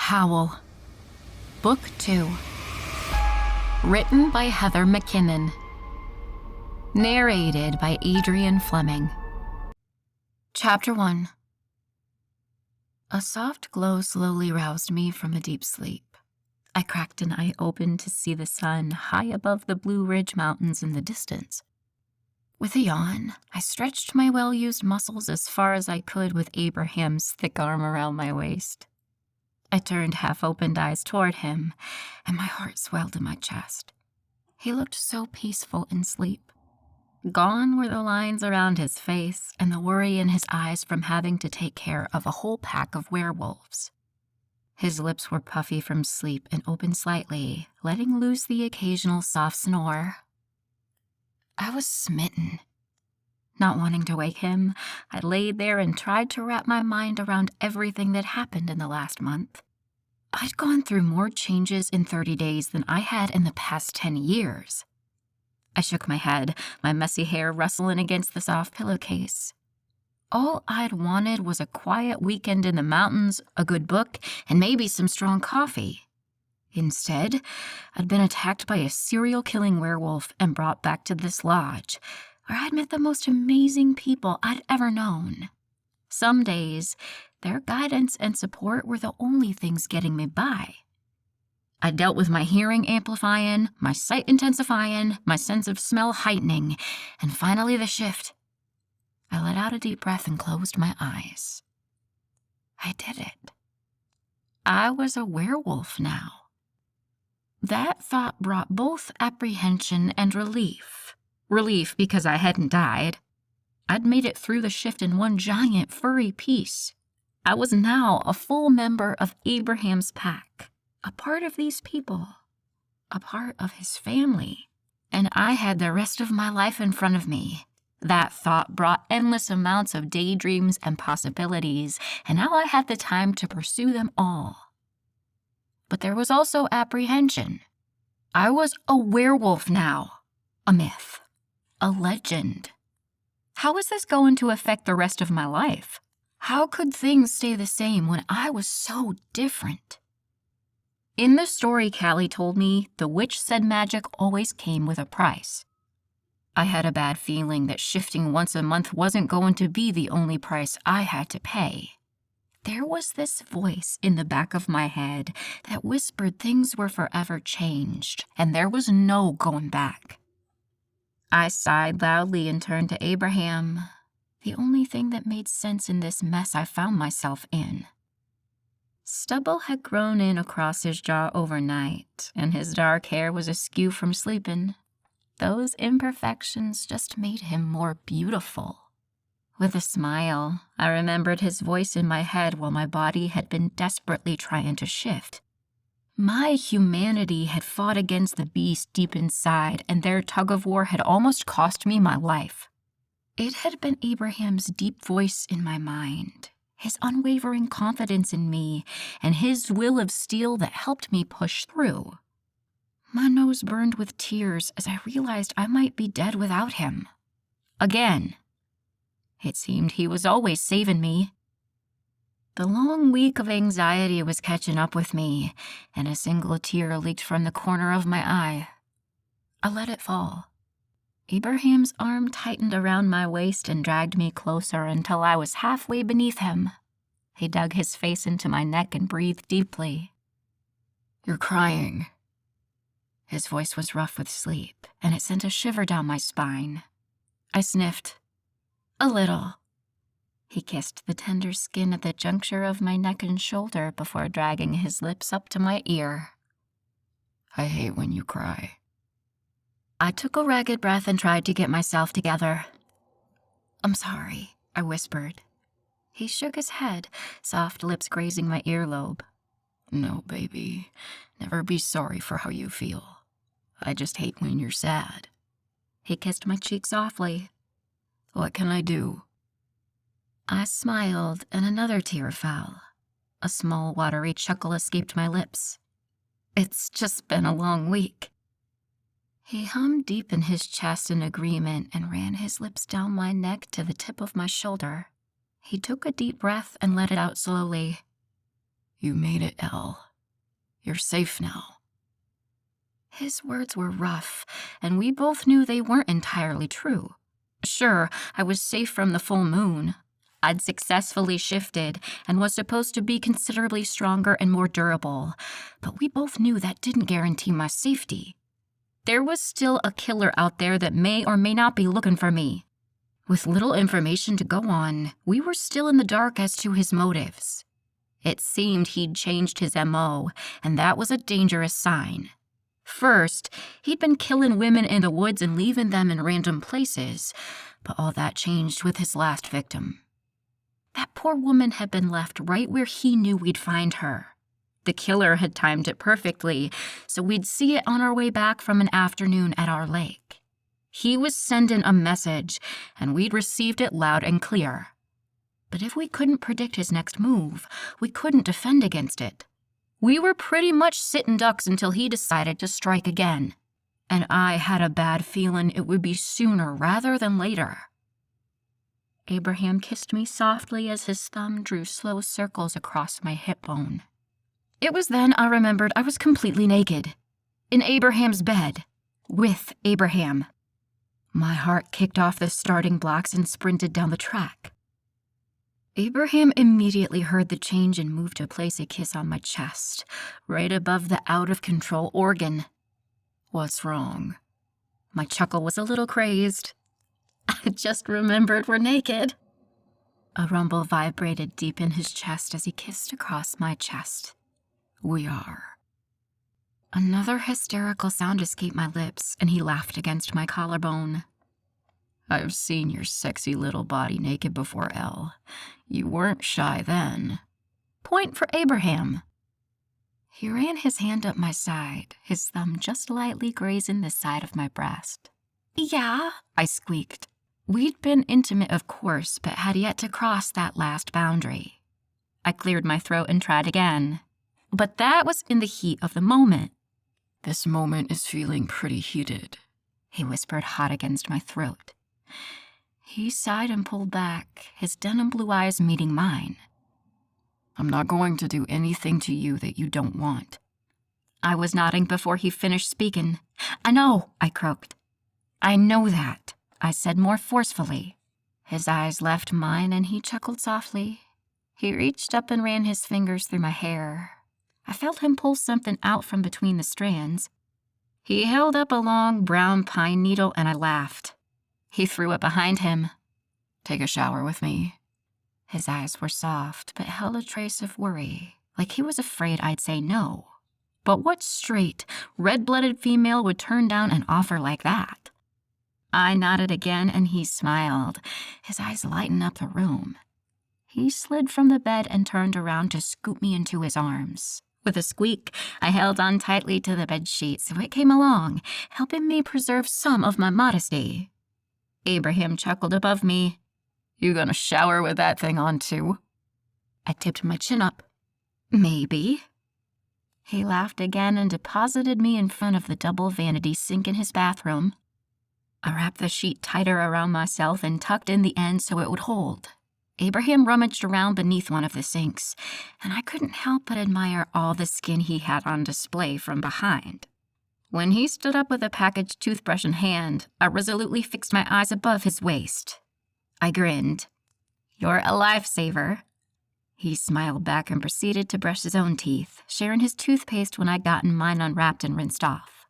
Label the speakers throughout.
Speaker 1: Howl. Book 2. Written by Heather MacKinnon. Narrated by Adrian Fleming. Chapter 1. A soft glow slowly roused me from a deep sleep. I cracked an eye open to see the sun high above the Blue Ridge Mountains in the distance. With a yawn, I stretched my well-used muscles as far as I could with Abraham's thick arm around my waist. I turned half-opened eyes toward him, and my heart swelled in my chest. He looked so peaceful in sleep. Gone were the lines around his face and the worry in his eyes from having to take care of a whole pack of werewolves. His lips were puffy from sleep and opened slightly, letting loose the occasional soft snore. I was smitten. Not wanting to wake him, I laid there and tried to wrap my mind around everything that happened in the last month. I'd gone through more changes in 30 days than I had in the past 10 years. I shook my head, my messy hair rustling against the soft pillowcase. All I'd wanted was a quiet weekend in the mountains, a good book, and maybe some strong coffee. Instead, I'd been attacked by a serial-killing werewolf and brought back to this lodge, where I'd met the most amazing people I'd ever known. Some days, their guidance and support were the only things getting me by. I dealt with my hearing amplifying, my sight intensifying, my sense of smell heightening, and finally the shift. I let out a deep breath and closed my eyes. I did it. I was a werewolf now. That thought brought both apprehension and relief. Relief because I hadn't died. I'd made it through the shift in one giant furry piece. I was now a full member of Abraham's pack, a part of these people, a part of his family, and I had the rest of my life in front of me. That thought brought endless amounts of daydreams and possibilities, and now I had the time to pursue them all. But there was also apprehension. I was a werewolf now, a myth. A legend. How was this going to affect the rest of my life? How could things stay the same when I was so different? In the story Callie told me, the witch said magic always came with a price. I had a bad feeling that shifting once a month wasn't going to be the only price I had to pay. There was this voice in the back of my head that whispered things were forever changed, and there was no going back. I sighed loudly and turned to Abraham, the only thing that made sense in this mess I found myself in. Stubble had grown in across his jaw overnight, and his dark hair was askew from sleeping. Those imperfections just made him more beautiful. With a smile, I remembered his voice in my head while my body had been desperately trying to shift. My humanity had fought against the beast deep inside, and their tug-of-war had almost cost me my life. It had been Abraham's deep voice in my mind, his unwavering confidence in me, and his will of steel that helped me push through. My nose burned with tears as I realized I might be dead without him. Again. It seemed he was always saving me. The long week of anxiety was catching up with me, and a single tear leaked from the corner of my eye. I let it fall. Abraham's arm tightened around my waist and dragged me closer until I was halfway beneath him. He dug his face into my neck and breathed deeply. "You're crying." His voice was rough with sleep, and it sent a shiver down my spine. I sniffed. "A little." He kissed the tender skin at the juncture of my neck and shoulder before dragging his lips up to my ear. "I hate when you cry." I took a ragged breath and tried to get myself together. "I'm sorry," I whispered. He shook his head, soft lips grazing my earlobe. "No, baby, never be sorry for how you feel. I just hate when you're sad." He kissed my cheek softly. "What can I do?" I smiled, and another tear fell. A small, watery chuckle escaped my lips. "It's just been a long week." He hummed deep in his chest in agreement and ran his lips down my neck to the tip of my shoulder. He took a deep breath and let it out slowly. You made it, Elle. You're safe now. His words were rough, and we both knew they weren't entirely true. Sure, I was safe from the full moon. I'd successfully shifted and was supposed to be considerably stronger and more durable, but we both knew that didn't guarantee my safety. There was still a killer out there that may or may not be looking for me. With little information to go on, we were still in the dark as to his motives. It seemed he'd changed his MO, and that was a dangerous sign. First, he'd been killing women in the woods and leaving them in random places, but all that changed with his last victim. That poor woman had been left right where he knew we'd find her. The killer had timed it perfectly, so we'd see it on our way back from an afternoon at our lake. He was sending a message, and we'd received it loud and clear. But if we couldn't predict his next move, we couldn't defend against it. We were pretty much sitting ducks until he decided to strike again. And I had a bad feeling it would be sooner rather than later. Abraham kissed me softly as his thumb drew slow circles across my hip bone. It was then I remembered I was completely naked. In Abraham's bed. With Abraham. My heart kicked off the starting blocks and sprinted down the track. Abraham immediately heard the change and moved to place a kiss on my chest, right above the out-of-control organ. What's wrong? My chuckle was a little crazed. I just remembered we're naked. A rumble vibrated deep in his chest as he kissed across my chest. We are. Another hysterical sound escaped my lips, and he laughed against my collarbone. I've seen your sexy little body naked before, Elle. You weren't shy then. Point for Abraham. He ran his hand up my side, his thumb just lightly grazing the side of my breast. Yeah, I squeaked. We'd been intimate, of course, but had yet to cross that last boundary. I cleared my throat and tried again. But that was in the heat of the moment. This moment is feeling pretty heated, he whispered hot against my throat. He sighed and pulled back, his denim blue eyes meeting mine. I'm not going to do anything to you that you don't want. I was nodding before he finished speaking. I know, I croaked. I know that, I said more forcefully. His eyes left mine and he chuckled softly. He reached up and ran his fingers through my hair. I felt him pull something out from between the strands. He held up a long brown pine needle and I laughed. He threw it behind him. Take a shower with me. His eyes were soft, but held a trace of worry, like he was afraid I'd say no. But what straight, red-blooded female would turn down an offer like that? I nodded again, and he smiled, his eyes lighting up the room. He slid from the bed and turned around to scoop me into his arms. With a squeak, I held on tightly to the bedsheet so it came along, helping me preserve some of my modesty. Abraham chuckled above me. You gonna shower with that thing on too? I tipped my chin up. Maybe. He laughed again and deposited me in front of the double vanity sink in his bathroom. I wrapped the sheet tighter around myself and tucked in the end so it would hold. Abraham rummaged around beneath one of the sinks, and I couldn't help but admire all the skin he had on display from behind. When he stood up with a packaged toothbrush in hand, I resolutely fixed my eyes above his waist. I grinned. You're a lifesaver. He smiled back and proceeded to brush his own teeth, sharing his toothpaste when I'd gotten mine unwrapped and rinsed off.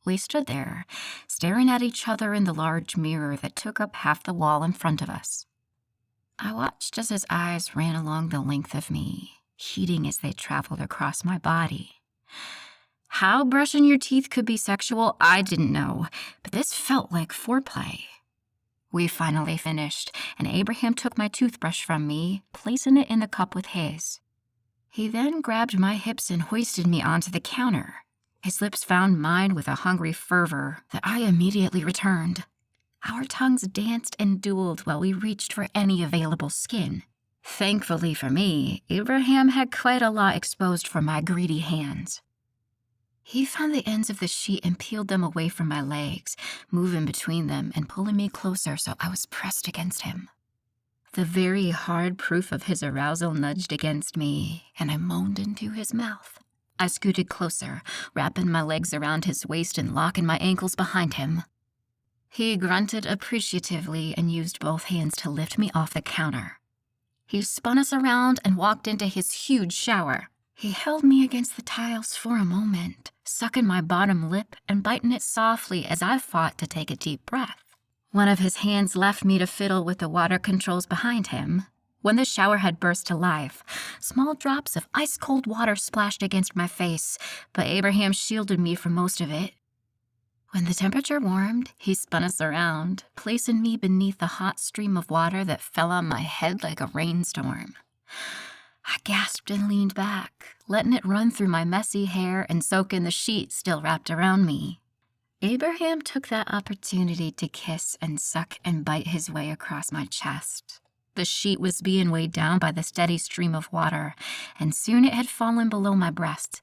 Speaker 1: We stood there, staring at each other in the large mirror that took up half the wall in front of us. I watched as his eyes ran along the length of me, heating as they traveled across my body. How brushing your teeth could be sexual, I didn't know, but this felt like foreplay. We finally finished, and Abraham took my toothbrush from me, placing it in the cup with his. He then grabbed my hips and hoisted me onto the counter. His lips found mine with a hungry fervor that I immediately returned. Our tongues danced and dueled while we reached for any available skin. Thankfully for me, Abraham had quite a lot exposed for my greedy hands. He found the ends of the sheet and peeled them away from my legs, moving between them and pulling me closer so I was pressed against him. The very hard proof of his arousal nudged against me, and I moaned into his mouth. I scooted closer, wrapping my legs around his waist and locking my ankles behind him. He grunted appreciatively and used both hands to lift me off the counter. He spun us around and walked into his huge shower. He held me against the tiles for a moment, sucking my bottom lip and biting it softly as I fought to take a deep breath. One of his hands left me to fiddle with the water controls behind him. When the shower had burst to life, small drops of ice-cold water splashed against my face, but Abraham shielded me from most of it. When the temperature warmed, he spun us around, placing me beneath the hot stream of water that fell on my head like a rainstorm. I gasped and leaned back, letting it run through my messy hair and soak in the sheet still wrapped around me. Abraham took that opportunity to kiss and suck and bite his way across my chest. The sheet was being weighed down by the steady stream of water, and soon it had fallen below my breast.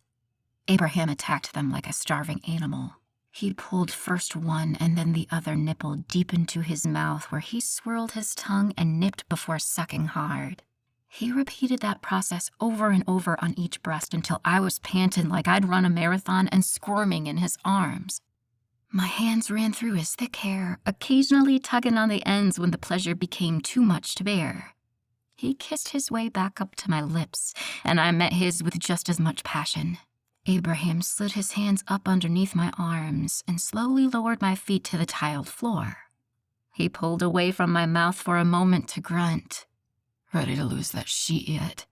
Speaker 1: Abraham attacked them like a starving animal. He pulled first one and then the other nipple deep into his mouth, where he swirled his tongue and nipped before sucking hard. He repeated that process over and over on each breast until I was panting like I'd run a marathon and squirming in his arms. My hands ran through his thick hair, occasionally tugging on the ends when the pleasure became too much to bear. He kissed his way back up to my lips, and I met his with just as much passion. Abraham slid his hands up underneath my arms and slowly lowered my feet to the tiled floor. He pulled away from my mouth for a moment to grunt. "Ready to lose that sheet yet?"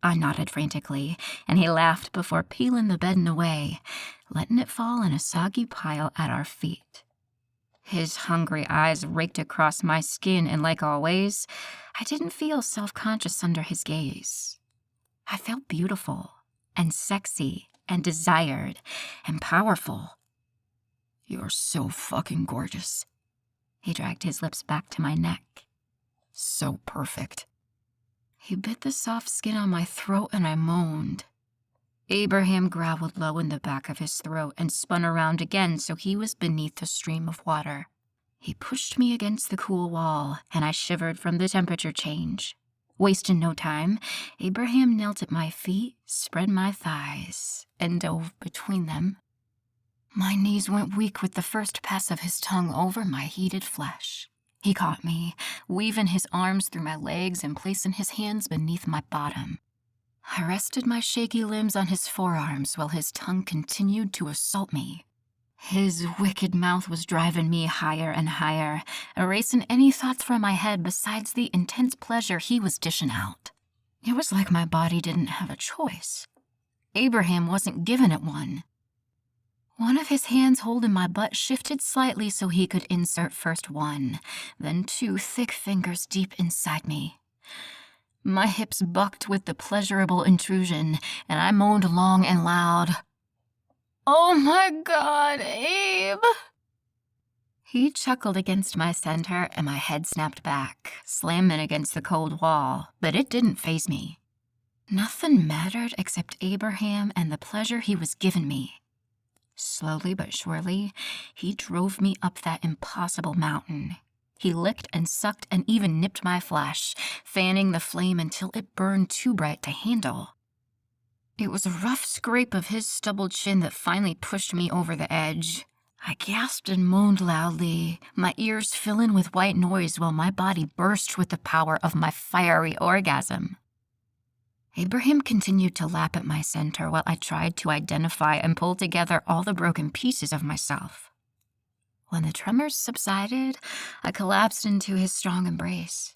Speaker 1: I nodded frantically, and he laughed before peeling the bedding away, letting it fall in a soggy pile at our feet. His hungry eyes raked across my skin, and like always, I didn't feel self-conscious under his gaze. I felt beautiful and sexy and desired and powerful. "You're so fucking gorgeous." He dragged his lips back to my neck. "So perfect." He bit the soft skin on my throat and I moaned. Abraham growled low in the back of his throat and spun around again so he was beneath the stream of water. He pushed me against the cool wall, and I shivered from the temperature change. Wasting no time, Abraham knelt at my feet, spread my thighs, and dove between them. My knees went weak with the first pass of his tongue over my heated flesh. He caught me, weaving his arms through my legs and placing his hands beneath my bottom. I rested my shaky limbs on his forearms while his tongue continued to assault me. His wicked mouth was driving me higher and higher, erasing any thoughts from my head besides the intense pleasure he was dishing out. It was like my body didn't have a choice. Abraham wasn't giving it one. One of his hands holding my butt shifted slightly so he could insert first one, then two thick fingers deep inside me. My hips bucked with the pleasurable intrusion, and I moaned long and loud. "Oh my God, Abe!" He chuckled against my center, and my head snapped back, slamming against the cold wall, but it didn't faze me. Nothing mattered except Abraham and the pleasure he was giving me. Slowly but surely, he drove me up that impossible mountain. He licked and sucked and even nipped my flesh, fanning the flame until it burned too bright to handle. It was a rough scrape of his stubbled chin that finally pushed me over the edge. I gasped and moaned loudly, my ears filling with white noise while my body burst with the power of my fiery orgasm. Abraham continued to lap at my center while I tried to identify and pull together all the broken pieces of myself. When the tremors subsided, I collapsed into his strong embrace.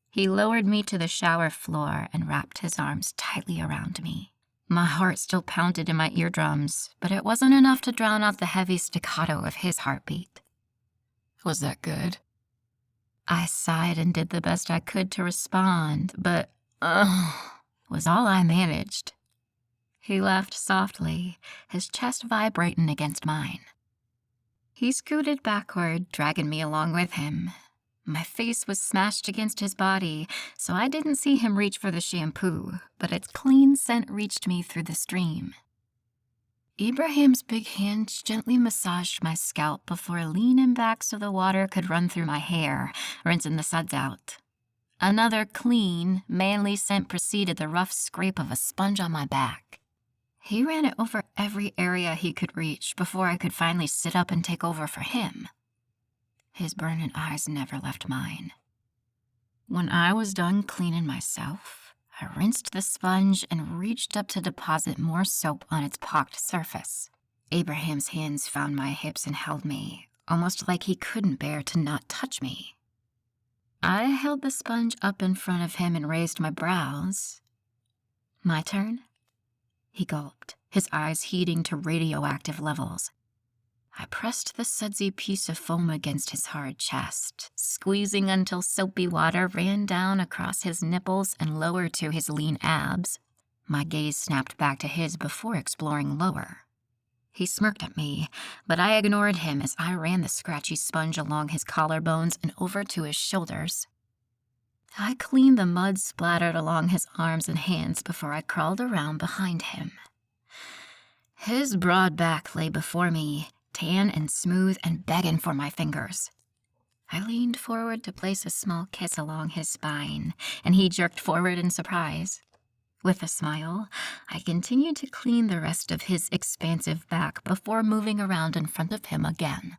Speaker 1: He lowered me to the shower floor and wrapped his arms tightly around me. My heart still pounded in my eardrums, but it wasn't enough to drown out the heavy staccato of his heartbeat. "Was that good?" I sighed and did the best I could to respond, but was all I managed. He laughed softly, his chest vibrating against mine. He scooted backward, dragging me along with him. My face was smashed against his body, so I didn't see him reach for the shampoo, but its clean scent reached me through the stream. Abraham's big hands gently massaged my scalp before leaning back so the water could run through my hair, rinsing the suds out. Another clean, manly scent preceded the rough scrape of a sponge on my back. He ran it over every area he could reach before I could finally sit up and take over for him. His burning eyes never left mine. When I was done cleaning myself, I rinsed the sponge and reached up to deposit more soap on its pocked surface. Abraham's hands found my hips and held me, almost like he couldn't bear to not touch me. I held the sponge up in front of him and raised my brows. My turn? He gulped, his eyes heating to radioactive levels. I pressed the sudsy piece of foam against his hard chest, squeezing until soapy water ran down across his nipples and lower to his lean abs. My gaze snapped back to his before exploring lower. He smirked at me, but I ignored him as I ran the scratchy sponge along his collarbones and over to his shoulders. I cleaned the mud splattered along his arms and hands before I crawled around behind him. His broad back lay before me, tan and smooth and begging for my fingers. I leaned forward to place a small kiss along his spine, and he jerked forward in surprise. With a smile, I continued to clean the rest of his expansive back before moving around in front of him again.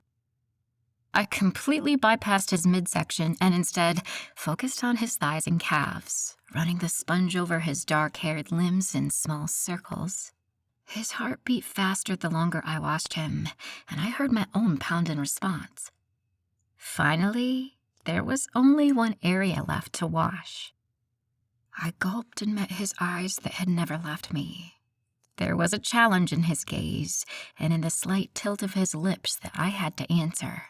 Speaker 1: I completely bypassed his midsection and instead focused on his thighs and calves, running the sponge over his dark-haired limbs in small circles. His heart beat faster the longer I watched him, and I heard my own pound in response. Finally, there was only one area left to wash. I gulped and met his eyes that had never left me. There was a challenge in his gaze and in the slight tilt of his lips that I had to answer.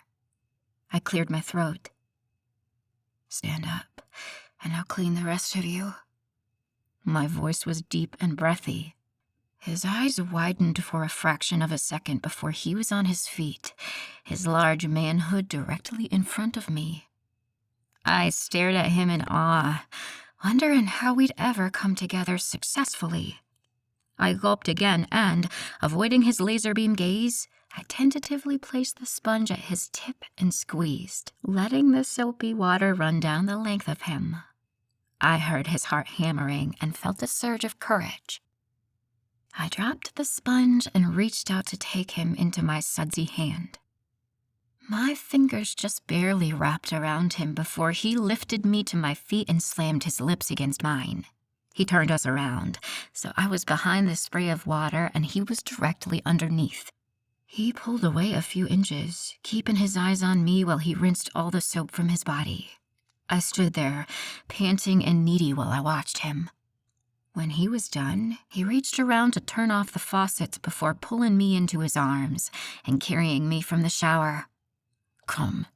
Speaker 1: I cleared my throat. Stand up, and I'll clean the rest of you. My voice was deep and breathy. His eyes widened for a fraction of a second before he was on his feet, his large manhood directly in front of me. I stared at him in awe, wondering how we'd ever come together successfully. I gulped again and, avoiding his laser beam gaze, I tentatively placed the sponge at his tip and squeezed, letting the soapy water run down the length of him. I heard his heart hammering and felt a surge of courage. I dropped the sponge and reached out to take him into my sudsy hand. My fingers just barely wrapped around him before he lifted me to my feet and slammed his lips against mine. He turned us around, so I was behind the spray of water and he was directly underneath. He pulled away a few inches, keeping his eyes on me while he rinsed all the soap from his body. I stood there, panting and needy while I watched him. When he was done, he reached around to turn off the faucets before pulling me into his arms and carrying me from the shower. Come,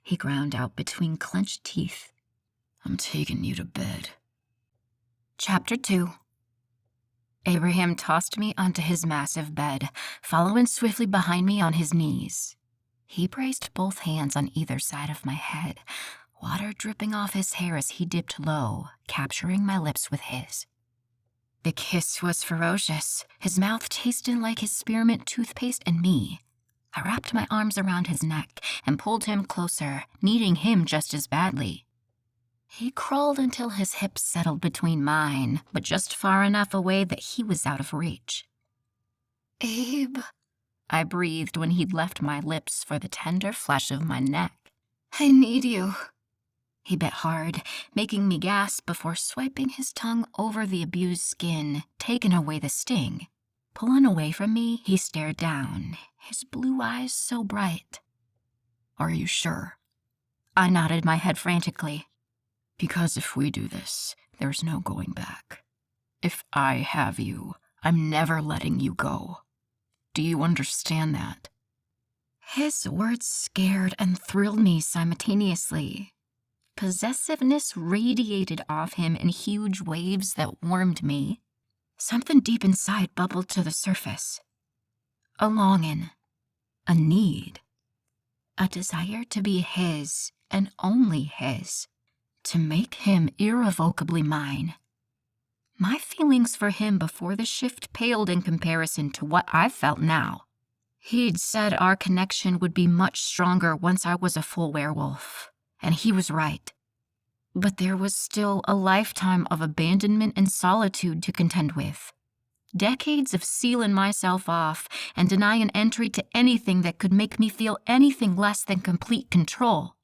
Speaker 1: he ground out between clenched teeth. I'm taking you to bed. Chapter 2. Abraham tossed me onto his massive bed, following swiftly behind me on his knees. He braced both hands on either side of my head, water dripping off his hair as he dipped low, capturing my lips with his. The kiss was ferocious, his mouth tasting like his spearmint toothpaste and me. I wrapped my arms around his neck and pulled him closer, needing him just as badly. He crawled until his hips settled between mine, but just far enough away that he was out of reach. Abe, I breathed when he'd left my lips for the tender flesh of my neck. I need you. He bit hard, making me gasp before swiping his tongue over the abused skin, taking away the sting. Pulling away from me, he stared down, his blue eyes so bright. Are you sure? I nodded my head frantically. Because if we do this, there's no going back. If I have you, I'm never letting you go. Do you understand that? His words scared and thrilled me simultaneously. Possessiveness radiated off him in huge waves that warmed me. Something deep inside bubbled to the surface. A longing, a need, a desire to be his and only his, to make him irrevocably mine. My feelings for him before the shift paled in comparison to what I felt now. He'd said our connection would be much stronger once I was a full werewolf, and he was right. But there was still a lifetime of abandonment and solitude to contend with. Decades of sealing myself off and denying entry to anything that could make me feel anything less than complete control.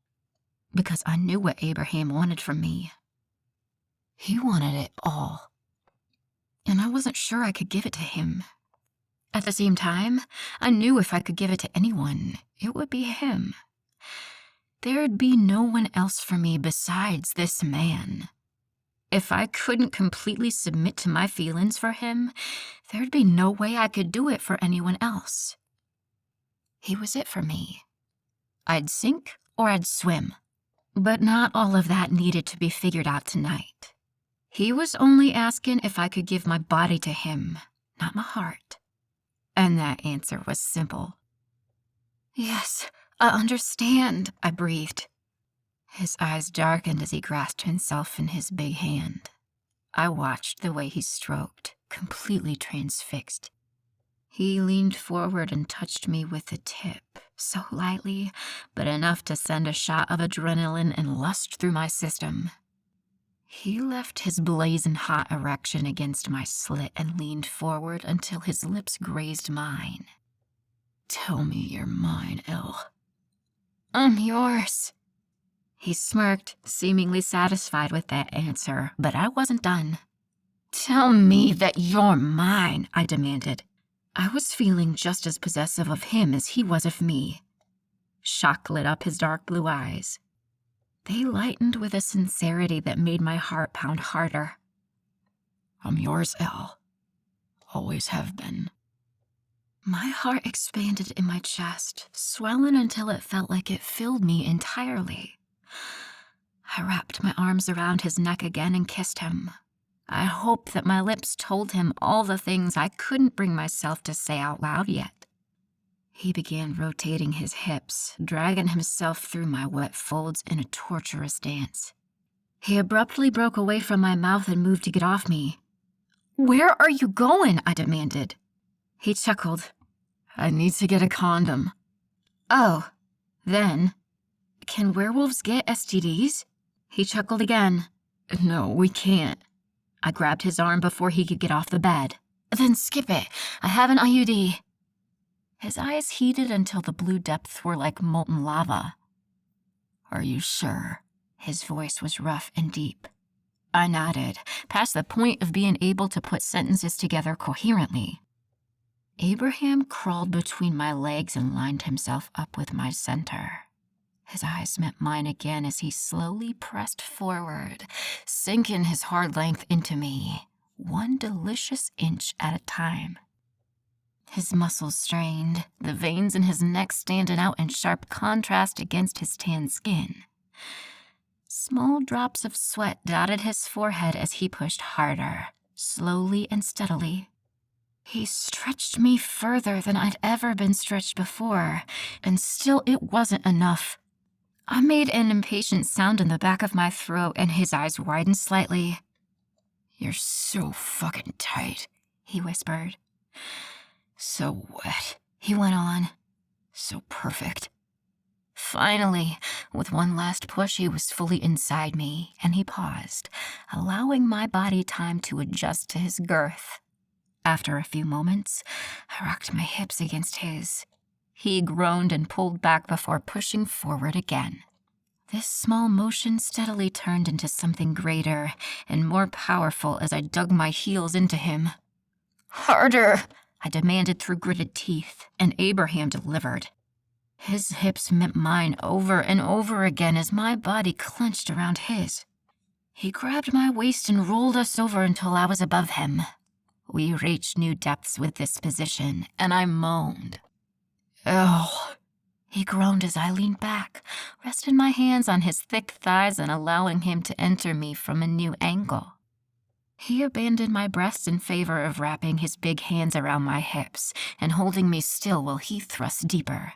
Speaker 1: Because I knew what Abraham wanted from me. He wanted it all. And I wasn't sure I could give it to him. At the same time, I knew if I could give it to anyone, it would be him. There'd be no one else for me besides this man. If I couldn't completely submit to my feelings for him, there'd be no way I could do it for anyone else. He was it for me. I'd sink or I'd swim. But not all of that needed to be figured out tonight. He was only asking if I could give my body to him, not my heart. And that answer was simple. Yes, I understand, I breathed. His eyes darkened as he grasped himself in his big hand. I watched the way he stroked, completely transfixed. He leaned forward and touched me with the tip, so lightly, but enough to send a shot of adrenaline and lust through my system. He left his blazing hot erection against my slit and leaned forward until his lips grazed mine. Tell me you're mine, Elle. I'm yours. He smirked, seemingly satisfied with that answer, but I wasn't done. Tell me that you're mine, I demanded. I was feeling just as possessive of him as he was of me. Shock lit up his dark blue eyes. They lightened with a sincerity that made my heart pound harder. I'm yours, Elle. Always have been. My heart expanded in my chest, swelling until it felt like it filled me entirely. I wrapped my arms around his neck again and kissed him. I hoped that my lips told him all the things I couldn't bring myself to say out loud yet. He began rotating his hips, dragging himself through my wet folds in a torturous dance. He abruptly broke away from my mouth and moved to get off me. Where are you going? I demanded. He chuckled. I need to get a condom. Oh, then, can werewolves get STDs? He chuckled again. No, we can't. I grabbed his arm before he could get off the bed. Then skip it. I have an IUD. His eyes heated until the blue depths were like molten lava. Are you sure? His voice was rough and deep. I nodded, past the point of being able to put sentences together coherently. Abraham crawled between my legs and lined himself up with my center. His eyes met mine again as he slowly pressed forward, sinking his hard length into me, one delicious inch at a time. His muscles strained, the veins in his neck standing out in sharp contrast against his tan skin. Small drops of sweat dotted his forehead as he pushed harder, slowly and steadily. He stretched me further than I'd ever been stretched before, and still it wasn't enough. I made an impatient sound in the back of my throat, and his eyes widened slightly. You're so fucking tight, he whispered. So wet, he went on. So perfect. Finally, with one last push, he was fully inside me, and he paused, allowing my body time to adjust to his girth. After a few moments, I rocked my hips against his. He groaned and pulled back before pushing forward again. This small motion steadily turned into something greater and more powerful as I dug my heels into him. Harder, I demanded through gritted teeth, and Abraham delivered. His hips met mine over and over again as my body clenched around his. He grabbed my waist and rolled us over until I was above him. We reached new depths with this position, and I moaned. Oh, he groaned as I leaned back, resting my hands on his thick thighs and allowing him to enter me from a new angle. He abandoned my breasts in favor of wrapping his big hands around my hips and holding me still while he thrust deeper.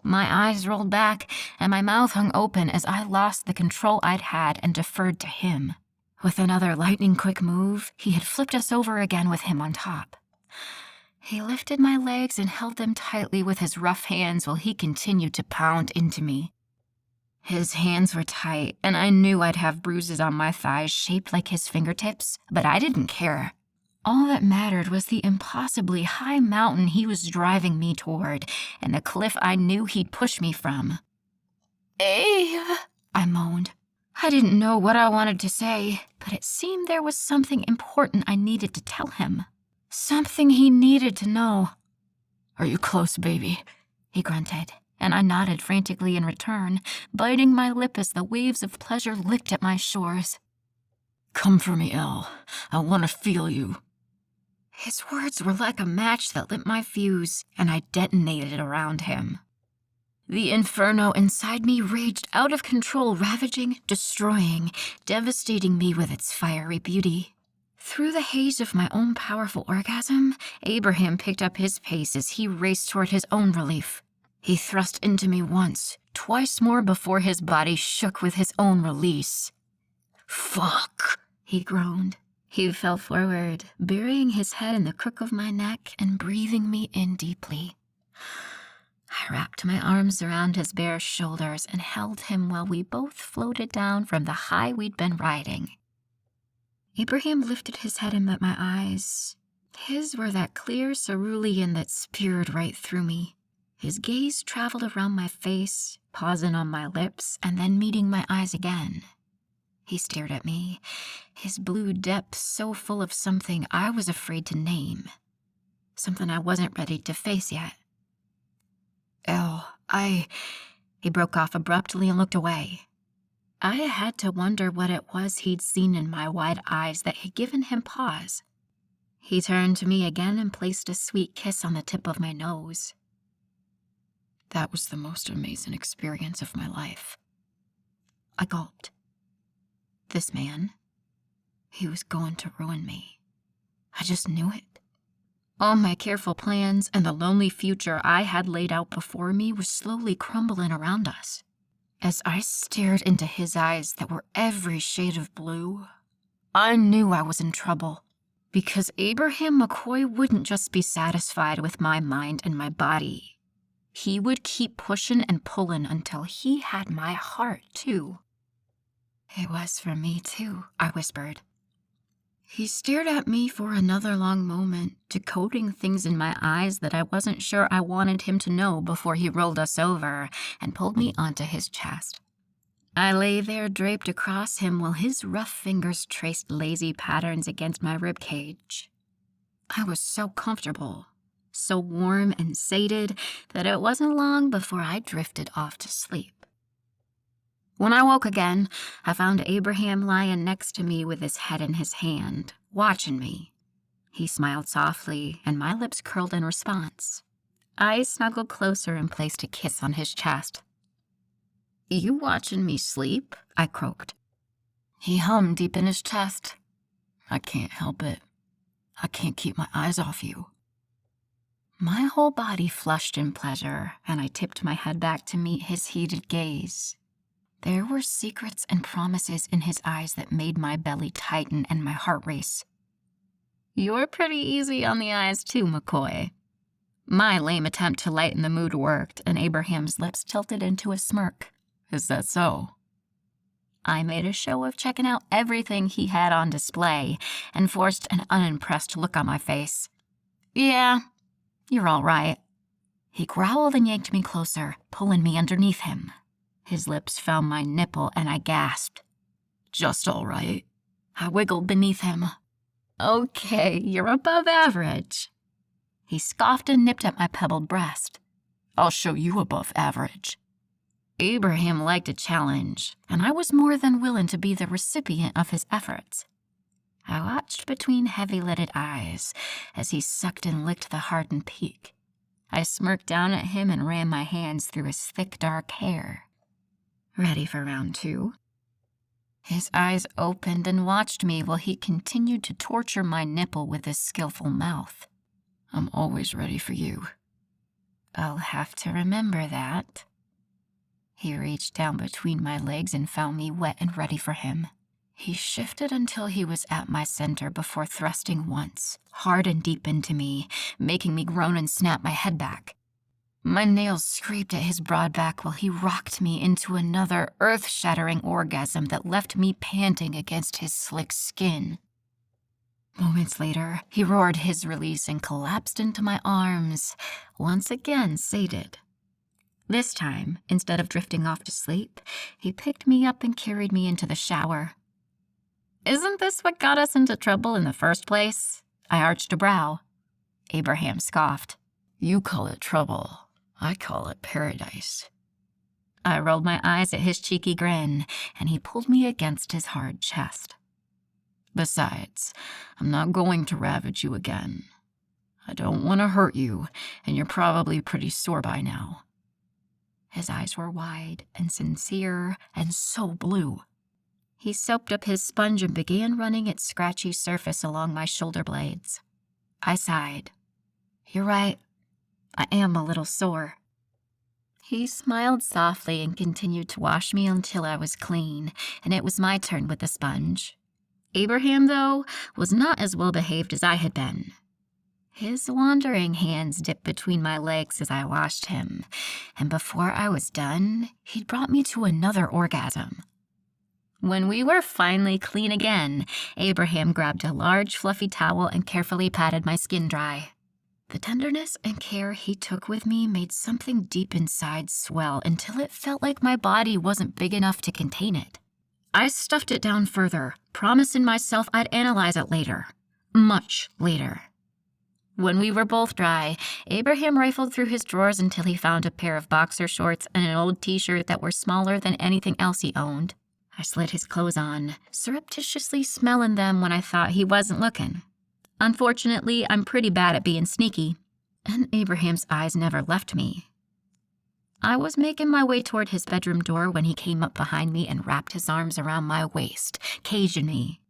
Speaker 1: My eyes rolled back, and my mouth hung open as I lost the control I'd had and deferred to him. With another lightning-quick move, he had flipped us over again with him on top. He lifted my legs and held them tightly with his rough hands while he continued to pound into me. His hands were tight, and I knew I'd have bruises on my thighs shaped like his fingertips, but I didn't care. All that mattered was the impossibly high mountain he was driving me toward, and the cliff I knew he'd push me from. "Abe," I moaned. I didn't know what I wanted to say, but it seemed there was something important I needed to tell him. Something he needed to know. "Are you close, baby?" he grunted, and I nodded frantically in return, biting my lip as the waves of pleasure licked at my shores. "Come for me, Elle. I want to feel you." His words were like a match that lit my fuse, and I detonated around him. The inferno inside me raged out of control, ravaging, destroying, devastating me with its fiery beauty. Through the haze of my own powerful orgasm, Abraham picked up his pace as he raced toward his own relief. He thrust into me once, twice more before his body shook with his own release. "Fuck," he groaned. He fell forward, burying his head in the crook of my neck and breathing me in deeply. I wrapped my arms around his bare shoulders and held him while we both floated down from the high we'd been riding. Abraham lifted his head and met my eyes. His were that clear cerulean that speared right through me. His gaze traveled around my face, pausing on my lips, and then meeting my eyes again. He stared at me, his blue depths so full of something I was afraid to name. Something I wasn't ready to face yet. He broke off abruptly and looked away. I had to wonder what it was he'd seen in my wide eyes that had given him pause. He turned to me again and placed a sweet kiss on the tip of my nose. That was the most amazing experience of my life. I gulped. This man, he was going to ruin me. I just knew it. All my careful plans and the lonely future I had laid out before me was slowly crumbling around us. As I stared into his eyes that were every shade of blue, I knew I was in trouble, because Abraham McCoy wouldn't just be satisfied with my mind and my body. He would keep pushing and pulling until he had my heart, too. "It was for me, too," I whispered. He stared at me for another long moment, decoding things in my eyes that I wasn't sure I wanted him to know before he rolled us over and pulled me onto his chest. I lay there draped across him while his rough fingers traced lazy patterns against my ribcage. I was so comfortable, so warm and sated that it wasn't long before I drifted off to sleep. When I woke again, I found Abraham lying next to me with his head in his hand, watching me. He smiled softly, and my lips curled in response. I snuggled closer and placed a kiss on his chest. "You watching me sleep?" I croaked. He hummed deep in his chest. "I can't help it. I can't keep my eyes off you." My whole body flushed in pleasure, and I tipped my head back to meet his heated gaze. There were secrets and promises in his eyes that made my belly tighten and my heart race. "You're pretty easy on the eyes too, McCoy." My lame attempt to lighten the mood worked, and Abraham's lips tilted into a smirk. "Is that so?" I made a show of checking out everything he had on display and forced an unimpressed look on my face. "Yeah, you're all right." He growled and yanked me closer, pulling me underneath him. His lips found my nipple, and I gasped. "Just all right." I wiggled beneath him. "Okay, you're above average." He scoffed and nipped at my pebbled breast. "I'll show you above average." Abraham liked a challenge, and I was more than willing to be the recipient of his efforts. I watched between heavy-lidded eyes as he sucked and licked the hardened peak. I smirked down at him and ran my hands through his thick, dark hair. Ready for round 2? His eyes opened and watched me while he continued to torture my nipple with his skillful mouth. "I'm always ready for you." "I'll have to remember that." He reached down between my legs and found me wet and ready for him. He shifted until he was at my center before thrusting once, hard and deep into me, making me groan and snap my head back. My nails scraped at his broad back while he rocked me into another earth-shattering orgasm that left me panting against his slick skin. Moments later, he roared his release and collapsed into my arms, once again sated. This time, instead of drifting off to sleep, he picked me up and carried me into the shower. Isn't this what got us into trouble in the first place? I arched a brow. Abraham scoffed. You call it trouble. I call it paradise. I rolled my eyes at his cheeky grin, and he pulled me against his hard chest. Besides, I'm not going to ravage you again. I don't want to hurt you, and you're probably pretty sore by now. His eyes were wide and sincere and so blue. He soaped up his sponge and began running its scratchy surface along my shoulder blades. I sighed. You're right. I am a little sore. He smiled softly and continued to wash me until I was clean, and it was my turn with the sponge. Abraham, though, was not as well behaved as I had been. His wandering hands dipped between my legs as I washed him, and before I was done, he'd brought me to another orgasm. When we were finally clean again, Abraham grabbed a large fluffy towel and carefully patted my skin dry. The tenderness and care he took with me made something deep inside swell until it felt like my body wasn't big enough to contain it. I stuffed it down further, promising myself I'd analyze it later. Much later. When we were both dry, Abraham rifled through his drawers until he found a pair of boxer shorts and an old t-shirt that were smaller than anything else he owned. I slid his clothes on, surreptitiously smelling them when I thought he wasn't looking. Unfortunately, I'm pretty bad at being sneaky, and Abraham's eyes never left me. I was making my way toward his bedroom door when he came up behind me and wrapped his arms around my waist, caging me.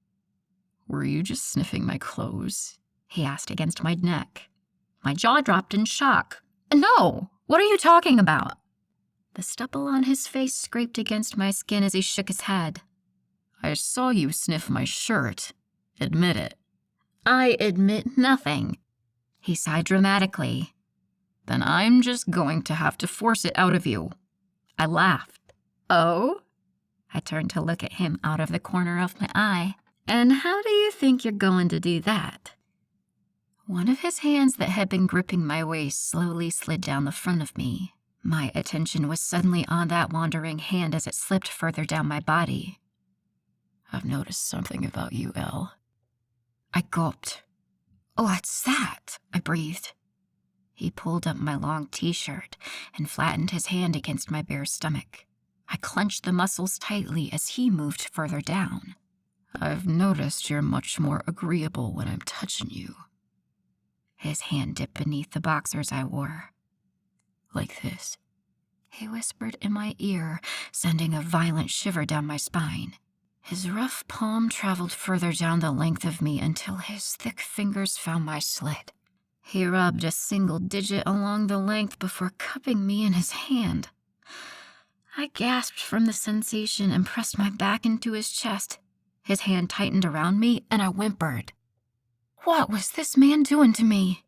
Speaker 1: Were you just sniffing my clothes? He asked against my neck. My jaw dropped in shock. No! What are you talking about? The stubble on his face scraped against my skin as he shook his head. I saw you sniff my shirt. Admit it. I admit nothing. He sighed dramatically. Then I'm just going to have to force it out of you. I laughed. Oh? I turned to look at him out of the corner of my eye. And how do you think you're going to do that? One of his hands that had been gripping my waist slowly slid down the front of me. My attention was suddenly on that wandering hand as it slipped further down my body. I've noticed something about you, Elle. I gulped. Oh, what's that? I breathed. He pulled up my long t-shirt and flattened his hand against my bare stomach. I clenched the muscles tightly as he moved further down. I've noticed you're much more agreeable when I'm touching you. His hand dipped beneath the boxers I wore. Like this. He whispered in my ear, sending a violent shiver down my spine. His rough palm traveled further down the length of me until his thick fingers found my slit. He rubbed a single digit along the length before cupping me in his hand. I gasped from the sensation and pressed my back into his chest. His hand tightened around me, and I whimpered. What was this man doing to me?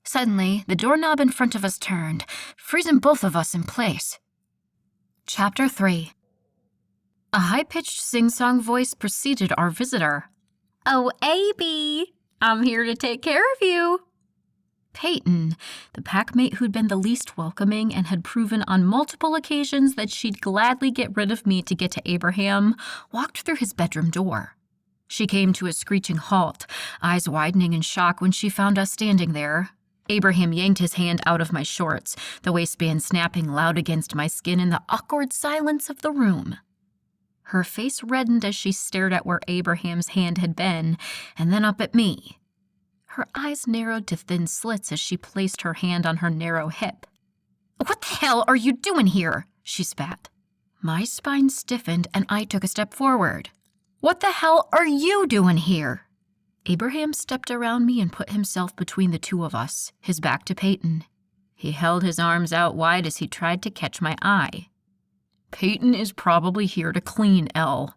Speaker 1: Suddenly, the doorknob in front of us turned, freezing both of us in place. Chapter 3. A high-pitched sing-song voice preceded our visitor. Oh, Abby, I'm here to take care of you. Peyton, the packmate who'd been the least welcoming and had proven on multiple occasions that she'd gladly get rid of me to get to Abraham, walked through his bedroom door. She came to a screeching halt, eyes widening in shock when she found us standing there. Abraham yanked his hand out of my shorts, the waistband snapping loud against my skin in the awkward silence of the room. Her face reddened as she stared at where Abraham's hand had been, and then up at me. Her eyes narrowed to thin slits as she placed her hand on her narrow hip. What the hell are you doing here? She spat. My spine stiffened and I took a step forward. What the hell are you doing here? Abraham stepped around me and put himself between the two of us, his back to Peyton. He held his arms out wide as he tried to catch my eye. Peyton is probably here to clean, Elle.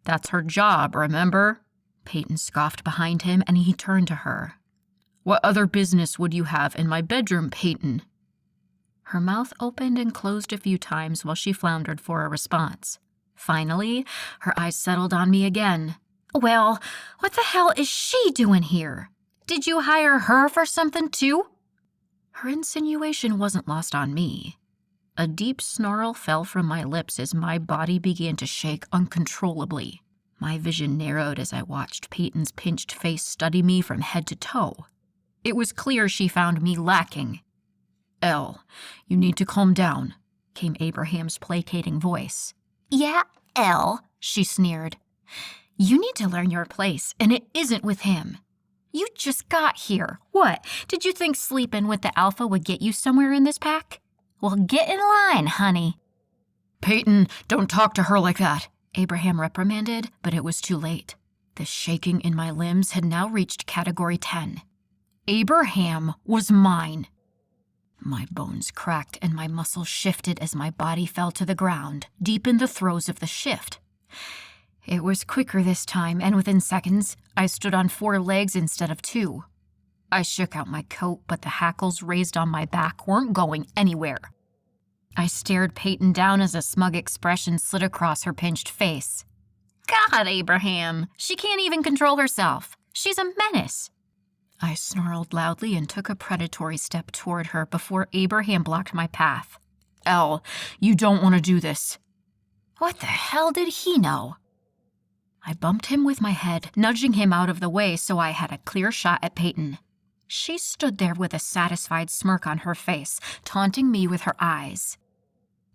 Speaker 1: That's her job, remember? Peyton scoffed behind him, and he turned to her. What other business would you have in my bedroom, Peyton? Her mouth opened and closed a few times while she floundered for a response. Finally, her eyes settled on me again. "Well, what the hell is she doing here? Did you hire her for something too?" Her insinuation wasn't lost on me. A deep snarl fell from my lips as my body began to shake uncontrollably. My vision narrowed as I watched Peyton's pinched face study me from head to toe. It was clear she found me lacking. "Elle, you need to calm down," came Abraham's placating voice. "Yeah, Elle," she sneered. "You need to learn your place, and it isn't with him. You just got here. What, did you think sleeping with the alpha would get you somewhere in this pack? Well, get in line, honey." "Peyton, don't talk to her like that," Abraham reprimanded, but it was too late. The shaking in my limbs had now reached Category 10. Abraham was mine. My bones cracked and my muscles shifted as my body fell to the ground, deep in the throes of the shift. It was quicker this time, and within seconds, I stood on 4 legs instead of 2. I shook out my coat, but the hackles raised on my back weren't going anywhere. I stared Peyton down as a smug expression slid across her pinched face. "God, Abraham, she can't even control herself. She's a menace." I snarled loudly and took a predatory step toward her before Abraham blocked my path. "Elle, you don't want to do this." What the hell did he know? I bumped him with my head, nudging him out of the way so I had a clear shot at Peyton. She stood there with a satisfied smirk on her face, taunting me with her eyes.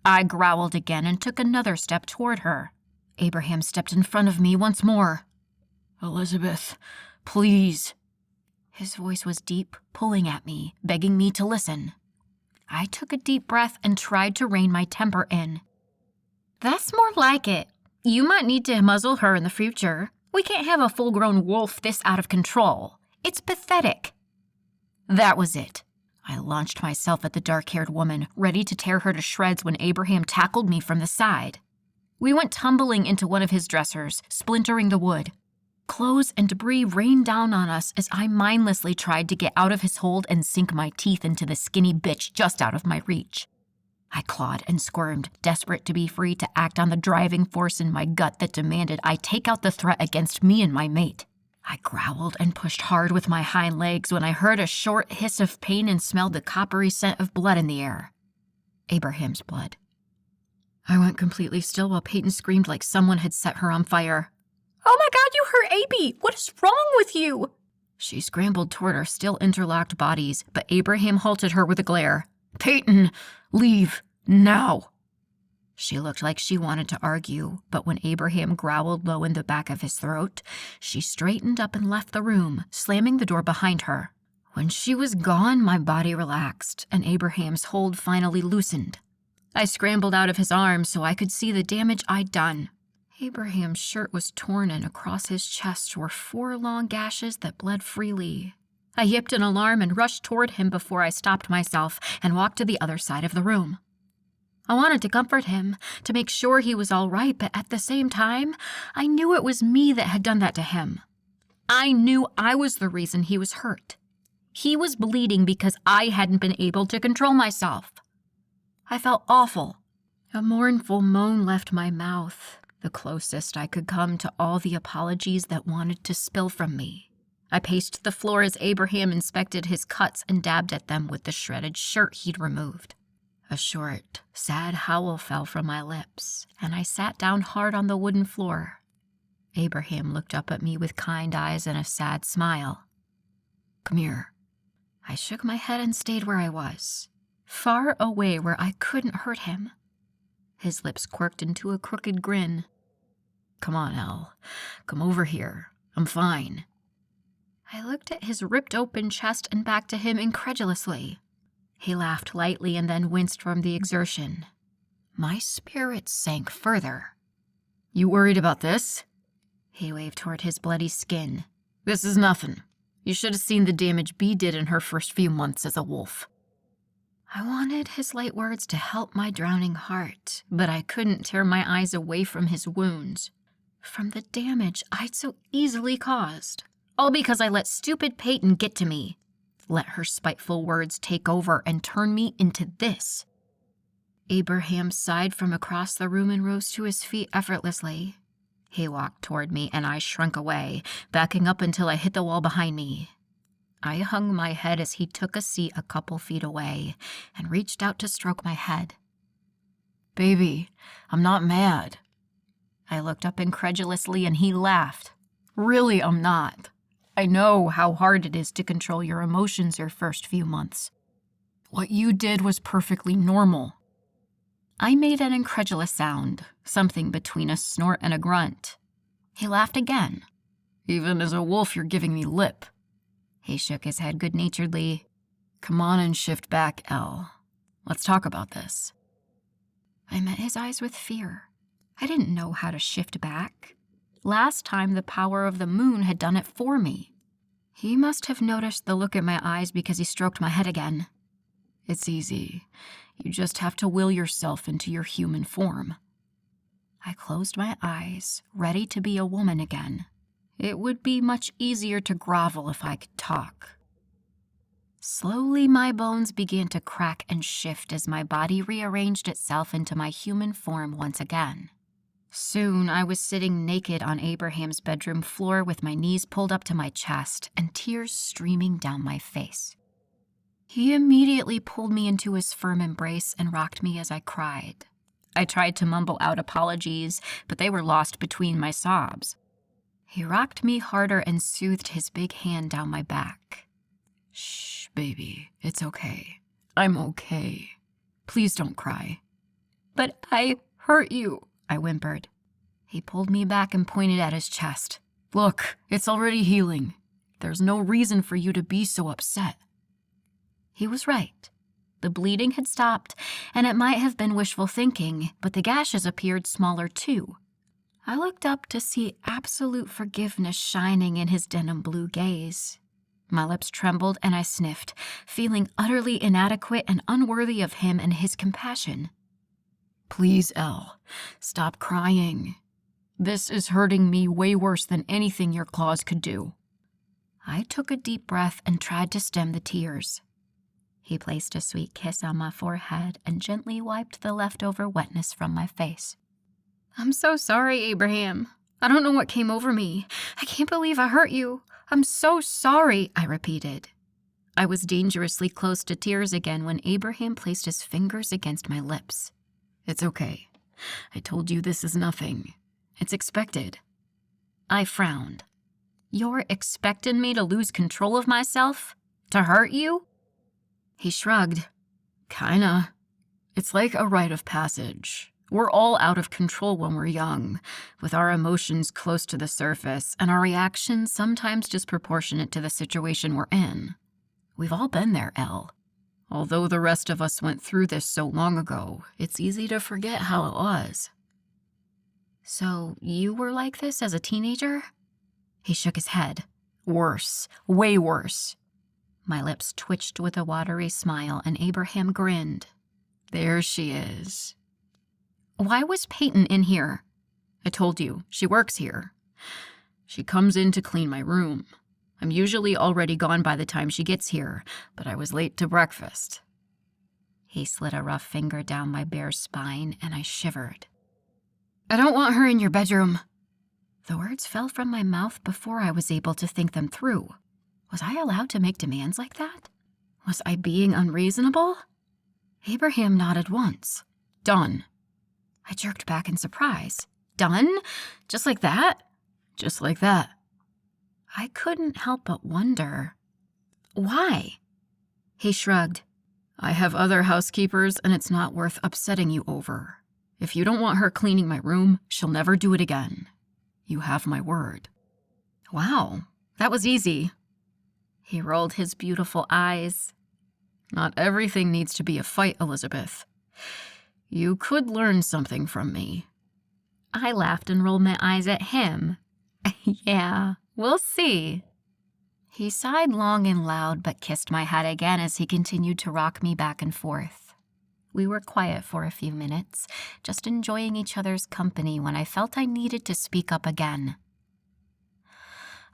Speaker 1: I growled again and took another step toward her. Abraham stepped in front of me once more. "Elizabeth, please." His voice was deep, pulling at me, begging me to listen. I took a deep breath and tried to rein my temper in. "That's more like it. You might need to muzzle her in the future. We can't have a full-grown wolf this out of control. It's pathetic." That was it. I launched myself at the dark-haired woman, ready to tear her to shreds when Abraham tackled me from the side. We went tumbling into one of his dressers, splintering the wood. Clothes and debris rained down on us as I mindlessly tried to get out of his hold and sink my teeth into the skinny bitch just out of my reach. I clawed and squirmed, desperate to be free to act on the driving force in my gut that demanded I take out the threat against me and my mate. I growled and pushed hard with my hind legs when I heard a short hiss of pain and smelled the coppery scent of blood in the air. Abraham's blood. I went completely still while Peyton screamed like someone had set her on fire. "Oh my God, you hurt Abby! What is wrong with you?" She scrambled toward our still interlocked bodies, but Abraham halted her with a glare. "Peyton, leave, now." She looked like she wanted to argue, but when Abraham growled low in the back of his throat, she straightened up and left the room, slamming the door behind her. When she was gone, my body relaxed, and Abraham's hold finally loosened. I scrambled out of his arms so I could see the damage I'd done. Abraham's shirt was torn, and across his chest were 4 long gashes that bled freely. I yipped in alarm and rushed toward him before I stopped myself and walked to the other side of the room. I wanted to comfort him, to make sure he was all right, but at the same time, I knew it was me that had done that to him. I knew I was the reason he was hurt. He was bleeding because I hadn't been able to control myself. I felt awful. A mournful moan left my mouth, the closest I could come to all the apologies that wanted to spill from me. I paced the floor as Abraham inspected his cuts and dabbed at them with the shredded shirt he'd removed. A short, sad howl fell from my lips, and I sat down hard on the wooden floor. Abraham looked up at me with kind eyes and a sad smile. "Come here." I shook my head and stayed where I was, far away where I couldn't hurt him. His lips quirked into a crooked grin. "Come on, Elle. Come over here. I'm fine." I looked at his ripped-open chest and back to him incredulously. He laughed lightly and then winced from the exertion. My spirits sank further. "You worried about this?" He waved toward his bloody skin. "This is nothing. You should have seen the damage Bee did in her first few months as a wolf." I wanted his light words to help my drowning heart, but I couldn't tear my eyes away from his wounds, from the damage I'd so easily caused. All because I let stupid Peyton get to me. let her spiteful words take over and turn me into this. Abraham sighed from across the room and rose to his feet effortlessly. He walked toward me and I shrunk away, backing up until I hit the wall behind me. I hung my head as he took a seat a couple feet away and reached out to stroke my head. "Baby, I'm not mad." I looked up incredulously and he laughed. "Really, I'm not. I know how hard it is to control your emotions your first few months. What you did was perfectly normal." I made an incredulous sound, something between a snort and a grunt. He laughed again. "Even as a wolf, you're giving me lip." He shook his head good-naturedly. "Come on and shift back, Elle. Let's talk about this." I met his eyes with fear. I didn't know how to shift back. Last time, the power of the moon had done it for me. He must have noticed the look in my eyes because he stroked my head again. "It's easy. You just have to will yourself into your human form." I closed my eyes, ready to be a woman again. It would be much easier to grovel if I could talk. Slowly, my bones began to crack and shift as my body rearranged itself into my human form once again. Soon, I was sitting naked on Abraham's bedroom floor with my knees pulled up to my chest and tears streaming down my face. He immediately pulled me into his firm embrace and rocked me as I cried. I tried to mumble out apologies, but they were lost between my sobs. He rocked me harder and soothed his big hand down my back. "Shh, baby, it's okay. I'm okay. Please don't cry." "But I hurt you," I whimpered. He pulled me back and pointed at his chest. "Look, it's already healing. There's no reason for you to be so upset." He was right. The bleeding had stopped, and it might have been wishful thinking, but the gashes appeared smaller too. I looked up to see absolute forgiveness shining in his denim blue gaze. My lips trembled and I sniffed, feeling utterly inadequate and unworthy of him and his compassion. "Please, Elle, stop crying. This is hurting me way worse than anything your claws could do." I took a deep breath and tried to stem the tears. He placed a sweet kiss on my forehead and gently wiped the leftover wetness from my face. "I'm so sorry, Abraham. I don't know what came over me. I can't believe I hurt you. I'm so sorry," I repeated. I was dangerously close to tears again when Abraham placed his fingers against my lips. "It's okay. I told you this is nothing. It's expected." I frowned. "You're expecting me to lose control of myself? To hurt you?" He shrugged. "Kinda. It's like a rite of passage. We're all out of control when we're young, with our emotions close to the surface and our reactions sometimes disproportionate to the situation we're in. We've all been there, Elle. Although the rest of us went through this so long ago, it's easy to forget how it was." "So you were like this as a teenager?" He shook his head. "Worse. Way worse." My lips twitched with a watery smile and Abraham grinned. "There she is." "Why was Peyton in here?" "I told you, she works here. She comes in to clean my room. I'm usually already gone by the time she gets here, but I was late to breakfast." He slid a rough finger down my bare spine and I shivered. "I don't want her in your bedroom." The words fell from my mouth before I was able to think them through. Was I allowed to make demands like that? Was I being unreasonable? Abraham nodded once. "Done." I jerked back in surprise. "Done? Just like that?" "Just like that." I couldn't help but wonder. "Why?" He shrugged. "I have other housekeepers and it's not worth upsetting you over. If you don't want her cleaning my room, she'll never do it again. You have my word." Wow, that was easy. He rolled his beautiful eyes. "Not everything needs to be a fight, Elizabeth. You could learn something from me." I laughed and rolled my eyes at him. "Yeah, we'll see." He sighed long and loud but kissed my head again as he continued to rock me back and forth. We were quiet for a few minutes, just enjoying each other's company when I felt I needed to speak up again.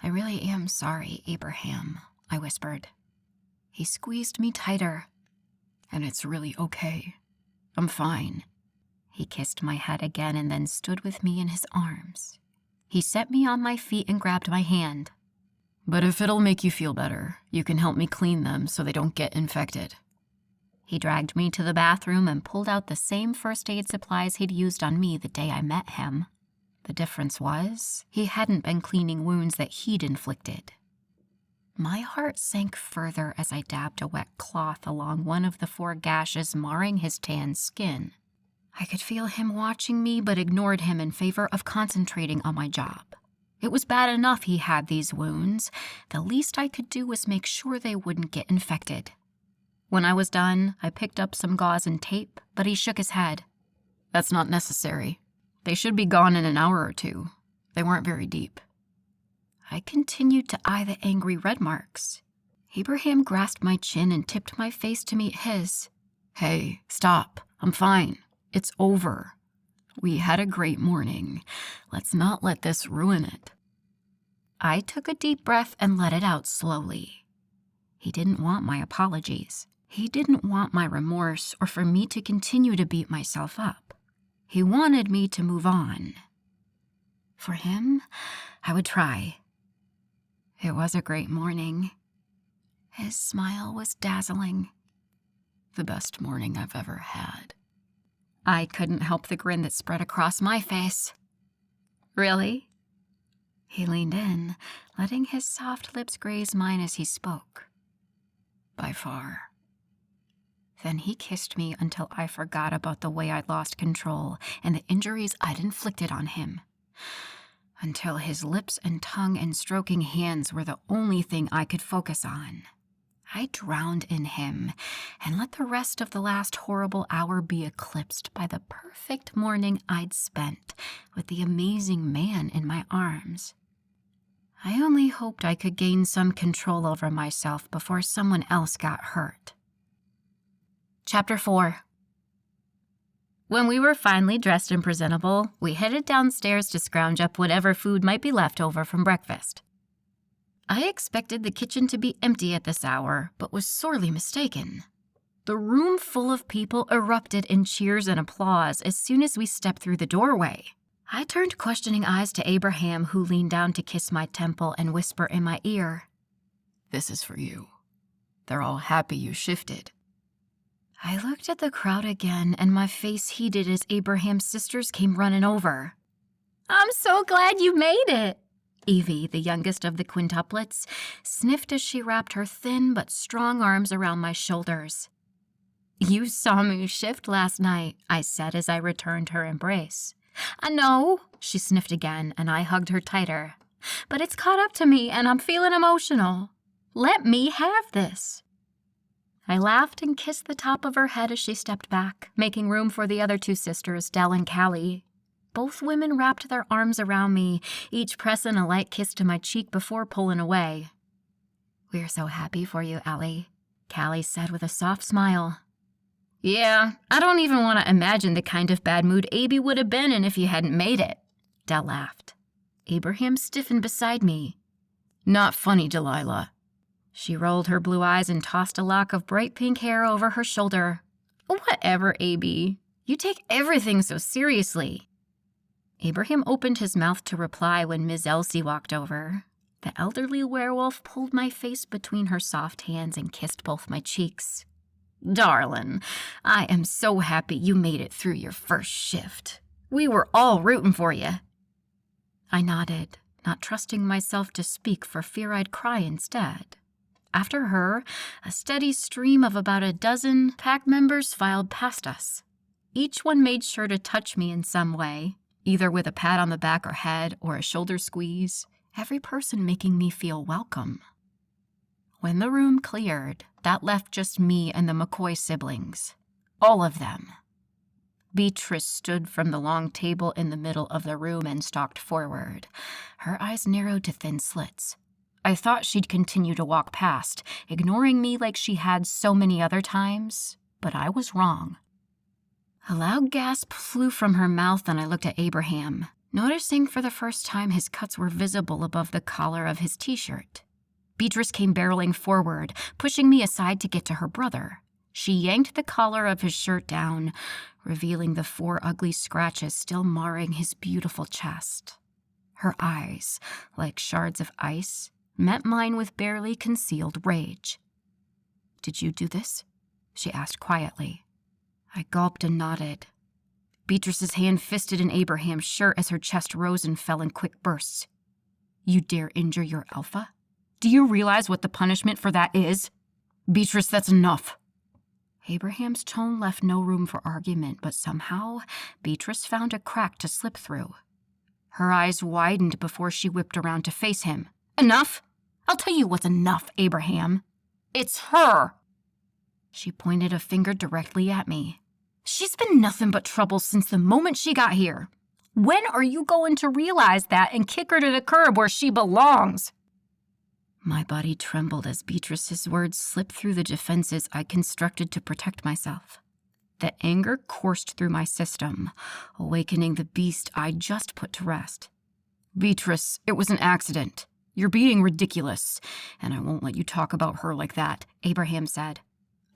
Speaker 1: "I really am sorry, Abraham," I whispered. He squeezed me tighter. "And it's really okay. I'm fine." He kissed my head again and then stood with me in his arms. He set me on my feet and grabbed my hand. "But if it'll make you feel better, you can help me clean them so they don't get infected." He dragged me to the bathroom and pulled out the same first aid supplies he'd used on me the day I met him. The difference was, he hadn't been cleaning wounds that he'd inflicted. My heart sank further as I dabbed a wet cloth along one of the 4 gashes marring his tan skin. I could feel him watching me but ignored him in favor of concentrating on my job. It was bad enough he had these wounds. The least I could do was make sure they wouldn't get infected. When I was done, I picked up some gauze and tape, but he shook his head. "That's not necessary. They should be gone in an hour or 2. They weren't very deep." I continued to eye the angry red marks. Abraham grasped my chin and tipped my face to meet his. "Hey, stop. I'm fine. It's over. We had a great morning. Let's not let this ruin it." I took a deep breath and let it out slowly. He didn't want my apologies. He didn't want my remorse or for me to continue to beat myself up. He wanted me to move on. For him, I would try. It was a great morning. His smile was dazzling. The best morning I've ever had. I couldn't help the grin that spread across my face. "Really?" He leaned in, letting his soft lips graze mine as he spoke. "By far." Then he kissed me until I forgot about the way I'd lost control and the injuries I'd inflicted on him. Until his lips and tongue and stroking hands were the only thing I could focus on. I drowned in him and let the rest of the last horrible hour be eclipsed by the perfect morning I'd spent with the amazing man in my arms. I only hoped I could gain some control over myself before someone else got hurt. Chapter 4. When we were finally dressed and presentable, we headed downstairs to scrounge up whatever food might be left over from breakfast. I expected the kitchen to be empty at this hour, but was sorely mistaken. The room full of people erupted in cheers and applause as soon as we stepped through the doorway. I turned questioning eyes to Abraham, who leaned down to kiss my temple and whisper in my ear, "This is for you. They're all happy you shifted." I looked at the crowd again, and my face heated as Abraham's sisters came running over. "I'm so glad you made it." Evie, the youngest of the quintuplets, sniffed as she wrapped her thin but strong arms around my shoulders. "You saw me shift last night," I said as I returned her embrace. "I know," she sniffed again, and I hugged her tighter. "But it's caught up to me, and I'm feeling emotional. Let me have this." I laughed and kissed the top of her head as she stepped back, making room for the other 2 sisters, Dell and Callie. Both women wrapped their arms around me, each pressing a light kiss to my cheek before pulling away. "We're so happy for you, Allie," Callie said with a soft smile. "Yeah, I don't even want to imagine the kind of bad mood Abby would have been in if you hadn't made it," Dell laughed. Abraham stiffened beside me. "Not funny, Delilah." She rolled her blue eyes and tossed a lock of bright pink hair over her shoulder. "Whatever, Abby. You take everything so seriously." Abraham opened his mouth to reply when Miss Elsie walked over. The elderly werewolf pulled my face between her soft hands and kissed both my cheeks. "Darlin', I am so happy you made it through your first shift. We were all rooting for you." I nodded, not trusting myself to speak for fear I'd cry instead. After her, a steady stream of about a dozen pack members filed past us. Each one made sure to touch me in some way, either with a pat on the back or head or a shoulder squeeze, every person making me feel welcome. When the room cleared, that left just me and the McCoy siblings. All of them. Beatrice stood from the long table in the middle of the room and stalked forward. Her eyes narrowed to thin slits. I thought she'd continue to walk past, ignoring me like she had so many other times, but I was wrong. A loud gasp flew from her mouth and I looked at Abraham, noticing for the first time his cuts were visible above the collar of his t-shirt. Beatrice came barreling forward, pushing me aside to get to her brother. She yanked the collar of his shirt down, revealing the 4 ugly scratches still marring his beautiful chest. Her eyes, like shards of ice, met mine with barely concealed rage. "Did you do this?" she asked quietly. I gulped and nodded. Beatrice's hand fisted in Abraham's shirt as her chest rose and fell in quick bursts. "You dare injure your alpha? Do you realize what the punishment for that is? Beatrice, that's enough." Abraham's tone left no room for argument, but somehow Beatrice found a crack to slip through. Her eyes widened before she whipped around to face him. "Enough? I'll tell you what's enough, Abraham. It's her." She pointed a finger directly at me. "She's been nothing but trouble since the moment she got here. When are you going to realize that and kick her to the curb where she belongs?" My body trembled as Beatrice's words slipped through the defenses I constructed to protect myself. The anger coursed through my system, awakening the beast I'd just put to rest. "Beatrice, it was an accident. You're being ridiculous, and I won't let you talk about her like that," Abraham said.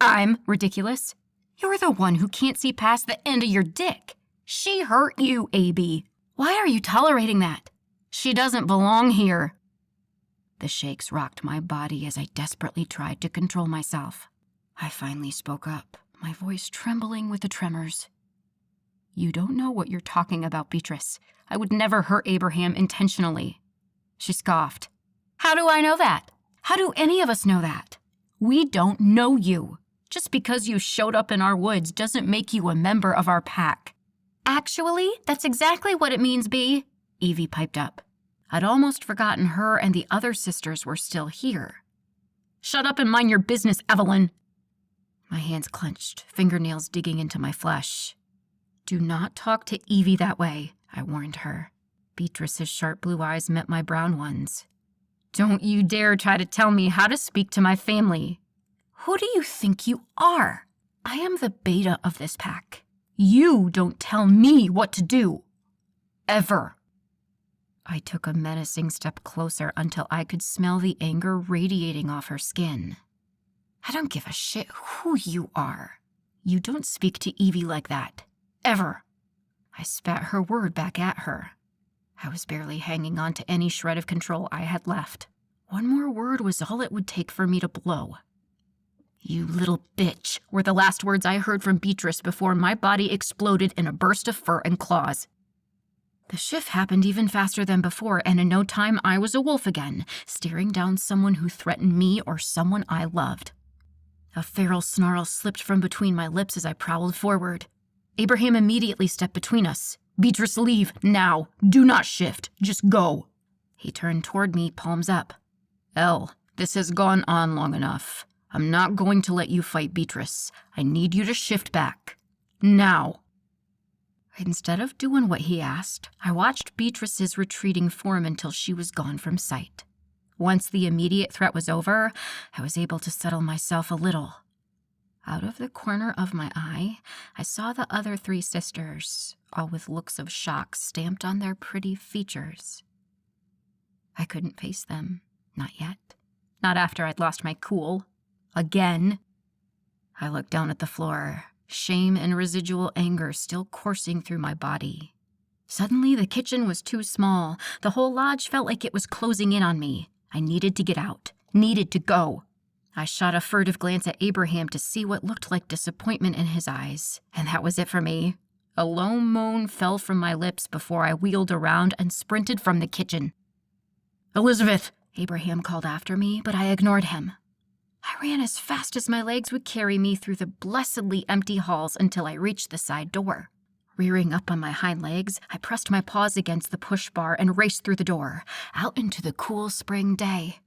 Speaker 1: "I'm ridiculous? You're the one who can't see past the end of your dick. She hurt you, AB. Why are you tolerating that? She doesn't belong here." The shakes rocked my body as I desperately tried to control myself. I finally spoke up, my voice trembling with the tremors. "You don't know what you're talking about, Beatrice. I would never hurt Abraham intentionally." She scoffed. "How do I know that? How do any of us know that? We don't know you. Just because you showed up in our woods doesn't make you a member of our pack." "Actually, that's exactly what it means, B," Evie piped up. I'd almost forgotten her and the other sisters were still here. "Shut up and mind your business, Evelyn." My hands clenched, fingernails digging into my flesh. "Do not talk to Evie that way," I warned her. Beatrice's sharp blue eyes met my brown ones. "Don't you dare try to tell me how to speak to my family." "Who do you think you are? I am the beta of this pack. You don't tell me what to do. Ever." I took a menacing step closer until I could smell the anger radiating off her skin. "I don't give a shit who you are. You don't speak to Evie like that. Ever." I spat her word back at her. I was barely hanging on to any shred of control I had left. One more word was all it would take for me to blow. "You little bitch," were the last words I heard from Beatrice before my body exploded in a burst of fur and claws. The shift happened even faster than before, and in no time I was a wolf again, staring down someone who threatened me or someone I loved. A feral snarl slipped from between my lips as I prowled forward. Abraham immediately stepped between us. "Beatrice, leave, now. Do not shift. Just go." He turned toward me, palms up. "Elle, this has gone on long enough. I'm not going to let you fight Beatrice. I need you to shift back. Now." Instead of doing what he asked, I watched Beatrice's retreating form until she was gone from sight. Once the immediate threat was over, I was able to settle myself a little. Out of the corner of my eye, I saw the other 3 sisters, all with looks of shock stamped on their pretty features. I couldn't face them, not yet. Not after I'd lost my cool. Again. I looked down at the floor, shame and residual anger still coursing through my body. Suddenly, the kitchen was too small. The whole lodge felt like it was closing in on me. I needed to get out, needed to go. I shot a furtive glance at Abraham to see what looked like disappointment in his eyes, and that was it for me. A low moan fell from my lips before I wheeled around and sprinted from the kitchen. "Elizabeth!" Abraham called after me, but I ignored him. I ran as fast as my legs would carry me through the blessedly empty halls until I reached the side door. Rearing up on my hind legs, I pressed my paws against the push bar and raced through the door, out into the cool spring day.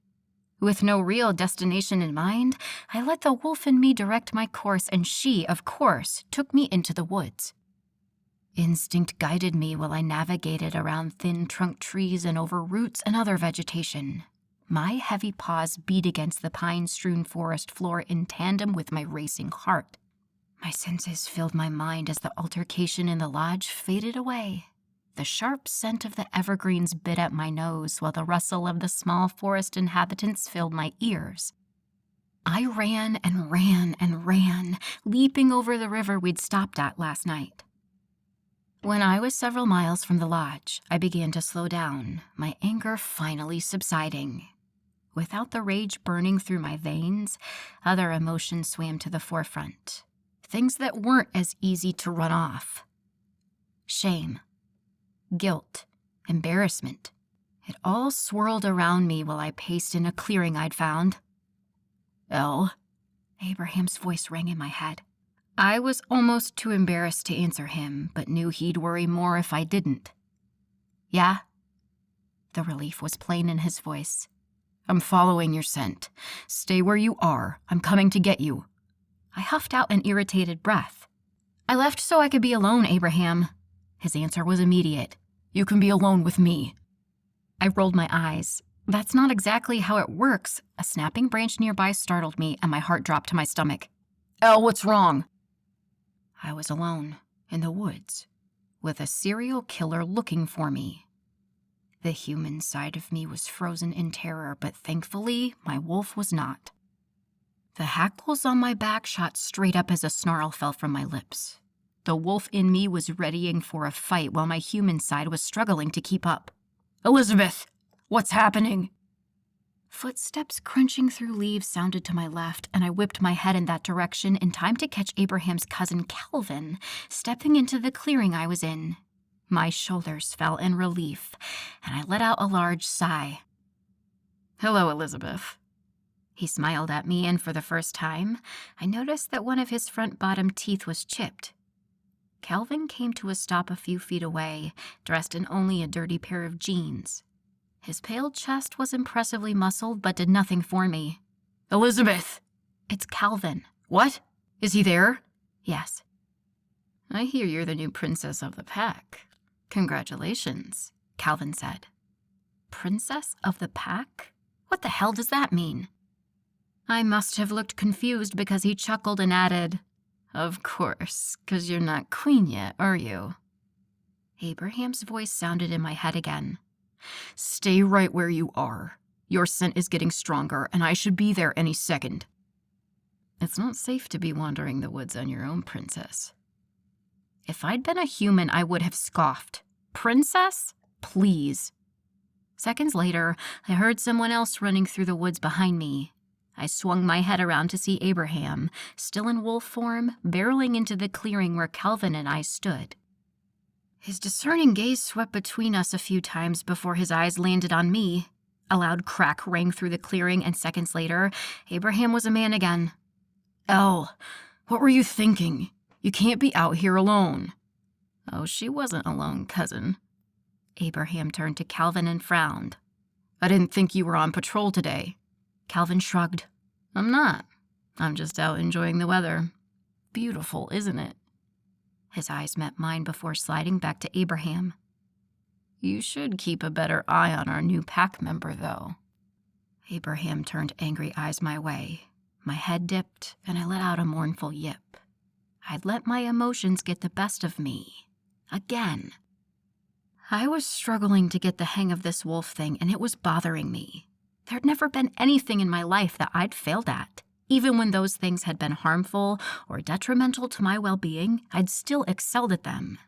Speaker 1: With no real destination in mind, I let the wolf in me direct my course, and she, of course, took me into the woods. Instinct guided me while I navigated around thin-trunked trees and over roots and other vegetation. My heavy paws beat against the pine-strewn forest floor in tandem with my racing heart. My senses filled my mind as the altercation in the lodge faded away. The sharp scent of the evergreens bit at my nose, while the rustle of the small forest inhabitants filled my ears. I ran and ran and ran, leaping over the river we'd stopped at last night. When I was several miles from the lodge, I began to slow down, my anger finally subsiding. Without the rage burning through my veins, other emotions swam to the forefront. Things that weren't as easy to run off. Shame, guilt, embarrassment. It all swirled around me while I paced in a clearing I'd found. "Elle?" Abraham's voice rang in my head. I was almost too embarrassed to answer him, but knew he'd worry more if I didn't. "Yeah?" The relief was plain in his voice. "I'm following your scent. Stay where you are. I'm coming to get you." I huffed out an irritated breath. "I left so I could be alone, Abraham." His answer was immediate. "You can be alone with me." I rolled my eyes. That's not exactly how it works. A snapping branch nearby startled me, and my heart dropped to my stomach. "Elle, what's wrong?" I was alone, in the woods, with a serial killer looking for me. The human side of me was frozen in terror, but thankfully, my wolf was not. The hackles on my back shot straight up as a snarl fell from my lips. The wolf in me was readying for a fight while my human side was struggling to keep up. "Elizabeth, what's happening?" Footsteps crunching through leaves sounded to my left, and I whipped my head in that direction in time to catch Abraham's cousin Calvin stepping into the clearing I was in. My shoulders fell in relief, and I let out a large sigh. "Hello, Elizabeth." He smiled at me, and for the first time, I noticed that one of his front bottom teeth was chipped. Calvin came to a stop a few feet away, dressed in only a dirty pair of jeans. His pale chest was impressively muscled, but did nothing for me. "Elizabeth!" "It's Calvin." "What? Is he there?" "Yes." "I hear you're the new princess of the pack. Congratulations," Calvin said. Princess of the pack? What the hell does that mean? I must have looked confused because he chuckled and added, "Of course, 'cause you're not queen yet, are you?" Abraham's voice sounded in my head again. "Stay right where you are. Your scent is getting stronger, and I should be there any second." "It's not safe to be wandering the woods on your own, princess." If I'd been a human, I would have scoffed. "Princess? Please." Seconds later, I heard someone else running through the woods behind me. I swung my head around to see Abraham, still in wolf form, barreling into the clearing where Calvin and I stood. His discerning gaze swept between us a few times before his eyes landed on me. A loud crack rang through the clearing, and seconds later, Abraham was a man again. "Elle, what were you thinking? You can't be out here alone." "Oh, she wasn't alone, cousin." Abraham turned to Calvin and frowned. "I didn't think you were on patrol today." Calvin shrugged. "I'm not. I'm just out enjoying the weather. Beautiful, isn't it?" His eyes met mine before sliding back to Abraham. "You should keep a better eye on our new pack member, though." Abraham turned angry eyes my way. My head dipped, and I let out a mournful yip. I'd let my emotions get the best of me. Again. I was struggling to get the hang of this wolf thing, and it was bothering me. There'd never been anything in my life that I'd failed at. Even when those things had been harmful or detrimental to my well-being, I'd still excelled at them.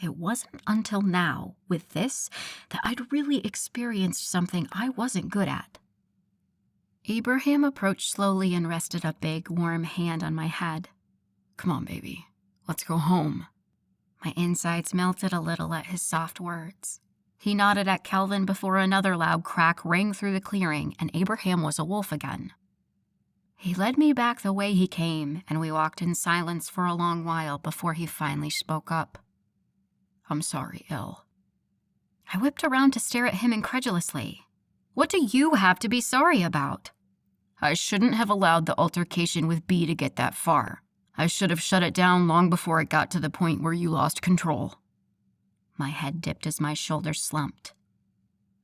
Speaker 1: It wasn't until now, with this, that I'd really experienced something I wasn't good at. Abraham approached slowly and rested a big, warm hand on my head. "Come on, baby. Let's go home." My insides melted a little at his soft words. He nodded at Calvin before another loud crack rang through the clearing, and Abraham was a wolf again. He led me back the way he came, and we walked in silence for a long while before he finally spoke up. "I'm sorry, Elle." I whipped around to stare at him incredulously. "What do you have to be sorry about?" "I shouldn't have allowed the altercation with B to get that far. I should have shut it down long before it got to the point where you lost control." My head dipped as my shoulders slumped.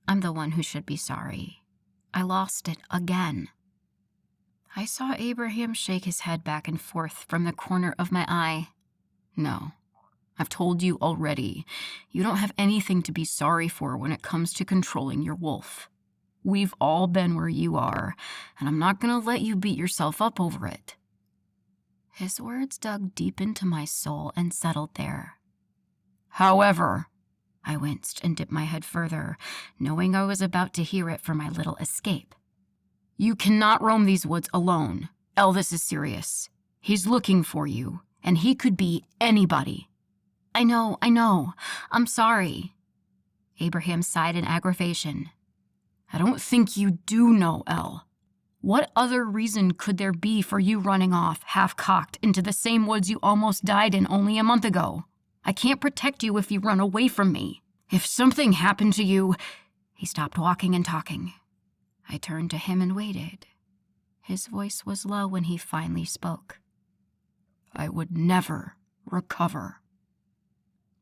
Speaker 1: I'm the one who should be sorry. I lost it again. I saw Abraham shake his head back and forth from the corner of my eye. "No, I've told you already, you don't have anything to be sorry for when it comes to controlling your wolf. We've all been where you are, and I'm not going to let you beat yourself up over it." His words dug deep into my soul and settled there. "However," I winced and dipped my head further, knowing I was about to hear it for my little escape. "You cannot roam these woods alone. Elvis is serious. He's looking for you, and he could be anybody." I know. I'm sorry." Abraham sighed in aggravation. "I don't think you do know, Elle. What other reason could there be for you running off, half-cocked, into the same woods you almost died in only a month ago? I can't protect you if you run away from me. If something happened to you—" He stopped walking and talking. I turned to him and waited. His voice was low when he finally spoke. "I would never recover."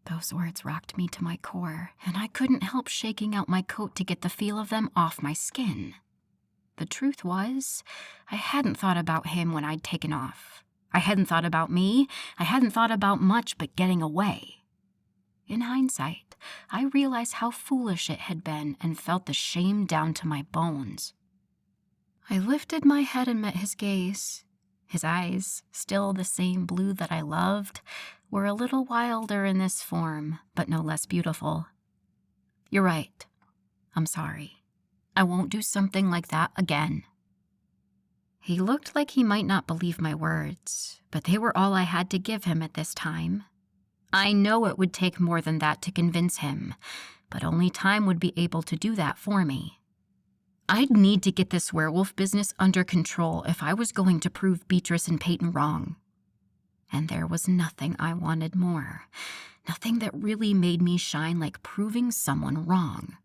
Speaker 1: Those words rocked me to my core, and I couldn't help shaking out my coat to get the feel of them off my skin. The truth was, I hadn't thought about him when I'd taken off. I hadn't thought about me. I hadn't thought about much but getting away. In hindsight, I realized how foolish it had been and felt the shame down to my bones. I lifted my head and met his gaze. His eyes, still the same blue that I loved, were a little wilder in this form, but no less beautiful. "You're right. I'm sorry. I won't do something like that again." He looked like he might not believe my words, but they were all I had to give him at this time. I know it would take more than that to convince him, but only time would be able to do that for me. I'd need to get this werewolf business under control if I was going to prove Beatrice and Peyton wrong. And there was nothing I wanted more, nothing that really made me shine like proving someone wrong.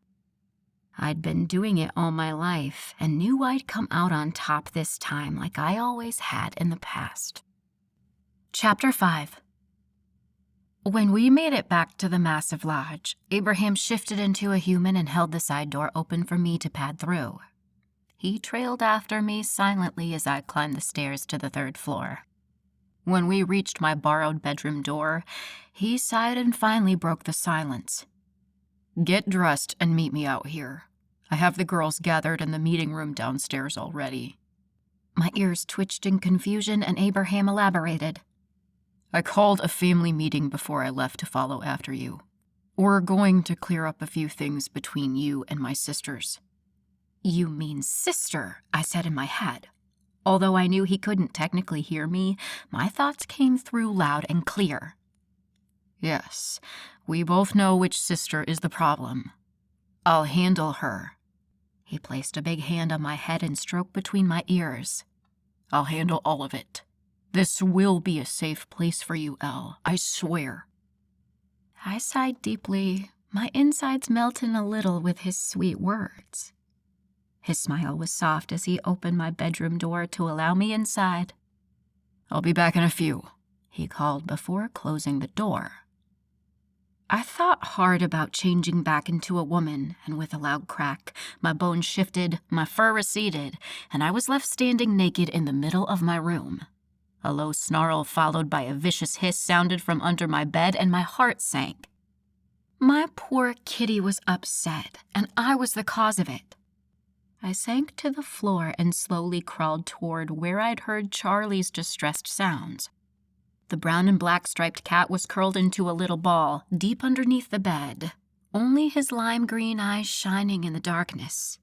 Speaker 1: I'd been doing it all my life and knew I'd come out on top this time like I always had in the past. Chapter 5. When we made it back to the massive lodge, Abraham shifted into a human and held the side door open for me to pad through. He trailed after me silently as I climbed the stairs to the 3rd floor. When we reached my borrowed bedroom door, he sighed and finally broke the silence. "Get dressed and meet me out here. I have the girls gathered in the meeting room downstairs already." My ears twitched in confusion and Abraham elaborated. "I called a family meeting before I left to follow after you. We're going to clear up a few things between you and my sisters." "You mean sister," I said in my head. Although I knew he couldn't technically hear me, my thoughts came through loud and clear. "Yes, we both know which sister is the problem. I'll handle her." He placed a big hand on my head and stroked between my ears. "I'll handle all of it. This will be a safe place for you, Elle, I swear." I sighed deeply, my insides melting a little with his sweet words. His smile was soft as he opened my bedroom door to allow me inside. "I'll be back in a few," he called before closing the door. I thought hard about changing back into a woman, and with a loud crack, my bones shifted, my fur receded, and I was left standing naked in the middle of my room. A low snarl followed by a vicious hiss sounded from under my bed, and my heart sank. My poor kitty was upset, and I was the cause of it. I sank to the floor and slowly crawled toward where I'd heard Charlie's distressed sounds. The brown and black striped cat was curled into a little ball, deep underneath the bed, only his lime green eyes shining in the darkness.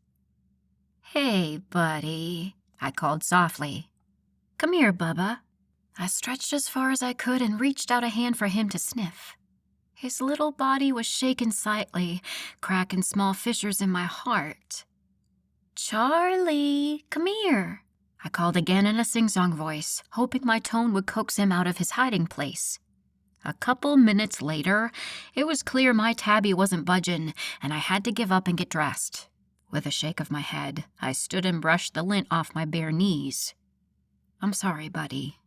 Speaker 1: "Hey, buddy," I called softly. "Come here, Bubba." I stretched as far as I could and reached out a hand for him to sniff. His little body was shaken slightly, cracking small fissures in my heart. "Charlie, come here," I called again in a sing-song voice, hoping my tone would coax him out of his hiding place. A couple minutes later, it was clear my tabby wasn't budging, and I had to give up and get dressed. With a shake of my head, I stood and brushed the lint off my bare knees. "I'm sorry, buddy.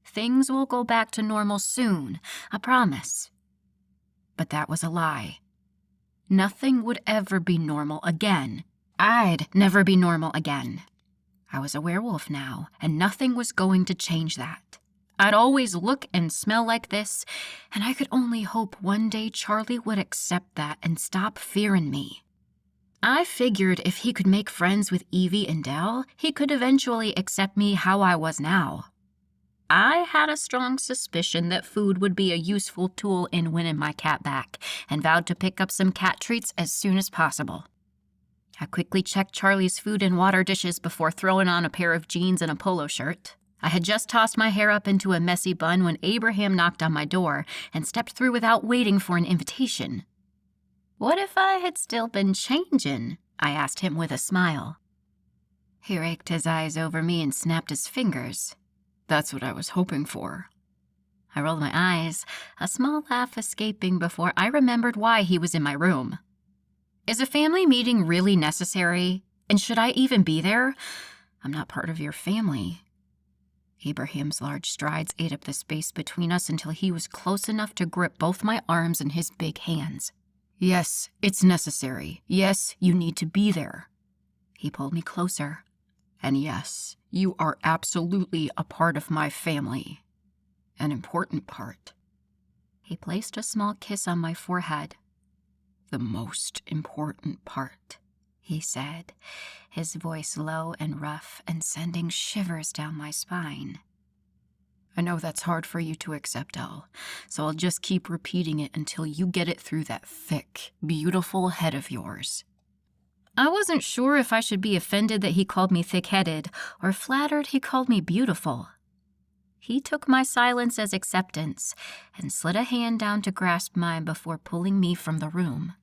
Speaker 1: Things will go back to normal soon, I promise." But that was a lie. Nothing would ever be normal again. I'd never be normal again. I was a werewolf now, and nothing was going to change that. I'd always look and smell like this, and I could only hope one day Charlie would accept that and stop fearing me. I figured if he could make friends with Evie and Dell, he could eventually accept me how I was now. I had a strong suspicion that food would be a useful tool in winning my cat back, and vowed to pick up some cat treats as soon as possible. I quickly checked Charlie's food and water dishes before throwing on a pair of jeans and a polo shirt. I had just tossed my hair up into a messy bun when Abraham knocked on my door and stepped through without waiting for an invitation. "What if I had still been changin'?" I asked him with a smile. He raked his eyes over me and snapped his fingers. "That's what I was hoping for." I rolled my eyes, a small laugh escaping before I remembered why he was in my room. "Is a family meeting really necessary? And should I even be there? I'm not part of your family." Abraham's large strides ate up the space between us until he was close enough to grip both my arms in his big hands. "Yes, it's necessary. Yes, you need to be there." He pulled me closer. "And yes, you are absolutely a part of my family. An important part." He placed a small kiss on my forehead. "The most important part," he said, his voice low and rough and sending shivers down my spine. "I know that's hard for you to accept, Elle, so I'll just keep repeating it until you get it through that thick, beautiful head of yours." I wasn't sure if I should be offended that he called me thick-headed or flattered he called me beautiful. He took my silence as acceptance and slid a hand down to grasp mine before pulling me from the room.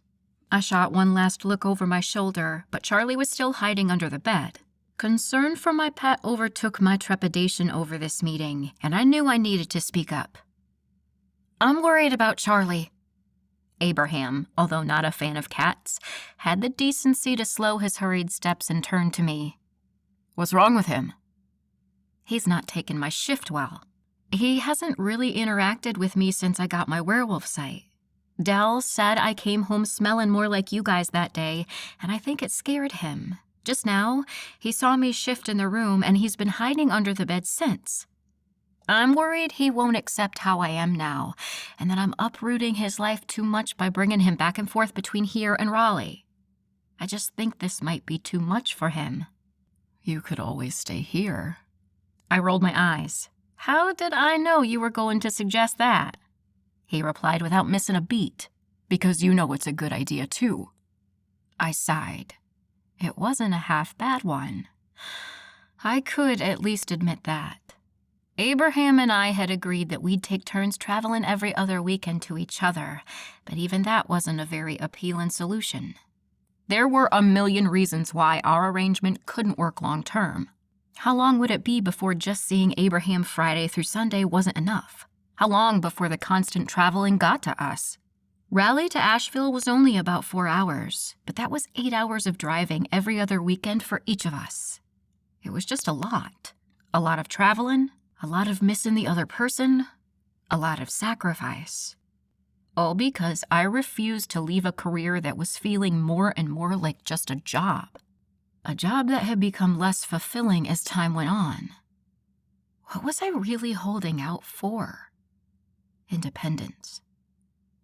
Speaker 1: I shot one last look over my shoulder, but Charlie was still hiding under the bed. Concern for my pet overtook my trepidation over this meeting, and I knew I needed to speak up. "I'm worried about Charlie." Abraham, although not a fan of cats, had the decency to slow his hurried steps and turn to me. "What's wrong with him?" "He's not taken my shift well. He hasn't really interacted with me since I got my werewolf sight. Dell said I came home smelling more like you guys that day, and I think it scared him. Just now, he saw me shift in the room, and he's been hiding under the bed since. I'm worried he won't accept how I am now, and that I'm uprooting his life too much by bringing him back and forth between here and Raleigh. I just think this might be too much for him." "You could always stay here." I rolled my eyes. "How did I know you were going to suggest that?" He replied without missing a beat. "Because you know it's a good idea, too." I sighed. It wasn't a half-bad one. I could at least admit that. Abraham and I had agreed that we'd take turns traveling every other weekend to each other, but even that wasn't a very appealing solution. There were a million reasons why our arrangement couldn't work long-term. How long would it be before just seeing Abraham Friday through Sunday wasn't enough? How long before the constant traveling got to us? Raleigh to Asheville was only about 4 hours, but that was 8 hours of driving every other weekend for each of us. It was just a lot. A lot of traveling, a lot of missing the other person, a lot of sacrifice. All because I refused to leave a career that was feeling more and more like just a job. A job that had become less fulfilling as time went on. What was I really holding out for? Independence.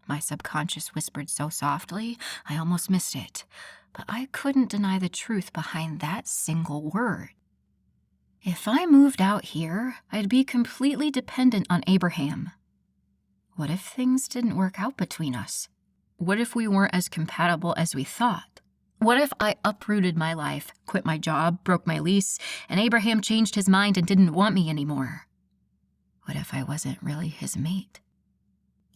Speaker 1: My subconscious whispered so softly, I almost missed it, but I couldn't deny the truth behind that single word. If I moved out here, I'd be completely dependent on Abraham. What if things didn't work out between us? What if we weren't as compatible as we thought? What if I uprooted my life, quit my job, broke my lease, and Abraham changed his mind and didn't want me anymore? What if I wasn't really his mate?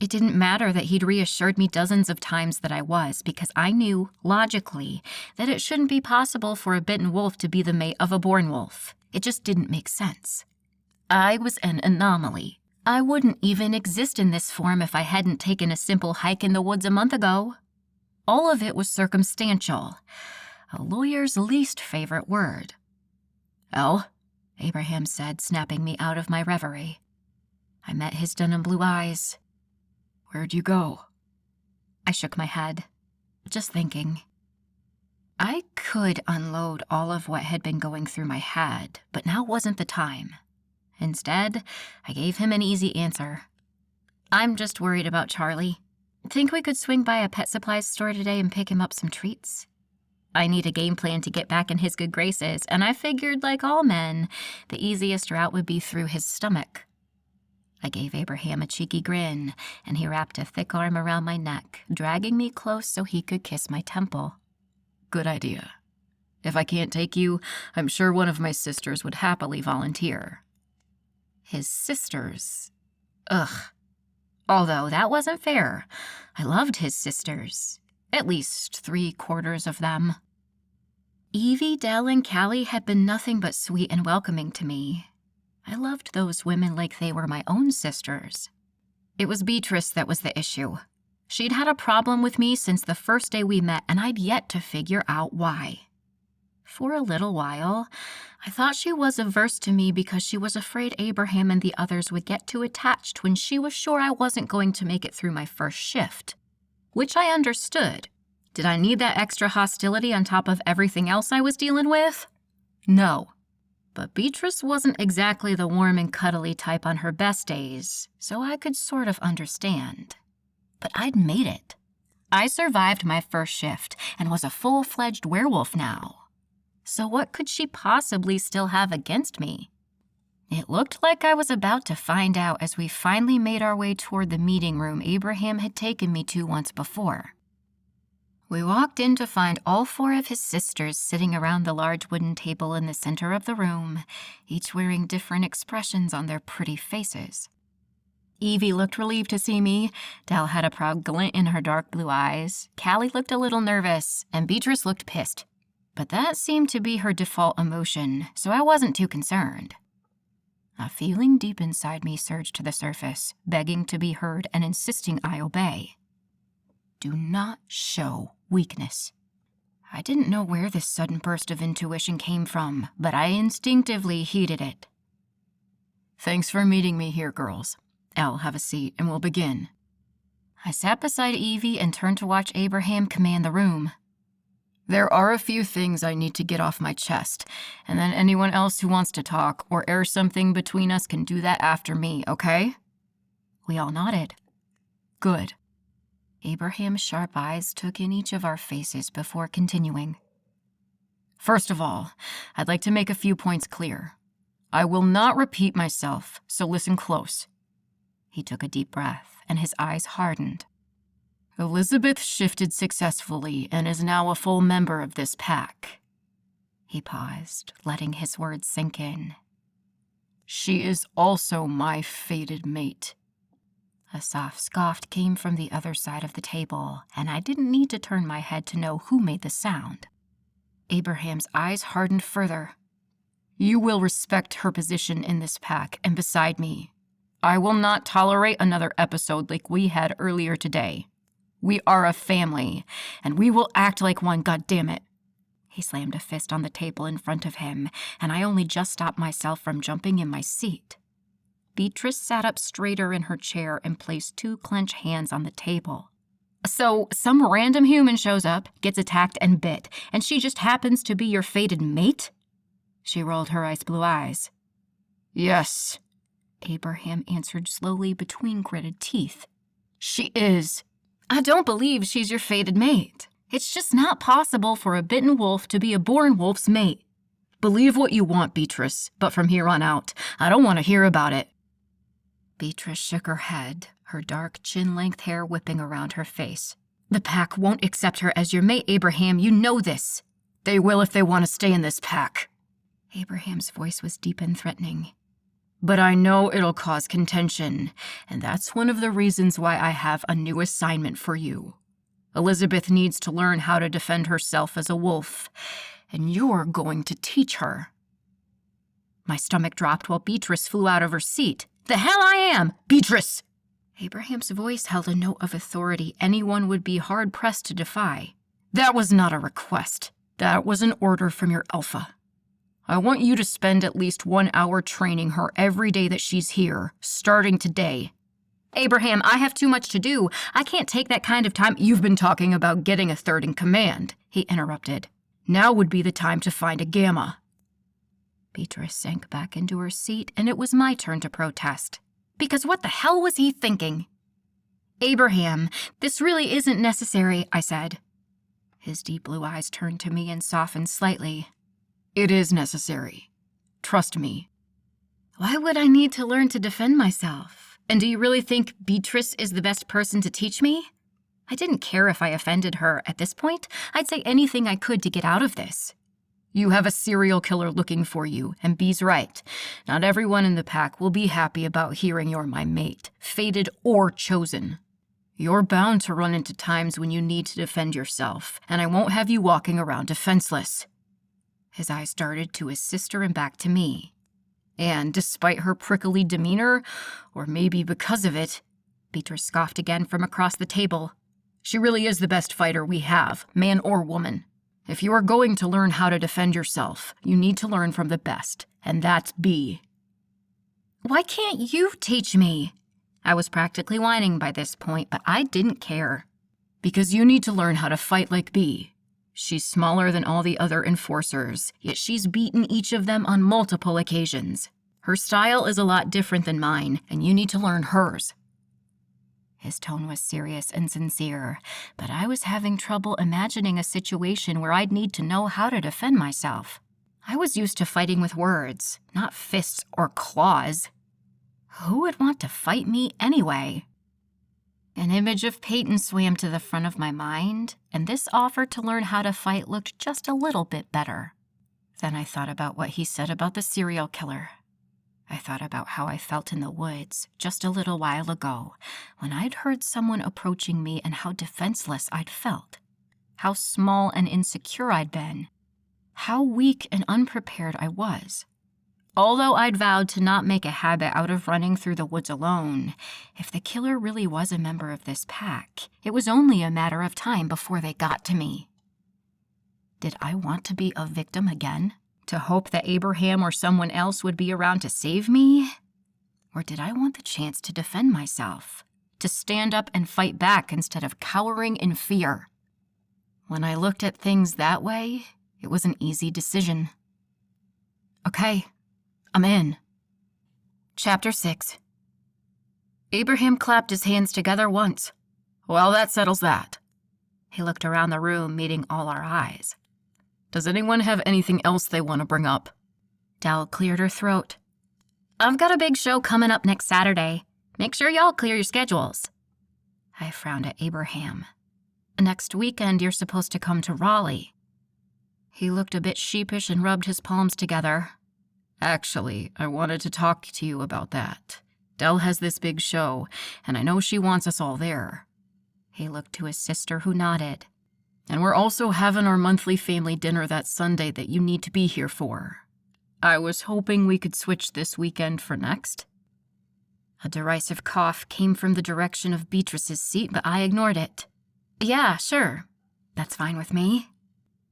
Speaker 1: It didn't matter that he'd reassured me dozens of times that I was, because I knew, logically, that it shouldn't be possible for a bitten wolf to be the mate of a born wolf. It just didn't make sense. I was an anomaly. I wouldn't even exist in this form if I hadn't taken a simple hike in the woods a month ago. All of it was circumstantial, a lawyer's least favorite word. "Elle," Abraham said, snapping me out of my reverie. I met his denim blue eyes. "Where'd you go?" I shook my head, just thinking. I could unload all of what had been going through my head, but now wasn't the time. Instead, I gave him an easy answer. I'm just worried about Charlie. Think we could swing by a pet supplies store today and pick him up some treats? I need a game plan to get back in his good graces, and I figured, like all men, the easiest route would be through his stomach. I gave Abraham a cheeky grin, and he wrapped a thick arm around my neck, dragging me close so he could kiss my temple.
Speaker 2: Good idea. If I can't take you, I'm sure one of my sisters would happily volunteer.
Speaker 1: His sisters? Ugh. Although that wasn't fair. I loved his sisters. At least 3/4 of them. Evie, Dell, and Callie had been nothing but sweet and welcoming to me. I loved those women like they were my own sisters. It was Beatrice that was the issue. She'd had a problem with me since the first day we met, and I'd yet to figure out why. For a little while, I thought she was averse to me because she was afraid Abraham and the others would get too attached when she was sure I wasn't going to make it through my first shift. Which I understood. Did I need that extra hostility on top of everything else I was dealing with? No. But Beatrice wasn't exactly the warm and cuddly type on her best days, so I could sort of understand. But I'd made it. I survived my first shift and was a full-fledged werewolf now. So what could she possibly still have against me? It looked like I was about to find out as we finally made our way toward the meeting room Abraham had taken me to once before. We walked in to find all 4 of his sisters sitting around the large wooden table in the center of the room, each wearing different expressions on their pretty faces. Evie looked relieved to see me, Dell had a proud glint in her dark blue eyes, Callie looked a little nervous, and Beatrice looked pissed. But that seemed to be her default emotion, so I wasn't too concerned. A feeling deep inside me surged to the surface, begging to be heard and insisting I obey. Do not show weakness. I didn't know where this sudden burst of intuition came from, but I instinctively heeded it.
Speaker 2: Thanks for meeting me here, girls. Elle, have a seat, and we'll begin.
Speaker 1: I sat beside Evie and turned to watch Abraham command the room.
Speaker 2: There are a few things I need to get off my chest, and then anyone else who wants to talk or air something between us can do that after me, okay?
Speaker 1: We all nodded.
Speaker 2: Good.
Speaker 1: Abraham's sharp eyes took in each of our faces before continuing.
Speaker 2: First of all, I'd like to make a few points clear. I will not repeat myself, so listen close.
Speaker 1: He took a deep breath, and his eyes hardened.
Speaker 2: Elizabeth shifted successfully and is now a full member of this pack.
Speaker 1: He paused, letting his words sink in.
Speaker 2: She is also my fated mate.
Speaker 1: A soft scoff came from the other side of the table, and I didn't need to turn my head to know who made the sound. Abraham's eyes hardened further.
Speaker 2: You will respect her position in this pack and beside me. I will not tolerate another episode like we had earlier today. We are a family, and we will act like one, goddammit.
Speaker 1: He slammed a fist on the table in front of him, and I only just stopped myself from jumping in my seat. Beatrice sat up straighter in her chair and placed 2 clenched hands on the table. So, some random human shows up, gets attacked and bit, and she just happens to be your fated mate? She rolled her ice blue eyes.
Speaker 2: Yes,
Speaker 1: Abraham answered slowly between gritted teeth.
Speaker 2: She is.
Speaker 1: I don't believe she's your fated mate. It's just not possible for a bitten wolf to be a born wolf's mate.
Speaker 2: Believe what you want, Beatrice, but from here on out, I don't want to hear about it.
Speaker 1: Beatrice shook her head, her dark chin-length hair whipping around her face. The pack won't accept her as your mate, Abraham. You know this.
Speaker 2: They will if they want to stay in this pack.
Speaker 1: Abraham's voice was deep and threatening.
Speaker 2: But I know it'll cause contention, and that's one of the reasons why I have a new assignment for you. Elizabeth needs to learn how to defend herself as a wolf, and you're going to teach her.
Speaker 1: My stomach dropped while Beatrice flew out of her seat.
Speaker 2: The hell I am! Beatrice!
Speaker 1: Abraham's voice held a note of authority anyone would be hard-pressed to defy.
Speaker 2: That was not a request. That was an order from your alpha. I want you to spend at least 1 hour training her every day that she's here, starting today.
Speaker 1: Abraham, I have too much to do. I can't take that kind of time.
Speaker 2: You've been talking about getting a third in command, he interrupted. Now would be the time to find a gamma. Beatrice sank back into her seat, and it was my turn to protest. Because what the hell was he thinking? Abraham, this really isn't necessary, I said. His deep blue eyes turned to me and softened slightly. It is necessary. Trust me. Why would I need to learn to defend myself? And do you really think Beatrice is the best person to teach me? I didn't care if I offended her. At this point, I'd say anything I could to get out of this. You have a serial killer looking for you, and Bee's right. Not everyone in the pack will be happy about hearing you're my mate, fated or chosen. You're bound to run into times when you need to defend yourself, and I won't have you walking around defenseless. His eyes darted to his sister and back to me. And despite her prickly demeanor, or maybe because of it, Beatrice scoffed again from across the table. She really is the best fighter we have, man or woman. If you are going to learn how to defend yourself, you need to learn from the best, and that's Bee. Why can't you teach me? I was practically whining by this point, but I didn't care. Because you need to learn how to fight like Bee. She's smaller than all the other enforcers, yet she's beaten each of them on multiple occasions. Her style is a lot different than mine, and you need to learn hers. His tone was serious and sincere, but I was having trouble imagining a situation where I'd need to know how to defend myself. I was used to fighting with words, not fists or claws. Who would want to fight me anyway? An image of Peyton swam to the front of my mind, and this offer to learn how to fight looked just a little bit better. Then I thought about what he said about the serial killer. I thought about how I felt in the woods just a little while ago when I'd heard someone approaching me and how defenseless I'd felt, how small and insecure I'd been, how weak and unprepared I was. Although I'd vowed to not make a habit out of running through the woods alone, if the killer really was a member of this pack, it was only a matter of time before they got to me. Did I want to be a victim again? To hope that Abraham or someone else would be around to save me? Or did I want the chance to defend myself, to stand up and fight back instead of cowering in fear? When I looked at things that way, it was an easy decision. Okay, I'm in. Chapter 6. Abraham clapped his hands together once. Well, that settles that. He looked around the room, meeting all our eyes. Does anyone have anything else they want to bring up? Dell cleared her throat. I've got a big show coming up next Saturday. Make sure y'all clear your schedules. I frowned at Abraham. Next weekend, you're supposed to come to Raleigh. He looked a bit sheepish and rubbed his palms together. Actually, I wanted to talk to you about that. Dell has this big show, and I know she wants us all there. He looked to his sister, who nodded. And we're also having our monthly family dinner that Sunday that you need to be here for. I was hoping we could switch this weekend for next. A derisive cough came from the direction of Beatrice's seat, but I ignored it. Yeah, sure. That's fine with me.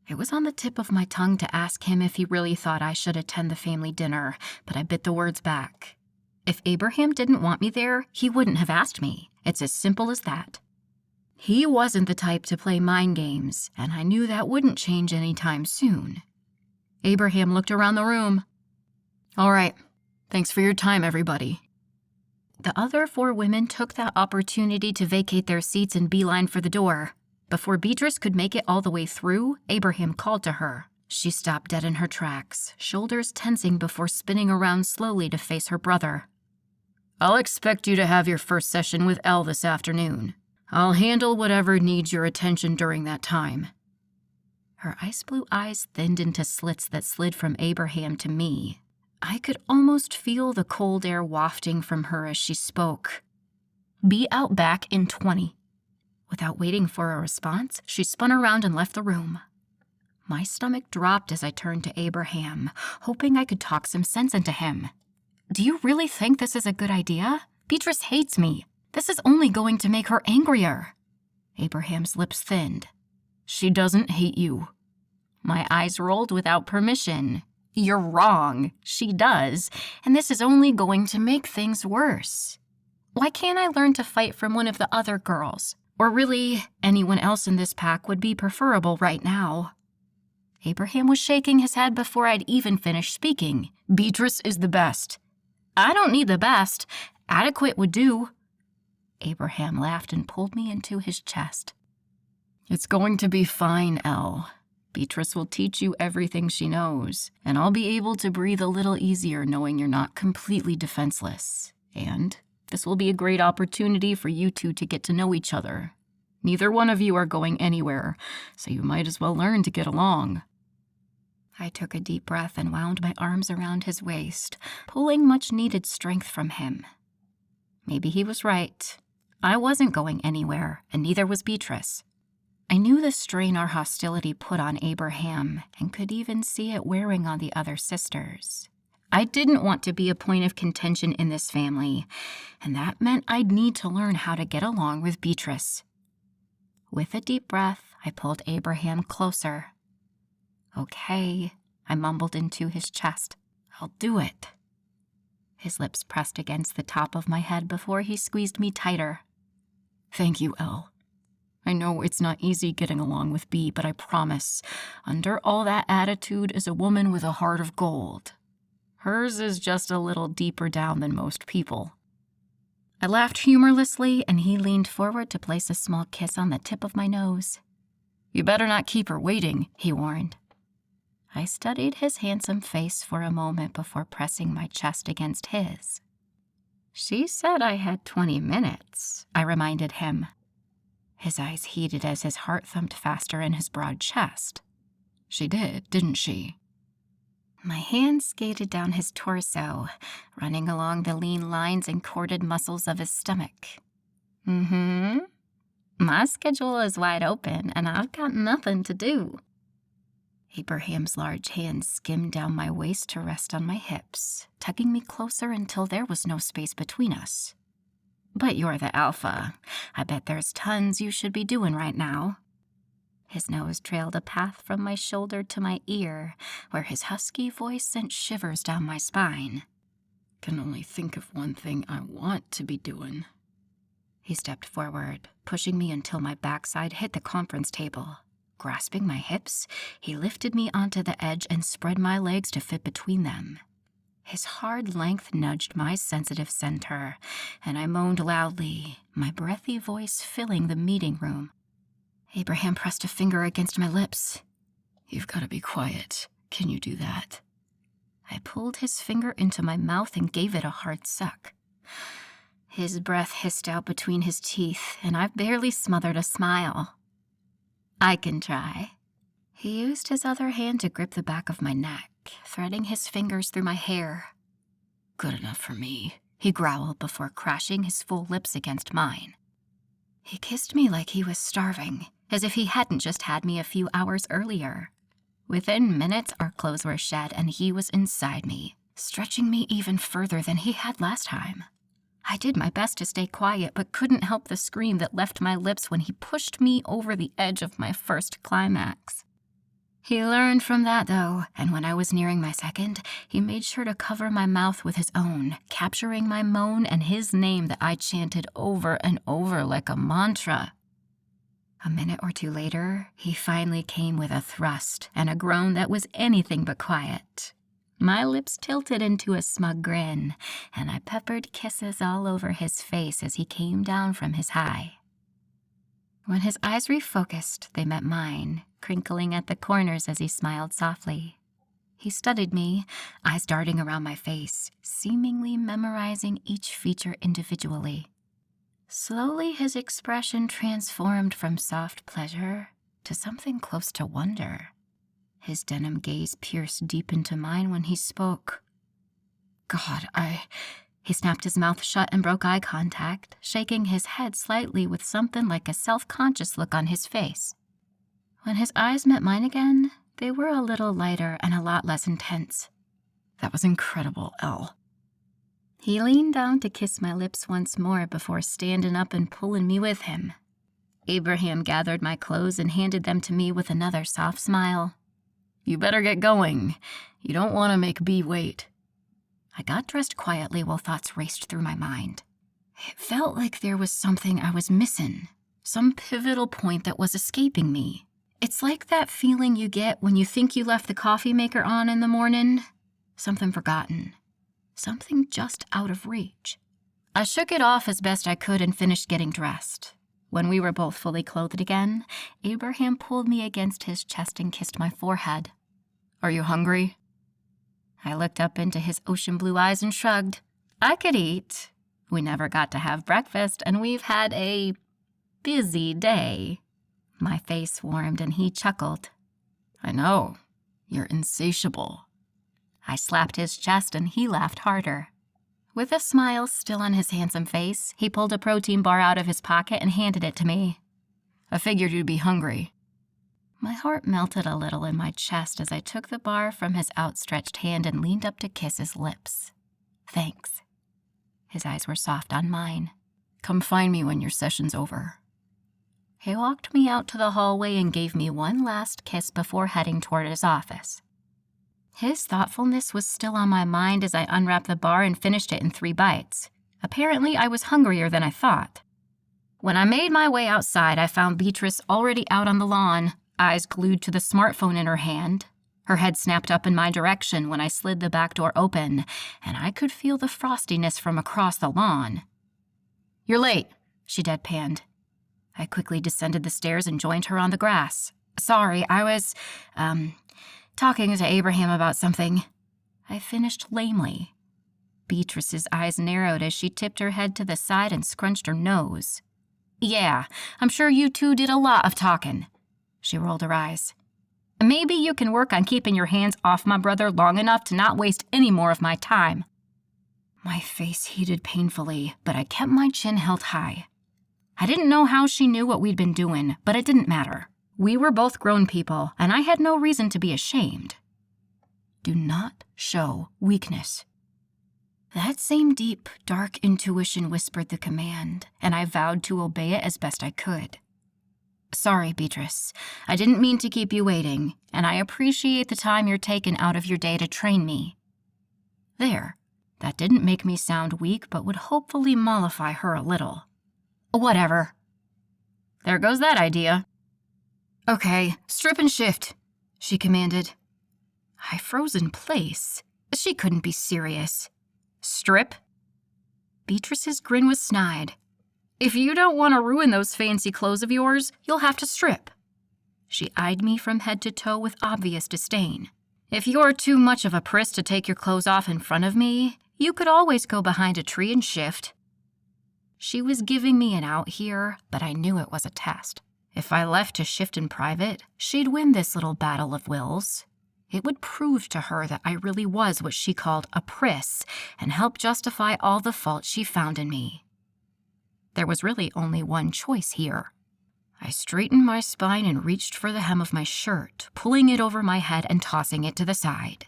Speaker 2: It was on the tip of my tongue to ask him if he really thought I should attend the family dinner, but I bit the words back. If Abraham didn't want me there, he wouldn't have asked me. It's as simple as that. He wasn't the type to play mind games, and I knew that wouldn't change anytime soon. Abraham looked around the room. All right, thanks for your time, everybody. The other 4 women took that opportunity to vacate their seats and beeline for the door. Before Beatrice could make it all the way through, Abraham called to her. She stopped dead in her tracks, shoulders tensing before spinning around slowly to face her brother. I'll expect you to have your first session with Elle this afternoon. I'll handle whatever needs your attention during that time. Her ice blue eyes thinned into slits that slid from Abraham to me. I could almost feel the cold air wafting from her as she spoke. Be out back in 20. Without waiting for a response, she spun around and left the room. My stomach dropped as I turned to Abraham, hoping I could talk some sense into him. Do you really think this is a good idea? Beatrice hates me. This is only going to make her angrier. Abraham's lips thinned. She doesn't hate you. My eyes rolled without permission. You're wrong. She does, and this is only going to make things worse. Why can't I learn to fight from one of the other girls? Or really, anyone else in this pack would be preferable right now. Abraham was shaking his head before I'd even finished speaking. Beatrice is the best. I don't need the best. Adequate would do. Abraham laughed and pulled me into his chest. It's going to be fine, Elle. Beatrice will teach you everything she knows, and I'll be able to breathe a little easier knowing you're not completely defenseless. And this will be a great opportunity for you two to get to know each other. Neither one of you are going anywhere, so you might as well learn to get along. I took a deep breath and wound my arms around his waist, pulling much-needed strength from him. Maybe he was right. I wasn't going anywhere, and neither was Beatrice. I knew the strain our hostility put on Abraham and could even see it wearing on the other sisters. I didn't want to be a point of contention in this family, and that meant I'd need to learn how to get along with Beatrice. With a deep breath, I pulled Abraham closer. Okay, I mumbled into his chest. I'll do it. His lips pressed against the top of my head before he squeezed me tighter. Thank you, Elle. I know it's not easy getting along with B, but I promise, under all that attitude is a woman with a heart of gold. Hers is just a little deeper down than most people. I laughed humorlessly, and he leaned forward to place a small kiss on the tip of my nose. You better not keep her waiting, he warned. I studied his handsome face for a moment before pressing my chest against his. She said I had 20 minutes, I reminded him. His eyes heated as his heart thumped faster in his broad chest. She did, didn't she? My hand skated down his torso, running along the lean lines and corded muscles of his stomach. Mm-hmm. My schedule is wide open, and I've got nothing to do. Abraham's large hand skimmed down my waist to rest on my hips, tugging me closer until there was no space between us. But you're the alpha. I bet there's tons you should be doing right now. His nose trailed a path from my shoulder to my ear, where his husky voice sent shivers down my spine. Can only think of one thing I want to be doing. He stepped forward, pushing me until my backside hit the conference table. Grasping my hips, he lifted me onto the edge and spread my legs to fit between them. His hard length nudged my sensitive center, and I moaned loudly, my breathy voice filling the meeting room. Abraham pressed a finger against my lips. You've got to be quiet. Can you do that? I pulled his finger into my mouth and gave it a hard suck. His breath hissed out between his teeth, and I barely smothered a smile. I can try. He used his other hand to grip the back of my neck, threading his fingers through my hair. Good enough for me, he growled before crashing his full lips against mine. He kissed me like he was starving, as if he hadn't just had me a few hours earlier. Within minutes, our clothes were shed and he was inside me, stretching me even further than he had last time. I did my best to stay quiet, but couldn't help the scream that left my lips when he pushed me over the edge of my first climax. He learned from that, though, and when I was nearing my second, he made sure to cover my mouth with his own, capturing my moan and his name that I chanted over and over like a mantra. A minute or two later, he finally came with a thrust and a groan that was anything but quiet. My lips tilted into a smug grin, and I peppered kisses all over his face as he came down from his high. When his eyes refocused, they met mine, crinkling at the corners as he smiled softly. He studied me, eyes darting around my face, seemingly memorizing each feature individually. Slowly, his expression transformed from soft pleasure to something close to wonder. His denim gaze pierced deep into mine when he spoke. God, He snapped his mouth shut and broke eye contact, shaking his head slightly with something like a self-conscious look on his face. When his eyes met mine again, they were a little lighter and a lot less intense. That was incredible, Elle. He leaned down to kiss my lips once more before standing up and pulling me with him. Abraham gathered my clothes and handed them to me with another soft smile. You better get going. You don't want to make B wait. I got dressed quietly while thoughts raced through my mind. It felt like there was something I was missing, some pivotal point that was escaping me.
Speaker 1: It's like that feeling you get when you think you left the coffee maker on in the morning. Something forgotten. Something just out of reach. I shook it off as best I could and finished getting dressed. When we were both fully clothed again, Abraham pulled me against his chest and kissed my forehead. "Are you hungry?" I looked up into his ocean blue eyes and shrugged. I could eat. We never got to have breakfast, and we've had a busy day. My face warmed and he chuckled. "I know. You're insatiable." I slapped his chest and he laughed harder. With a smile still on his handsome face, he pulled a protein bar out of his pocket and handed it to me. "I figured you'd be hungry." My heart melted a little in my chest as I took the bar from his outstretched hand and leaned up to kiss his lips. "Thanks." His eyes were soft on mine. "Come find me when your session's over." He walked me out to the hallway and gave me one last kiss before heading toward his office. His thoughtfulness was still on my mind as I unwrapped the bar and finished it in 3 bites. Apparently, I was hungrier than I thought. When I made my way outside, I found Beatrice already out on the lawn, eyes glued to the smartphone in her hand. Her head snapped up in my direction when I slid the back door open, and I could feel the frostiness from across the lawn. "You're late," she deadpanned. I quickly descended the stairs and joined her on the grass. "Sorry, I was, talking to Abraham about something." I finished lamely. Beatrice's eyes narrowed as she tipped her head to the side and scrunched her nose. "Yeah, I'm sure you two did a lot of talking." She rolled her eyes. "Maybe you can work on keeping your hands off my brother long enough to not waste any more of my time." My face heated painfully, but I kept my chin held high. I didn't know how she knew what we'd been doing, but it didn't matter. We were both grown people, and I had no reason to be ashamed. Do not show weakness. That same deep, dark intuition whispered the command, and I vowed to obey it as best I could. "Sorry, Beatrice. I didn't mean to keep you waiting, and I appreciate the time you're taking out of your day to train me." There. That didn't make me sound weak, but would hopefully mollify her a little. "Whatever." "There goes that idea." "Okay, strip and shift," she commanded. I froze in place. She couldn't be serious. "Strip?" Beatrice's grin was snide. "If you don't want to ruin those fancy clothes of yours, you'll have to strip." She eyed me from head to toe with obvious disdain. "If you're too much of a priss to take your clothes off in front of me, you could always go behind a tree and shift." She was giving me an out here, but I knew it was a test. If I left to shift in private, she'd win this little battle of wills. It would prove to her that I really was what she called a priss and help justify all the faults she found in me. There was really only one choice here. I straightened my spine and reached for the hem of my shirt, pulling it over my head and tossing it to the side.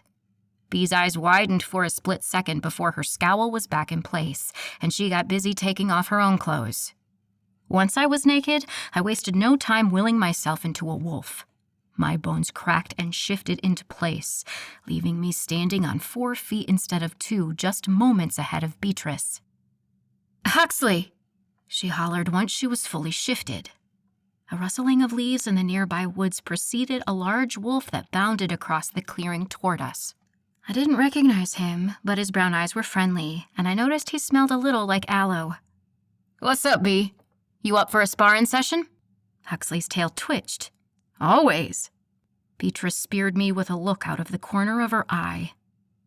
Speaker 1: Bee's eyes widened for a split second before her scowl was back in place, and she got busy taking off her own clothes. Once I was naked, I wasted no time willing myself into a wolf. My bones cracked and shifted into place, leaving me standing on 4 feet instead of 2, just moments ahead of Beatrice. "Huxley!" she hollered once she was fully shifted. A rustling of leaves in the nearby woods preceded a large wolf that bounded across the clearing toward us. I didn't recognize him, but his brown eyes were friendly, and I noticed he smelled a little like aloe. "What's up, Bee? You up for a sparring session?" Huxley's tail twitched. "Always." Beatrice speared me with a look out of the corner of her eye.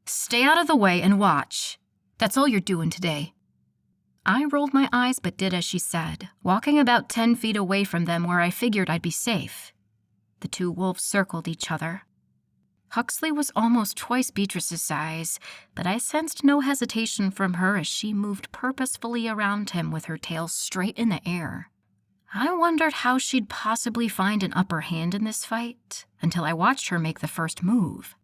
Speaker 1: "Stay out of the way and watch. That's all you're doing today." I rolled my eyes but did as she said, walking about 10 feet away from them where I figured I'd be safe. The 2 wolves circled each other. Huxley was almost twice Beatrice's size, but I sensed no hesitation from her as she moved purposefully around him with her tail straight in the air. I wondered how she'd possibly find an upper hand in this fight, until I watched her make the first move.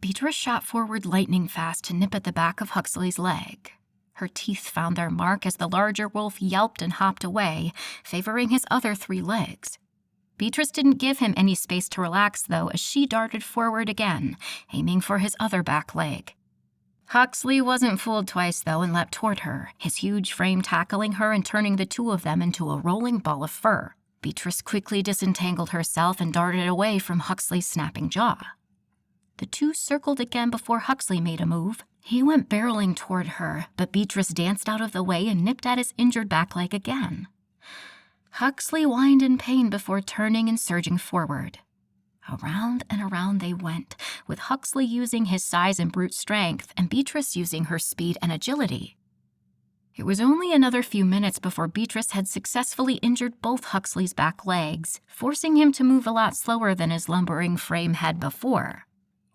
Speaker 1: Beatrice shot forward lightning fast to nip at the back of Huxley's leg. Her teeth found their mark as the larger wolf yelped and hopped away, favoring his other 3 legs. Beatrice didn't give him any space to relax, though, as she darted forward again, aiming for his other back leg. Huxley wasn't fooled twice, though, and leapt toward her, his huge frame tackling her and turning the 2 of them into a rolling ball of fur. Beatrice quickly disentangled herself and darted away from Huxley's snapping jaw. The two circled again before Huxley made a move. He went barreling toward her, but Beatrice danced out of the way and nipped at his injured back leg again. Huxley whined in pain before turning and surging forward. Around and around they went, with Huxley using his size and brute strength, and Beatrice using her speed and agility. It was only another few minutes before Beatrice had successfully injured both Huxley's back legs, forcing him to move a lot slower than his lumbering frame had before.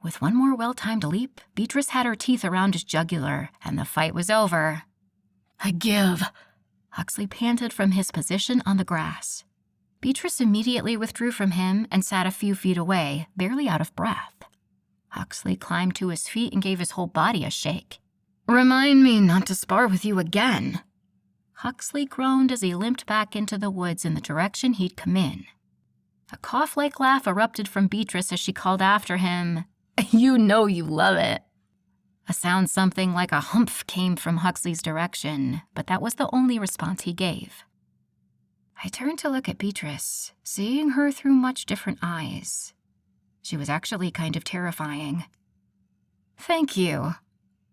Speaker 1: With one more well-timed leap, Beatrice had her teeth around his jugular, and the fight was over. "I give," Huxley panted from his position on the grass. Beatrice immediately withdrew from him and sat a few feet away, barely out of breath. Huxley climbed to his feet and gave his whole body a shake. "Remind me not to spar with you again." Huxley groaned as he limped back into the woods in the direction he'd come in. A cough-like laugh erupted from Beatrice as she called after him, "You know you love it." A sound something like a humph came from Huxley's direction, but that was the only response he gave. I turned to look at Beatrice, seeing her through much different eyes. She was actually kind of terrifying. "Thank you,"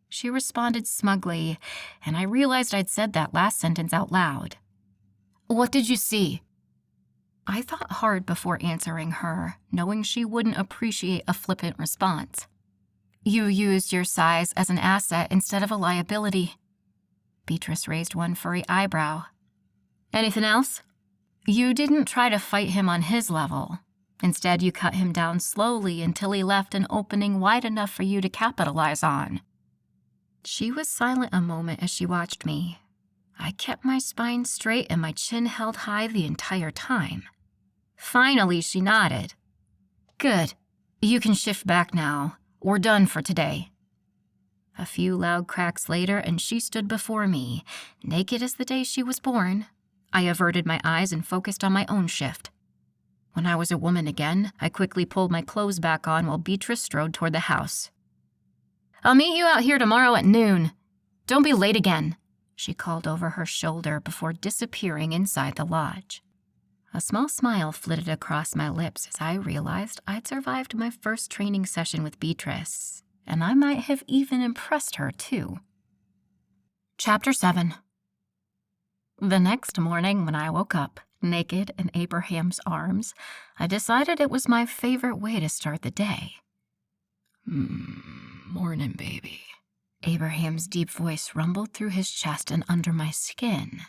Speaker 1: she responded smugly, and I realized I'd said that last sentence out loud. "What did you see?" I thought hard before answering her, knowing she wouldn't appreciate a flippant response. "You used your size as an asset instead of a liability." Beatrice raised one furry eyebrow. "Anything else?" "You didn't try to fight him on his level. Instead, you cut him down slowly until he left an opening wide enough for you to capitalize on." She was silent a moment as she watched me. I kept my spine straight and my chin held high the entire time. Finally, she nodded. "Good. You can shift back now. We're done for today." A few loud cracks later, and she stood before me, naked as the day she was born. I averted my eyes and focused on my own shift. When I was a woman again, I quickly pulled my clothes back on while Beatrice strode toward the house. "I'll meet you out here tomorrow at noon. Don't be late again," she called over her shoulder before disappearing inside the lodge. A small smile flitted across my lips as I realized I'd survived my first training session with Beatrice, and I might have even impressed her too. Chapter 7. The next morning when I woke up, naked in Abraham's arms, I decided it was my favorite way to start the day. "Morning, baby." Abraham's deep voice rumbled through his chest and under my skin.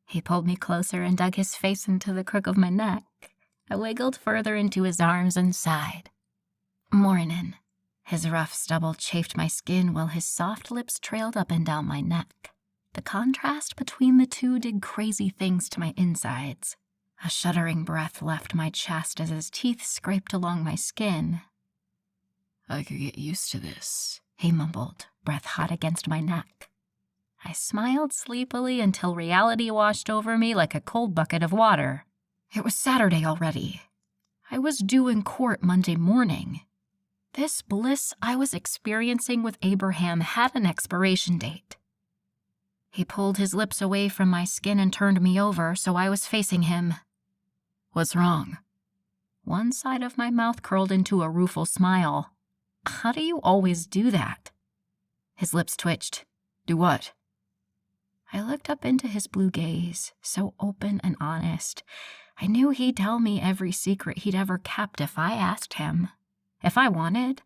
Speaker 1: He pulled me closer and dug his face into the crook of my neck. I wiggled further into his arms and sighed. "Mornin'." His rough stubble chafed my skin while his soft lips trailed up and down my neck. The contrast between the two did crazy things to my insides. A shuddering breath left my chest as his teeth scraped along my skin. "I could get used to this," he mumbled, breath hot against my neck. I smiled sleepily until reality washed over me like a cold bucket of water. It was Saturday already. I was due in court Monday morning. This bliss I was experiencing with Abraham had an expiration date. He pulled his lips away from my skin and turned me over, so I was facing him. "What's wrong?" One side of my mouth curled into a rueful smile. "How do you always do that?" His lips twitched. "Do what?" I looked up into his blue gaze, so open and honest. I knew he'd tell me every secret he'd ever kept if I asked him. If I wanted,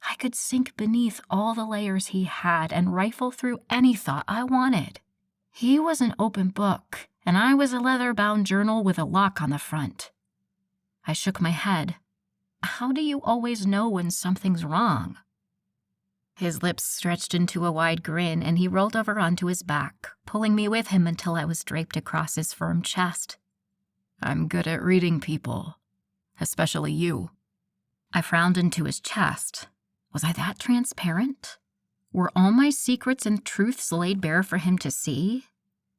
Speaker 1: I could sink beneath all the layers he had and rifle through any thought I wanted. He was an open book, and I was a leather-bound journal with a lock on the front. I shook my head. How do you always know when something's wrong? His lips stretched into a wide grin, and he rolled over onto his back, pulling me with him until I was draped across his firm chest. "I'm good at reading people, especially you." I frowned into his chest. Was I that transparent? Were all my secrets and truths laid bare for him to see?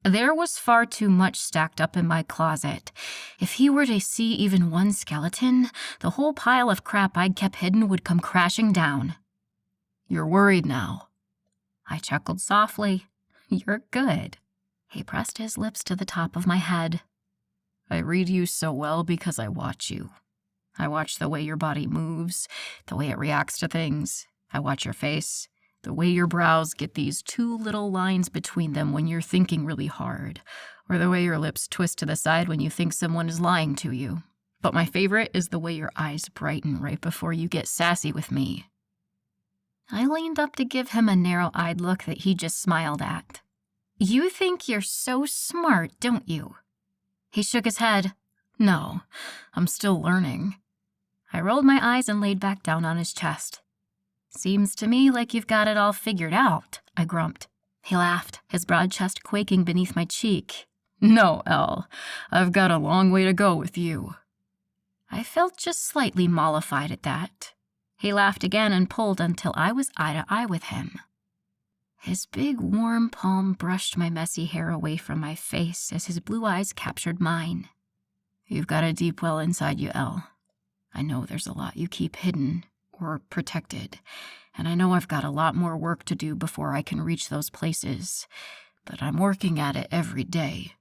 Speaker 1: There was far too much stacked up in my closet. If he were to see even one skeleton, the whole pile of crap I'd kept hidden would come crashing down. "You're worried now." I chuckled softly. "You're good." He pressed his lips to the top of my head.
Speaker 2: I read you so well because I watch you. I watch the way your body moves, the way it reacts to things. I watch your face, the way your brows get these two little lines between them when you're thinking really hard, or the way your lips twist to the side when you think someone is lying to you. But my favorite is the way your eyes brighten right before you get sassy with me.
Speaker 1: I leaned up to give him a narrow-eyed look that he just smiled at. You think you're so smart, don't you? He shook his head.
Speaker 2: No, I'm still learning.
Speaker 1: I rolled my eyes and laid back down on his chest. Seems to me like you've got it all figured out, I grumped. He laughed, his broad chest quaking beneath my cheek.
Speaker 2: No, Elle, I've got a long way to go with you.
Speaker 1: I felt just slightly mollified at that. He laughed again and pulled until I was eye to eye with him. His big, warm palm brushed my messy hair away from my face as his blue eyes captured mine.
Speaker 2: You've got a deep well inside you, Elle. I know there's a lot you keep hidden or protected, and I know I've got a lot more work to do before I can reach those places, but I'm working at it every day.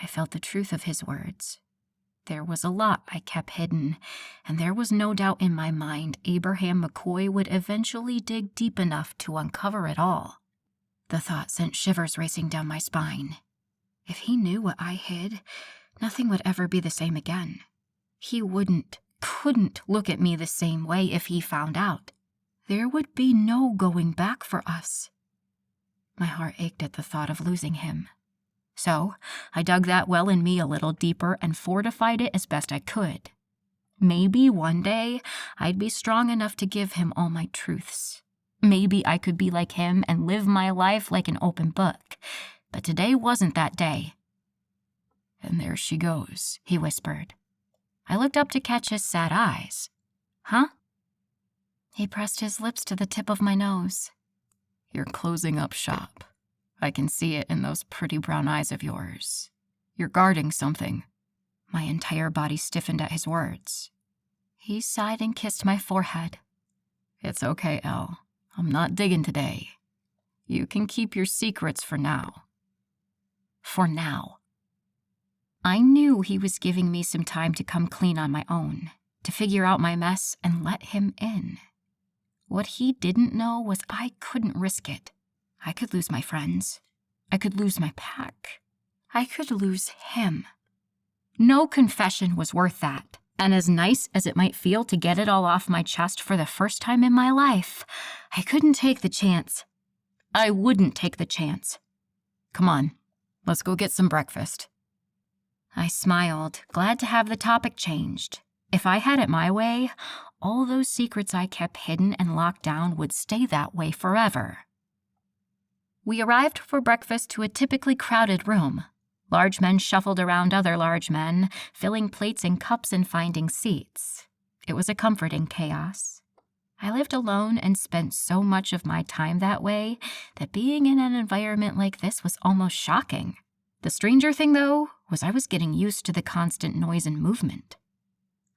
Speaker 1: I felt the truth of his words. There was a lot I kept hidden, and there was no doubt in my mind Abraham McCoy would eventually dig deep enough to uncover it all. The thought sent shivers racing down my spine. If he knew what I hid, nothing would ever be the same again. He couldn't look at me the same way if he found out. There would be no going back for us. My heart ached at the thought of losing him. So I dug that well in me a little deeper and fortified it as best I could. Maybe one day I'd be strong enough to give him all my truths. Maybe I could be like him and live my life like an open book. But today wasn't that day.
Speaker 2: And there she goes,
Speaker 1: he whispered. I looked up to catch his sad eyes. Huh? He pressed his lips to the tip of my nose.
Speaker 2: You're closing up shop. I can see it in those pretty brown eyes of yours. You're guarding something.
Speaker 1: My entire body stiffened at his words. He sighed and kissed my forehead.
Speaker 2: It's okay, Elle. I'm not digging today. You can keep your secrets for now.
Speaker 1: For now. I knew he was giving me some time to come clean on my own, to figure out my mess and let him in. What he didn't know was I couldn't risk it. I could lose my friends. I could lose my pack. I could lose him. No confession was worth that, and as nice as it might feel to get it all off my chest for the first time in my life, I couldn't take the chance. I wouldn't take the chance.
Speaker 2: Come on, let's go get some breakfast.
Speaker 1: I smiled, glad to have the topic changed. If I had it my way, all those secrets I kept hidden and locked down would stay that way forever. We arrived for breakfast to a typically crowded room. Large men shuffled around other large men, filling plates and cups and finding seats. It was a comforting chaos. I lived alone and spent so much of my time that way that being in an environment like this was almost shocking. The stranger thing, though, was I was getting used to the constant noise and movement.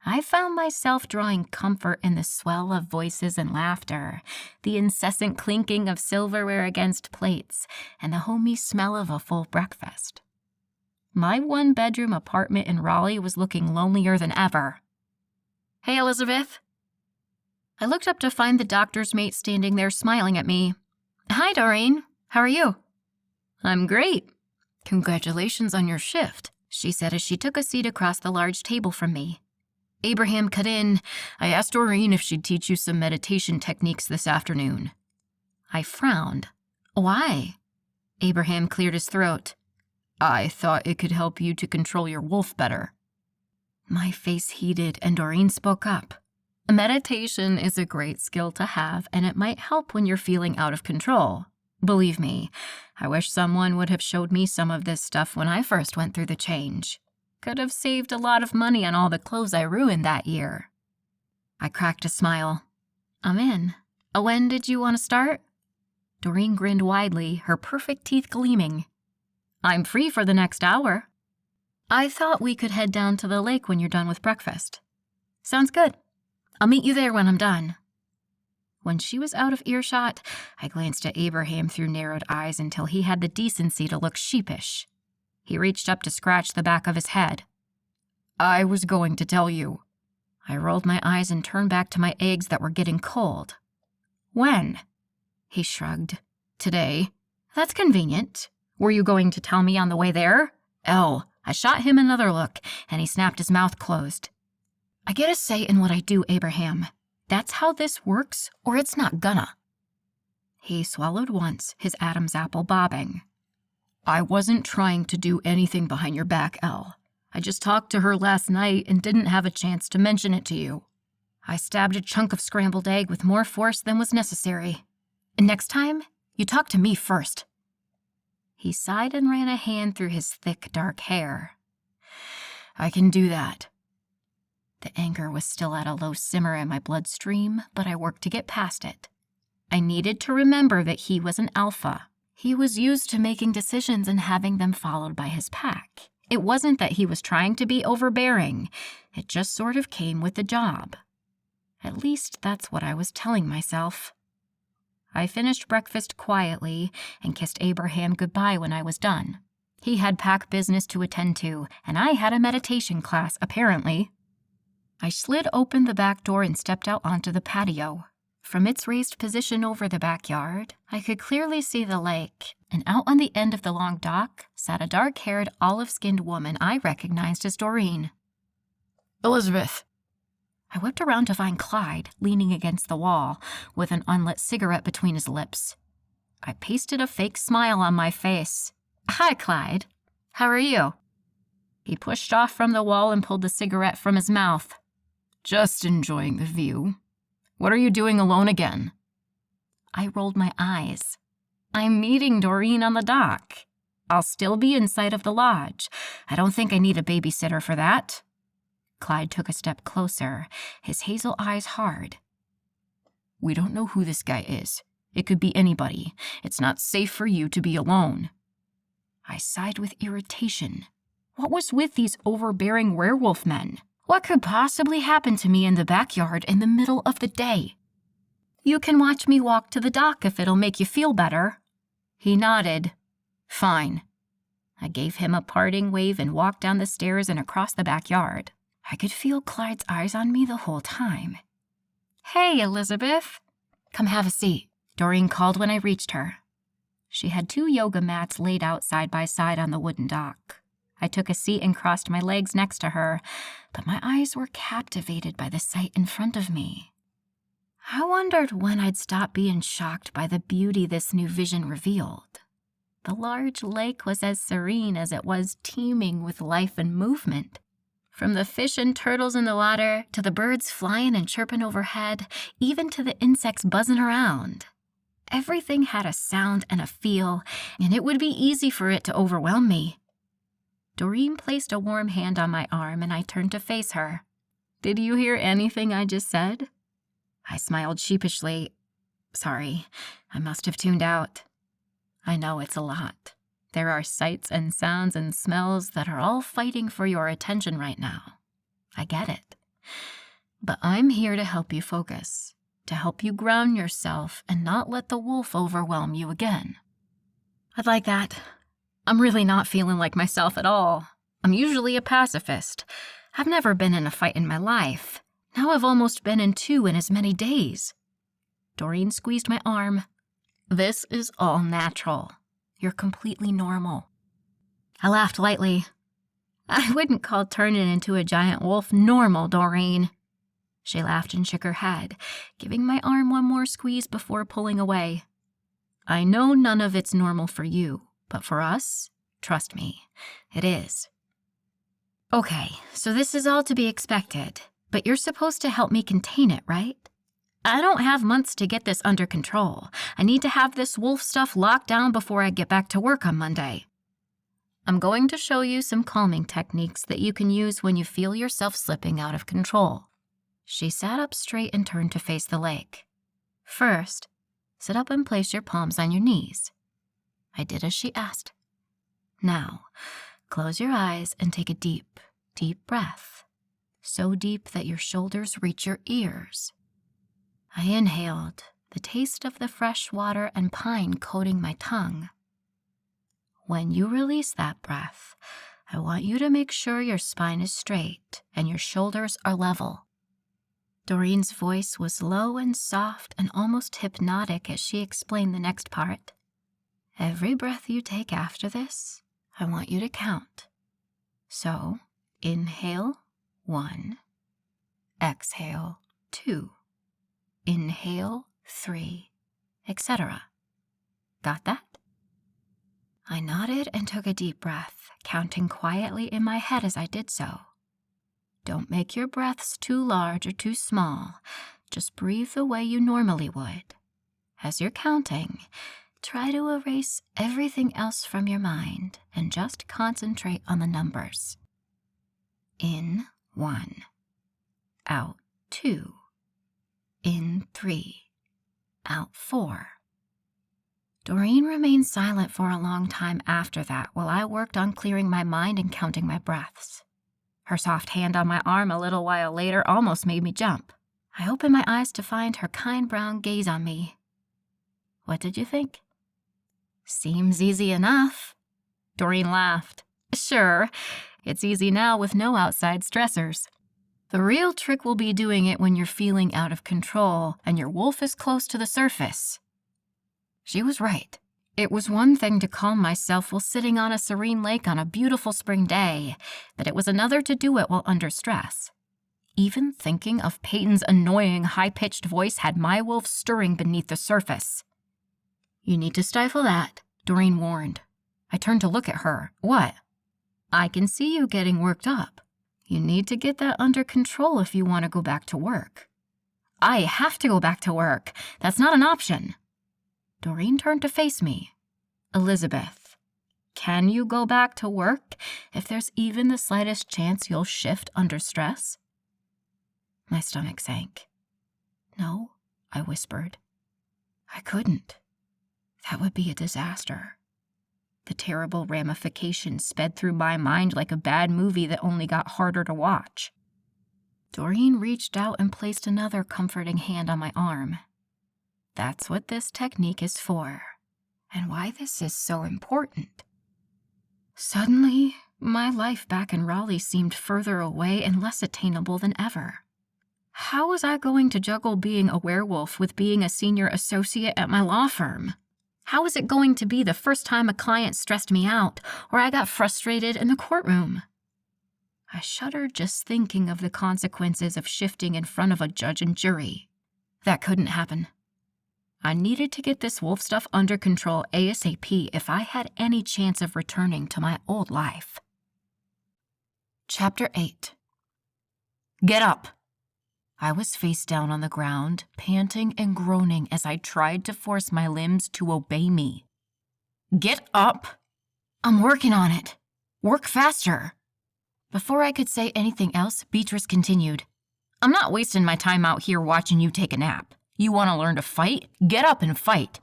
Speaker 1: I found myself drawing comfort in the swell of voices and laughter, the incessant clinking of silverware against plates, and the homey smell of a full breakfast. My one-bedroom apartment in Raleigh was looking lonelier than ever.
Speaker 2: Hey, Elizabeth.
Speaker 1: I looked up to find the doctor's mate standing there smiling at me.
Speaker 2: Hi, Doreen. How are you?
Speaker 1: I'm great.
Speaker 2: Congratulations on your shift,
Speaker 1: she said as she took a seat across the large table from me.
Speaker 2: Abraham cut in. I asked Doreen if she'd teach you some meditation techniques this afternoon.
Speaker 1: I frowned. Why?
Speaker 2: Abraham cleared his throat. I thought it could help you to control your wolf better.
Speaker 1: My face heated and Doreen spoke up. Meditation is a great skill to have, and it might help when you're feeling out of control. Believe me, I wish someone would have showed me some of this stuff when I first went through the change. Could have saved a lot of money on all the clothes I ruined that year. I cracked a smile. I'm in. When did you want to start? Doreen grinned widely, her perfect teeth gleaming. I'm free for the next hour. I thought we could head down to the lake when you're done with breakfast. Sounds good. I'll meet you there when I'm done. When she was out of earshot, I glanced at Abraham through narrowed eyes until he had the decency to look sheepish.
Speaker 2: He reached up to scratch the back of his head. I was going to tell you. I rolled my eyes and turned back to my eggs that were getting cold. When? He shrugged. Today. That's convenient. Were you going to tell me on the way there? Elle. I shot him another look, and he snapped his mouth closed. I get a say in what I do, Abraham. That's how this works, or it's not gonna. He swallowed once, his Adam's apple bobbing. I wasn't trying to do anything behind your back, Elle. I just talked to her last night and didn't have a chance to mention it to you. I stabbed a chunk of scrambled egg with more force than was necessary. And next time, you talk to me first. He sighed and ran a hand through his thick, dark hair. I can do that. The anger was still at a low simmer in my bloodstream, but I worked to get past it. I needed to remember that he was an alpha. He was used to making decisions and having them followed by his pack. It wasn't that he was trying to be overbearing. It just sort of came with the job. At least that's what I was telling myself. I finished breakfast quietly and kissed Abraham goodbye when I was done. He had pack business to attend to, and I had a meditation class, apparently. I slid open the back door and stepped out onto the patio. From its raised position over the backyard, I could clearly see the lake, and out on the end of the long dock sat a dark-haired, olive-skinned woman I recognized as Doreen. Elizabeth. I whipped around to find Clyde leaning against the wall with an unlit cigarette between his lips. I pasted a fake smile on my face. Hi, Clyde. How are you? He pushed off from the wall and pulled the cigarette from his mouth. Just enjoying the view. What are you doing alone again? I rolled my eyes. I'm meeting Doreen on the dock. I'll still be inside of the lodge. I don't think I need a babysitter for that. Clyde took a step closer, his hazel eyes hard. We don't know who this guy is. It could be anybody. It's not safe for you to be alone. I sighed with irritation. What was with these overbearing werewolf men? What could possibly happen to me in the backyard in the middle of the day? You can watch me walk to the dock if it'll make you feel better. He nodded. Fine. I gave him a parting wave and walked down the stairs and across the backyard. I could feel Clyde's eyes on me the whole time. Hey, Elizabeth. Come have a seat, Doreen called when I reached her. She had 2 yoga mats laid out side by side on the wooden dock. I took a seat and crossed my legs next to her, but my eyes were captivated by the sight in front of me. I wondered when I'd stop being shocked by the beauty this new vision revealed. The large lake was as serene as it was teeming with life and movement. From the fish and turtles in the water, to the birds flying and chirping overhead, even to the insects buzzing around. Everything had a sound and a feel, and it would be easy for it to overwhelm me. Doreen placed a warm hand on my arm, and I turned to face her. Did you hear anything I just said? I smiled sheepishly. Sorry, I must have tuned out. I know it's a lot. There are sights and sounds and smells that are all fighting for your attention right now. I get it. But I'm here to help you focus, to help you ground yourself and not let the wolf overwhelm you again. I'd like that. I'm really not feeling like myself at all. I'm usually a pacifist. I've never been in a fight in my life. Now I've almost been in 2 in as many days. Doreen squeezed my arm. This is all natural. You're completely normal. I laughed lightly. I wouldn't call turning into a giant wolf normal, Doreen. She laughed and shook her head, giving my arm one more squeeze before pulling away. I know none of it's normal for you, but for us, trust me, it is. Okay, so this is all to be expected, but you're supposed to help me contain it, right? I don't have months to get this under control. I need to have this wolf stuff locked down before I get back to work on Monday. I'm going to show you some calming techniques that you can use when you feel yourself slipping out of control. She sat up straight and turned to face the lake. First, sit up and place your palms on your knees. I did as she asked. Now, close your eyes and take a deep, deep breath. So deep that your shoulders reach your ears. I inhaled, the taste of the fresh water and pine coating my tongue.
Speaker 1: When you release that breath, I want you to make sure your spine is straight and your shoulders are level. Doreen's voice was low and soft and almost hypnotic as she explained the next part. Every breath you take after this, I want you to count. So, inhale 1, exhale 2, inhale 3, etc. Got that? I nodded and took a deep breath, counting quietly in my head as I did so. Don't make your breaths too large or too small. Just breathe the way you normally would. As you're counting, try to erase everything else from your mind and just concentrate on the numbers. In 1, out 2, in 3, out 4. Doreen remained silent for a long time after that while I worked on clearing my mind and counting my breaths. Her soft hand on my arm a little while later almost made me jump. I opened my eyes to find her kind brown gaze on me. What did you think? Seems easy enough. Doreen laughed. Sure, it's easy now with no outside stressors. The real trick will be doing it when you're feeling out of control and your wolf is close to the surface. She was right. It was one thing to calm myself while sitting on a serene lake on a beautiful spring day, but it was another to do it while under stress. Even thinking of Peyton's annoying, high-pitched voice had my wolf stirring beneath the surface. You need to stifle that, Doreen warned. I turned to look at her. What? I can see you getting worked up. You need to get that under control if you want to go back to work. I have to go back to work. That's not an option. Doreen turned to face me. Elizabeth, can you go back to work if there's even the slightest chance you'll shift under stress? My stomach sank. No, I whispered. I couldn't. That would be a disaster. The terrible ramifications sped through my mind like a bad movie that only got harder to watch. Doreen reached out and placed another comforting hand on my arm. That's what this technique is for, and why this is so important. Suddenly, my life back in Raleigh seemed further away and less attainable than ever. How was I going to juggle being a werewolf with being a senior associate at my law firm? How was it going to be the first time a client stressed me out or I got frustrated in the courtroom? I shuddered just thinking of the consequences of shifting in front of a judge and jury. That couldn't happen. I needed to get this wolf stuff under control ASAP if I had any chance of returning to my old life. Chapter 8. Get up! I was face down on the ground, panting and groaning as I tried to force my limbs to obey me. Get up! I'm working on it. Work faster. Before I could say anything else, Beatrice continued. I'm not wasting my time out here watching you take a nap. You want to learn to fight? Get up and fight.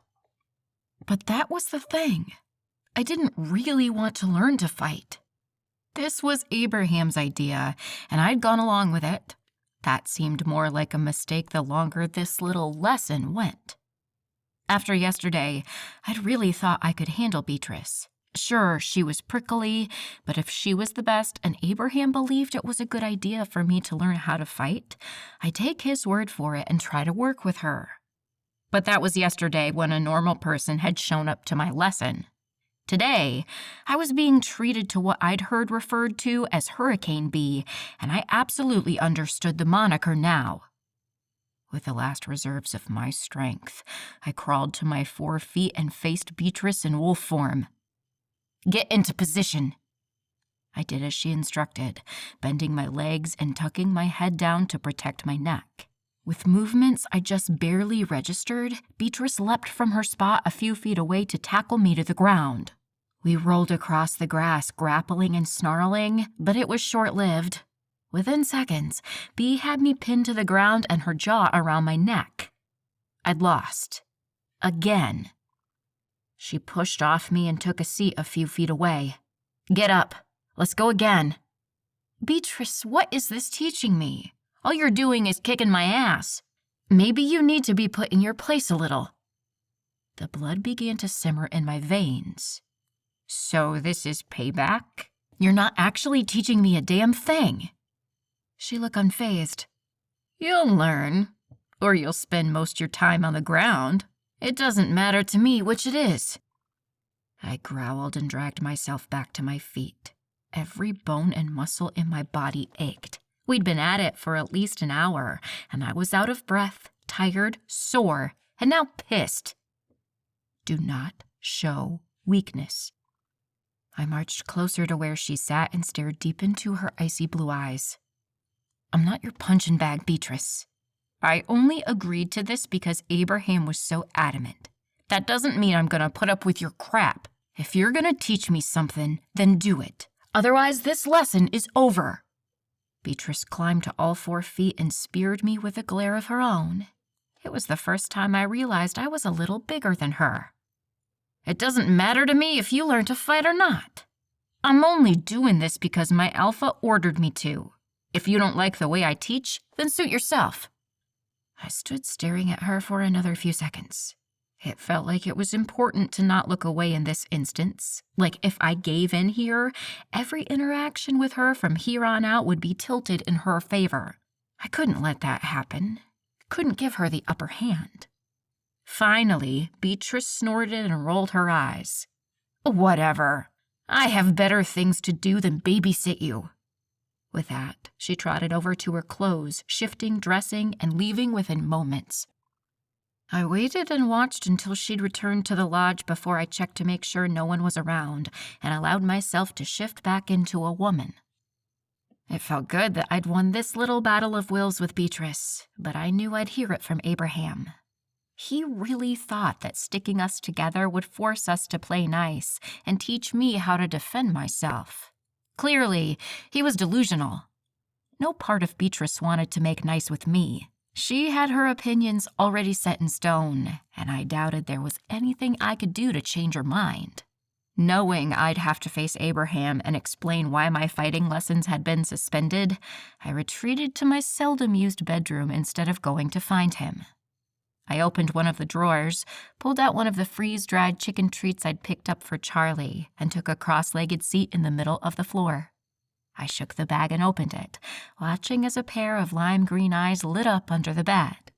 Speaker 1: But that was the thing. I didn't really want to learn to fight. This was Abraham's idea, and I'd gone along with it. That seemed more like a mistake the longer this little lesson went. After yesterday, I'd really thought I could handle Beatrice. Sure, she was prickly, but if she was the best and Abraham believed it was a good idea for me to learn how to fight, I'd take his word for it and try to work with her. But that was yesterday when a normal person had shown up to my lesson. Today, I was being treated to what I'd heard referred to as Hurricane Bee, and I absolutely understood the moniker now. With the last reserves of my strength, I crawled to my 4 feet and faced Beatrice in wolf form. Get into position. I did as she instructed, bending my legs and tucking my head down to protect my neck. With movements I just barely registered, Beatrice leapt from her spot a few feet away to tackle me to the ground. We rolled across the grass, grappling and snarling, but it was short-lived. Within seconds, Bee had me pinned to the ground and her jaw around my neck. I'd lost. Again. She pushed off me and took a seat a few feet away. Get up. Let's go again. Beatrice, what is this teaching me? All you're doing is kicking my ass. Maybe you need to be put in your place a little. The blood began to simmer in my veins.
Speaker 2: So this is payback? You're not actually teaching me a damn thing. She looked unfazed. You'll learn, or you'll spend most your time on the ground. It doesn't matter to me which it is. I growled and dragged myself back to my feet. Every bone and muscle in my body ached. We'd been at it for at least an hour, and I was out of breath, tired, sore, and now pissed. Do not show weakness. I marched closer to where she sat and stared deep into her icy blue eyes. I'm not your punching bag, Beatrice. I only agreed to this because Abraham was so adamant. That doesn't mean I'm gonna put up with your crap. If you're gonna teach me something, then do it. Otherwise, this lesson is over. Beatrice climbed to all 4 feet and speared me with a glare of her own. It was the first time I realized I was a little bigger than her. It doesn't matter to me if you learn to fight or not. I'm only doing this because my alpha ordered me to. If you don't like the way I teach, then suit yourself. I stood staring at her for another few seconds. It felt like it was important to not look away in this instance. Like if I gave in here, every interaction with her from here on out would be tilted in her favor. I couldn't let that happen. Couldn't give her the upper hand. Finally, Beatrice snorted and rolled her eyes. Whatever. I have better things to do than babysit you. With that, she trotted over to her clothes, shifting, dressing, and leaving within moments. I waited and watched until she'd returned to the lodge before I checked to make sure no one was around and allowed myself to shift back into a woman. It felt good that I'd won this little battle of wills with Beatrice, but I knew I'd hear it from Abraham. He really thought that sticking us together would force us to play nice and teach me how to defend myself. Clearly, he was delusional. No part of Beatrice wanted to make nice with me. She had her opinions already set in stone, and I doubted there was anything I could do to change her mind. Knowing I'd have to face Abraham and explain why my fighting lessons had been suspended, I retreated to my seldom-used bedroom instead of going to find him. I opened one of the drawers, pulled out one of the freeze-dried chicken treats I'd picked up for Charlie, and took a cross-legged seat in the middle of the floor. I shook the bag and opened it, watching as a pair of lime-green eyes lit up under the bed.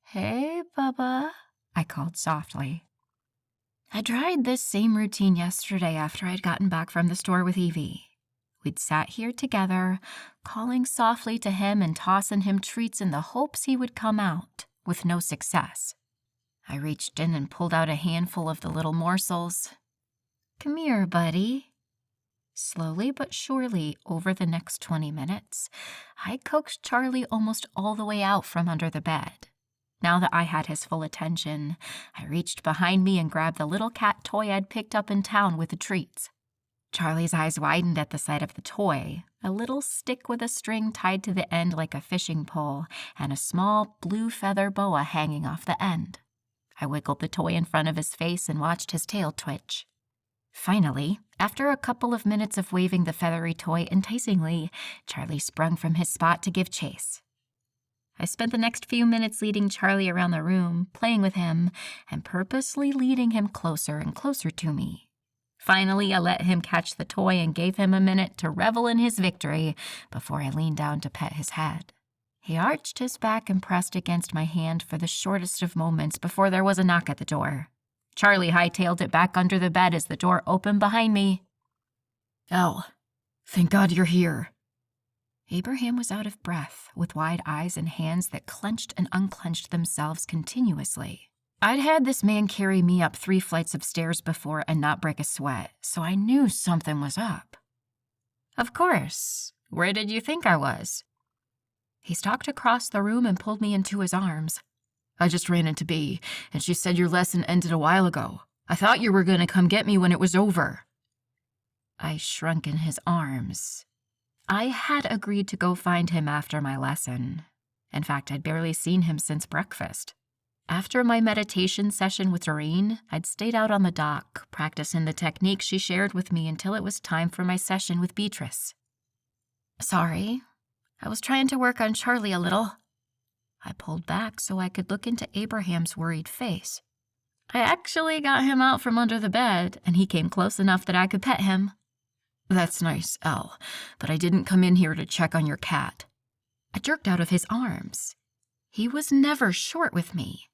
Speaker 2: "Hey, Bubba," I called softly. I tried this same routine yesterday after I'd gotten back from the store with Evie. We'd sat here together, calling softly to him and tossing him treats in the hopes he would come out, with no success. I reached in and pulled out a handful of the little morsels. "Come here, buddy." Slowly but surely, over the next 20 minutes, I coaxed Charlie almost all the way out from under the bed. Now that I had his full attention, I reached behind me and grabbed the little cat toy I'd picked up in town with the treats. Charlie's eyes widened at the sight of the toy, a little stick with a string tied to the end like a fishing pole, and a small blue feather boa hanging off the end. I wiggled the toy in front of his face and watched his tail twitch. Finally, after a couple of minutes of waving the feathery toy enticingly, Charlie sprung from his spot to give chase. I spent the next few minutes leading Charlie around the room, playing with him, and purposely leading him closer and closer to me. Finally, I let him catch the toy and gave him a minute to revel in his victory before I leaned down to pet his head. He arched his back and pressed against my hand for the shortest of moments before there was a knock at the door. Charlie hightailed it back under the bed as the door opened behind me. "Oh, thank God you're here." Abraham was out of breath, with wide eyes and hands that clenched and unclenched themselves continuously. I'd had this man carry me up 3 flights of stairs before and not break a sweat, so I knew something was up. "Of course. Where did you think I was?" He stalked across the room and pulled me into his arms. "I just ran into Bea, and she said your lesson ended a while ago. I thought you were going to come get me when it was over." I shrunk in his arms. I had agreed to go find him after my lesson. In fact, I'd barely seen him since breakfast. After my meditation session with Doreen, I'd stayed out on the dock, practicing the technique she shared with me until it was time for my session with Beatrice. "Sorry, I was trying to work on Charlie a little." I pulled back so I could look into Abraham's worried face.
Speaker 1: I actually got him out from under the bed, and he came close enough that I could pet him.
Speaker 2: That's nice, Elle, but I didn't come in here to check on your cat.
Speaker 1: I jerked out of his arms. He was never short with me.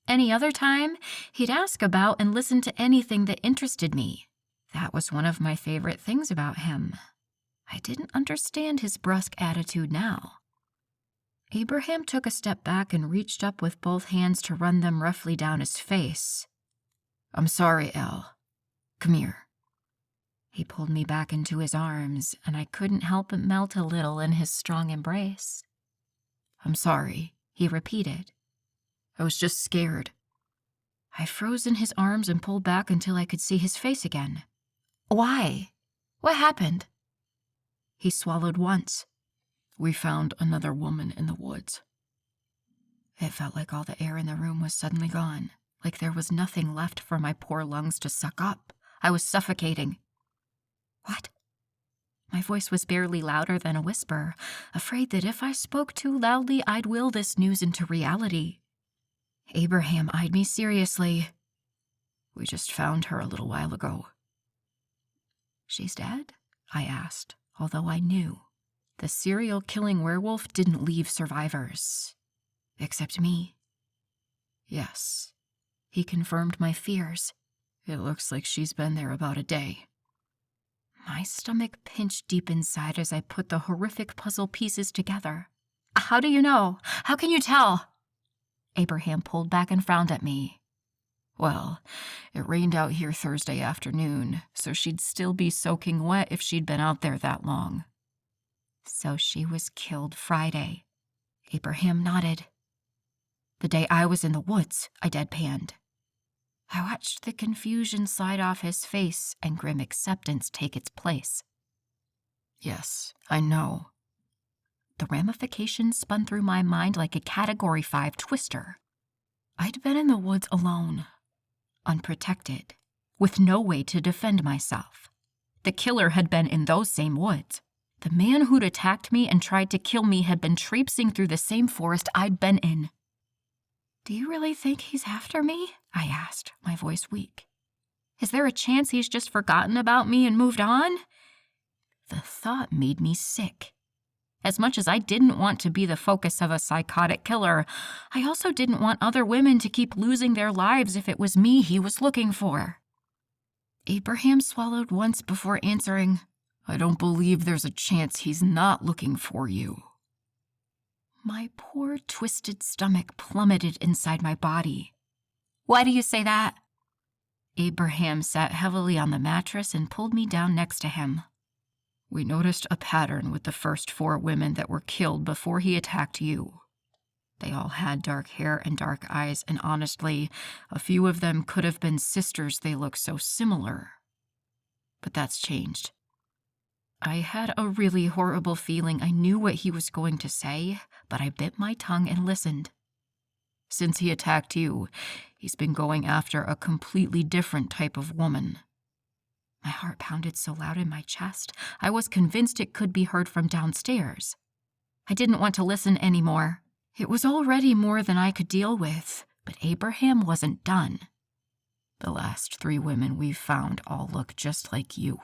Speaker 1: Any other time, he'd ask about and listen to anything that interested me. That was one of my favorite things about him. I didn't understand his brusque attitude now. Abraham took a step back and reached up with both hands to run them roughly down his face.
Speaker 2: I'm sorry, Elle. Come here.
Speaker 1: He pulled me back into his arms, and I couldn't help but melt a little in his strong embrace.
Speaker 2: I'm sorry,
Speaker 1: he repeated.
Speaker 2: I was just scared.
Speaker 1: I froze in his arms and pulled back until I could see his face again. Why? What happened? He swallowed once.
Speaker 2: We found another woman in the woods.
Speaker 1: It felt like all the air in the room was suddenly gone, like there was nothing left for my poor lungs to suck up. I was suffocating. What? My voice was barely louder than a whisper, afraid that if I spoke too loudly, I'd will this news into reality. Abraham eyed me seriously.
Speaker 2: We just found her a little while ago.
Speaker 1: She's dead? I asked, although I knew. The serial-killing werewolf didn't leave survivors. Except me.
Speaker 2: Yes.
Speaker 1: He confirmed my fears.
Speaker 2: It looks like she's been there about a day.
Speaker 1: My stomach pinched deep inside as I put the horrific puzzle pieces together. How do you know? How can you tell? Abraham pulled back and frowned at me.
Speaker 2: Well, it rained out here Thursday afternoon, so she'd still be soaking wet if she'd been out there that long.
Speaker 1: So she was killed Friday. Abraham nodded. The day I was in the woods, I deadpanned. I watched the confusion slide off his face and grim acceptance take its place.
Speaker 2: Yes, I know.
Speaker 1: The ramifications spun through my mind like a Category 5 twister. I'd been in the woods alone, unprotected, with no way to defend myself. The killer had been in those same woods. The man who'd attacked me and tried to kill me had been traipsing through the same forest I'd been in. Do you really think he's after me? I asked, my voice weak. Is there a chance he's just forgotten about me and moved on? The thought made me sick. As much as I didn't want to be the focus of a psychotic killer, I also didn't want other women to keep losing their lives if it was me he was looking for. Abraham swallowed once before answering,
Speaker 2: I don't believe there's a chance he's not looking for you.
Speaker 1: My poor twisted stomach plummeted inside my body. Why do you say that? Abraham sat heavily on the mattress and pulled me down next to him.
Speaker 2: We noticed a pattern with the first 4 women that were killed before he attacked you. They all had dark hair and dark eyes, and honestly, a few of them could have been sisters. They look so similar. But that's changed.
Speaker 1: I had a really horrible feeling I knew what he was going to say, but I bit my tongue and listened.
Speaker 2: Since he attacked you, he's been going after a completely different type of woman.
Speaker 1: My heart pounded so loud in my chest, I was convinced it could be heard from downstairs. I didn't want to listen anymore. It was already more than I could deal with, but Abraham wasn't done.
Speaker 2: The last 3 women we've found all look just like you.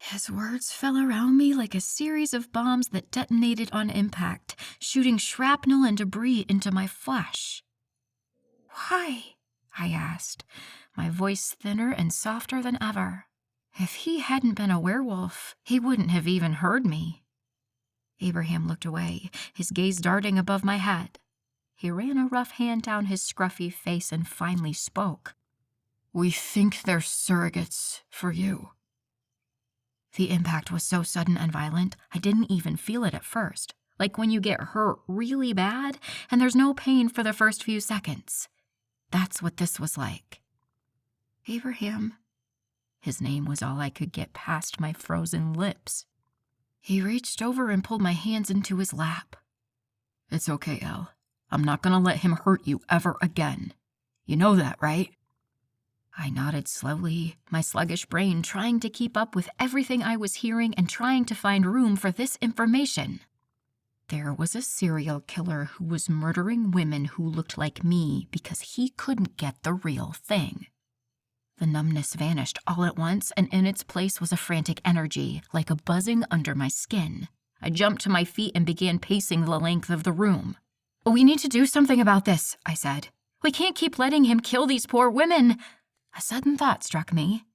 Speaker 1: His words fell around me like a series of bombs that detonated on impact, shooting shrapnel and debris into my flesh. Why? I asked, my voice thinner and softer than ever. If he hadn't been a werewolf, he wouldn't have even heard me. Abraham looked away, his gaze darting above my head. He ran a rough hand down his scruffy face and finally spoke.
Speaker 2: We think they're surrogates for you.
Speaker 1: The impact was so sudden and violent, I didn't even feel it at first, like when you get hurt really bad and there's no pain for the first few seconds. That's what this was like. Abraham. His name was all I could get past my frozen lips. He reached over and pulled my hands into his lap.
Speaker 2: It's okay, Elle. I'm not going to let him hurt you ever again. You know that, right?
Speaker 1: I nodded slowly, my sluggish brain trying to keep up with everything I was hearing and trying to find room for this information.
Speaker 2: There was a serial killer who was murdering women who looked like me because he couldn't get the real thing. The numbness vanished all at once, and in its place was a frantic energy, like a buzzing under my skin. I jumped to my feet and began pacing the length of the room. "We need to do something about this," I said. "We can't keep letting him kill these poor women." A sudden thought struck me.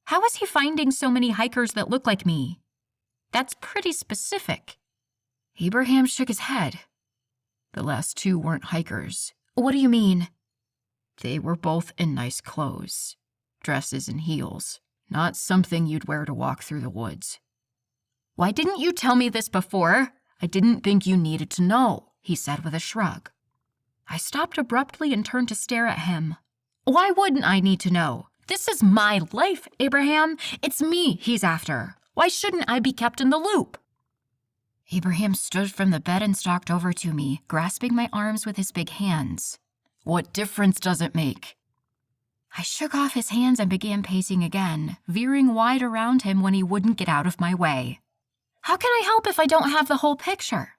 Speaker 2: How is he finding so many hikers that look like me? That's pretty specific. Abraham shook his head. The last two weren't hikers. What do you mean? They were both in nice clothes, dresses and heels, not something you'd wear to walk through the woods. Why didn't you tell me this before? I didn't think you needed to know, he said with a shrug. I stopped abruptly and turned to stare at him. Why wouldn't I need to know? This is my life, Abraham. It's me he's after. Why shouldn't I be kept in the loop? Abraham stood from the bed and stalked over to me, grasping my arms with his big hands. What difference does it make? I shook off his hands and began pacing again, veering wide around him when he wouldn't get out of my way. How can I help if I don't have the whole picture?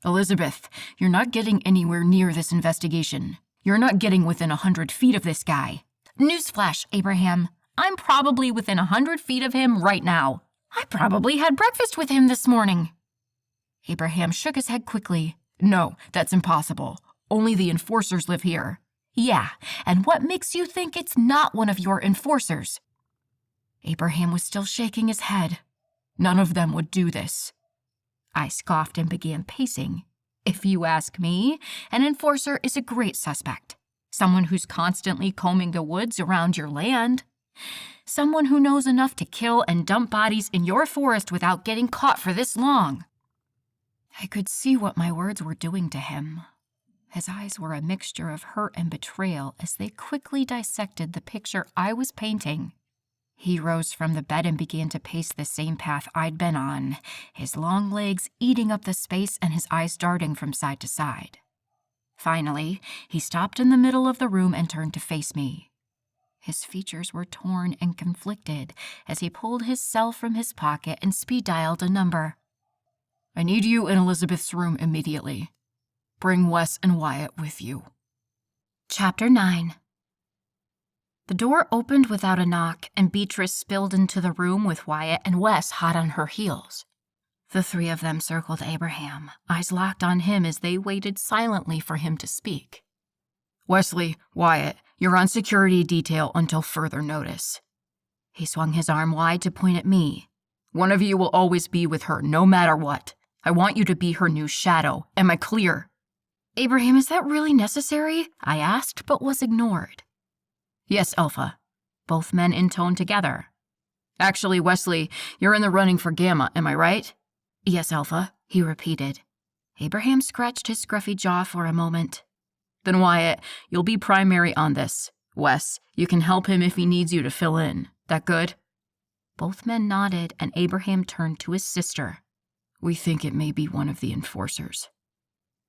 Speaker 2: Elizabeth, you're not getting anywhere near this investigation. You're not getting within 100 feet of this guy. Newsflash, Abraham. I'm probably within 100 feet of him right now. I probably had breakfast with him this morning. Abraham shook his head quickly. No, that's impossible. Only the enforcers live here. Yeah, and what makes you think it's not one of your enforcers? Abraham was still shaking his head. None of them would do this. I scoffed and began pacing. If you ask me, an enforcer is a great suspect. Someone who's constantly combing the woods around your land. Someone who knows enough to kill and dump bodies in your forest without getting caught for this long. I could see what my words were doing to him. His eyes were a mixture of hurt and betrayal as they quickly dissected the picture I was painting. He rose from the bed and began to pace the same path I'd been on, his long legs eating up the space and his eyes darting from side to side. Finally, he stopped in the middle of the room and turned to face me. His features were torn and conflicted as he pulled his cell from his pocket and speed-dialed a number. I need you in Elizabeth's room immediately. Bring Wes and Wyatt with you. Chapter 9. The door opened without a knock, and Beatrice spilled into the room with Wyatt and Wes hot on her heels. The three of them circled Abraham, eyes locked on him as they waited silently for him to speak. Wesley, Wyatt, you're on security detail until further notice. He swung his arm wide to point at me. One of you will always be with her, no matter what. I want you to be her new shadow. Am I clear? Abraham, is that really necessary? I asked, but was ignored. Yes, Alpha. Both men intoned together. Actually, Wesley, you're in the running for Gamma, am I right? Yes, Alpha, he repeated. Abraham scratched his scruffy jaw for a moment. Then Wyatt, you'll be primary on this. Wes, you can help him if he needs you to fill in. That good? Both men nodded, and Abraham turned to his sister. We think it may be one of the enforcers.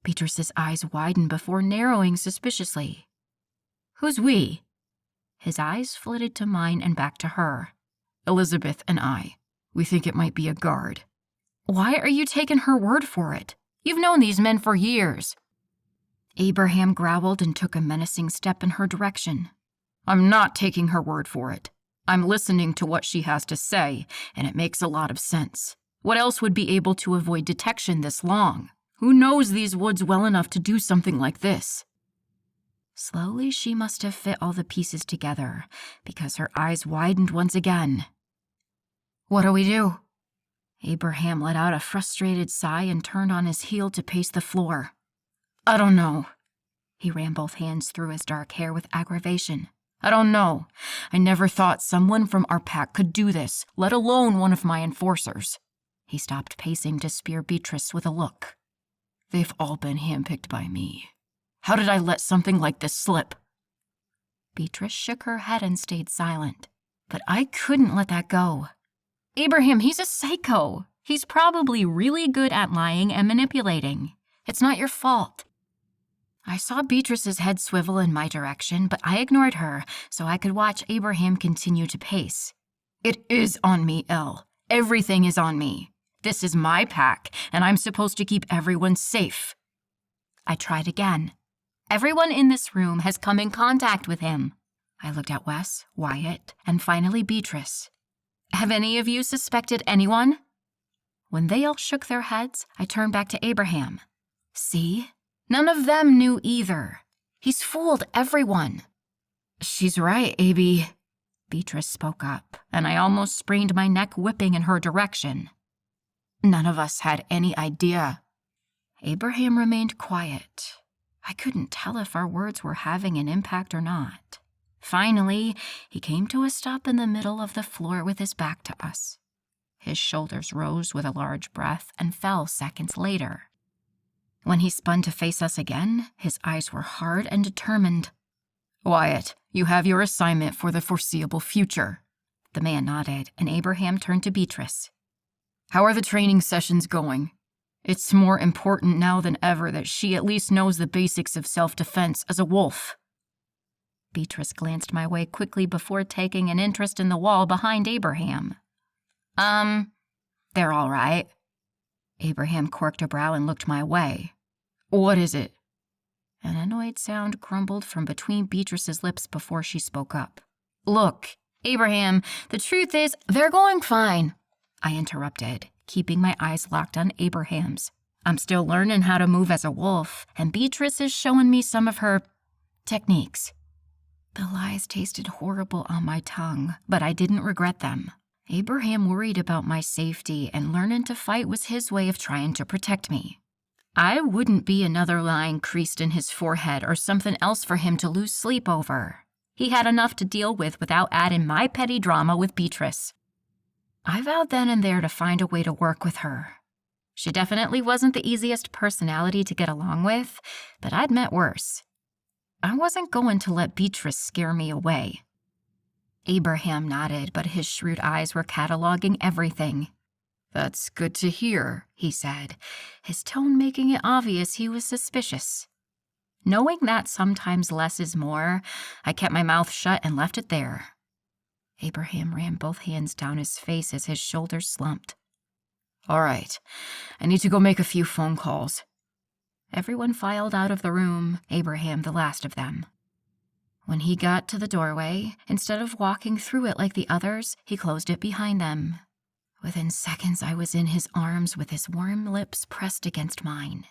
Speaker 2: Beatrice's eyes widened before narrowing suspiciously. Who's we? His eyes flitted to mine and back to her. Elizabeth and I. We think it might be a guard. Why are you taking her word for it? You've known these men for years. Abraham growled and took a menacing step in her direction. I'm not taking her word for it. I'm listening to what she has to say, and it makes a lot of sense. What else would be able to avoid detection this long? Who knows these woods well enough to do something like this? Slowly, she must have fit all the pieces together, because her eyes widened once again. What do we do? Abraham let out a frustrated sigh and turned on his heel to pace the floor. I don't know. He ran both hands through his dark hair with aggravation. I don't know. I never thought someone from our pack could do this, let alone one of my enforcers. He stopped pacing to spear Beatrice with a look. They've all been handpicked by me. How did I let something like this slip? Beatrice shook her head and stayed silent. But I couldn't let that go. Abraham, he's a psycho. He's probably really good at lying and manipulating. It's not your fault. I saw Beatrice's head swivel in my direction, but I ignored her so I could watch Abraham continue to pace. It is on me, Elle. Everything is on me. This is my pack, and I'm supposed to keep everyone safe.
Speaker 1: I tried again. Everyone in this room has come in contact with him. I looked at Wes, Wyatt, and finally Beatrice. Have any of you suspected anyone? When they all shook their heads, I turned back to Abraham. See? None of them knew either. He's fooled everyone.
Speaker 2: She's right, Abby. Beatrice spoke up, and I almost sprained my neck whipping in her direction. None of us had any idea. Abraham remained quiet. I couldn't tell if our words were having an impact or not. Finally, he came to a stop in the middle of the floor with his back to us. His shoulders rose with a large breath and fell seconds later. When he spun to face us again, his eyes were hard and determined. Wyatt, you have your assignment for the foreseeable future. The man nodded, and Abraham turned to Beatrice. How are the training sessions going? It's more important now than ever that she at least knows the basics of self-defense as a wolf. Beatrice glanced my way quickly before taking an interest in the wall behind Abraham. They're all right. Abraham quirked a brow and looked my way. What is it? An annoyed sound grumbled from between Beatrice's lips before she spoke up. Look, Abraham, the truth is, they're going fine. I interrupted, keeping my eyes locked on Abraham's. I'm still learning how to move as a wolf, and Beatrice is showing me some of her techniques. The lies tasted horrible on my tongue, but I didn't regret them. Abraham worried about my safety, and learning to fight was his way of trying to protect me. I wouldn't be another line creased in his forehead or something else for him to lose sleep over. He had enough to deal with without adding my petty drama with Beatrice. I vowed then and there to find a way to work with her. She definitely wasn't the easiest personality to get along with, but I'd met worse. I wasn't going to let Beatrice scare me away. Abraham nodded, but his shrewd eyes were cataloging everything. That's good to hear, he said, his tone making it obvious he was suspicious. Knowing that sometimes less is more, I kept my mouth shut and left it there. Abraham ran both hands down his face as his shoulders slumped. All right, I need to go make a few phone calls. Everyone filed out of the room, Abraham the last of them. When he got to the doorway, instead of walking through it like the others, he closed it behind them. Within seconds, I was in his arms with his warm lips pressed against mine.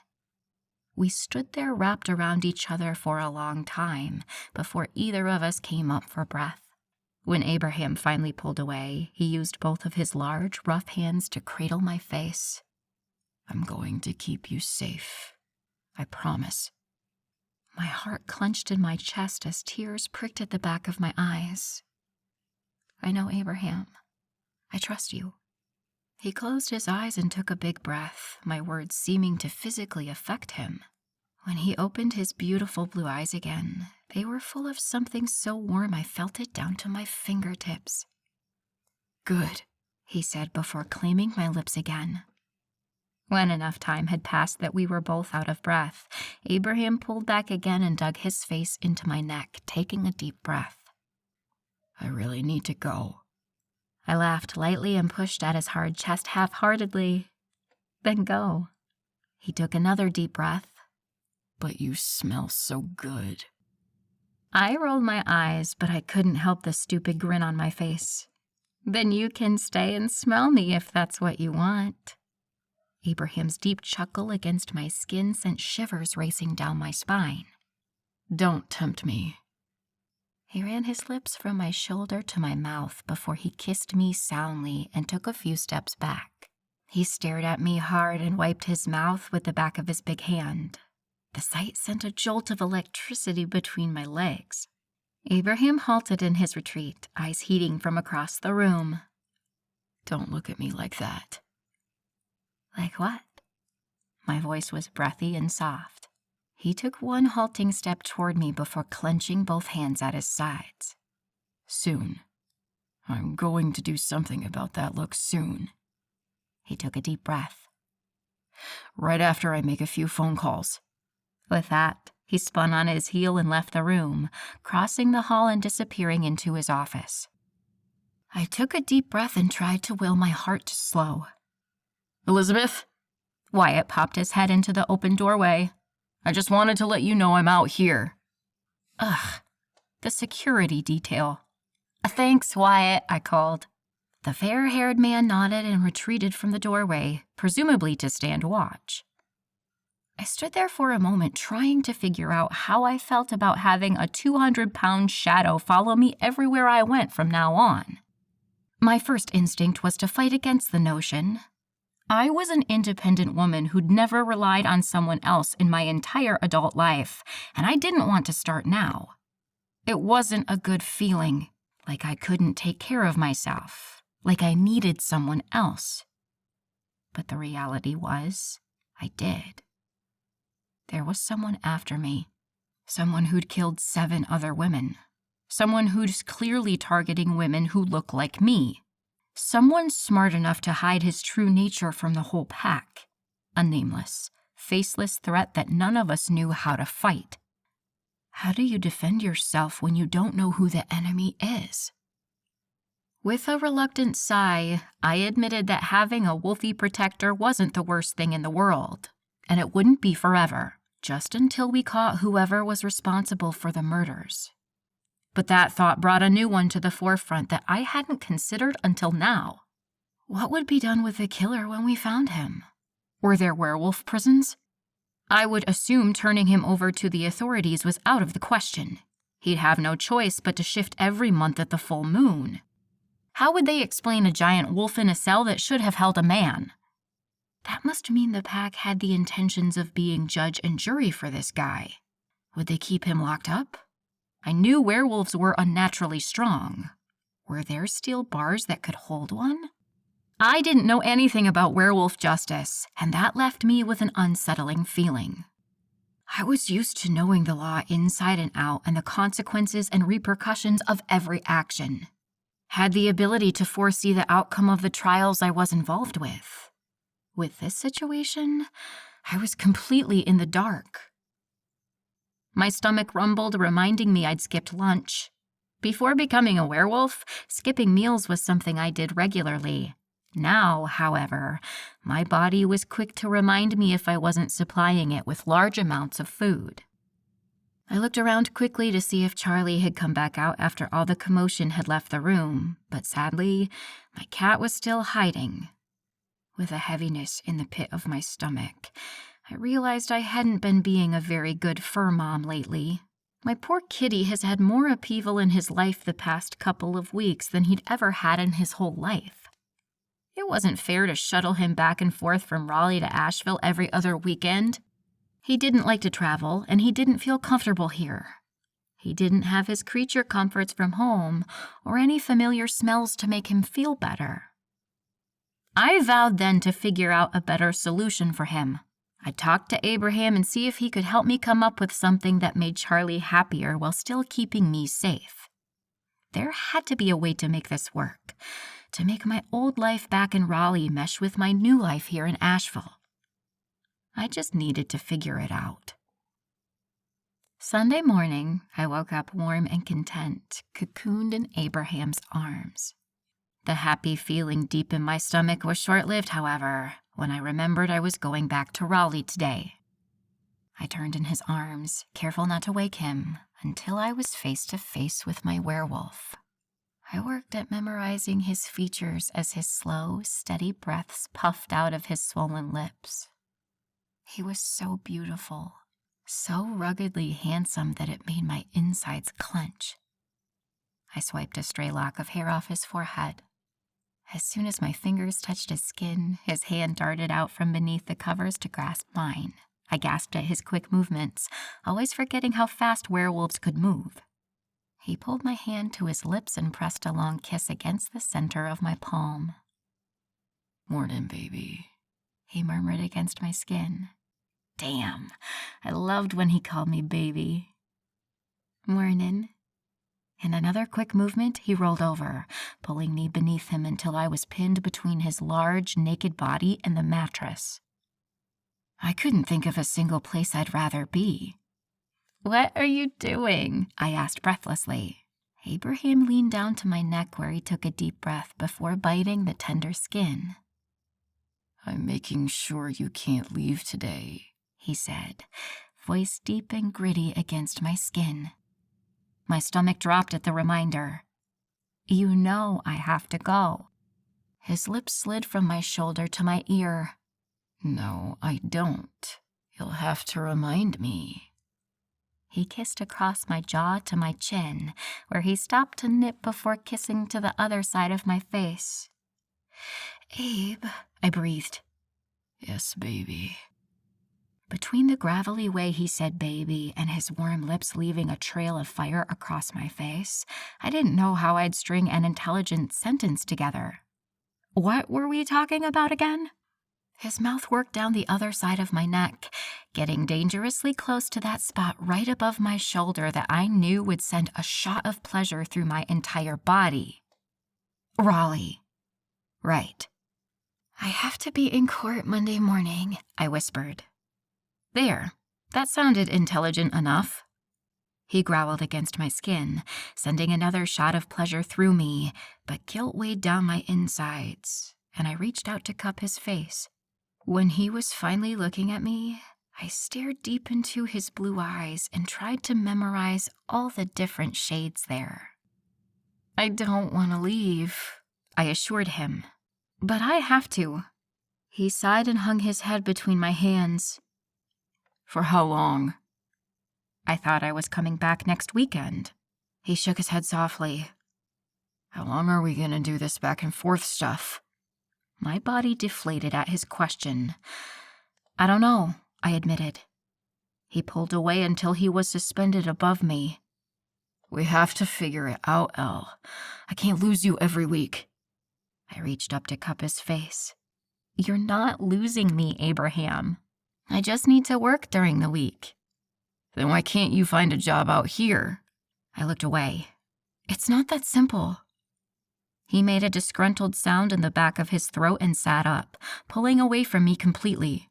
Speaker 2: We stood there wrapped around each other for a long time before either of us came up for breath. When Abraham finally pulled away, he used both of his large, rough hands to cradle my face. I'm going to keep you safe. I promise. My heart clenched in my chest as tears pricked at the back of my eyes. I know, Abraham. I trust you. He closed his eyes and took a big breath, my words seeming to physically affect him. When he opened his beautiful blue eyes again, they were full of something so warm I felt it down to my fingertips. Good, he said before claiming my lips again. When enough time had passed that we were both out of breath, Abraham pulled back again and dug his face into my neck, taking a deep breath. I really need to go. I laughed lightly and pushed at his hard chest half-heartedly. Then go. He took another deep breath. But you smell so good. I rolled my eyes, but I couldn't help the stupid grin on my face. Then you can stay and smell me if that's what you want. Abraham's deep chuckle against my skin sent shivers racing down my spine. Don't tempt me. He ran his lips from my shoulder to my mouth before he kissed me soundly and took a few steps back. He stared at me hard and wiped his mouth with the back of his big hand. The sight sent a jolt of electricity between my legs. Abraham halted in his retreat, eyes heating from across the room. Don't look at me like that. Like what? My voice was breathy and soft. He took one halting step toward me before clenching both hands at his sides. Soon. I'm going to do something about that look soon. He took a deep breath. Right after I make a few phone calls. With that, he spun on his heel and left the room, crossing the hall and disappearing into his office. I took a deep breath and tried to will my heart to slow. Elizabeth? Wyatt popped his head into the open doorway. I just wanted to let you know I'm out here. Ugh, the security detail. Thanks, Wyatt, I called. The fair-haired man nodded and retreated from the doorway, presumably to stand watch. I stood there for a moment trying to figure out how I felt about having a 200-pound shadow follow me everywhere I went from now on. My first instinct was to fight against the notion. I was an independent woman who'd never relied on someone else in my entire adult life, and I didn't want to start now. It wasn't a good feeling, like I couldn't take care of myself, like I needed someone else. But the reality was, I did. There was someone after me, someone who'd killed 7 other women, someone who's clearly targeting women who look like me, someone smart enough to hide his true nature from the whole pack, a nameless, faceless threat that none of us knew how to fight. How do you defend yourself when you don't know who the enemy is? With a reluctant sigh, I admitted that having a wolfy protector wasn't the worst thing in the world, and it wouldn't be forever, just until we caught whoever was responsible for the murders. But that thought brought a new one to the forefront that I hadn't considered until now. What would be done with the killer when we found him? Were there werewolf prisons? I would assume turning him over to the authorities was out of the question. He'd have no choice but to shift every month at the full moon. How would they explain a giant wolf in a cell that should have held a man? That must mean the pack had the intentions of being judge and jury for this guy. Would they keep him locked up? I knew werewolves were unnaturally strong. Were there steel bars that could hold one? I didn't know anything about werewolf justice, and that left me with an unsettling feeling. I was used to knowing the law inside and out and the consequences and repercussions of every action. Had the ability to foresee the outcome of the trials I was involved with. With this situation, I was completely in the dark. My stomach rumbled, reminding me I'd skipped lunch. Before becoming a werewolf, skipping meals was something I did regularly. Now, however, my body was quick to remind me if I wasn't supplying it with large amounts of food. I looked around quickly to see if Charlie had come back out after all the commotion had left the room, but sadly, my cat was still hiding. With a heaviness in the pit of my stomach, I realized I hadn't been being a very good fur mom lately. My poor kitty has had more upheaval in his life the past couple of weeks than he'd ever had in his whole life. It wasn't fair to shuttle him back and forth from Raleigh to Asheville every other weekend. He didn't like to travel, and he didn't feel comfortable here. He didn't have his creature comforts from home or any familiar smells to make him feel better. I vowed then to figure out a better solution for him. I'd talk to Abraham and see if he could help me come up with something that made Charlie happier while still keeping me safe. There had to be a way to make this work, to make my old life back in Raleigh mesh with my new life here in Asheville. I just needed to figure it out. Sunday morning, I woke up warm and content, cocooned in Abraham's arms. The happy feeling deep in my stomach was short-lived, however, when I remembered I was going back to Raleigh today. I turned in his arms, careful not to wake him, until I was face to face with my werewolf. I worked at memorizing his features as his slow, steady breaths puffed out of his swollen lips. He was so beautiful, so ruggedly handsome that it made my insides clench. I swiped a stray lock of hair off his forehead. As soon as my fingers touched his skin, his hand darted out from beneath the covers to grasp mine. I gasped at his quick movements, always forgetting how fast werewolves could move. He pulled my hand to his lips and pressed a long kiss against the center of my palm. "Mornin', baby," he murmured against my skin. Damn, I loved when he called me baby. "Mornin'." In another quick movement, he rolled over, pulling me beneath him until I was pinned between his large, naked body and the mattress. I couldn't think of a single place I'd rather be. "What are you doing?" I asked breathlessly. Abraham leaned down to my neck where he took a deep breath before biting the tender skin. I'm making sure you can't leave today, he said, voice deep and gritty against my skin. My stomach dropped at the reminder. You know I have to go. His lips slid from my shoulder to my ear. No, I don't. You'll have to remind me. He kissed across my jaw to my chin, where he stopped to nip before kissing to the other side of my face. Abe, I breathed. Yes, baby. Between the gravelly way he said baby and his warm lips leaving a trail of fire across my face, I didn't know how I'd string an intelligent sentence together. What were we talking about again? His mouth worked down the other side of my neck, getting dangerously close to that spot right above my shoulder that I knew would send a shot of pleasure through my entire body. Raleigh. Right. I have to be in court Monday morning, I whispered. There, that sounded intelligent enough. He growled against my skin, sending another shot of pleasure through me, but guilt weighed down my insides, and I reached out to cup his face. When he was finally looking at me, I stared deep into his blue eyes and tried to memorize all the different shades there. I don't want to leave, I assured him, but I have to. He sighed and hung his head between my hands. For how long? I thought I was coming back next weekend. He shook his head softly. How long are we going to do this back and forth stuff? My body deflated at his question. I don't know, I admitted. He pulled away until he was suspended above me. We have to figure it out, Elle. I can't lose you every week. I reached up to cup his face. You're not losing me, Abraham. I just need to work during the week. Then why can't you find a job out here? I looked away. It's not that simple. He made a disgruntled sound in the back of his throat and sat up, pulling away from me completely.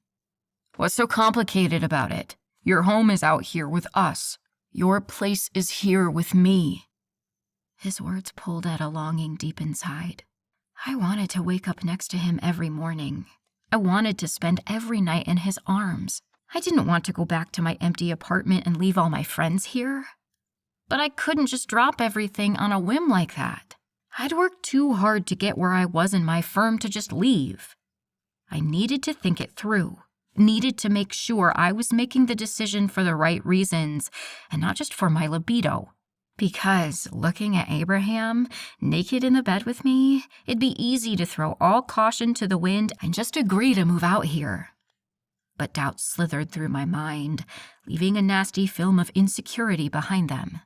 Speaker 2: What's so complicated about it? Your home is out here with us. Your place is here with me. His words pulled at a longing deep inside. I wanted to wake up next to him every morning. I wanted to spend every night in his arms. I didn't want to go back to my empty apartment and leave all my friends here. But I couldn't just drop everything on a whim like that. I'd worked too hard to get where I was in my firm to just leave. I needed to think it through, needed to make sure I was making the decision for the right reasons and not just for my libido. Because looking at Abraham, naked in the bed with me, it'd be easy to throw all caution to the wind and just agree to move out here. But doubt slithered through my mind, leaving a nasty film of insecurity behind them.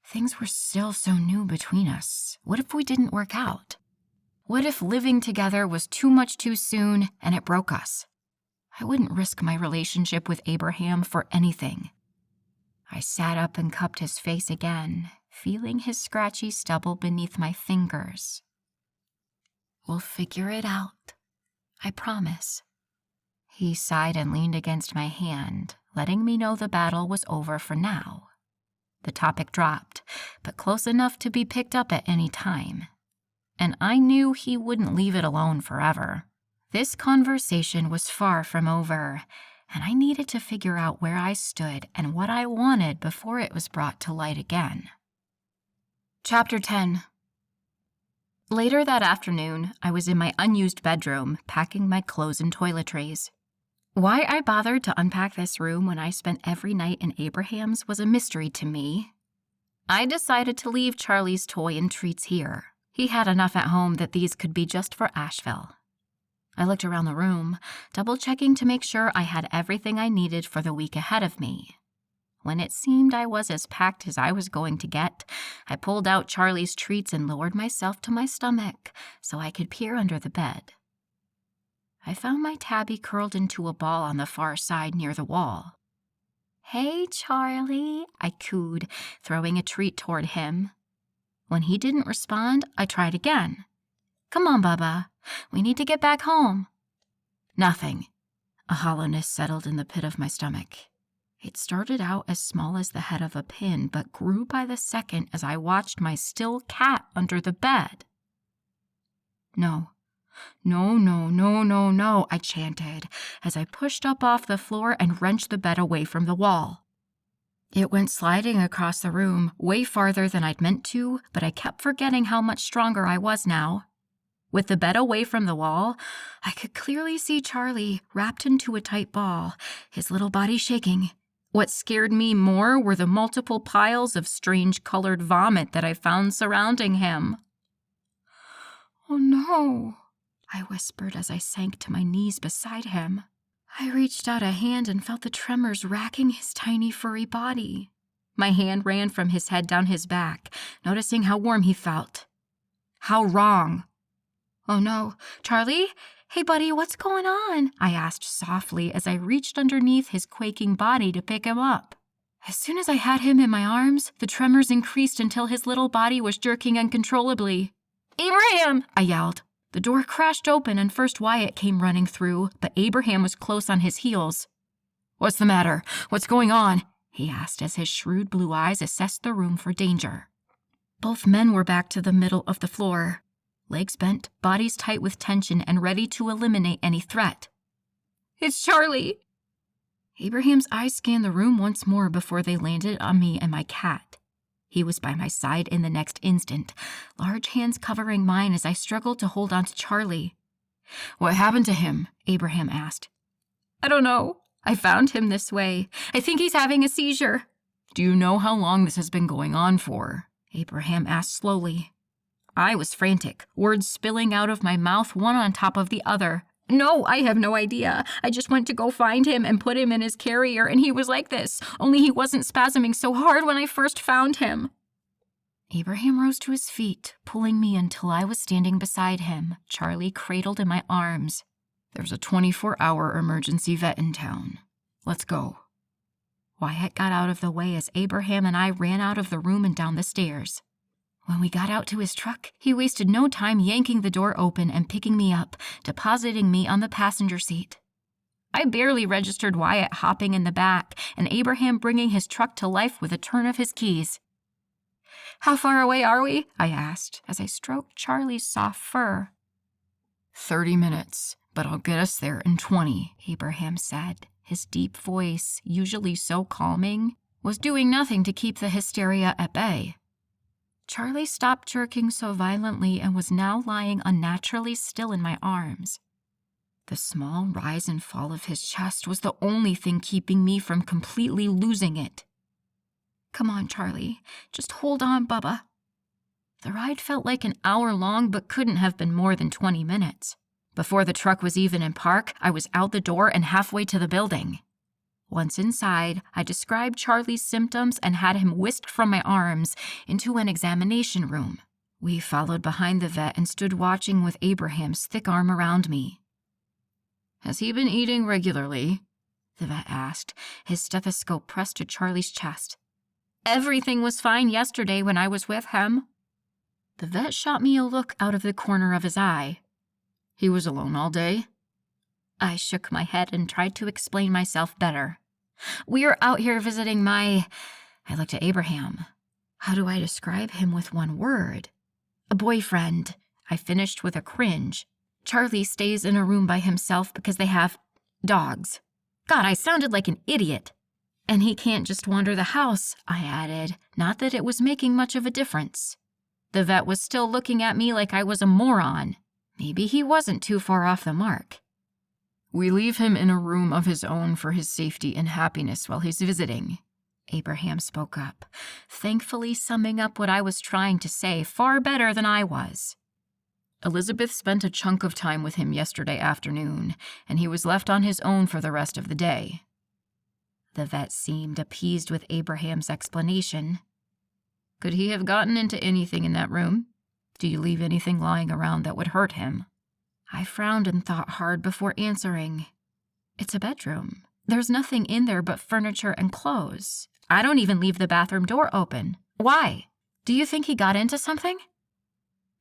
Speaker 2: Things were still so new between us. What if we didn't work out? What if living together was too much too soon and it broke us? I wouldn't risk my relationship with Abraham for anything. I sat up and cupped his face again, feeling his scratchy stubble beneath my fingers. We'll figure it out. I promise. He sighed and leaned against my hand, letting me know the battle was over for now. The topic dropped, but close enough to be picked up at any time. And I knew he wouldn't leave it alone forever. This conversation was far from over, and I needed to figure out where I stood and what I wanted before it was brought to light again. Chapter 10. Later that afternoon, I was in my unused bedroom, packing my clothes and toiletries. Why I bothered to unpack this room when I spent every night in Abraham's was a mystery to me. I decided to leave Charlie's toy and treats here. He had enough at home that these could be just for Asheville. I looked around the room, double-checking to make sure I had everything I needed for the week ahead of me. When it seemed I was as packed as I was going to get, I pulled out Charlie's treats and lowered myself to my stomach so I could peer under the bed. I found my tabby curled into a ball on the far side near the wall. Hey, Charlie, I cooed, throwing a treat toward him. When he didn't respond, I tried again. Come on, Bubba. We need to get back home. Nothing. A hollowness settled in the pit of my stomach. It started out as small as the head of a pin, but grew by the second as I watched my still cat under the bed. No, No, no, no, no, no, I chanted as I pushed up off the floor and wrenched the bed away from the wall. It went sliding across the room, way farther than I'd meant to, but I kept forgetting how much stronger I was now. With the bed away from the wall, I could clearly see Charlie wrapped into a tight ball, his little body shaking. What scared me more were the multiple piles of strange colored vomit that I found surrounding him. "Oh no," I whispered as I sank to my knees beside him. I reached out a hand and felt the tremors racking his tiny furry body. My hand ran from his head down his back, noticing how warm he felt. How wrong. "Oh no, Charlie? Hey buddy, what's going on?" I asked softly as I reached underneath his quaking body to pick him up. As soon as I had him in my arms, the tremors increased until his little body was jerking uncontrollably. "Abraham!" I yelled. The door crashed open and first Wyatt came running through, but Abraham was close on his heels. "What's the matter? What's going on?" he asked as his shrewd blue eyes assessed the room for danger. Both men were back to the middle of the floor, legs bent, bodies tight with tension and ready to eliminate any threat. "It's Charlie!" Abraham's eyes scanned the room once more before they landed on me and my cat. He was by my side in the next instant, large hands covering mine as I struggled to hold on to Charlie. "What happened to him?" Abraham asked. "I don't know. I found him this way. I think he's having a seizure." "Do you know how long this has been going on for?" Abraham asked slowly. I was frantic, words spilling out of my mouth one on top of the other. "No, I have no idea. I just went to go find him and put him in his carrier, and he was like this, only he wasn't spasming so hard when I first found him." Abraham rose to his feet, pulling me until I was standing beside him, Charlie cradled in my arms. "There's a 24-hour emergency vet in town. Let's go." Wyatt got out of the way as Abraham and I ran out of the room and down the stairs. When we got out to his truck, he wasted no time yanking the door open and picking me up, depositing me on the passenger seat. I barely registered Wyatt hopping in the back and Abraham bringing his truck to life with a turn of his keys. "How far away are we?" I asked as I stroked Charlie's soft fur. 30 minutes, but I'll get us there in 20, Abraham said. His deep voice, usually so calming, was doing nothing to keep the hysteria at bay. Charlie stopped jerking so violently and was now lying unnaturally still in my arms. The small rise and fall of his chest was the only thing keeping me from completely losing it. "Come on, Charlie. Just hold on, Bubba." The ride felt like an hour long but couldn't have been more than 20 minutes. Before the truck was even in park, I was out the door and halfway to the building. Once inside, I described Charlie's symptoms and had him whisked from my arms into an examination room. We followed behind the vet and stood watching with Abraham's thick arm around me. "Has he been eating regularly?" the vet asked, his stethoscope pressed to Charlie's chest. "Everything was fine yesterday when I was with him." The vet shot me a look out of the corner of his eye. "He was alone all day?" I shook my head and tried to explain myself better. "We are out here visiting I looked at Abraham. How do I describe him with one word? A boyfriend. I finished with a cringe. Charlie stays in a room by himself because they have dogs. God, I sounded like an idiot. And he can't just wander the house, I added, not that it was making much of a difference. The vet was still looking at me like I was a moron. Maybe he wasn't too far off the mark. "We leave him in a room of his own for his safety and happiness while he's visiting," Abraham spoke up, thankfully summing up what I was trying to say far better than I was. "Elizabeth spent a chunk of time with him yesterday afternoon, and he was left on his own for the rest of the day." The vet seemed appeased with Abraham's explanation. "Could he have gotten into anything in that room? Do you leave anything lying around that would hurt him?" I frowned and thought hard before answering. "It's a bedroom. There's nothing in there but furniture and clothes. I don't even leave the bathroom door open. Why? Do you think he got into something?"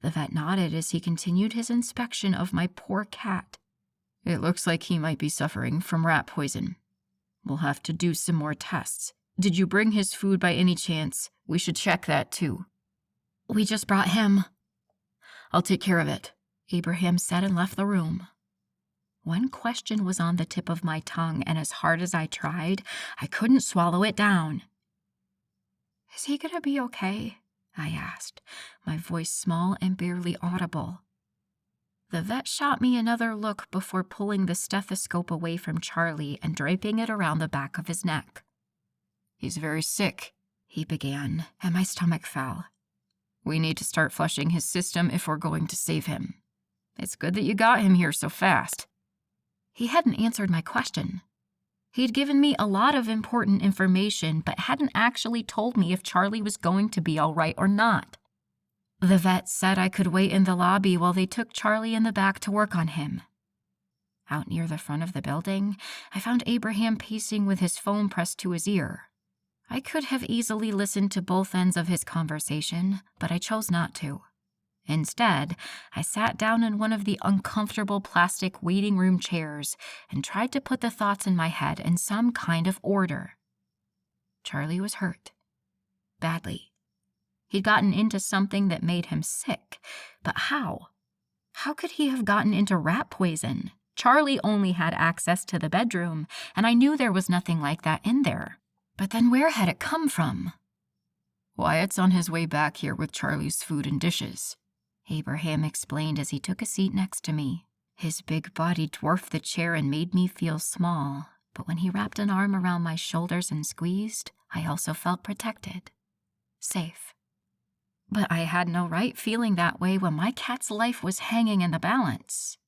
Speaker 2: The vet nodded as he continued his inspection of my poor cat. "It looks like he might be suffering from rat poison. We'll have to do some more tests. Did you bring his food by any chance? We should check that too." "We just brought him." "I'll take care of it.
Speaker 1: Abraham said and left the room. One question was on the tip of my tongue, and as hard as I tried, I couldn't swallow it down. "Is he gonna be okay?" I asked, my voice small and barely audible. The vet shot me another look before pulling the stethoscope away from Charlie and draping it around the back of his neck.
Speaker 2: "He's very sick,"
Speaker 1: he began, and my stomach fell.
Speaker 2: "We need to start flushing his system if we're going to save him. It's good that you got him here so fast."
Speaker 1: He hadn't answered my question. He'd given me a lot of important information, but hadn't actually told me if Charlie was going to be all right or not. The vet said I could wait in the lobby while they took Charlie in the back to work on him. Out near the front of the building, I found Abraham pacing with his phone pressed to his ear. I could have easily listened to both ends of his conversation, but I chose not to. Instead, I sat down in one of the uncomfortable plastic waiting room chairs and tried to put the thoughts in my head in some kind of order. Charlie was hurt. Badly. He'd gotten into something that made him sick. But how? How could he have gotten into rat poison? Charlie only had access to the bedroom, and I knew there was nothing like that in there. But then where had it come from?
Speaker 2: "Wyatt's on his way back here with Charlie's food and dishes,"
Speaker 1: Abraham explained as he took a seat next to me. His big body dwarfed the chair and made me feel small, but when he wrapped an arm around my shoulders and squeezed, I also felt protected. Safe. But I had no right feeling that way when my cat's life was hanging in the balance.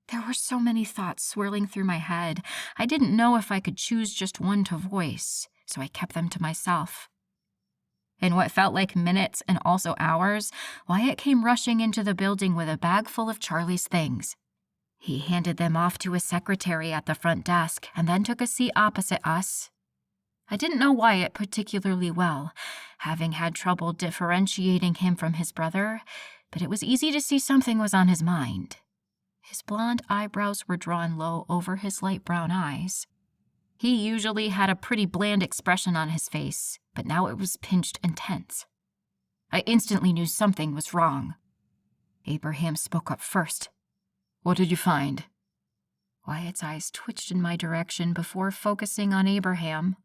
Speaker 1: There were so many thoughts swirling through my head, I didn't know if I could choose just one to voice, so I kept them to myself. In what felt like minutes and also hours, Wyatt came rushing into the building with a bag full of Charlie's things. He handed them off to a secretary at the front desk and then took a seat opposite us. I didn't know Wyatt particularly well, having had trouble differentiating him from his brother, but it was easy to see something was on his mind. His blonde eyebrows were drawn low over his light brown eyes. He usually had a pretty bland expression on his face, but now it was pinched and tense. I instantly knew something was wrong. Abraham spoke up first.
Speaker 2: "What did you find?"
Speaker 1: Wyatt's eyes twitched in my direction before focusing on Abraham.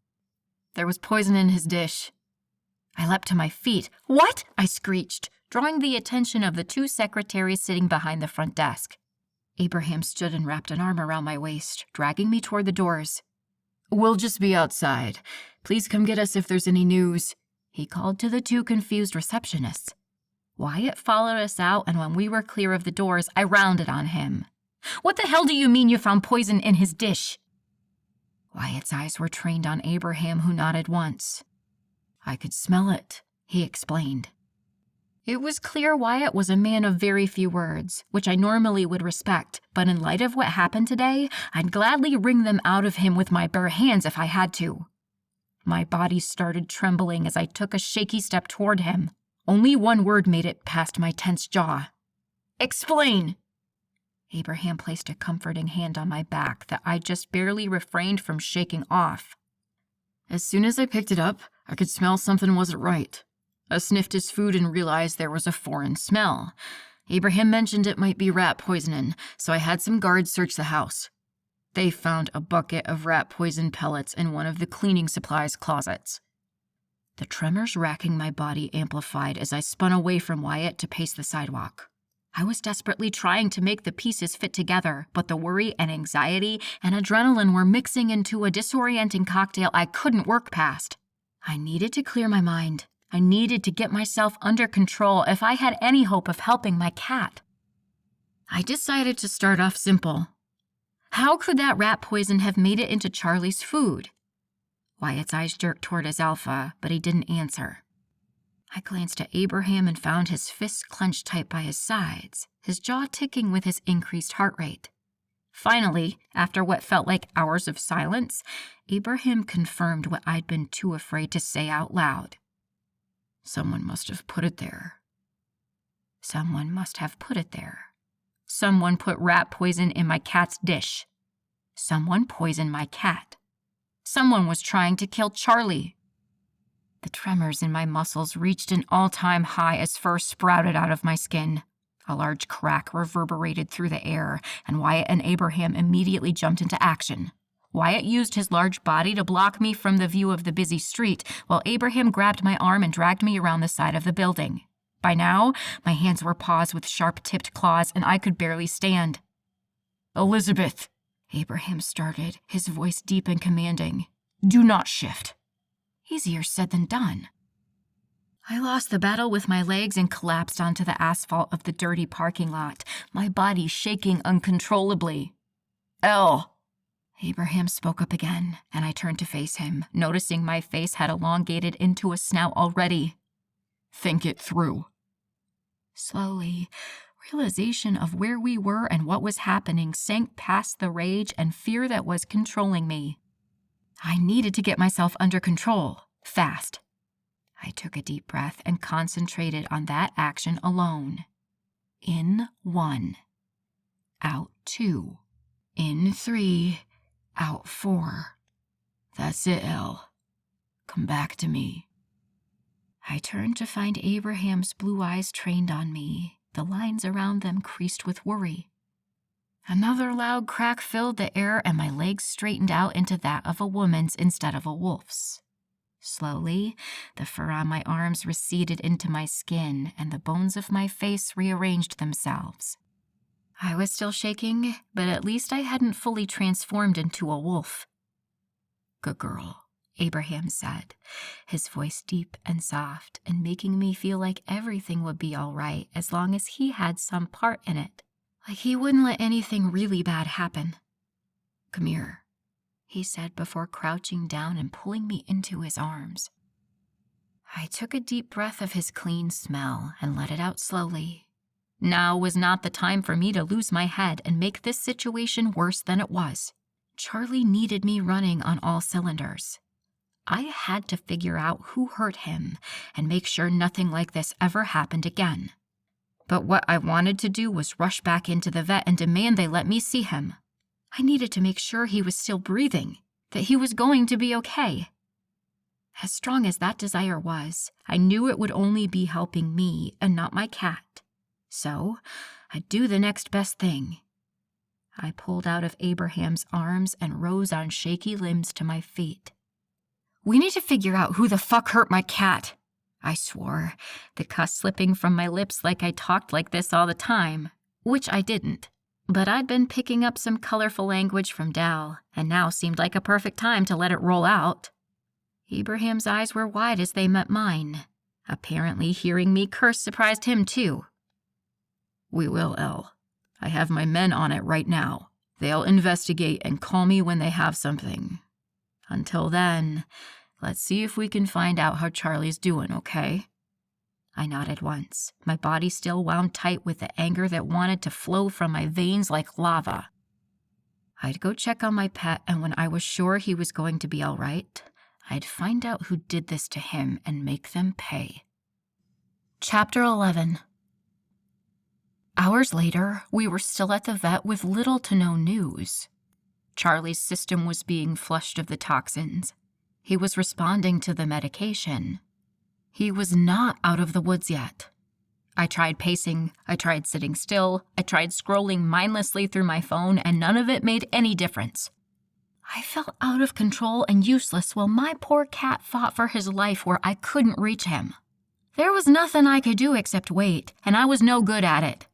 Speaker 2: "There was poison in his dish."
Speaker 1: I leapt to my feet. "What?" I screeched, drawing the attention of the two secretaries sitting behind the front desk. Abraham stood and wrapped an arm around my waist, dragging me toward the doors.
Speaker 2: "We'll just be outside. Please come get us if there's any news,"
Speaker 1: he called to the two confused receptionists. Wyatt followed us out, and when we were clear of the doors, I rounded on him. "What the hell do you mean you found poison in his dish?" Wyatt's eyes were trained on Abraham, who nodded once.
Speaker 2: "I could smell it,"
Speaker 1: he explained. It was clear Wyatt was a man of very few words, which I normally would respect, but in light of what happened today, I'd gladly wring them out of him with my bare hands if I had to. My body started trembling as I took a shaky step toward him. Only one word made it past my tense jaw. "Explain!" Abraham placed a comforting hand on my back that I just barely refrained from shaking off.
Speaker 2: "As soon as I picked it up, I could smell something wasn't right. I sniffed his food and realized there was a foreign smell. Abraham mentioned it might be rat poisoning, so I had some guards search the house. They found a bucket of rat poison pellets in one of the cleaning supplies closets."
Speaker 1: The tremors racking my body amplified as I spun away from Wyatt to pace the sidewalk. I was desperately trying to make the pieces fit together, but the worry and anxiety and adrenaline were mixing into a disorienting cocktail I couldn't work past. I needed to clear my mind. I needed to get myself under control if I had any hope of helping my cat. I decided to start off simple. How could that rat poison have made it into Charlie's food? Wyatt's eyes jerked toward his alpha, but he didn't answer. I glanced at Abraham and found his fists clenched tight by his sides, his jaw ticking with his increased heart rate. Finally, after what felt like hours of silence, Abraham confirmed what I'd been too afraid to say out loud.
Speaker 2: "Someone must have put it there."
Speaker 1: Someone must have put it there. Someone put rat poison in my cat's dish. Someone poisoned my cat. Someone was trying to kill Charlie. The tremors in my muscles reached an all-time high as fur sprouted out of my skin.
Speaker 2: A large crack reverberated through the air, and Wyatt and Abraham immediately jumped into action. Wyatt used his large body to block me from the view of the busy street, while Abraham grabbed my arm and dragged me around the side of the building. By now, my hands were paws with sharp-tipped claws, and I could barely stand. "Elizabeth," Abraham started, his voice deep and commanding. "Do not shift." Easier said than done. I lost the battle with my legs and collapsed onto the asphalt of the dirty parking lot, my body shaking uncontrollably. "Elle," Abraham spoke up again, and I turned to face him, noticing my face had elongated into a snout already. "Think it through." Slowly, realization of where we were and what was happening sank past the rage and fear that was controlling me. I needed to get myself under control, fast. I took a deep breath and concentrated on that action alone. In 1, out 2, in 3, out 4. "That's it, Elle. Come back to me." I turned to find Abraham's blue eyes trained on me, the lines around them creased with worry. Another loud crack filled the air, and my legs straightened out into that of a woman's instead of a wolf's. Slowly, the fur on my arms receded into my skin, and the bones of my face rearranged themselves. I was still shaking, but at least I hadn't fully transformed into a wolf. "Good girl," Abraham said, his voice deep and soft, and making me feel like everything would be all right as long as he had some part in it. Like he wouldn't let anything really bad happen. "Come here," he said before crouching down and pulling me into his arms. I took a deep breath of his clean smell and let it out slowly. Now was not the time for me to lose my head and make this situation worse than it was. Charlie needed me running on all cylinders. I had to figure out who hurt him and make sure nothing like this ever happened again. But what I wanted to do was rush back into the vet and demand they let me see him. I needed to make sure he was still breathing, that he was going to be okay. As strong as that desire was, I knew it would only be helping me and not my cat. So I'd do the next best thing. I pulled out of Abraham's arms and rose on shaky limbs to my feet. "We need to figure out who the fuck hurt my cat," I swore, the cuss slipping from my lips like I talked like this all the time, which I didn't. But I'd been picking up some colorful language from Dal, and now seemed like a perfect time to let it roll out. Abraham's eyes were wide as they met mine. Apparently hearing me curse surprised him too. "We will, Elle. I have my men on it right now. They'll investigate and call me when they have something. Until then, let's see if we can find out how Charlie's doing, okay?" I nodded once, my body still wound tight with the anger that wanted to flow from my veins like lava. I'd go check on my pet, and when I was sure he was going to be all right, I'd find out who did this to him and make them pay. Chapter 11. Hours later, we were still at the vet with little to no news. Charlie's system was being flushed of the toxins. He was responding to the medication. He was not out of the woods yet. I tried pacing, I tried sitting still, I tried scrolling mindlessly through my phone, and none of it made any difference. I felt out of control and useless while my poor cat fought for his life where I couldn't reach him. There was nothing I could do except wait, and I was no good at it.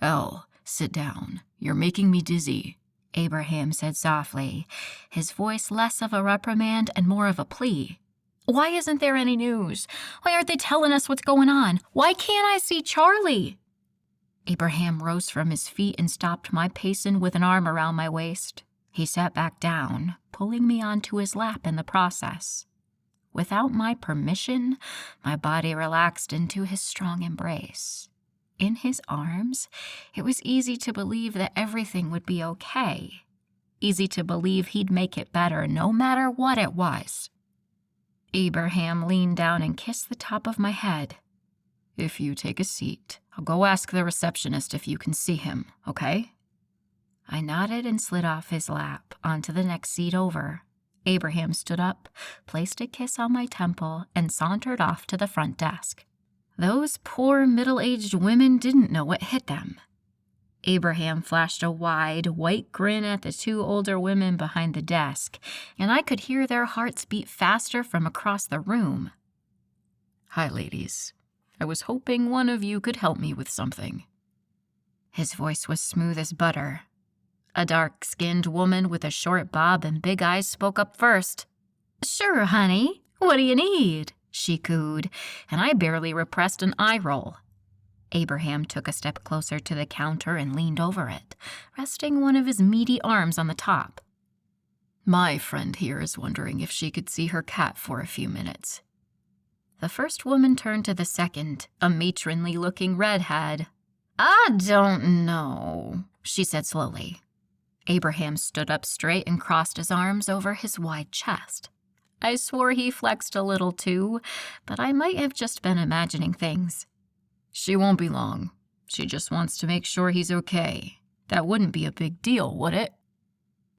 Speaker 2: "Elle, sit down. You're making me dizzy," Abraham said softly, his voice less of a reprimand and more of a plea. Why isn't there any news? Why aren't they telling us what's going on? Why can't I see Charlie? Abraham rose from his feet and stopped my pacing with an arm around my waist. He sat back down, pulling me onto his lap in the process. Without my permission, my body relaxed into his strong embrace. In his arms, it was easy to believe that everything would be okay. Easy to believe he'd make it better no matter what it was. Abraham leaned down and kissed the top of my head. "If you take a seat, I'll go ask the receptionist if you can see him, okay?" I nodded and slid off his lap onto the next seat over. Abraham stood up, placed a kiss on my temple, and sauntered off to the front desk.
Speaker 1: Those poor middle-aged women didn't know what hit them. Abraham flashed a wide, white grin at the two older women behind the desk, and I could hear their hearts beat faster from across the room.
Speaker 2: "Hi, ladies. I was hoping one of you could help me with something."
Speaker 1: His voice was smooth as butter. A dark-skinned woman with a short bob and big eyes spoke up first. "Sure, honey. What do you need?" she cooed, and I barely repressed an eye roll. Abraham took a step closer to the counter and leaned over it, resting one of his meaty arms on the top.
Speaker 2: "My friend here is wondering if she could see her cat for a few minutes."
Speaker 1: The first woman turned to the second, a matronly-looking redhead. "I don't know," she said slowly. Abraham stood up straight and crossed his arms over his wide chest. I swore he flexed a little too, but I might have just been imagining things.
Speaker 2: "She won't be long. She just wants to make sure he's okay. That wouldn't be a big deal, would it?"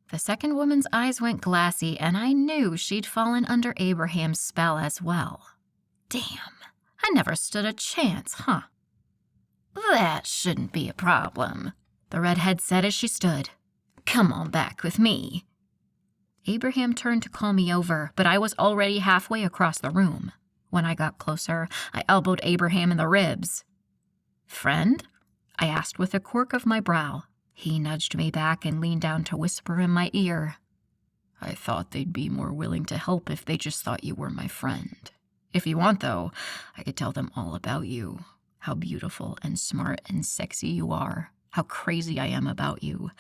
Speaker 1: The second woman's eyes went glassy, and I knew she'd fallen under Abraham's spell as well. Damn, I never stood a chance, huh? "That shouldn't be a problem," the redhead said as she stood. "Come on back with me." Abraham turned to call me over, but I was already halfway across the room. When I got closer, I elbowed Abraham in the ribs. "Friend?" I asked with a quirk of my brow. He nudged me back and leaned down to whisper in my ear.
Speaker 2: "I thought they'd be more willing to help if they just thought you were my friend. If you want, though, I could tell them all about you. How beautiful and smart and sexy you are. How crazy I am about you.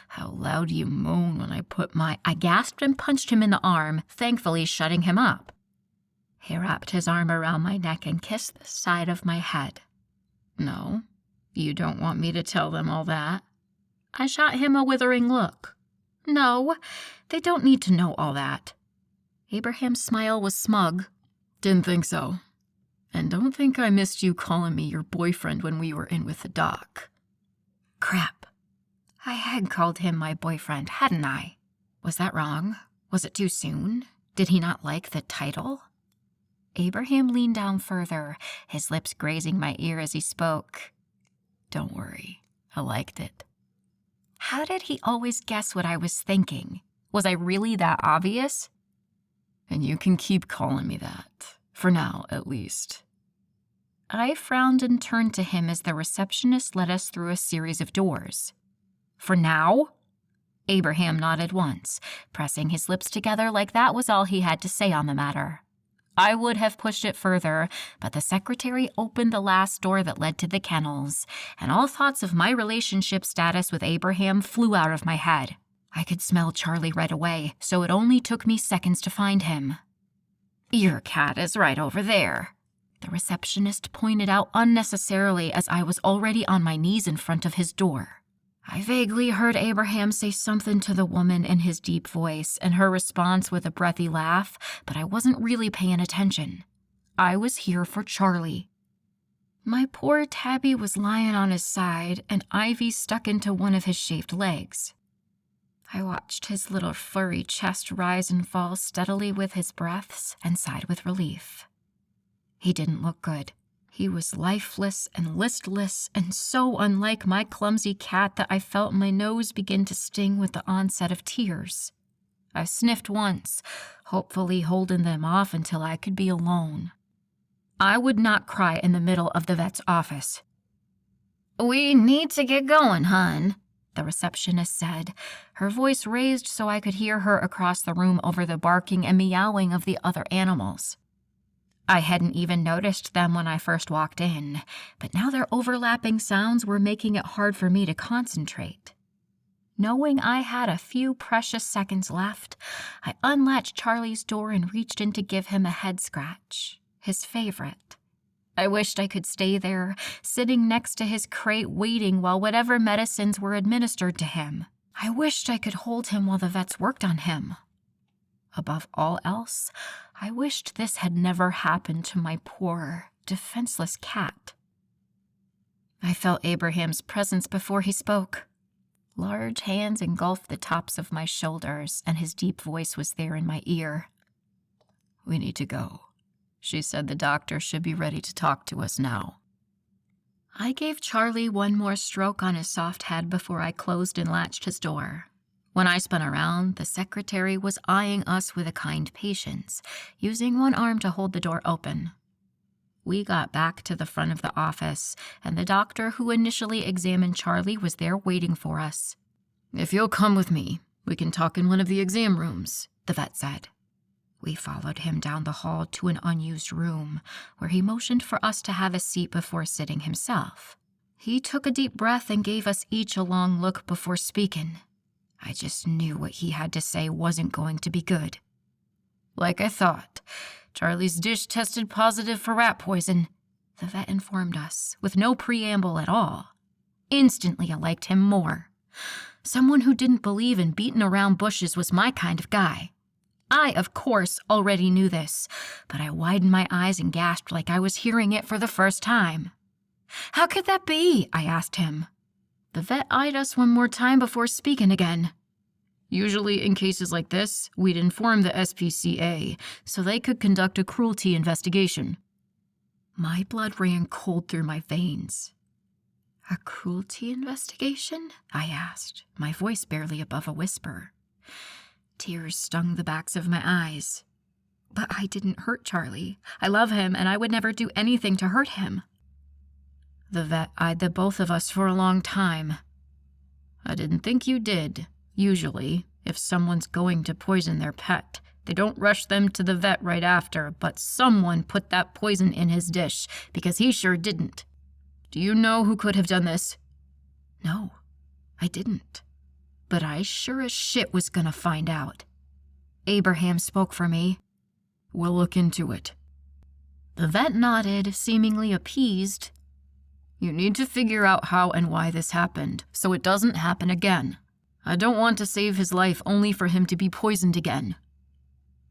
Speaker 2: How loud you moan when I put my—"
Speaker 1: I gasped and punched him in the arm, thankfully shutting him up. He wrapped his arm around my neck and kissed the side of my head.
Speaker 2: "No, you don't want me to tell them all that?"
Speaker 1: I shot him a withering look. "No, they don't need to know all that." Abraham's smile was smug.
Speaker 2: "Didn't think so. And don't think I missed you calling me your boyfriend when we were in with the doc."
Speaker 1: Crap. I had called him my boyfriend, hadn't I? Was that wrong? Was it too soon? Did he not like the title? Abraham leaned down further, his lips grazing my ear as he spoke.
Speaker 2: "Don't worry. I liked it."
Speaker 1: How did he always guess what I was thinking? Was I really that obvious?
Speaker 2: "And you can keep calling me that. For now, at least."
Speaker 1: I frowned and turned to him as the receptionist led us through a series of doors. "For now?" Abraham nodded once, pressing his lips together like that was all he had to say on the matter. I would have pushed it further, but the secretary opened the last door that led to the kennels, and all thoughts of my relationship status with Abraham flew out of my head. I could smell Charlie right away, so it only took me seconds to find him. "Your cat is right over there," the receptionist pointed out unnecessarily as I was already on my knees in front of his door. I vaguely heard Abraham say something to the woman in his deep voice and her response with a breathy laugh, but I wasn't really paying attention. I was here for Charlie. My poor Tabby was lying on his side and ivy stuck into one of his shaved legs. I watched his little furry chest rise and fall steadily with his breaths and sighed with relief. He didn't look good. He was lifeless and listless and so unlike my clumsy cat that I felt my nose begin to sting with the onset of tears. I sniffed once, hopefully holding them off until I could be alone. I would not cry in the middle of the vet's office. "We need to get going, hon," the receptionist said, her voice raised so I could hear her across the room over the barking and meowing of the other animals. I hadn't even noticed them when I first walked in, but now their overlapping sounds were making it hard for me to concentrate. Knowing I had a few precious seconds left, I unlatched Charlie's door and reached in to give him a head scratch, his favorite. I wished I could stay there, sitting next to his crate waiting while whatever medicines were administered to him. I wished I could hold him while the vets worked on him. Above all else, I wished this had never happened to my poor, defenseless cat. I felt Abraham's presence before he spoke. Large hands engulfed the tops of my shoulders, and his deep voice was there in my ear.
Speaker 2: "We need to go. She said the doctor should be ready to talk to us now.
Speaker 1: I gave Charlie one more stroke on his soft head before I closed and latched his door. When I spun around, the secretary was eyeing us with a kind patience, using one arm to hold the door open. We got back to the front of the office, and the doctor who initially examined Charlie was there waiting for us.
Speaker 2: "If you'll come with me, we can talk in one of the exam rooms," the vet said.
Speaker 1: We followed him down the hall to an unused room, where he motioned for us to have a seat before sitting himself. He took a deep breath and gave us each a long look before speaking. I just knew what he had to say wasn't going to be good.
Speaker 2: "Like I thought, Charlie's dish tested positive for rat poison,"
Speaker 1: the vet informed us, with no preamble at all. Instantly, I liked him more. Someone who didn't believe in beating around bushes was my kind of guy. I, of course, already knew this, but I widened my eyes and gasped like I was hearing it for the first time. "How could that be?" I asked him. The vet eyed us one more time before speaking again.
Speaker 2: "Usually in cases like this, we'd inform the SPCA so they could conduct a cruelty investigation."
Speaker 1: My blood ran cold through my veins. "A cruelty investigation?" I asked, my voice barely above a whisper. Tears stung the backs of my eyes. But I didn't hurt Charlie. I love him, and I would never do anything to hurt him.
Speaker 2: The vet eyed the both of us for a long time. "I didn't think you did. Usually, if someone's going to poison their pet, they don't rush them to the vet right after, but someone put that poison in his dish, because he sure didn't. Do you know who could have done this?"
Speaker 1: No, I didn't. But I sure as shit was gonna find out. Abraham spoke for me.
Speaker 2: "We'll look into it."
Speaker 1: The vet nodded, seemingly appeased.
Speaker 2: "You need to figure out how and why this happened, so it doesn't happen again. I don't want to save his life only for him to be poisoned again."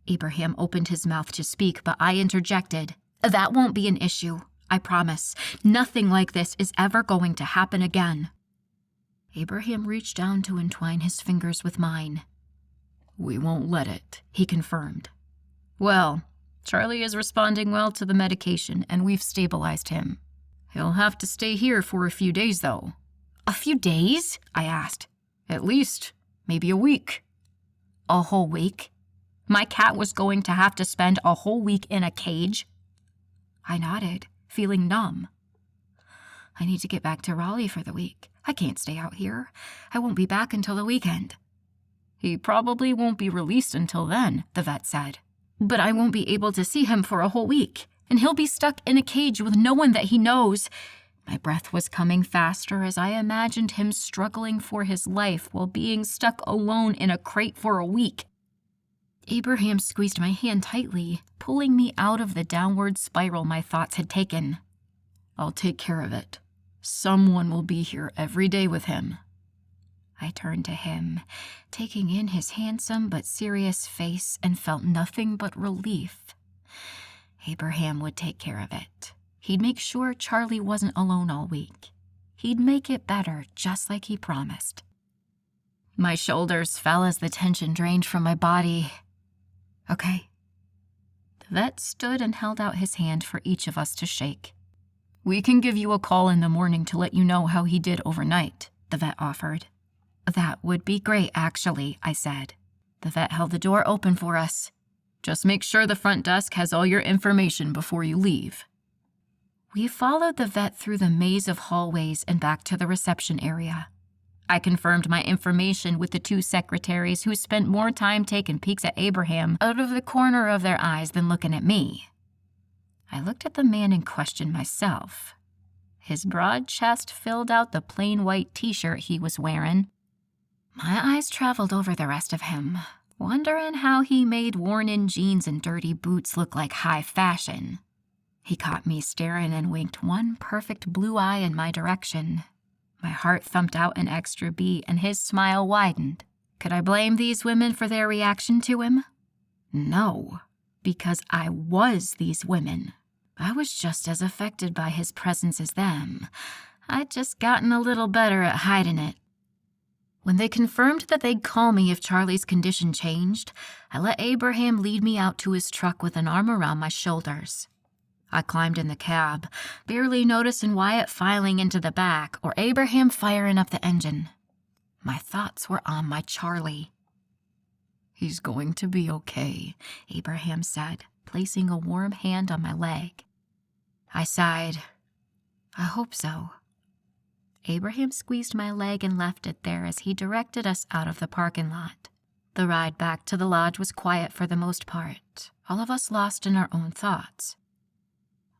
Speaker 1: Abraham opened his mouth to speak, but I interjected. "That won't be an issue, I promise. Nothing like this is ever going to happen again." Abraham reached down to entwine his fingers with mine.
Speaker 2: "We won't let it," he confirmed. "Well, Charlie is responding well to the medication, and we've stabilized him. He'll have to stay here for a few days, though."
Speaker 1: "A few days?" I asked.
Speaker 2: "At least, maybe a week."
Speaker 1: "A whole week? My cat was going to have to spend a whole week in a cage?" I nodded, feeling numb. "I need to get back to Raleigh for the week. I can't stay out here. I won't be back until the weekend."
Speaker 2: "He probably won't be released until then," the vet said.
Speaker 1: "But I won't be able to see him for a whole week, and he'll be stuck in a cage with no one that he knows." My breath was coming faster as I imagined him struggling for his life while being stuck alone in a crate for a week. Abraham squeezed my hand tightly, pulling me out of the downward spiral my thoughts had taken.
Speaker 2: "I'll take care of it. Someone will be here every day with him."
Speaker 1: I turned to him, taking in his handsome but serious face, and felt nothing but relief. Abraham would take care of it. He'd make sure Charlie wasn't alone all week. He'd make it better, just like he promised. My shoulders fell as the tension drained from my body. "Okay." The vet stood and held out his hand for each of us to shake.
Speaker 2: "We can give you a call in the morning to let you know how he did overnight," the vet offered.
Speaker 1: "That would be great, actually," I said. The vet held the door open for us.
Speaker 2: "Just make sure the front desk has all your information before you leave."
Speaker 1: We followed the vet through the maze of hallways and back to the reception area. I confirmed my information with the two secretaries who spent more time taking peeks at Abraham out of the corner of their eyes than looking at me. I looked at the man in question myself. His broad chest filled out the plain white t-shirt he was wearing. My eyes traveled over the rest of him, wondering how he made worn-in jeans and dirty boots look like high fashion. He caught me staring and winked one perfect blue eye in my direction. My heart thumped out an extra beat and his smile widened. Could I blame these women for their reaction to him? No, because I was these women. I was just as affected by his presence as them. I'd just gotten a little better at hiding it. When they confirmed that they'd call me if Charlie's condition changed, I let Abraham lead me out to his truck with an arm around my shoulders. I climbed in the cab, barely noticing Wyatt filing into the back or Abraham firing up the engine. My thoughts were on my Charlie.
Speaker 2: "He's going to be okay,"
Speaker 1: Abraham said, placing a warm hand on my leg. I sighed. I hope so. Abraham squeezed my leg and left it there as he directed us out of the parking lot. The ride back to the lodge was quiet for the most part, all of us lost in our own thoughts.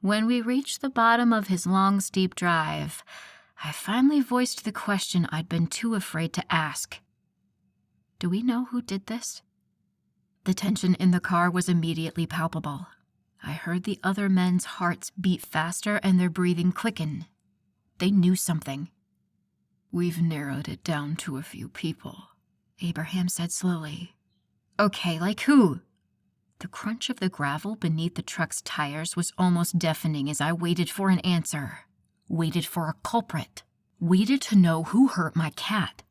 Speaker 1: When we reached the bottom of his long, steep drive, I finally voiced the question I'd been too afraid to ask. Do we know who did this? The tension in the car was immediately palpable. I heard the other men's hearts beat faster and their breathing quicken. They knew something.
Speaker 2: "We've narrowed it down to a few people,"
Speaker 1: Abraham said slowly. "Okay, like who?" The crunch of the gravel beneath the truck's tires was almost deafening as I waited for an answer. Waited for a culprit. Waited to know who hurt my cat.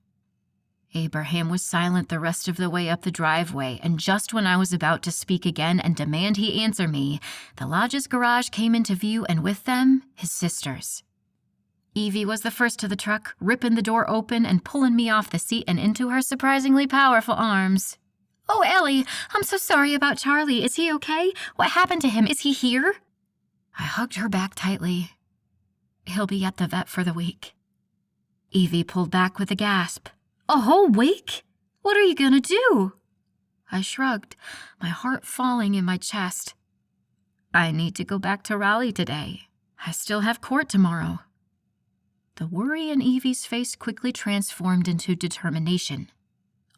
Speaker 1: Abraham was silent the rest of the way up the driveway, and just when I was about to speak again and demand he answer me, the lodge's garage came into view, and with them, his sisters. Evie was the first to the truck, ripping the door open and pulling me off the seat and into her surprisingly powerful arms. "Oh, Ellie, I'm so sorry about Charlie. Is he okay? What happened to him? Is he here?" I hugged her back tightly. "He'll be at the vet for the week." Evie pulled back with a gasp. "A whole week? What are you gonna do?" I shrugged, my heart falling in my chest. "I need to go back to Raleigh today. I still have court tomorrow." The worry in Evie's face quickly transformed into determination.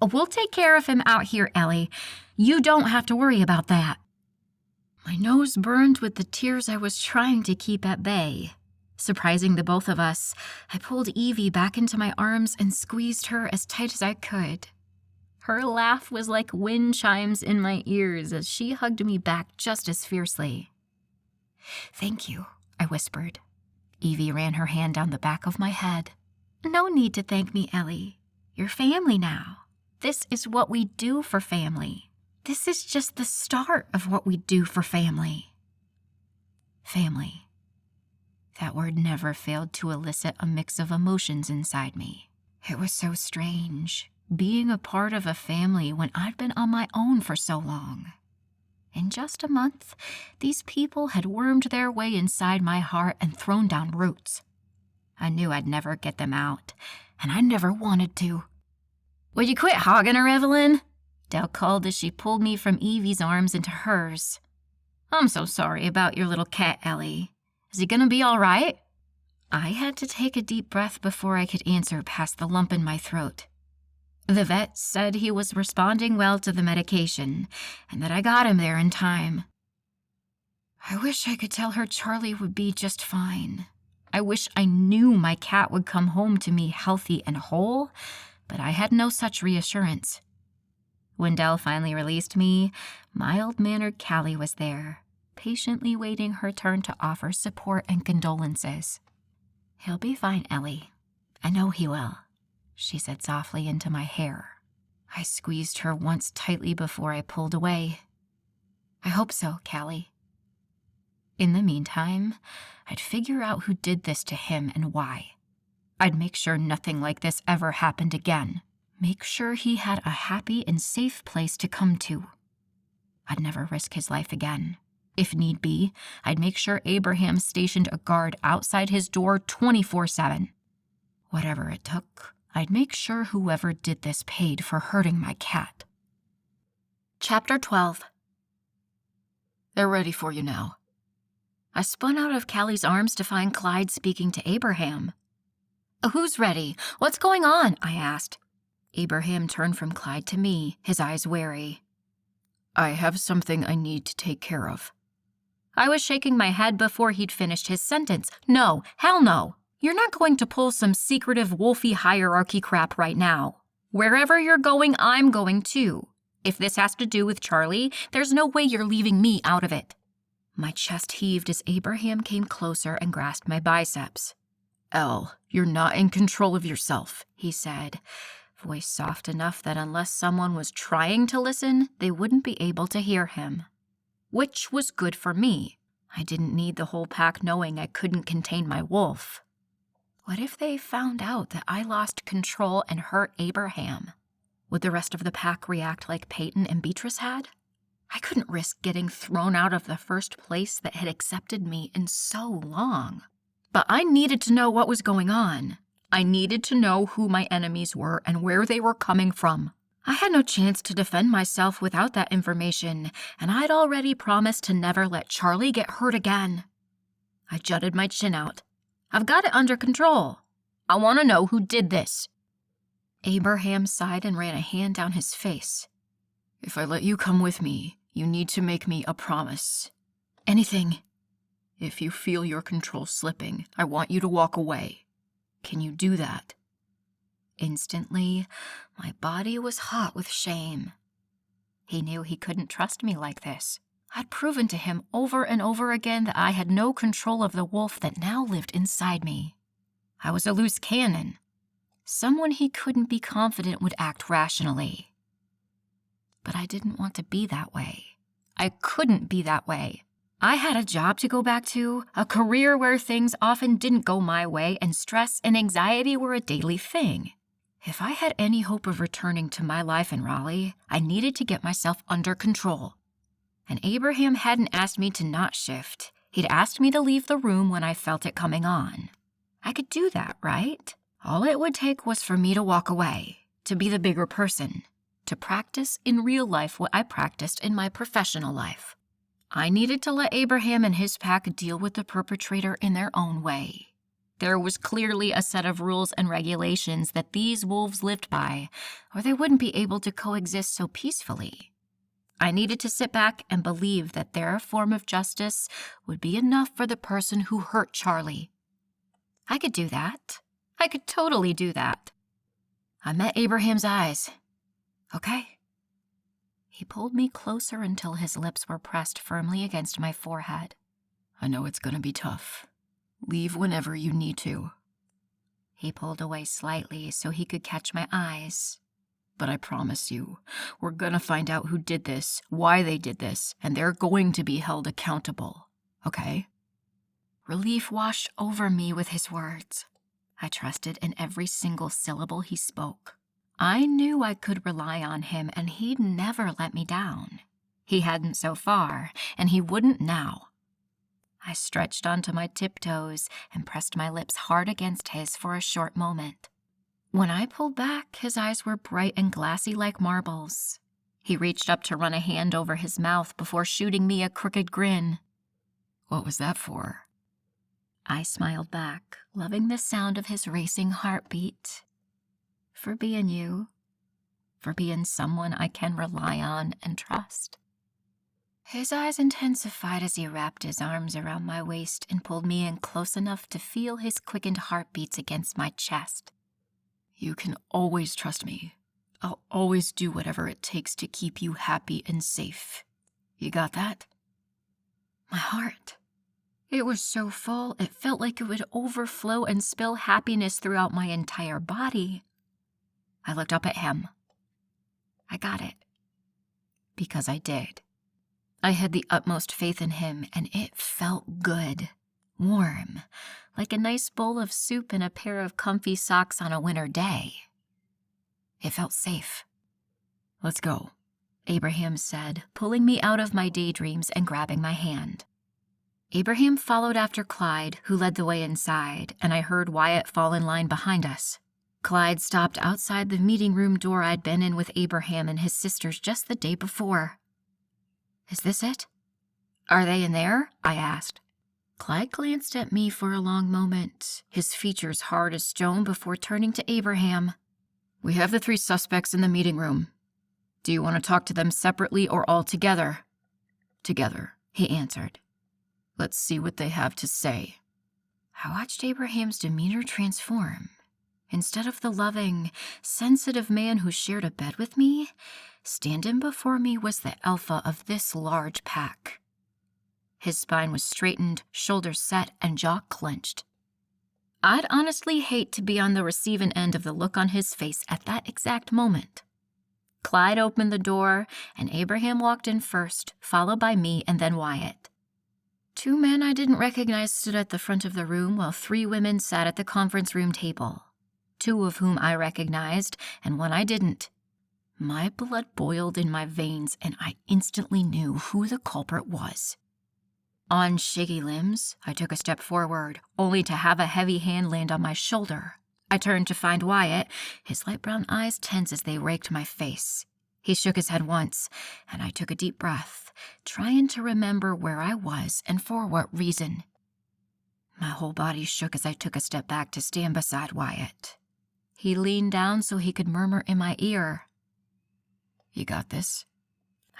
Speaker 1: "We'll take care of him out here, Ellie. You don't have to worry about that." My nose burned with the tears I was trying to keep at bay. Surprising the both of us, I pulled Evie back into my arms and squeezed her as tight as I could. Her laugh was like wind chimes in my ears as she hugged me back just as fiercely. "Thank you," I whispered. Evie ran her hand down the back of my head. "No need to thank me, Ellie. You're family now. This is what we do for family. This is just the start of what we do for family." Family. That word never failed to elicit a mix of emotions inside me. It was so strange, being a part of a family when I'd been on my own for so long. In just a month, these people had wormed their way inside my heart and thrown down roots. I knew I'd never get them out, and I never wanted to. "Will you quit hogging her, Evelyn?" Dell called as she pulled me from Evie's arms into hers. "I'm so sorry about your little cat, Ellie. Is he gonna be all right?" I had to take a deep breath before I could answer past the lump in my throat. The vet said he was responding well to the medication, and that I got him there in time. I wish I could tell her Charlie would be just fine. I wish I knew my cat would come home to me healthy and whole, but I had no such reassurance. When Dell finally released me, mild-mannered Callie was there, patiently waiting her turn to offer support and condolences. "He'll be fine, Ellie. I know he will," she said softly into my hair. I squeezed her once tightly before I pulled away. "I hope so, Callie." In the meantime, I'd figure out who did this to him and why. I'd make sure nothing like this ever happened again. Make sure he had a happy and safe place to come to. I'd never risk his life again. If need be, I'd make sure Abraham stationed a guard outside his door 24/7. Whatever it took, I'd make sure whoever did this paid for hurting my cat. Chapter 12.
Speaker 2: "They're ready for you now."
Speaker 1: I spun out of Callie's arms to find Clyde speaking to Abraham. "Who's ready? What's going on?" I asked. Abraham turned from Clyde to me, his eyes wary.
Speaker 2: "I have something I need to take care of."
Speaker 1: I was shaking my head before he'd finished his sentence. "No, hell no. You're not going to pull some secretive wolfy hierarchy crap right now. Wherever you're going, I'm going too. If this has to do with Charlie, there's no way you're leaving me out of it." My chest heaved as Abraham came closer and grasped my biceps.
Speaker 2: "Elle, you're not in control of yourself,"
Speaker 1: he said, voice soft enough that unless someone was trying to listen, they wouldn't be able to hear him. Which was good for me. I didn't need the whole pack knowing I couldn't contain my wolf. What if they found out that I lost control and hurt Abraham? Would the rest of the pack react like Peyton and Beatrice had? I couldn't risk getting thrown out of the first place that had accepted me in so long. But I needed to know what was going on. I needed to know who my enemies were and where they were coming from. I had no chance to defend myself without that information, and I'd already promised to never let Charlie get hurt again. I jutted my chin out. I've got it under control. I want to know who did this. Abraham sighed and ran a hand down his face. If I let you come with me, you need to make me a promise. Anything. If you feel your control slipping, I want you to walk away. Can you do that? Instantly, my body was hot with shame. He knew he couldn't trust me like this. I'd proven to him over and over again that I had no control of the wolf that now lived inside me. I was a loose cannon. Someone he couldn't be confident would act rationally. But I didn't want to be that way. I couldn't be that way. I had a job to go back to, a career where things often didn't go my way and stress and anxiety were a daily thing. If I had any hope of returning to my life in Raleigh, I needed to get myself under control. And Abraham hadn't asked me to not shift. He'd asked me to leave the room when I felt it coming on. I could do that, right? All it would take was for me to walk away, to be the bigger person, to practice in real life what I practiced in my professional life. I needed to let Abraham and his pack deal with the perpetrator in their own way. There was clearly a set of rules and regulations that these wolves lived by, or they wouldn't be able to coexist so peacefully. I needed to sit back and believe that their form of justice would be enough for the person who hurt Charlie. I could do that. I could totally do that. I met Abraham's eyes. Okay. He pulled me closer until his lips were pressed firmly against my forehead. I know it's gonna be tough. Leave whenever you need to. He pulled away slightly so he could catch my eyes. But I promise you, we're gonna find out who did this, why they did this, and they're going to be held accountable. Okay? Relief washed over me with his words. I trusted in every single syllable he spoke. I knew I could rely on him, and he'd never let me down. He hadn't so far, and he wouldn't now. I stretched onto my tiptoes and pressed my lips hard against his for a short moment. When I pulled back, his eyes were bright and glassy like marbles. He reached up to run a hand over his mouth before shooting me a crooked grin. What was that for? I smiled back, loving the sound of his racing heartbeat. For being you. For being someone I can rely on and trust. His eyes intensified as he wrapped his arms around my waist and pulled me in close enough to feel his quickened heartbeats against my chest. You can always trust me. I'll always do whatever it takes to keep you happy and safe. You got that? My heart. It was so full, it felt like it would overflow and spill happiness throughout my entire body. I looked up at him. I got it. Because I did. I had the utmost faith in him, and it felt good. Warm. Like a nice bowl of soup and a pair of comfy socks on a winter day. It felt safe. Let's go, Abraham said, pulling me out of my daydreams and grabbing my hand. Abraham followed after Clyde, who led the way inside, and I heard Wyatt fall in line behind us. Clyde stopped outside the meeting room door I'd been in with Abraham and his sisters just the day before. Is this it? Are they in there? I asked. Clyde glanced at me for a long moment, his features hard as stone before turning to Abraham. We have the 3 suspects in the meeting room. Do you want to talk to them separately or all together? Together, he answered. Let's see what they have to say. I watched Abraham's demeanor transform. Instead of the loving, sensitive man who shared a bed with me, standing before me was the alpha of this large pack. His spine was straightened, shoulders set, and jaw clenched. I'd honestly hate to be on the receiving end of the look on his face at that exact moment. Clyde opened the door, and Abraham walked in first, followed by me and then Wyatt. 2 men I didn't recognize stood at the front of the room, while 3 women sat at the conference room table, 2 of whom I recognized and 1 I didn't. My blood boiled in my veins, and I instantly knew who the culprit was. On shaky limbs, I took a step forward, only to have a heavy hand land on my shoulder. I turned to find Wyatt, his light brown eyes tense as they raked my face. He shook his head once, and I took a deep breath, trying to remember where I was and for what reason. My whole body shook as I took a step back to stand beside Wyatt. He leaned down so he could murmur in my ear, "You got this?"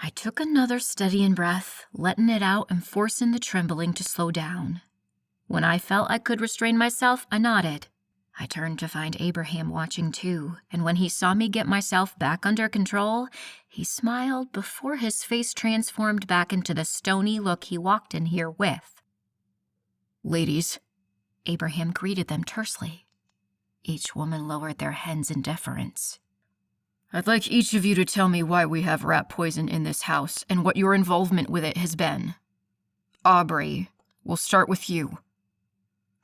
Speaker 1: I took another steadying breath, letting it out and forcing the trembling to slow down. When I felt I could restrain myself, I nodded. I turned to find Abraham watching too, and when he saw me get myself back under control, he smiled before his face transformed back into the stony look he walked in here with.
Speaker 2: "Ladies,"
Speaker 1: Abraham greeted them tersely. Each woman lowered their heads in deference.
Speaker 2: "I'd like each of you to tell me why we have rat poison in this house and what your involvement with it has been. Aubrey, we'll start with you."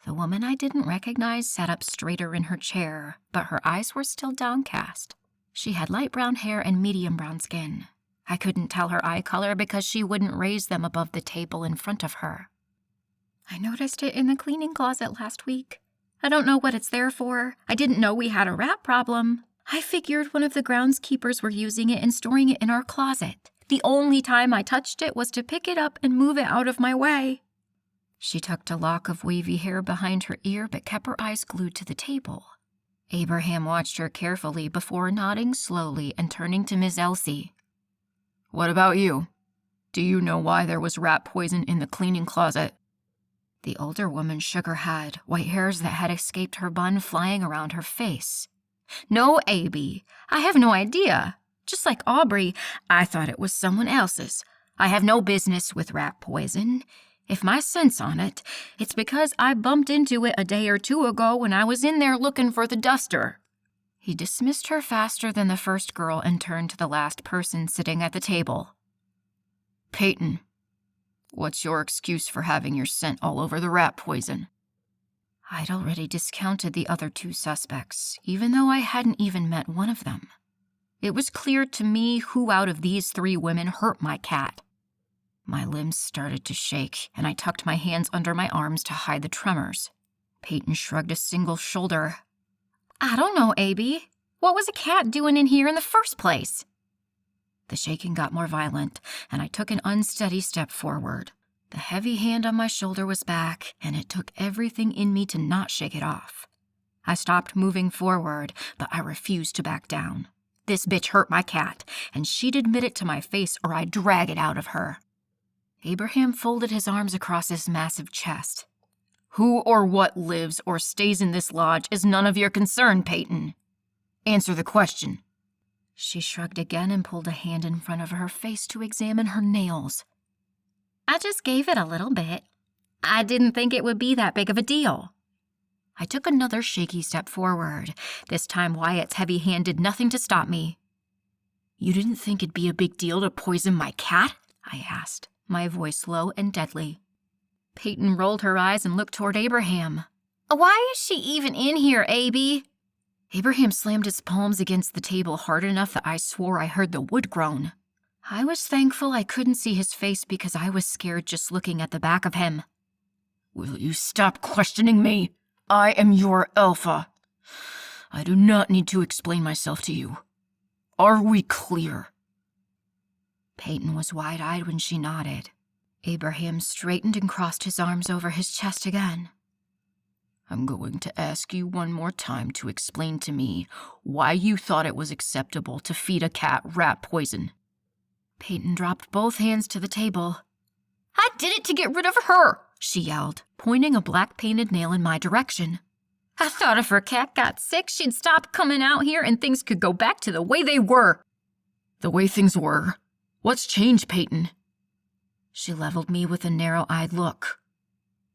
Speaker 1: The woman I didn't recognize sat up straighter in her chair, but her eyes were still downcast. She had light brown hair and medium brown skin. I couldn't tell her eye color because she wouldn't raise them above the table in front of her. "I noticed it in the cleaning closet last week. I don't know what it's there for. I didn't know we had a rat problem. I figured one of the groundskeepers were using it and storing it in our closet. The only time I touched it was to pick it up and move it out of my way." She tucked a lock of wavy hair behind her ear but kept her eyes glued to the table. Abraham watched her carefully before nodding slowly and turning to Miss Elsie.
Speaker 2: "What about you? Do you know why there was rat poison in the cleaning closet?"
Speaker 1: The older woman shook her head, white hairs that had escaped her bun flying around her face. "No, Abby, I have no idea. Just like Aubrey, I thought it was someone else's. I have no business with rat poison. If my scent's on it, it's because I bumped into it a day or 2 ago when I was in there looking for the duster." He dismissed her faster than the first girl and turned to the last person sitting at the table.
Speaker 2: "Peyton, what's your excuse for having your scent all over the rat poison?"
Speaker 1: I'd already discounted the other 2 suspects, even though I hadn't even met one of them. It was clear to me who out of these 3 women hurt my cat. My limbs started to shake, and I tucked my hands under my arms to hide the tremors. Peyton shrugged a single shoulder. "I don't know, Abby. What was a cat doing in here in the first place?" The shaking got more violent, and I took an unsteady step forward. The heavy hand on my shoulder was back, and it took everything in me to not shake it off. I stopped moving forward, but I refused to back down. This bitch hurt my cat, and she'd admit it to my face or I'd drag it out of her. Abraham folded his arms across his massive chest.
Speaker 2: "Who or what lives or stays in this lodge is none of your concern, Peyton. Answer the question."
Speaker 1: She shrugged again and pulled a hand in front of her face to examine her nails. "I just gave it a little bit. I didn't think it would be that big of a deal." I took another shaky step forward. This time Wyatt's heavy hand did nothing to stop me. "You didn't think it'd be a big deal to poison my cat?" I asked, my voice low and deadly. Peyton rolled her eyes and looked toward Abraham. "Why is she even in here, Abby?" Abraham slammed his palms against the table hard enough that I swore I heard the wood groan. I was thankful I couldn't see his face because I was scared just looking at the back of him.
Speaker 2: "Will you stop questioning me? I am your alpha. I do not need to explain myself to you. Are we clear?"
Speaker 1: Peyton was wide-eyed when she nodded. Abraham straightened and crossed his arms over his chest again.
Speaker 2: "I'm going to ask you one more time to explain to me why you thought it was acceptable to feed a cat rat poison."
Speaker 1: Peyton dropped both hands to the table. "I did it to get rid of her," she yelled, pointing a black-painted nail in my direction. "I thought if her cat got sick, she'd stop coming out here and things could go back to the way they were."
Speaker 2: "The way things were? What's changed, Peyton?"
Speaker 1: She leveled me with a narrow-eyed look.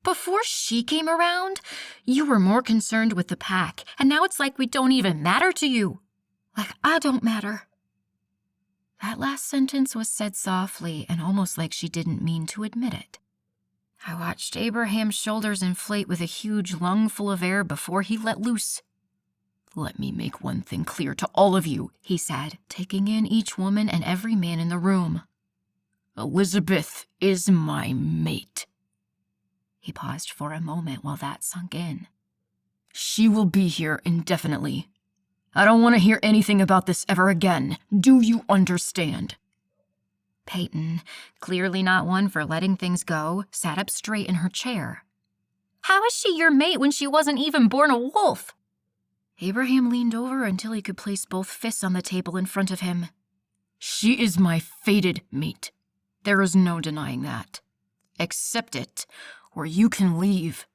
Speaker 2: Before she came around, you were more concerned with the pack, and now it's like we don't even matter to you. Like I don't matter. That last sentence was said softly and almost like she didn't mean to admit it. I watched Abraham's shoulders inflate with a huge lungful of air before he let loose. "Let me make one thing clear to all of you," he said, taking in each woman and every man in the room. "Elizabeth is my mate." He paused for a moment while that sunk in. "She will be here indefinitely. I don't want to hear anything about this ever again. Do you understand?" Peyton, clearly not one for letting things go, sat up straight in her chair. "How is she your mate when she wasn't even born a wolf?" Abraham leaned over until he could place both fists on the table in front of him. "She is my fated mate. There is no denying that. Accept it, or you can leave."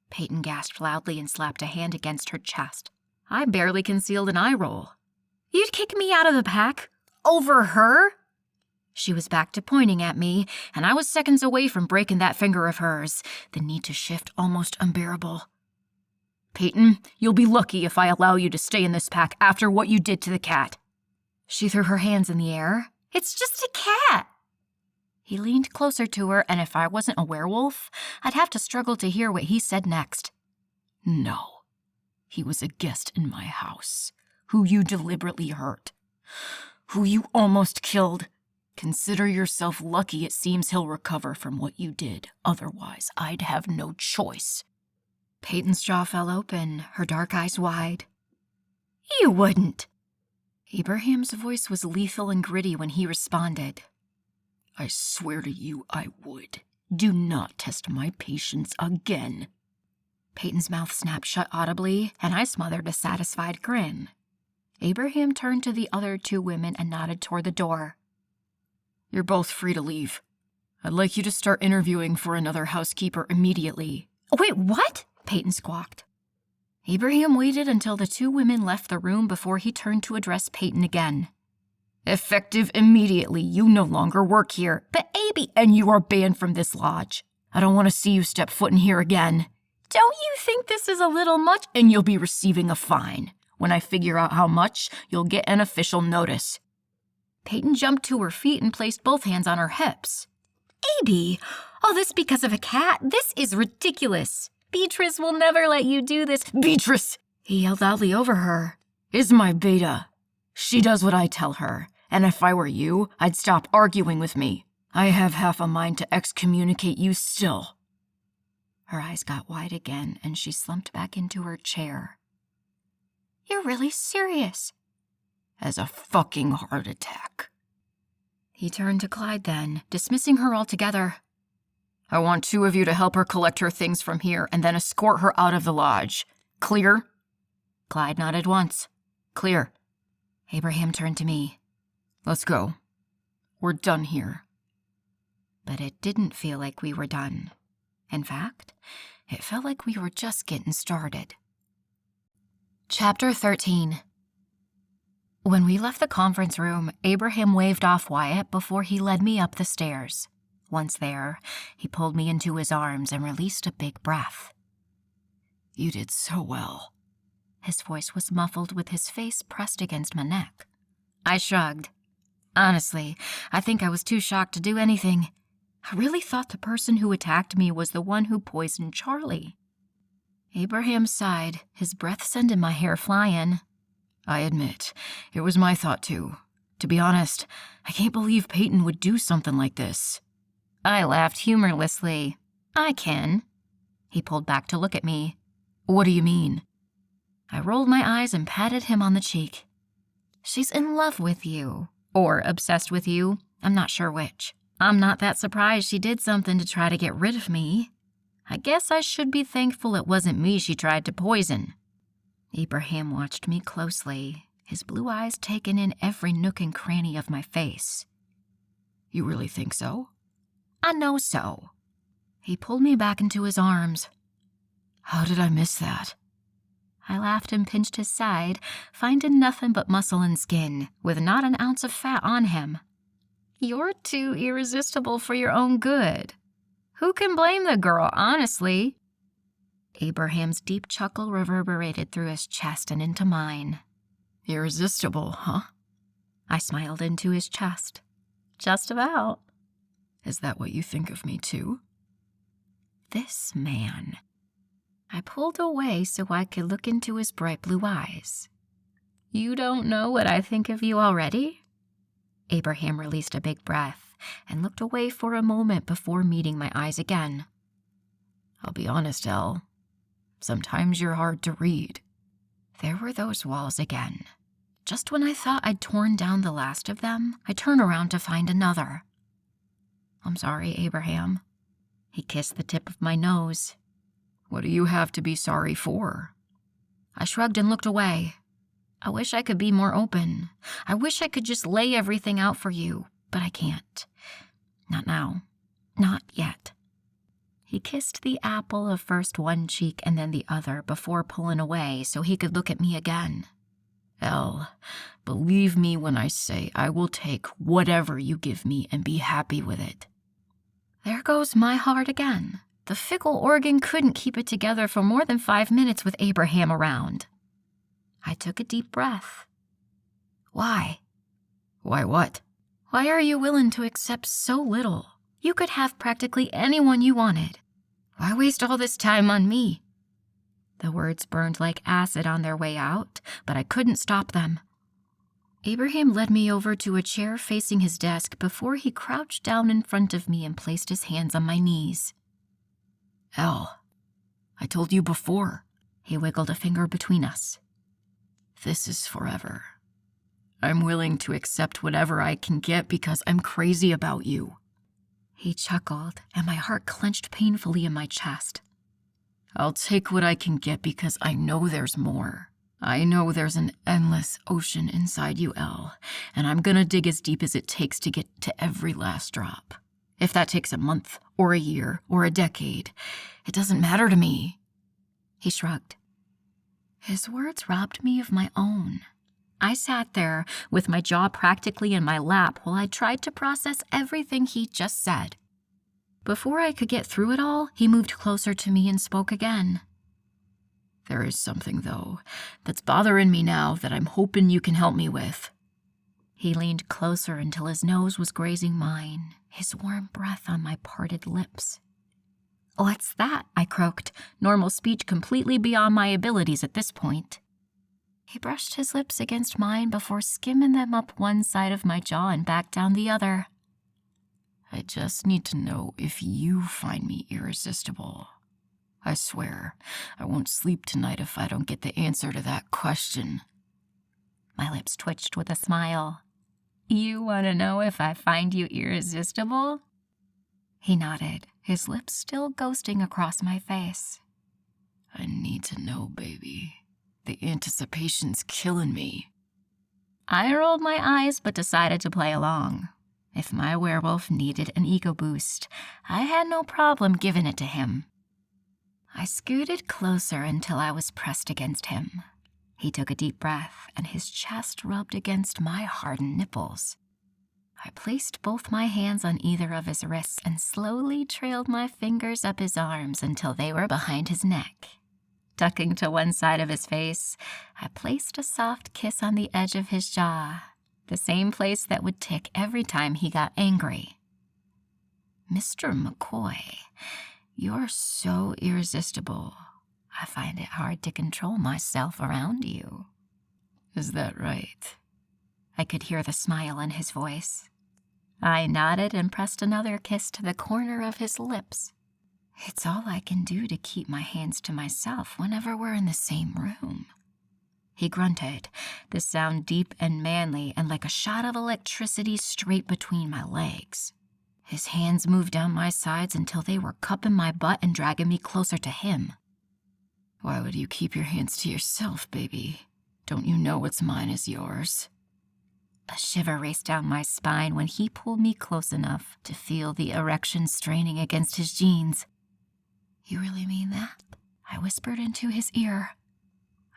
Speaker 2: Peyton gasped loudly and slapped a hand against her chest. I barely concealed an eye roll. "You'd kick me out of the pack? Over her?" She was back to pointing at me, and I was seconds away from breaking that finger of hers, the need to shift almost unbearable. "Peyton, you'll be lucky if I allow you to stay in this pack after what you did to the cat." She threw her hands in the air. "It's just a cat." He leaned closer to her, and if I wasn't a werewolf, I'd have to struggle to hear what he said next. "No. He was a guest in my house, who you deliberately hurt, who you almost killed. Consider yourself lucky it seems he'll recover from what you did. Otherwise, I'd have no choice." Peyton's jaw fell open, her dark eyes wide. "You wouldn't." Abraham's voice was lethal and gritty when he responded. "I swear to you I would. Do not test my patience again." Peyton's mouth snapped shut audibly, and I smothered a satisfied grin. Abraham turned to the other two women and nodded toward the door. "You're both free to leave. I'd like you to start interviewing for another housekeeper immediately." "Wait, what?" Peyton squawked. Abraham waited until the two women left the room before he turned to address Peyton again. "Effective immediately. You no longer work here." "But Abby—" "And you are banned from this lodge. I don't want to see you step foot in here again." "Don't you think this is a little much?" "And you'll be receiving a fine. When I figure out how much, you'll get an official notice." Peyton jumped to her feet and placed both hands on her hips. "Abby, all this because of a cat? This is ridiculous. Beatrice will never let you do this."
Speaker 3: "Beatrice,"
Speaker 2: he yelled loudly over her,
Speaker 3: "is my beta. She does what I tell her, and if I were you, I'd stop arguing with me. I have half a mind to excommunicate you still."
Speaker 2: Her eyes got wide again, and she slumped back into her chair. "You're really serious?"
Speaker 3: "As a fucking heart attack."
Speaker 2: He turned to Clyde then, dismissing her altogether.
Speaker 3: "I want two of you to help her collect her things from here and then escort her out of the lodge. Clear?"
Speaker 2: Clyde nodded once.
Speaker 3: "Clear."
Speaker 2: Abraham turned to me.
Speaker 3: "Let's go. We're done here."
Speaker 2: But it didn't feel like we were done. In fact, it felt like we were just getting started. Chapter 13. When we left the conference room, Abraham waved off Wyatt before he led me up the stairs. Once there, he pulled me into his arms and released a big breath.
Speaker 3: "You did so well."
Speaker 2: His voice was muffled with his face pressed against my neck. I shrugged. Honestly, I think I was too shocked to do anything. I really thought the person who attacked me was the one who poisoned Charlie. Abraham sighed, his breath sending my hair flying.
Speaker 3: "I admit, it was my thought too. To be honest, I can't believe Peyton would do something like this."
Speaker 2: I laughed humorlessly. "I can." He pulled back to look at me.
Speaker 3: "What do you mean?"
Speaker 2: I rolled my eyes and patted him on the cheek. "She's in love with you. Or obsessed with you. I'm not sure which. I'm not that surprised she did something to try to get rid of me. I guess I should be thankful it wasn't me she tried to poison." Abraham watched me closely, his blue eyes taking in every nook and cranny of my face.
Speaker 3: "You really think so?"
Speaker 2: "I know so." He pulled me back into his arms.
Speaker 3: "How did I miss that?"
Speaker 2: I laughed and pinched his side, finding nothing but muscle and skin, with not an ounce of fat on him. "You're too irresistible for your own good."
Speaker 1: Who can blame the girl, honestly? Abraham's deep chuckle reverberated through his chest and into mine.
Speaker 3: Irresistible, huh?
Speaker 1: I smiled into his chest. Just about.
Speaker 3: Is that what you think of me, too?
Speaker 1: This man. I pulled away so I could look into his bright blue eyes. You don't know what I think of you already? Abraham released a big breath and looked away for a moment before meeting my eyes again.
Speaker 3: I'll be honest, Elle. Sometimes you're hard to read.
Speaker 1: There were those walls again. Just when I thought I'd torn down the last of them, I turn around to find another. I'm sorry, Abraham. He kissed the tip of my nose.
Speaker 3: What do you have to be sorry for?
Speaker 1: I shrugged and looked away. I wish I could be more open. I wish I could just lay everything out for you, but I can't. Not now. Not yet. He kissed the apple of first one cheek and then the other before pulling away so he could look at me again.
Speaker 3: Elle, believe me when I say I will take whatever you give me and be happy with it.
Speaker 1: There goes my heart again. The fickle organ couldn't keep it together for more than 5 minutes with Abraham around. I took a deep breath. Why?
Speaker 3: Why what?
Speaker 1: Why are you willing to accept so little? You could have practically anyone you wanted. Why waste all this time on me? The words burned like acid on their way out, but I couldn't stop them. Abraham led me over to a chair facing his desk before he crouched down in front of me and placed his hands on my knees.
Speaker 3: Elle, I told you before.
Speaker 1: He wiggled a finger between us.
Speaker 3: This is forever. I'm willing to accept whatever I can get because I'm crazy about you.
Speaker 1: He chuckled, and my heart clenched painfully in my chest.
Speaker 3: I'll take what I can get because I know there's more. I know there's an endless ocean inside you, Elle, and I'm gonna dig as deep as it takes to get to every last drop. If that takes a month, or a year, or a decade, it doesn't matter to me.
Speaker 1: He shrugged. His words robbed me of my own. I sat there with my jaw practically in my lap while I tried to process everything he just said. Before I could get through it all, he moved closer to me and spoke again.
Speaker 3: There is something, though, that's bothering me now that I'm hoping you can help me with.
Speaker 1: He leaned closer until his nose was grazing mine, his warm breath on my parted lips. What's that? I croaked, normal speech completely beyond my abilities at this point. He brushed his lips against mine before skimming them up one side of my jaw and back down the other.
Speaker 3: I just need to know if you find me irresistible. I swear, I won't sleep tonight if I don't get the answer to that question.
Speaker 1: My lips twitched with a smile. You want to know if I find you irresistible? He nodded, his lips still ghosting across my face.
Speaker 3: I need to know, baby. The anticipation's killing me.
Speaker 1: I rolled my eyes but decided to play along. If my werewolf needed an ego boost, I had no problem giving it to him. I scooted closer until I was pressed against him. He took a deep breath, and his chest rubbed against my hardened nipples. I placed both my hands on either of his wrists and slowly trailed my fingers up his arms until they were behind his neck. Ducking to one side of his face, I placed a soft kiss on the edge of his jaw, the same place that would tick every time he got angry. Mr. McCoy, you're so irresistible. I find it hard to control myself around you.
Speaker 3: Is that right?
Speaker 1: I could hear the smile in his voice. I nodded and pressed another kiss to the corner of his lips. It's all I can do to keep my hands to myself whenever we're in the same room. He grunted, the sound deep and manly and like a shot of electricity straight between my legs. His hands moved down my sides until they were cupping my butt and dragging me closer to him.
Speaker 3: Why would you keep your hands to yourself, baby? Don't you know what's mine is yours?
Speaker 1: A shiver raced down my spine when he pulled me close enough to feel the erection straining against his jeans. You really mean that? I whispered into his ear.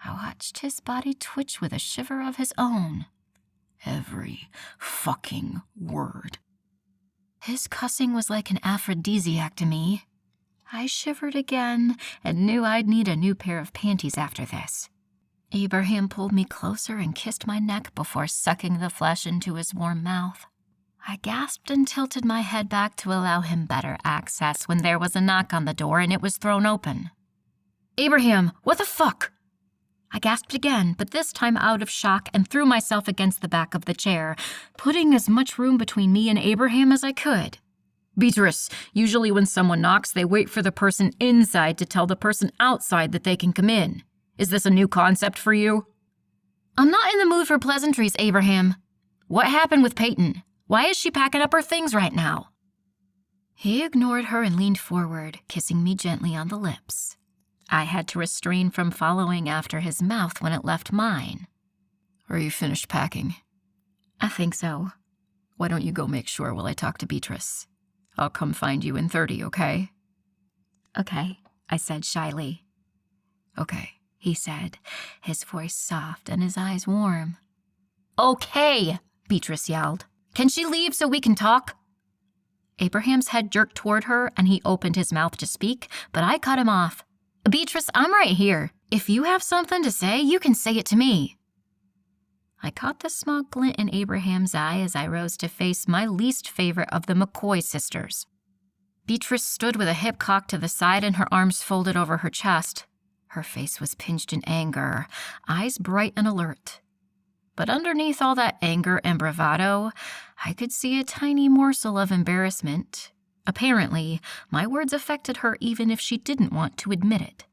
Speaker 1: I watched his body twitch with a shiver of his own.
Speaker 3: Every fucking word.
Speaker 1: His cussing was like an aphrodisiac to me. I shivered again and knew I'd need a new pair of panties after this. Abraham pulled me closer and kissed my neck before sucking the flesh into his warm mouth. I gasped and tilted my head back to allow him better access when there was a knock on the door and it was thrown open.
Speaker 2: Abraham, what the fuck?
Speaker 1: I gasped again, but this time out of shock, and threw myself against the back of the chair, putting as much room between me and Abraham as I could.
Speaker 2: Beatrice, usually when someone knocks, they wait for the person inside to tell the person outside that they can come in. Is this a new concept for you?
Speaker 1: I'm not in the mood for pleasantries, Abraham. What happened with Peyton? Why is she packing up her things right now? He ignored her and leaned forward, kissing me gently on the lips. I had to restrain from following after his mouth when it left mine.
Speaker 3: Are you finished packing?
Speaker 1: I think so.
Speaker 3: Why don't you go make sure while I talk to Beatrice? I'll come find you in 30, okay?
Speaker 1: Okay, I said shyly.
Speaker 3: Okay,
Speaker 1: he said, his voice soft and his eyes warm. Okay, Beatrice yelled. Can she leave so we can talk? Abraham's head jerked toward her and he opened his mouth to speak, but I cut him off. Beatrice, I'm right here. If you have something to say, you can say it to me. I caught the small glint in Abraham's eye as I rose to face my least favorite of the McCoy sisters. Beatrice stood with a hip cocked to the side and her arms folded over her chest. Her face was pinched in anger, eyes bright and alert. But underneath all that anger and bravado, I could see a tiny morsel of embarrassment. Apparently, my words affected her even if she didn't want to admit it.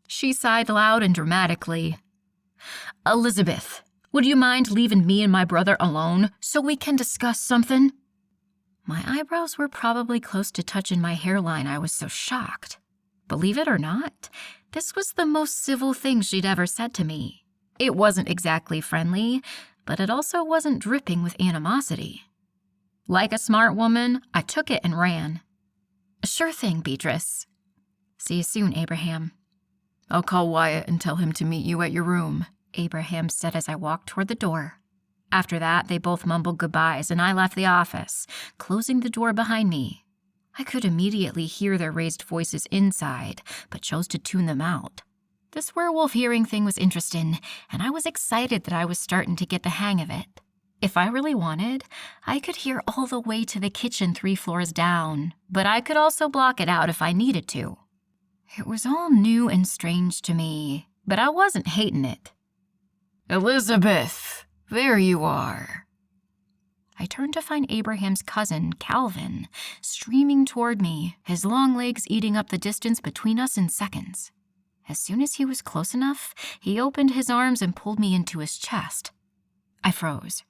Speaker 1: She sighed loud and dramatically. Elizabeth, would you mind leaving me and my brother alone so we can discuss something? My eyebrows were probably close to touching my hairline. I was so shocked. Believe it or not, this was the most civil thing she'd ever said to me. It wasn't exactly friendly, but it also wasn't dripping with animosity. Like a smart woman, I took it and ran. Sure thing, Beatrice. See you soon, Abraham.
Speaker 3: I'll call Wyatt and tell him to meet you at your room,
Speaker 1: Abraham said as I walked toward the door. After that, they both mumbled goodbyes and I left the office, closing the door behind me. I could immediately hear their raised voices inside, but chose to tune them out. This werewolf hearing thing was interesting, and I was excited that I was starting to get the hang of it. If I really wanted, I could hear all the way to the kitchen 3 floors down, but I could also block it out if I needed to. It was all new and strange to me, but I wasn't hating it.
Speaker 3: Elizabeth, there you are.
Speaker 1: I turned to find Abraham's cousin, Calvin, streaming toward me, his long legs eating up the distance between us in seconds. As soon as he was close enough, he opened his arms and pulled me into his chest. I froze.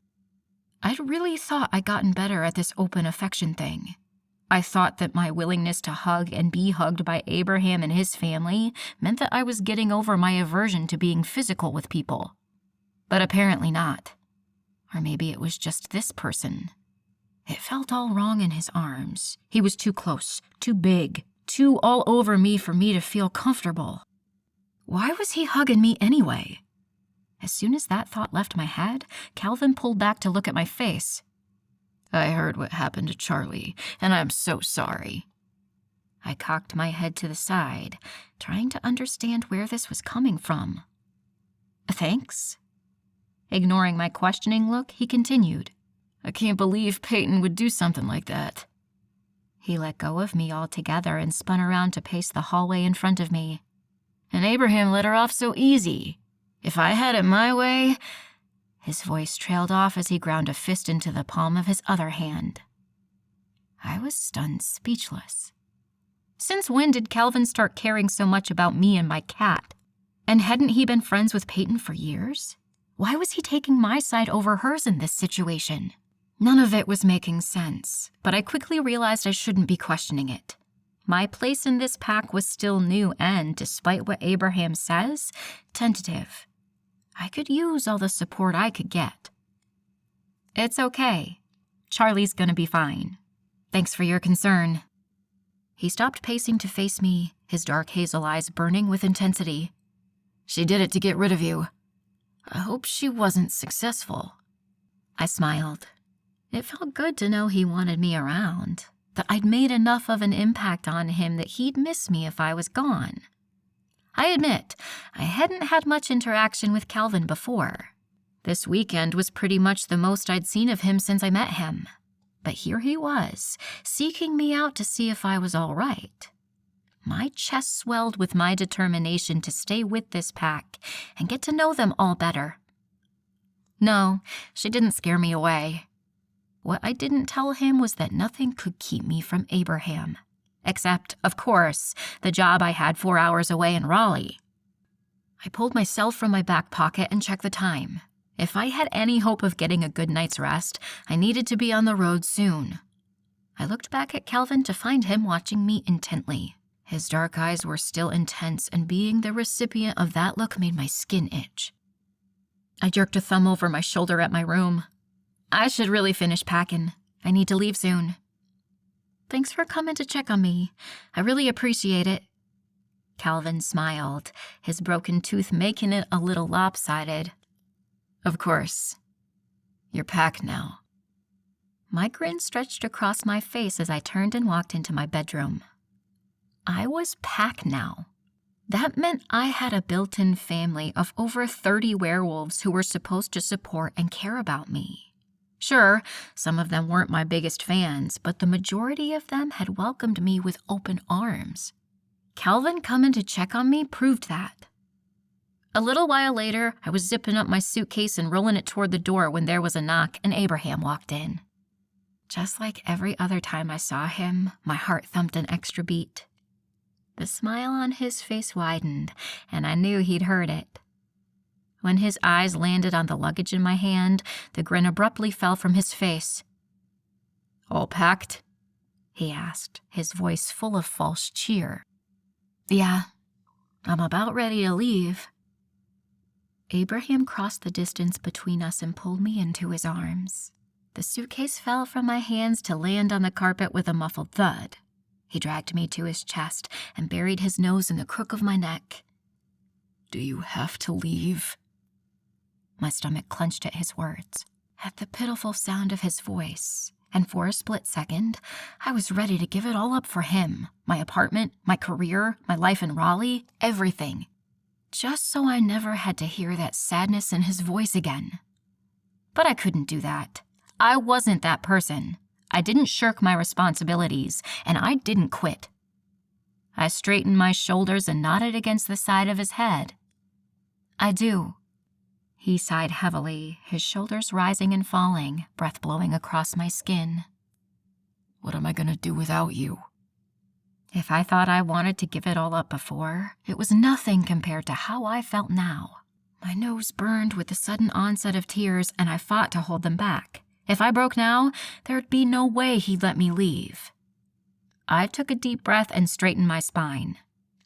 Speaker 1: I'd really thought I'd gotten better at this open affection thing. I thought that my willingness to hug and be hugged by Abraham and his family meant that I was getting over my aversion to being physical with people. But apparently not. Or maybe it was just this person. It felt all wrong in his arms. He was too close, too big, too all over me for me to feel comfortable. Why was he hugging me anyway? As soon as that thought left my head, Calvin pulled back to look at my face.
Speaker 3: I heard what happened to Charlie, and I'm so sorry.
Speaker 1: I cocked my head to the side, trying to understand where this was coming from. Thanks. Ignoring my questioning look, he continued.
Speaker 3: I can't believe Peyton would do something like that.
Speaker 1: He let go of me altogether and spun around to pace the hallway in front of me.
Speaker 3: And Abraham let her off so easy. If I had it my way...
Speaker 1: His voice trailed off as he ground a fist into the palm of his other hand. I was stunned speechless. Since when did Calvin start caring so much about me and my cat? And hadn't he been friends with Peyton for years? Why was he taking my side over hers in this situation? None of it was making sense, but I quickly realized I shouldn't be questioning it. My place in this pack was still new and, despite what Abraham says, tentative. I could use all the support I could get. It's okay. Charlie's gonna be fine. Thanks for your concern. He stopped pacing to face me, his dark hazel eyes burning with intensity.
Speaker 3: She did it to get rid of you. I hope she wasn't successful.
Speaker 1: I smiled. It felt good to know he wanted me around, that I'd made enough of an impact on him that he'd miss me if I was gone. I admit, I hadn't had much interaction with Calvin before. This weekend was pretty much the most I'd seen of him since I met him. But here he was, seeking me out to see if I was all right. My chest swelled with my determination to stay with this pack and get to know them all better. No, she didn't scare me away. What I didn't tell him was that nothing could keep me from Abraham. Except, of course, the job I had 4 hours away in Raleigh. I pulled myself from my back pocket and checked the time. If I had any hope of getting a good night's rest, I needed to be on the road soon. I looked back at Calvin to find him watching me intently. His dark eyes were still intense, and being the recipient of that look made my skin itch. I jerked a thumb over my shoulder at my room. I should really finish packing. I need to leave soon. Thanks for coming to check on me. I really appreciate it. Calvin smiled, his broken tooth making it a little lopsided. Of course. You're packed now. My grin stretched across my face as I turned and walked into my bedroom. I was packed now. That meant I had a built-in family of over 30 werewolves who were supposed to support and care about me. Sure, some of them weren't my biggest fans, but the majority of them had welcomed me with open arms. Calvin coming to check on me proved that. A little while later, I was zipping up my suitcase and rolling it toward the door when there was a knock and Abraham walked in. Just like every other time I saw him, my heart thumped an extra beat. The smile on his face widened, and I knew he'd heard it. When his eyes landed on the luggage in my hand, the grin abruptly fell from his face. All packed? He asked, his voice full of false cheer. Yeah, I'm about ready to leave. Abraham crossed the distance between us and pulled me into his arms. The suitcase fell from my hands to land on the carpet with a muffled thud. He dragged me to his chest and buried his nose in the crook of my neck. Do you have to leave? My stomach clenched at his words, at the pitiful sound of his voice, and for a split second, I was ready to give it all up for him, my apartment, my career, my life in Raleigh, everything, just so I never had to hear that sadness in his voice again. But I couldn't do that. I wasn't that person. I didn't shirk my responsibilities, and I didn't quit. I straightened my shoulders and nodded against the side of his head. I do. He sighed heavily, his shoulders rising and falling, breath blowing across my skin. What am I going to do without you? If I thought I wanted to give it all up before, it was nothing compared to how I felt now. My nose burned with the sudden onset of tears, and I fought to hold them back. If I broke now, there'd be no way he'd let me leave. I took a deep breath and straightened my spine.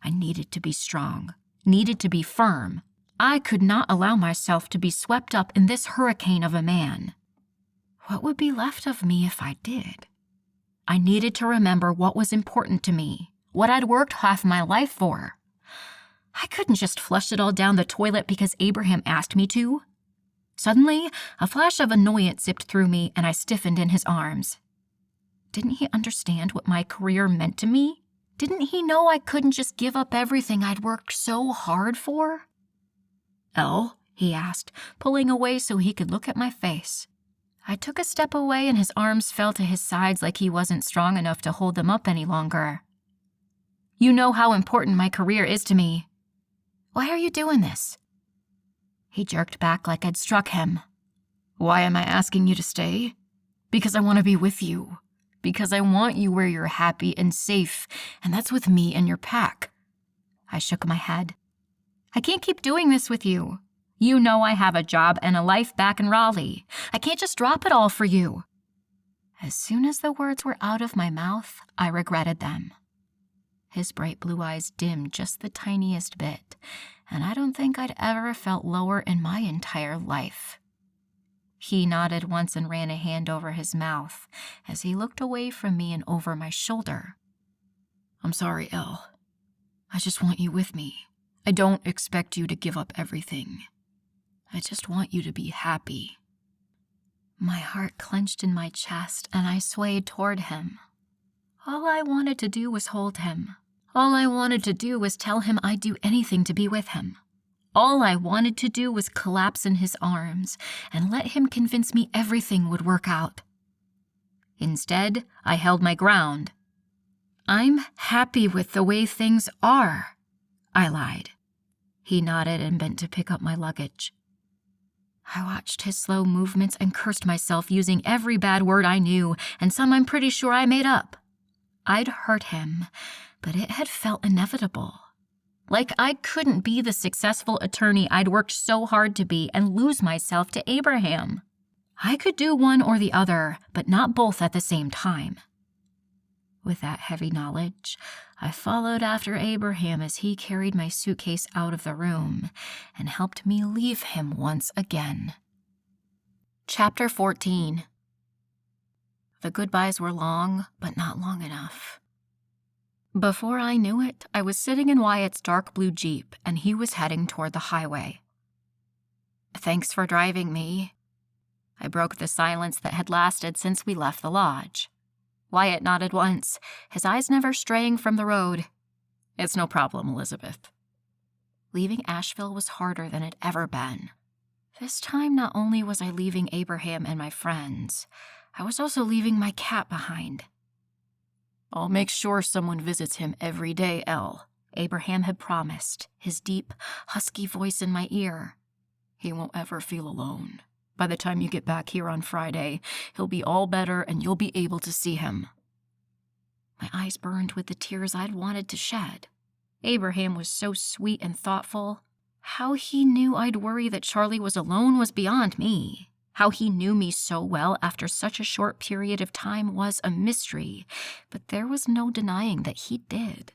Speaker 1: I needed to be strong, needed to be firm. I could not allow myself to be swept up in this hurricane of a man. What would be left of me if I did? I needed to remember what was important to me, what I'd worked half my life for. I couldn't just flush it all down the toilet because Abraham asked me to. Suddenly, a flash of annoyance zipped through me and I stiffened in his arms. Didn't he understand what my career meant to me? Didn't he know I couldn't just give up everything I'd worked so hard for? Elle? He asked, pulling away so he could look at my face. I took a step away and his arms fell to his sides like he wasn't strong enough to hold them up any longer. You know how important my career is to me. Why are you doing this? He jerked back like I'd struck him. Why am I asking you to stay? Because I want to be with you. Because I want you where you're happy and safe, and that's with me and your pack. I shook my head. I can't keep doing this with you. You know I have a job and a life back in Raleigh. I can't just drop it all for you. As soon as the words were out of my mouth, I regretted them. His bright blue eyes dimmed just the tiniest bit, and I don't think I'd ever felt lower in my entire life. He nodded once and ran a hand over his mouth as he looked away from me and over my shoulder. I'm sorry, Elle. I just want you with me. I don't expect you to give up everything. I just want you to be happy. My heart clenched in my chest, and I swayed toward him. All I wanted to do was hold him. All I wanted to do was tell him I'd do anything to be with him. All I wanted to do was collapse in his arms and let him convince me everything would work out. Instead, I held my ground. "I'm happy with the way things are," I lied. He nodded and bent to pick up my luggage. I watched his slow movements and cursed myself using every bad word I knew and some I'm pretty sure I made up. I'd hurt him, but it had felt inevitable. Like I couldn't be the successful attorney I'd worked so hard to be and lose myself to Abraham. I could do one or the other, but not both at the same time. With that heavy knowledge, I followed after Abraham as he carried my suitcase out of the room and helped me leave him once again. Chapter 14. The goodbyes were long, but not long enough. Before I knew it, I was sitting in Wyatt's dark blue Jeep, and he was heading toward the highway. "Thanks for driving me." I broke the silence that had lasted since we left the lodge. Wyatt nodded once, his eyes never straying from the road. "It's no problem, Elizabeth." Leaving Asheville was harder than it ever been. This time, not only was I leaving Abraham and my friends, I was also leaving my cat behind. "I'll make sure someone visits him every day, Elle," Abraham had promised, his deep, husky voice in my ear. "He won't ever feel alone. By the time you get back here on Friday, he'll be all better and you'll be able to see him." My eyes burned with the tears I'd wanted to shed. Abraham was so sweet and thoughtful. How he knew I'd worry that Charlie was alone was beyond me. How he knew me so well after such a short period of time was a mystery, but there was no denying that he did.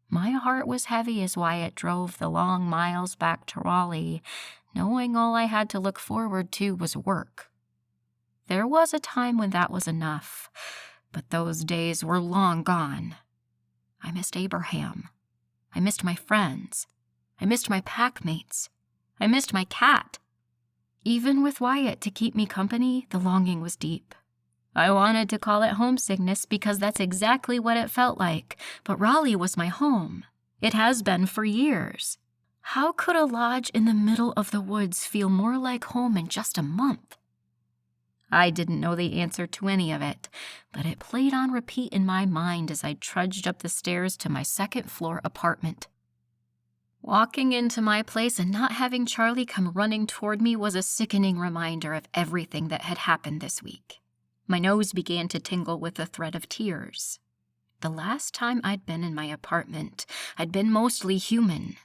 Speaker 1: My heart was heavy as Wyatt drove the long miles back to Raleigh, knowing all I had to look forward to was work. There was a time when that was enough, but those days were long gone. I missed Abraham. I missed my friends. I missed my packmates. I missed my cat. Even with Wyatt to keep me company, the longing was deep. I wanted to call it homesickness because that's exactly what it felt like, but Raleigh was my home. It has been for years. How could a lodge in the middle of the woods feel more like home in just a month? I didn't know the answer to any of it, but it played on repeat in my mind as I trudged up the stairs to my second-floor apartment. Walking into my place and not having Charlie come running toward me was a sickening reminder of everything that had happened this week. My nose began to tingle with the threat of tears. The last time I'd been in my apartment, I'd been mostly human.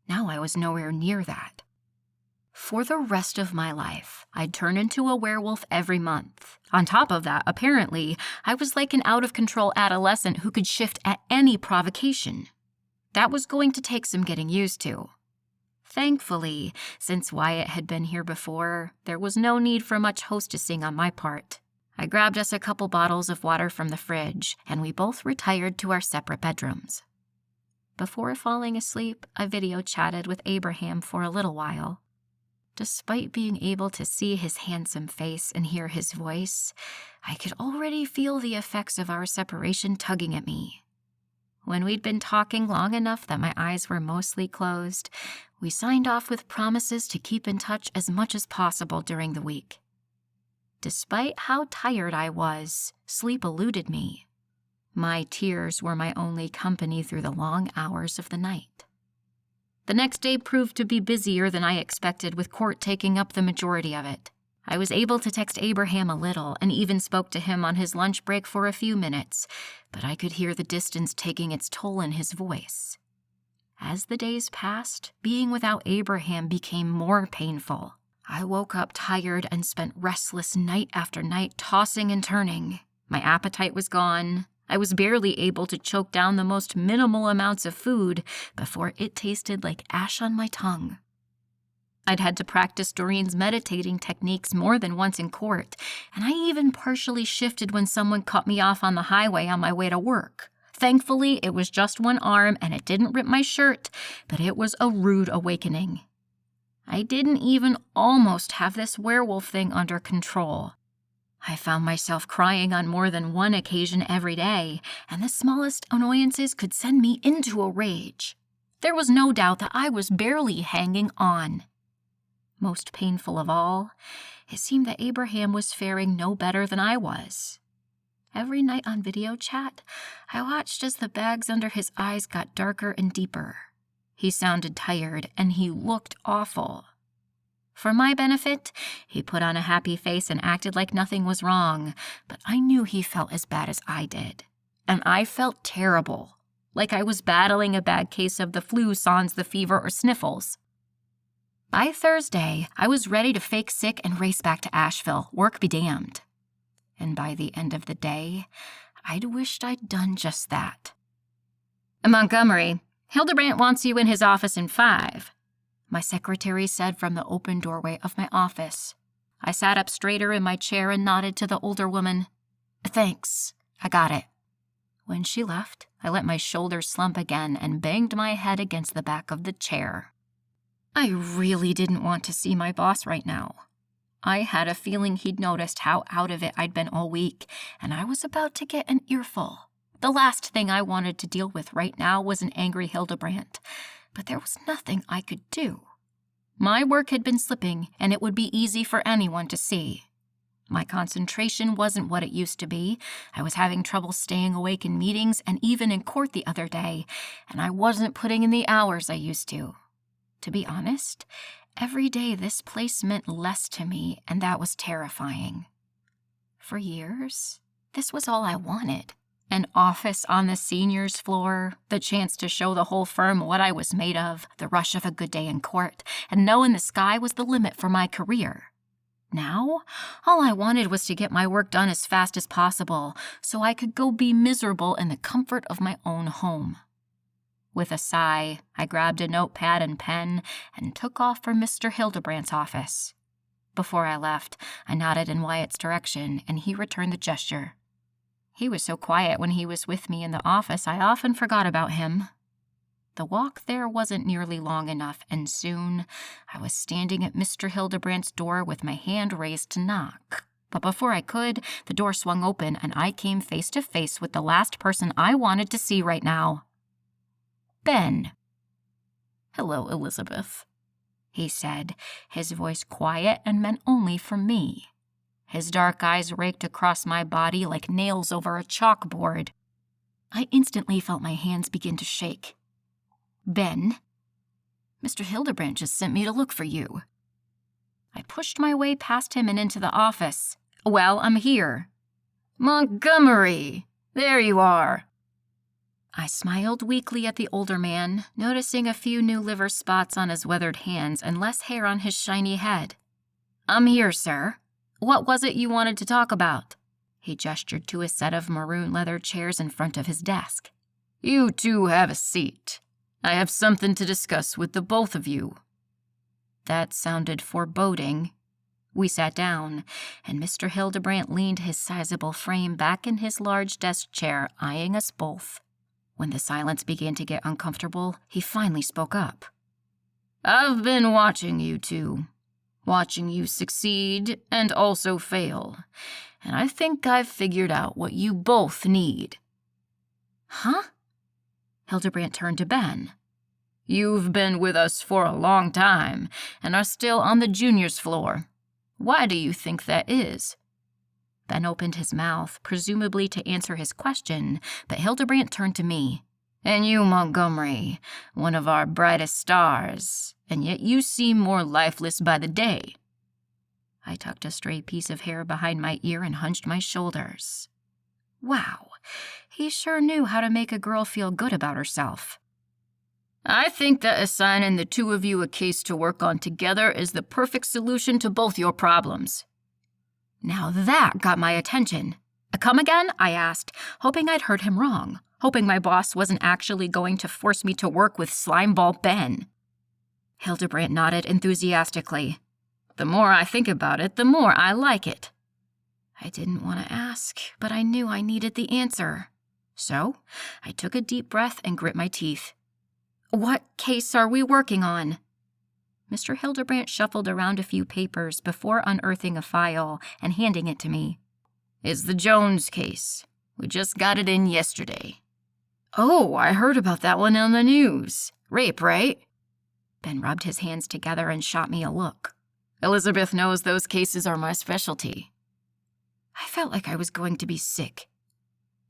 Speaker 1: Now I was nowhere near that. For the rest of my life, I'd turn into a werewolf every month. On top of that, apparently, I was like an out-of-control adolescent who could shift at any provocation. That was going to take some getting used to. Thankfully, since Wyatt had been here before, there was no need for much hostessing on my part. I grabbed us a couple bottles of water from the fridge, and we both retired to our separate bedrooms. Before falling asleep, I video chatted with Abraham for a little while. Despite being able to see his handsome face and hear his voice, I could already feel the effects of our separation tugging at me. When we'd been talking long enough that my eyes were mostly closed, we signed off with promises to keep in touch as much as possible during the week. Despite how tired I was, sleep eluded me. My tears were my only company through the long hours of the night. The next day proved to be busier than I expected, with court taking up the majority of it. I was able to text Abraham a little and even spoke to him on his lunch break for a few minutes, but I could hear the distance taking its toll in his voice. As the days passed, being without Abraham became more painful. I woke up tired and spent restless night after night tossing and turning. My appetite was gone. I was barely able to choke down the most minimal amounts of food before it tasted like ash on my tongue. I'd had to practice Doreen's meditating techniques more than once in court, and I even partially shifted when someone cut me off on the highway on my way to work. Thankfully, it was just one arm and it didn't rip my shirt, but it was a rude awakening.
Speaker 2: I didn't even almost have this werewolf thing under control. I found myself crying on more than one occasion every day, and the smallest annoyances could send me into a rage. There was no doubt that I was barely hanging on. Most painful of all, it seemed that Abraham was faring no better than I was. Every night on video chat, I watched as the bags under his eyes got darker and deeper. He sounded tired, and he looked awful. For my benefit, he put on a happy face and acted like nothing was wrong, but I knew he felt as bad as I did. And I felt terrible, like I was battling a bad case of the flu, sans the fever, or sniffles. By Thursday, I was ready to fake sick and race back to Asheville, work be damned. And by the end of the day, I'd wished I'd done just that. "Montgomery, Hildebrandt wants you in his office in 5. My secretary said from the open doorway of my office. I sat up straighter in my chair and nodded to the older woman. "Thanks, I got it." When she left, I let my shoulders slump again and banged my head against the back of the chair. I really didn't want to see my boss right now. I had a feeling he'd noticed how out of it I'd been all week, and I was about to get an earful. The last thing I wanted to deal with right now was an angry Hildebrandt, but there was nothing I could do. My work had been slipping, and it would be easy for anyone to see. My concentration wasn't what it used to be. I was having trouble staying awake in meetings and even in court the other day, and I wasn't putting in the hours I used to. To be honest, every day this place meant less to me, and that was terrifying. For years, this was all I wanted. An office on the seniors' floor, the chance to show the whole firm what I was made of, the rush of a good day in court, and knowing the sky was the limit for my career. Now, all I wanted was to get my work done as fast as possible so I could go be miserable in the comfort of my own home. With a sigh, I grabbed a notepad and pen and took off for Mr. Hildebrandt's office. Before I left, I nodded in Wyatt's direction, and he returned the gesture. He was so quiet when he was with me in the office, I often forgot about him. The walk there wasn't nearly long enough, and soon I was standing at Mr. Hildebrandt's door with my hand raised to knock. But before I could, the door swung open, and I came face to face with the last person I wanted to see right now. Ben. "Hello, Elizabeth," he said, his voice quiet and meant only for me. His dark eyes raked across my body like nails over a chalkboard. I instantly felt my hands begin to shake. "Ben, Mr. Hildebrandt just sent me to look for you." I pushed my way past him and into the office. "Well, I'm here." "Montgomery, there you are." I smiled weakly at the older man, noticing a few new liver spots on his weathered hands and less hair on his shiny head. "I'm here, sir. What was it you wanted to talk about?" He gestured to a set of maroon leather chairs in front of his desk. "You two have a seat. I have something to discuss with the both of you." That sounded foreboding. We sat down, and Mr. Hildebrandt leaned his sizable frame back in his large desk chair, eyeing us both. When the silence began to get uncomfortable, he finally spoke up. "I've been watching you two. Watching you succeed and also fail. And I think I've figured out what you both need." "Huh?" Hildebrandt turned to Ben. "You've been with us for a long time and are still on the juniors floor. Why do you think that is?" Ben opened his mouth, presumably to answer his question, but Hildebrandt turned to me. "And you, Montgomery, one of our brightest stars, and yet you seem more lifeless by the day." I tucked a stray piece of hair behind my ear and hunched my shoulders. Wow, he sure knew how to make a girl feel good about herself. "I think that assigning the two of you a case to work on together is the perfect solution to both your problems." Now that got my attention. "Come again?" I asked, hoping I'd heard him wrong, hoping my boss wasn't actually going to force me to work with Slimeball Ben. Hildebrandt nodded enthusiastically. "The more I think about it, the more I like it." I didn't want to ask, but I knew I needed the answer. So I took a deep breath and grit my teeth. "What case are we working on?"
Speaker 1: Mr. Hildebrandt shuffled around a few papers before unearthing a file and handing it to me.
Speaker 3: It's the Jones case. We just got it in yesterday.
Speaker 2: Oh, I heard about that one on the news. Rape, right?
Speaker 1: Ben rubbed his hands together and shot me a look.
Speaker 3: Elizabeth knows those cases are my specialty.
Speaker 1: I felt like I was going to be sick.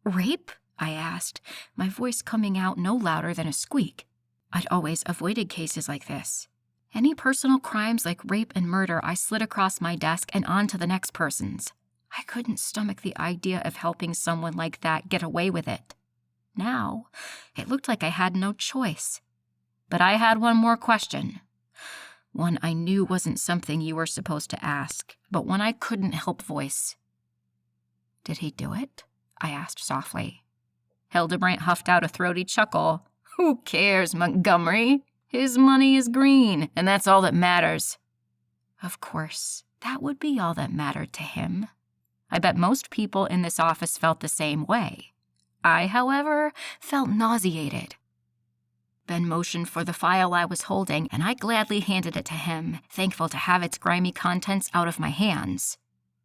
Speaker 1: Rape? I asked, my voice coming out no louder than a squeak. I'd always avoided cases like this. Any personal crimes like rape and murder I slid across my desk and on to the next person's. I couldn't stomach the idea of helping someone like that get away with it. Now, it looked like I had no choice. But I had one more question. One I knew wasn't something you were supposed to ask, but one I couldn't help voice. Did he do it? I asked softly.
Speaker 3: Hildebrandt huffed out a throaty chuckle. Who cares, Montgomery? His money is green, and that's all that matters.
Speaker 1: Of course, that would be all that mattered to him. I bet most people in this office felt the same way. I, however, felt nauseated. Ben motioned for the file I was holding, and I gladly handed it to him, thankful to have its grimy contents out of my hands.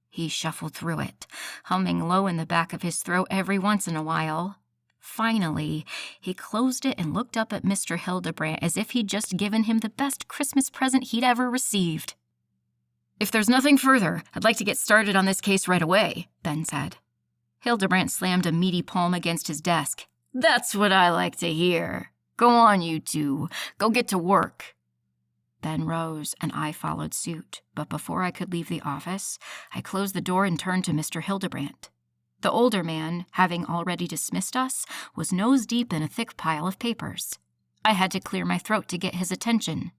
Speaker 1: He shuffled through it, humming low in the back of his throat every once in a while. Finally, he closed it and looked up at Mr. Hildebrandt as if he'd just given him the best Christmas present he'd ever received.
Speaker 2: If there's nothing further, I'd like to get started on this case right away, Ben said.
Speaker 1: Hildebrandt slammed a meaty palm against his desk.
Speaker 3: That's what I like to hear. Go on, you two. Go get to work.
Speaker 1: Ben rose, and I followed suit, but before I could leave the office, I closed the door and turned to Mr. Hildebrandt. The older man, having already dismissed us, was nose-deep in a thick pile of papers. I had to clear my throat to get his attention.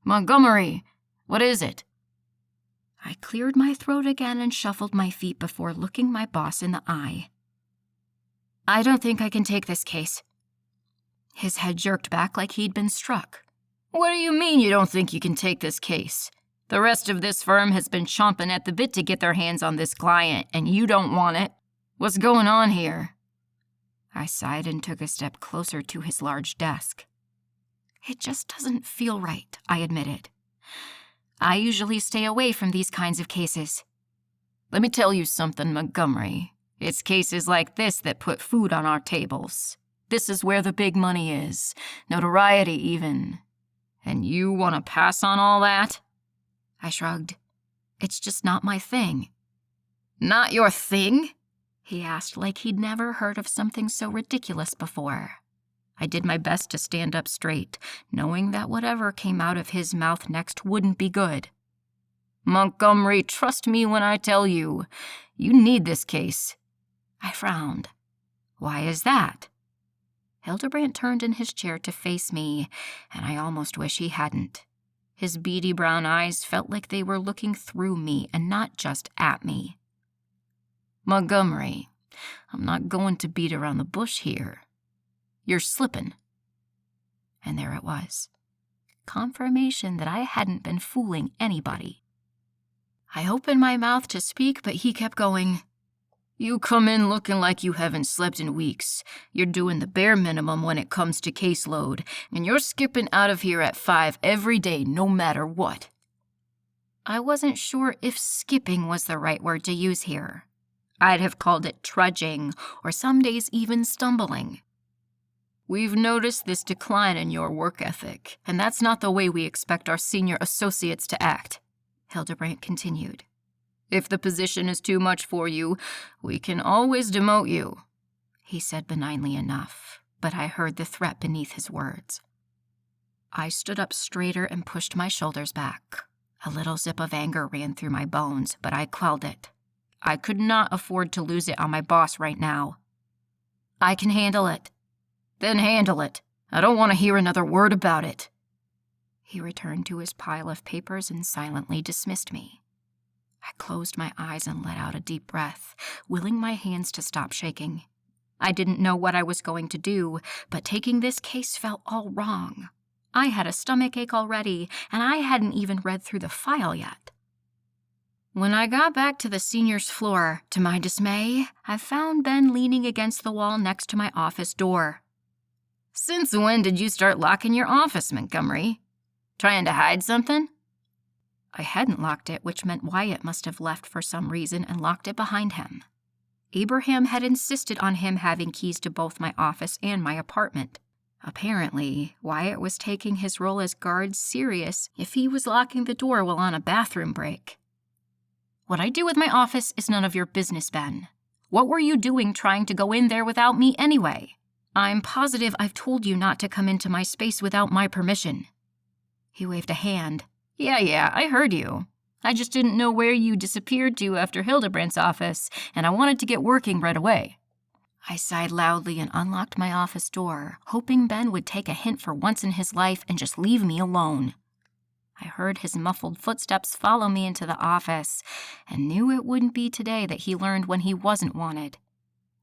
Speaker 3: Montgomery, what is it?
Speaker 1: I cleared my throat again and shuffled my feet before looking my boss in the eye.
Speaker 2: I don't think I can take this case.
Speaker 1: His head jerked back like he'd been struck.
Speaker 3: What do you mean you don't think you can take this case? The rest of this firm has been chomping at the bit to get their hands on this client, and you don't want it. What's going on here?
Speaker 1: I sighed and took a step closer to his large desk. It just doesn't feel right, I admitted. I usually stay away from these kinds of cases.
Speaker 3: Let me tell you something, Montgomery. It's cases like this that put food on our tables. This is where the big money is, notoriety even. And you want to pass on all that?
Speaker 1: I shrugged. It's just not my thing.
Speaker 3: Not your thing?
Speaker 1: He asked like he'd never heard of something so ridiculous before. I did my best to stand up straight, knowing that whatever came out of his mouth next wouldn't be good.
Speaker 3: Montgomery, trust me when I tell you. You need this case.
Speaker 1: I frowned. Why is that? Hildebrandt turned in his chair to face me, and I almost wish he hadn't. His beady brown eyes felt like they were looking through me and not just at me.
Speaker 3: Montgomery, I'm not going to beat around the bush here. You're slipping.
Speaker 1: And there it was. Confirmation that I hadn't been fooling anybody. I opened my mouth to speak, but he kept going.
Speaker 3: You come in looking like you haven't slept in weeks. You're doing the bare minimum when it comes to caseload, and you're skipping out of here at 5 every day, no matter what.
Speaker 1: I wasn't sure if skipping was the right word to use here. I'd have called it trudging, or some days even stumbling.
Speaker 3: We've noticed this decline in your work ethic, and that's not the way we expect our senior associates to act, Hildebrandt continued. If the position is too much for you, we can always demote you,
Speaker 1: he said benignly enough, but I heard the threat beneath his words. I stood up straighter and pushed my shoulders back. A little zip of anger ran through my bones, but I quelled it. I could not afford to lose it on my boss right now.
Speaker 2: I can handle it.
Speaker 3: Then handle it. I don't want to hear another word about it.
Speaker 1: He returned to his pile of papers and silently dismissed me. I closed my eyes and let out a deep breath, willing my hands to stop shaking. I didn't know what I was going to do, but taking this case felt all wrong. I had a stomachache already, and I hadn't even read through the file yet. When I got back to the seniors' floor, to my dismay, I found Ben leaning against the wall next to my office door.
Speaker 3: Since when did you start locking your office, Montgomery?
Speaker 2: Trying to hide something?
Speaker 1: I hadn't locked it, which meant Wyatt must have left for some reason and locked it behind him. Abraham had insisted on him having keys to both my office and my apartment. Apparently, Wyatt was taking his role as guard serious if he was locking the door while on a bathroom break. What I do with my office is none of your business, Ben. What were you doing trying to go in there without me anyway? I'm positive I've told you not to come into my space without my permission. He waved a hand. Yeah, I heard you. I just didn't know where you disappeared to after Hildebrandt's office, and I wanted to get working right away. I sighed loudly and unlocked my office door, hoping Ben would take a hint for once in his life and just leave me alone. I heard his muffled footsteps follow me into the office, and knew it wouldn't be today that he learned when he wasn't wanted.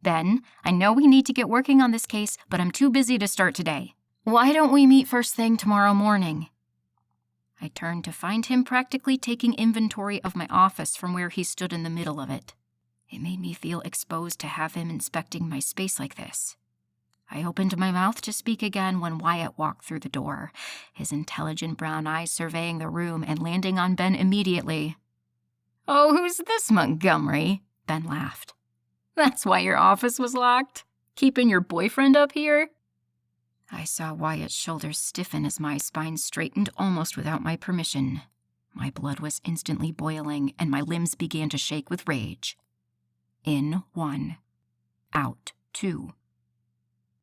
Speaker 1: Ben, I know we need to get working on this case, but I'm too busy to start today. Why don't we meet first thing tomorrow morning? I turned to find him practically taking inventory of my office from where he stood in the middle of it. It made me feel exposed to have him inspecting my space like this. I opened my mouth to speak again when Wyatt walked through the door, his intelligent brown eyes surveying the room and landing on Ben immediately. Oh, who's this, Montgomery? Ben laughed. That's why your office was locked? Keeping your boyfriend up here? I saw Wyatt's shoulders stiffen as my spine straightened almost without my permission. My blood was instantly boiling, and my limbs began to shake with rage. In 1. Out 2.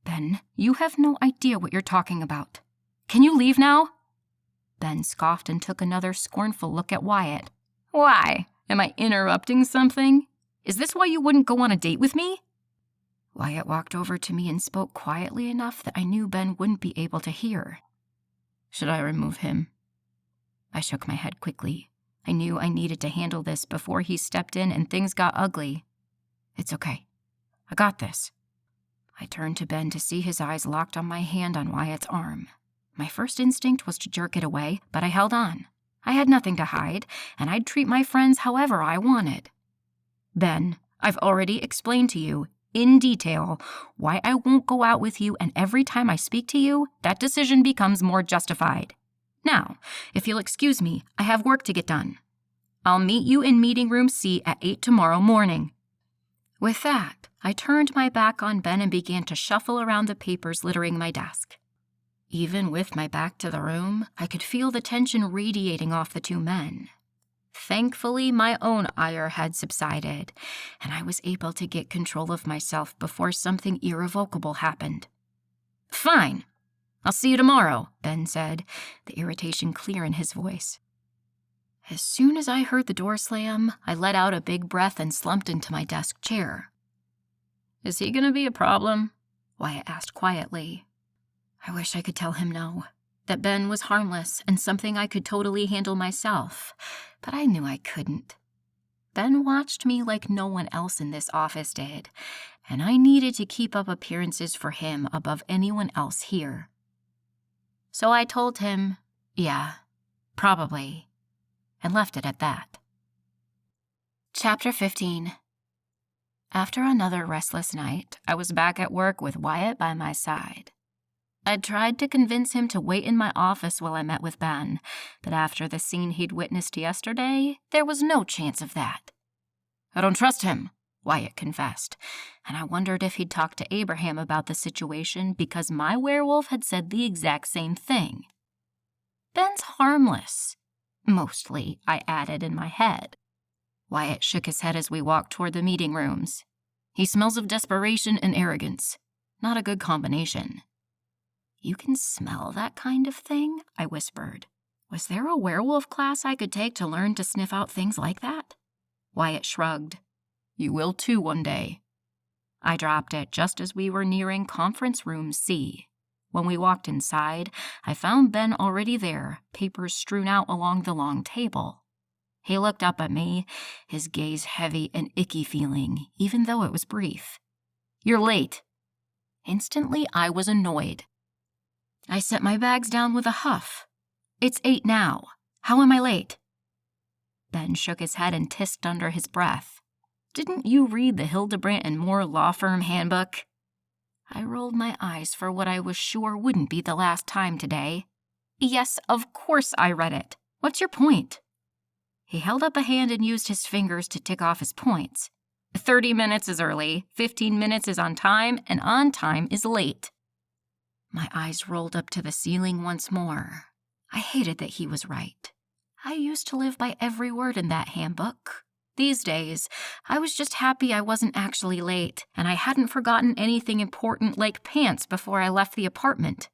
Speaker 1: Ben, you have no idea what you're talking about. Can you leave now? Ben scoffed and took another scornful look at Wyatt. Why? Am I interrupting something? Is this why you wouldn't go on a date with me? Wyatt walked over to me and spoke quietly enough that I knew Ben wouldn't be able to hear. Should I remove him? I shook my head quickly. I knew I needed to handle this before he stepped in and things got ugly. It's okay. I got this. I turned to Ben to see his eyes locked on my hand on Wyatt's arm. My first instinct was to jerk it away, but I held on. I had nothing to hide, and I'd treat my friends however I wanted. Ben, I've already explained to you, in detail, why I won't go out with you, and every time I speak to you, that decision becomes more justified. Now, if you'll excuse me, I have work to get done. I'll meet you in meeting room C at 8 tomorrow morning. With that, I turned my back on Ben and began to shuffle around the papers littering my desk. Even with my back to the room, I could feel the tension radiating off the two men. Thankfully, my own ire had subsided, and I was able to get control of myself before something irrevocable happened. Fine. I'll see you tomorrow, Ben said, the irritation clear in his voice. As soon as I heard the door slam, I let out a big breath and slumped into my desk chair. Is he going to be a problem? Wyatt asked quietly. I wish I could tell him no, that Ben was harmless and something I could totally handle myself, but I knew I couldn't. Ben watched me like no one else in this office did, and I needed to keep up appearances for him above anyone else here. So I told him, yeah, probably, and left it at that. Chapter 15. After another restless night, I was back at work with Wyatt by my side. I'd tried to convince him to wait in my office while I met with Ben, but after the scene he'd witnessed yesterday, there was no chance of that. I don't trust him, Wyatt confessed, and I wondered if he'd talked to Abraham about the situation because my werewolf had said the exact same thing. Ben's harmless. Mostly, I added in my head. Wyatt shook his head as we walked toward the meeting rooms. He smells of desperation and arrogance. Not a good combination. You can smell that kind of thing? I whispered. Was there a werewolf class I could take to learn to sniff out things like that? Wyatt shrugged. You will too one day. I dropped it just as we were nearing conference room C. When we walked inside, I found Ben already there, papers strewn out along the long table. He looked up at me, his gaze heavy and icky feeling, even though it was brief. You're late. Instantly, I was annoyed. I set my bags down with a huff. It's 8 now. How am I late? Ben shook his head and hissed under his breath. Didn't you read the Hildebrandt and Moore law firm handbook? I rolled my eyes for what I was sure wouldn't be the last time today.
Speaker 2: Yes, of course I read it. What's your point? He held up a hand and used his fingers to tick off his points. 30 minutes is early, 15 minutes is on time, and on time is late. My eyes rolled up to the ceiling once more. I hated that he was right. I used to live by every word in that handbook. These days, I was just happy I wasn't actually late, and I hadn't forgotten anything important like pants before I left the apartment.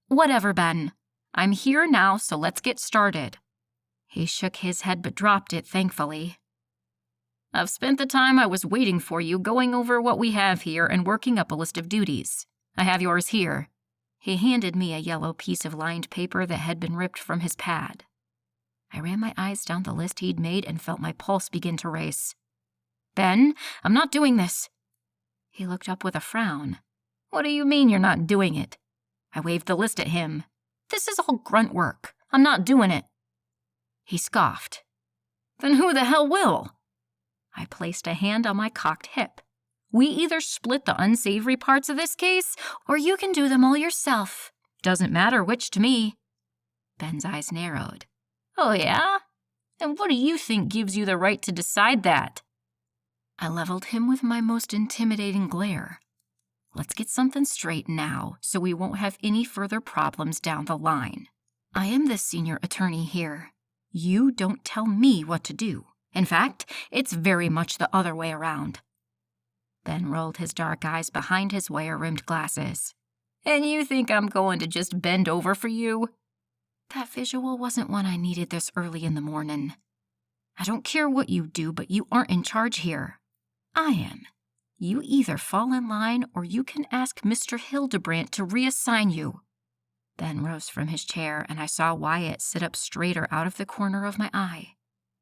Speaker 2: Whatever, Ben. I'm here now, so let's get started. He shook his head but dropped it, thankfully. I've spent the time I was waiting for you going over what we have here and working up a list of duties. I have yours here. He handed me a yellow piece of lined paper that had been ripped from his pad. I ran my eyes down the list he'd made and felt my pulse begin to race. Ben, I'm not doing this. He looked up with a frown. What do you mean you're not doing it? I waved the list at him. This is all grunt work. I'm not doing it. He scoffed. Then who the hell will? I placed a hand on my cocked hip. We either split the unsavory parts of this case, or you can do them all yourself. Doesn't matter which to me. Ben's eyes narrowed. Oh, yeah? And what do you think gives you the right to decide that? I leveled him with my most intimidating glare. Let's get something straight now, so we won't have any further problems down the line. I am the senior attorney here. You don't tell me what to do. In fact, it's very much the other way around. Ben rolled his dark eyes behind his wire-rimmed glasses. And you think I'm going to just bend over for you? That visual wasn't one I needed this early in the morning. I don't care what you do, but you aren't in charge here. I am. You either fall in line or you can ask Mr. Hildebrandt to reassign you. Ben rose from his chair, and I saw Wyatt sit up straighter out of the corner of my eye.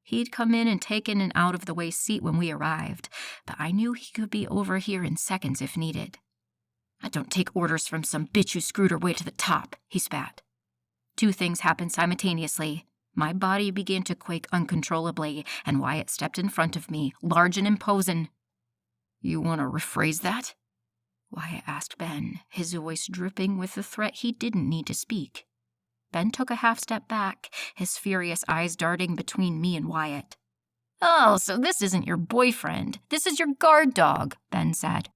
Speaker 2: He'd come in and taken an out-of-the-way seat when we arrived, but I knew he could be over here in seconds if needed. I don't take orders from some bitch who screwed her way to the top, he spat. Two things happened simultaneously. My body began to quake uncontrollably, and Wyatt stepped in front of me, large and imposing. You want to rephrase that? Wyatt asked Ben, his voice dripping with the threat he didn't need to speak. Ben took a half step back, his furious eyes darting between me and Wyatt. Oh, so this isn't your boyfriend. This is your guard dog, Ben said.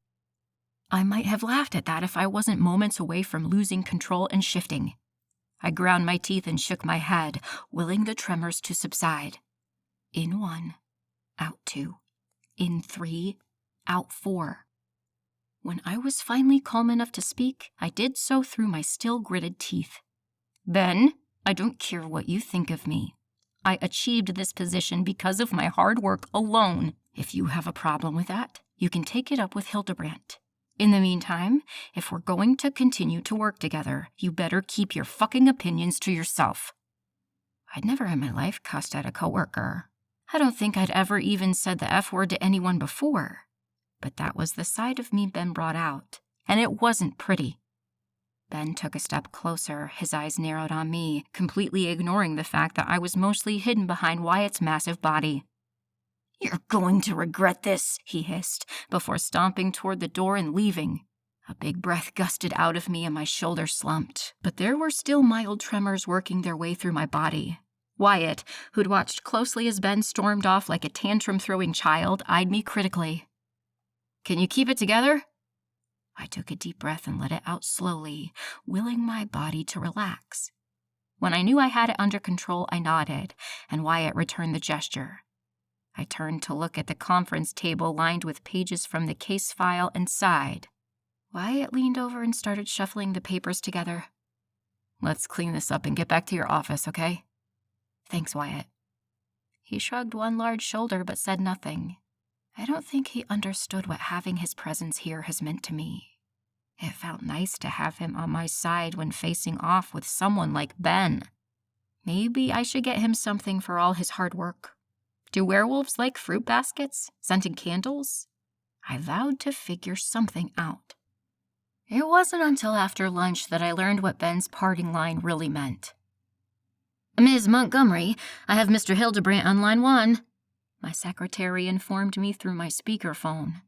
Speaker 2: I might have laughed at that if I wasn't moments away from losing control and shifting. I ground my teeth and shook my head, willing the tremors to subside. In 1, out 2, in 3, out 4. When I was finally calm enough to speak, I did so through my still gritted teeth. Ben, I don't care what you think of me. I achieved this position because of my hard work alone. If you have a problem with that, you can take it up with Hildebrandt. In the meantime, if we're going to continue to work together, you better keep your fucking opinions to yourself. I'd never in my life cussed at a coworker. I don't think I'd ever even said the F word to anyone before. But that was the side of me Ben brought out, and it wasn't pretty. Ben took a step closer, his eyes narrowed on me, completely ignoring the fact that I was mostly hidden behind Wyatt's massive body. You're going to regret this, he hissed, before stomping toward the door and leaving. A big breath gusted out of me and my shoulders slumped, but there were still mild tremors working their way through my body. Wyatt, who'd watched closely as Ben stormed off like a tantrum-throwing child, eyed me critically. Can you keep it together? I took a deep breath and let it out slowly, willing my body to relax. When I knew I had it under control, I nodded, and Wyatt returned the gesture. I turned to look at the conference table lined with pages from the case file and sighed. Wyatt leaned over and started shuffling the papers together. Let's clean this up and get back to your office, okay? Thanks, Wyatt. He shrugged one large shoulder but said nothing. I don't think he understood what having his presence here has meant to me. It felt nice to have him on my side when facing off with someone like Ben. Maybe I should get him something for all his hard work. Do werewolves like fruit baskets, scented candles? I vowed to figure something out. It wasn't until after lunch that I learned what Ben's parting line really meant. Ms. Montgomery, I have Mr. Hildebrandt on line 1. My secretary informed me through my speakerphone.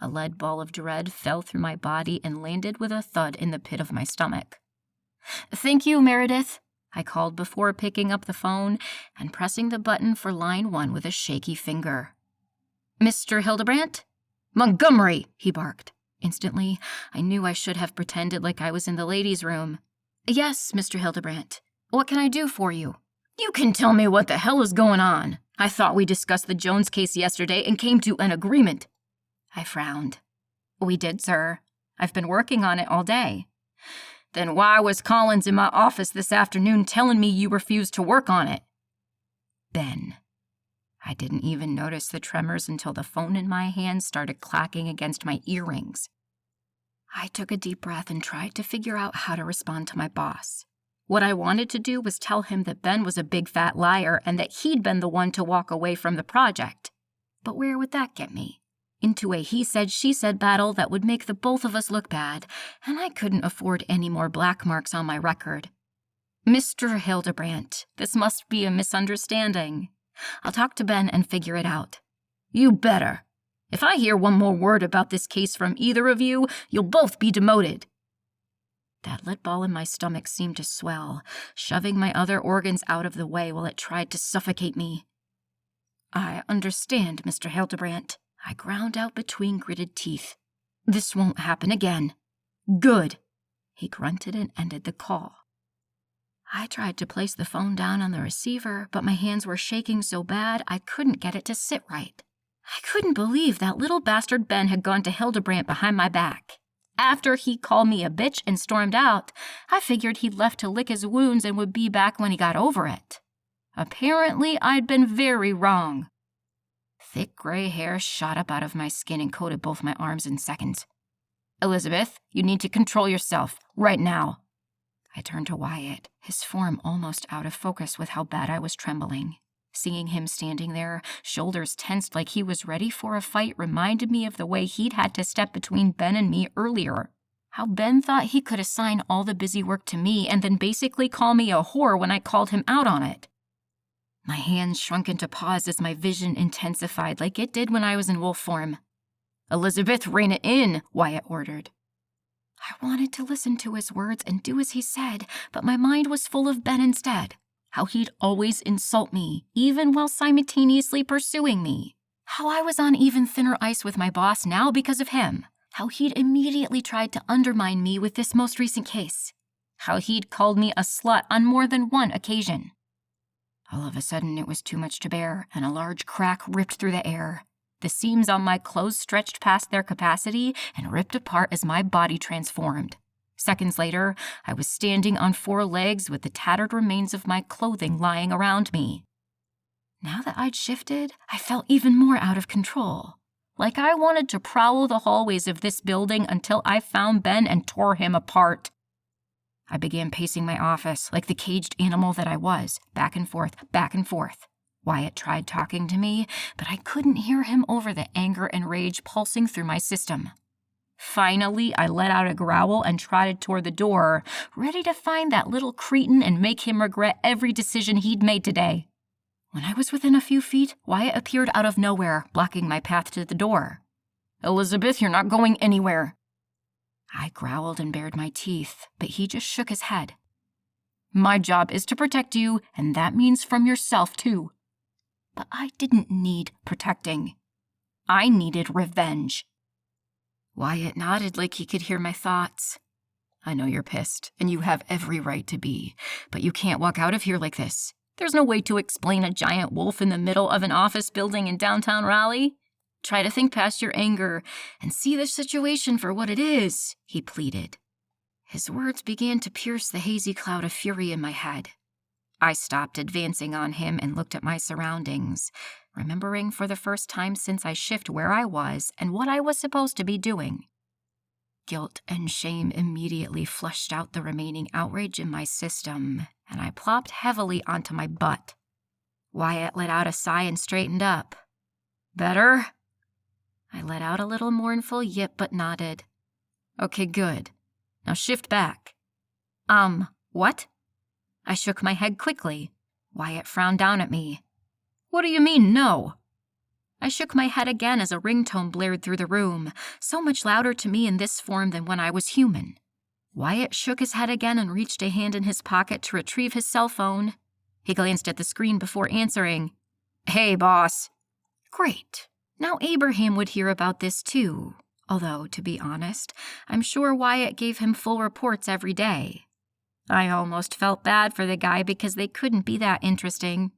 Speaker 2: A lead ball of dread fell through my body and landed with a thud in the pit of my stomach. "Thank you, Meredith," I called before picking up the phone and pressing the button for line 1 with a shaky finger. "Mr. Hildebrandt?" "Montgomery!" he barked. Instantly, I knew I should have pretended like I was in the ladies' room. "Yes, Mr. Hildebrandt. What can I do for you?" "You can tell me what the hell is going on. I thought we discussed the Jones case yesterday and came to an agreement." I frowned. "We did, sir. I've been working on it all day." "Then why was Collins in my office this afternoon telling me you refused to work on it?" Ben. I didn't even notice the tremors until the phone in my hand started clacking against my earrings. I took a deep breath and tried to figure out how to respond to my boss. What I wanted to do was tell him that Ben was a big fat liar and that he'd been the one to walk away from the project. But where would that get me? Into a he said, she said battle that would make the both of us look bad, and I couldn't afford any more black marks on my record. "Mr. Hildebrandt, this must be a misunderstanding. I'll talk to Ben and figure it out." "You better. If I hear one more word about this case from either of you, you'll both be demoted." That lit ball in my stomach seemed to swell, shoving my other organs out of the way while it tried to suffocate me. "I understand, Mr. Hildebrandt," I ground out between gritted teeth. "This won't happen again." "Good." He grunted and ended the call. I tried to place the phone down on the receiver, but my hands were shaking so bad I couldn't get it to sit right. I couldn't believe that little bastard Ben had gone to Hildebrandt behind my back. After he called me a bitch and stormed out, I figured he'd left to lick his wounds and would be back when he got over it. Apparently, I'd been very wrong. Thick gray hair shot up out of my skin and coated both my arms in seconds. "Elizabeth, you need to control yourself, right now." I turned to Wyatt, his form almost out of focus with how bad I was trembling. Seeing him standing there, shoulders tensed like he was ready for a fight, reminded me of the way he'd had to step between Ben and me earlier. How Ben thought he could assign all the busy work to me and then basically call me a whore when I called him out on it. My hands shrunk into paws as my vision intensified like it did when I was in wolf form. "Elizabeth, rein it in," Wyatt ordered. I wanted to listen to his words and do as he said, but my mind was full of Ben instead. How he'd always insult me, even while simultaneously pursuing me. How I was on even thinner ice with my boss now because of him. How he'd immediately tried to undermine me with this most recent case. How he'd called me a slut on more than one occasion. All of a sudden, it was too much to bear, and a large crack ripped through the air. The seams on my clothes stretched past their capacity and ripped apart as my body transformed. Seconds later, I was standing on 4 legs with the tattered remains of my clothing lying around me. Now that I'd shifted, I felt even more out of control. Like I wanted to prowl the hallways of this building until I found Ben and tore him apart. I began pacing my office like the caged animal that I was, back and forth, back and forth. Wyatt tried talking to me, but I couldn't hear him over the anger and rage pulsing through my system. Finally, I let out a growl and trotted toward the door, ready to find that little cretin and make him regret every decision he'd made today. When I was within a few feet, Wyatt appeared out of nowhere, blocking my path to the door. "Elizabeth, you're not going anywhere." I growled and bared my teeth, but he just shook his head. "My job is to protect you, and that means from yourself, too." But I didn't need protecting. I needed revenge. Wyatt nodded like he could hear my thoughts. "I know you're pissed, and you have every right to be, but you can't walk out of here like this. There's no way to explain a giant wolf in the middle of an office building in downtown Raleigh. Try to think past your anger and see the situation for what it is," he pleaded. His words began to pierce the hazy cloud of fury in my head. I stopped advancing on him and looked at my surroundings, remembering for the first time since I shifted where I was and what I was supposed to be doing. Guilt and shame immediately flushed out the remaining outrage in my system, and I plopped heavily onto my butt. Wyatt let out a sigh and straightened up. "Better?" I let out a little mournful yip but nodded. "Okay, good. Now shift back." What?" I shook my head quickly. Wyatt frowned down at me. "What do you mean, no?" I shook my head again as a ringtone blared through the room, so much louder to me in this form than when I was human.
Speaker 1: Wyatt shook his head again and reached a hand in his pocket to retrieve his cell phone. He glanced at the screen before answering. "Hey, boss." Great. Now Abraham would hear about this too. Although, to be honest, I'm sure Wyatt gave him full reports every day. I almost felt bad for the guy because they couldn't be that interesting.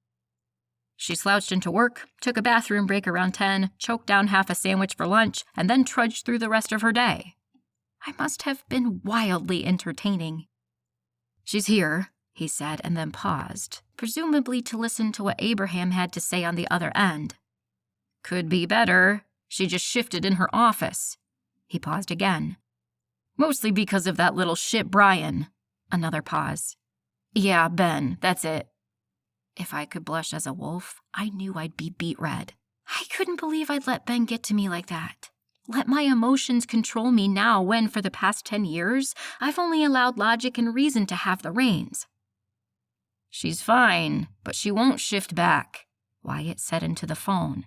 Speaker 1: She slouched into work, took a bathroom break around 10, choked down half a sandwich for lunch, and then trudged through the rest of her day. I must have been wildly entertaining. "She's here," he said, and then paused, presumably to listen to what Abraham had to say on the other end. "Could be better. She just shifted in her office." He paused again. "Mostly because of that little shit Brian." Another pause. "Yeah, Ben, that's it." If I could blush as a wolf, I knew I'd be beet red. I couldn't believe I'd let Ben get to me like that. Let my emotions control me now when, for the past 10 years, I've only allowed logic and reason to have the reins. "She's fine, but she won't shift back," Wyatt said into the phone.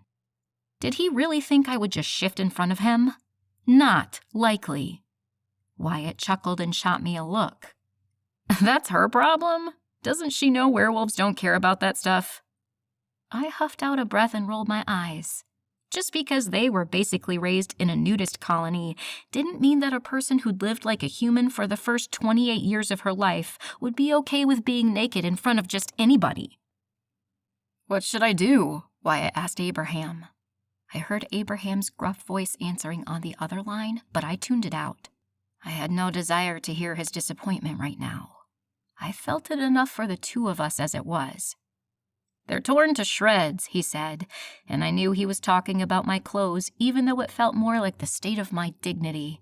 Speaker 1: Did he really think I would just shift in front of him? Not likely. Wyatt chuckled and shot me a look. "That's her problem? Doesn't she know werewolves don't care about that stuff?" I huffed out a breath and rolled my eyes. Just because they were basically raised in a nudist colony didn't mean that a person who'd lived like a human for the first 28 years of her life would be okay with being naked in front of just anybody. "What should I do?" Wyatt asked Abraham. I heard Abraham's gruff voice answering on the other line, but I tuned it out. I had no desire to hear his disappointment right now. I felt it enough for the two of us as it was. "They're torn to shreds," he said, and I knew he was talking about my clothes, even though it felt more like the state of my dignity.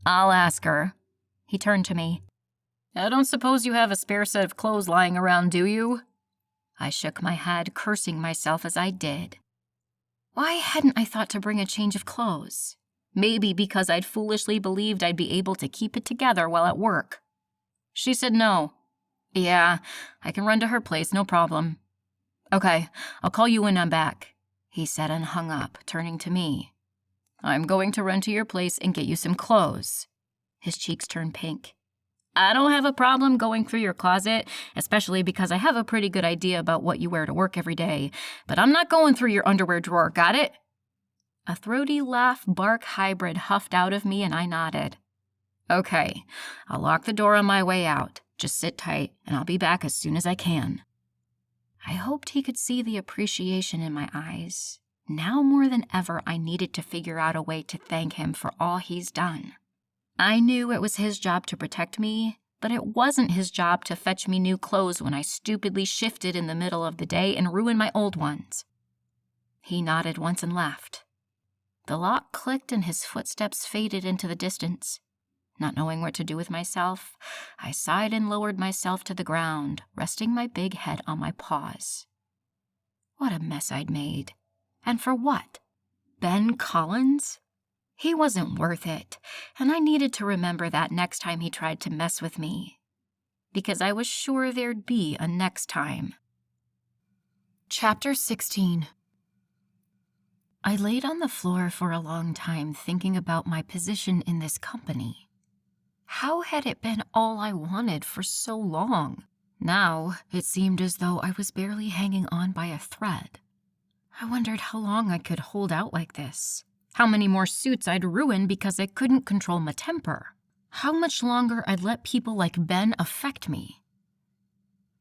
Speaker 1: "I'll ask her." He turned to me. "I don't suppose you have a spare set of clothes lying around, do you?" I shook my head, cursing myself as I did. Why hadn't I thought to bring a change of clothes? Maybe because I'd foolishly believed I'd be able to keep it together while at work. She said no. "Yeah, I can run to her place, no problem." "Okay, I'll call you when I'm back," he said and hung up, turning to me. "I'm going to run to your place and get you some clothes." His cheeks turned pink. "I don't have a problem going through your closet, especially because I have a pretty good idea about what you wear to work every day, but I'm not going through your underwear drawer, got it?" A throaty laugh-bark hybrid huffed out of me and I nodded. "Okay, I'll lock the door on my way out. Just sit tight and I'll be back as soon as I can." I hoped he could see the appreciation in my eyes. Now more than ever, I needed to figure out a way to thank him for all he's done. I knew it was his job to protect me, but it wasn't his job to fetch me new clothes when I stupidly shifted in the middle of the day and ruined my old ones. He nodded once and left. The lock clicked and his footsteps faded into the distance. Not knowing what to do with myself, I sighed and lowered myself to the ground, resting my big head on my paws. What a mess I'd made. And for what? Ben Collins? He wasn't worth it, and I needed to remember that next time he tried to mess with me. Because I was sure there'd be a next time. Chapter 16. I laid on the floor for a long time thinking about my position in this company. How had it been all I wanted for so long? Now, it seemed as though I was barely hanging on by a thread. I wondered how long I could hold out like this. How many more suits I'd ruin because I couldn't control my temper. How much longer I'd let people like Ben affect me.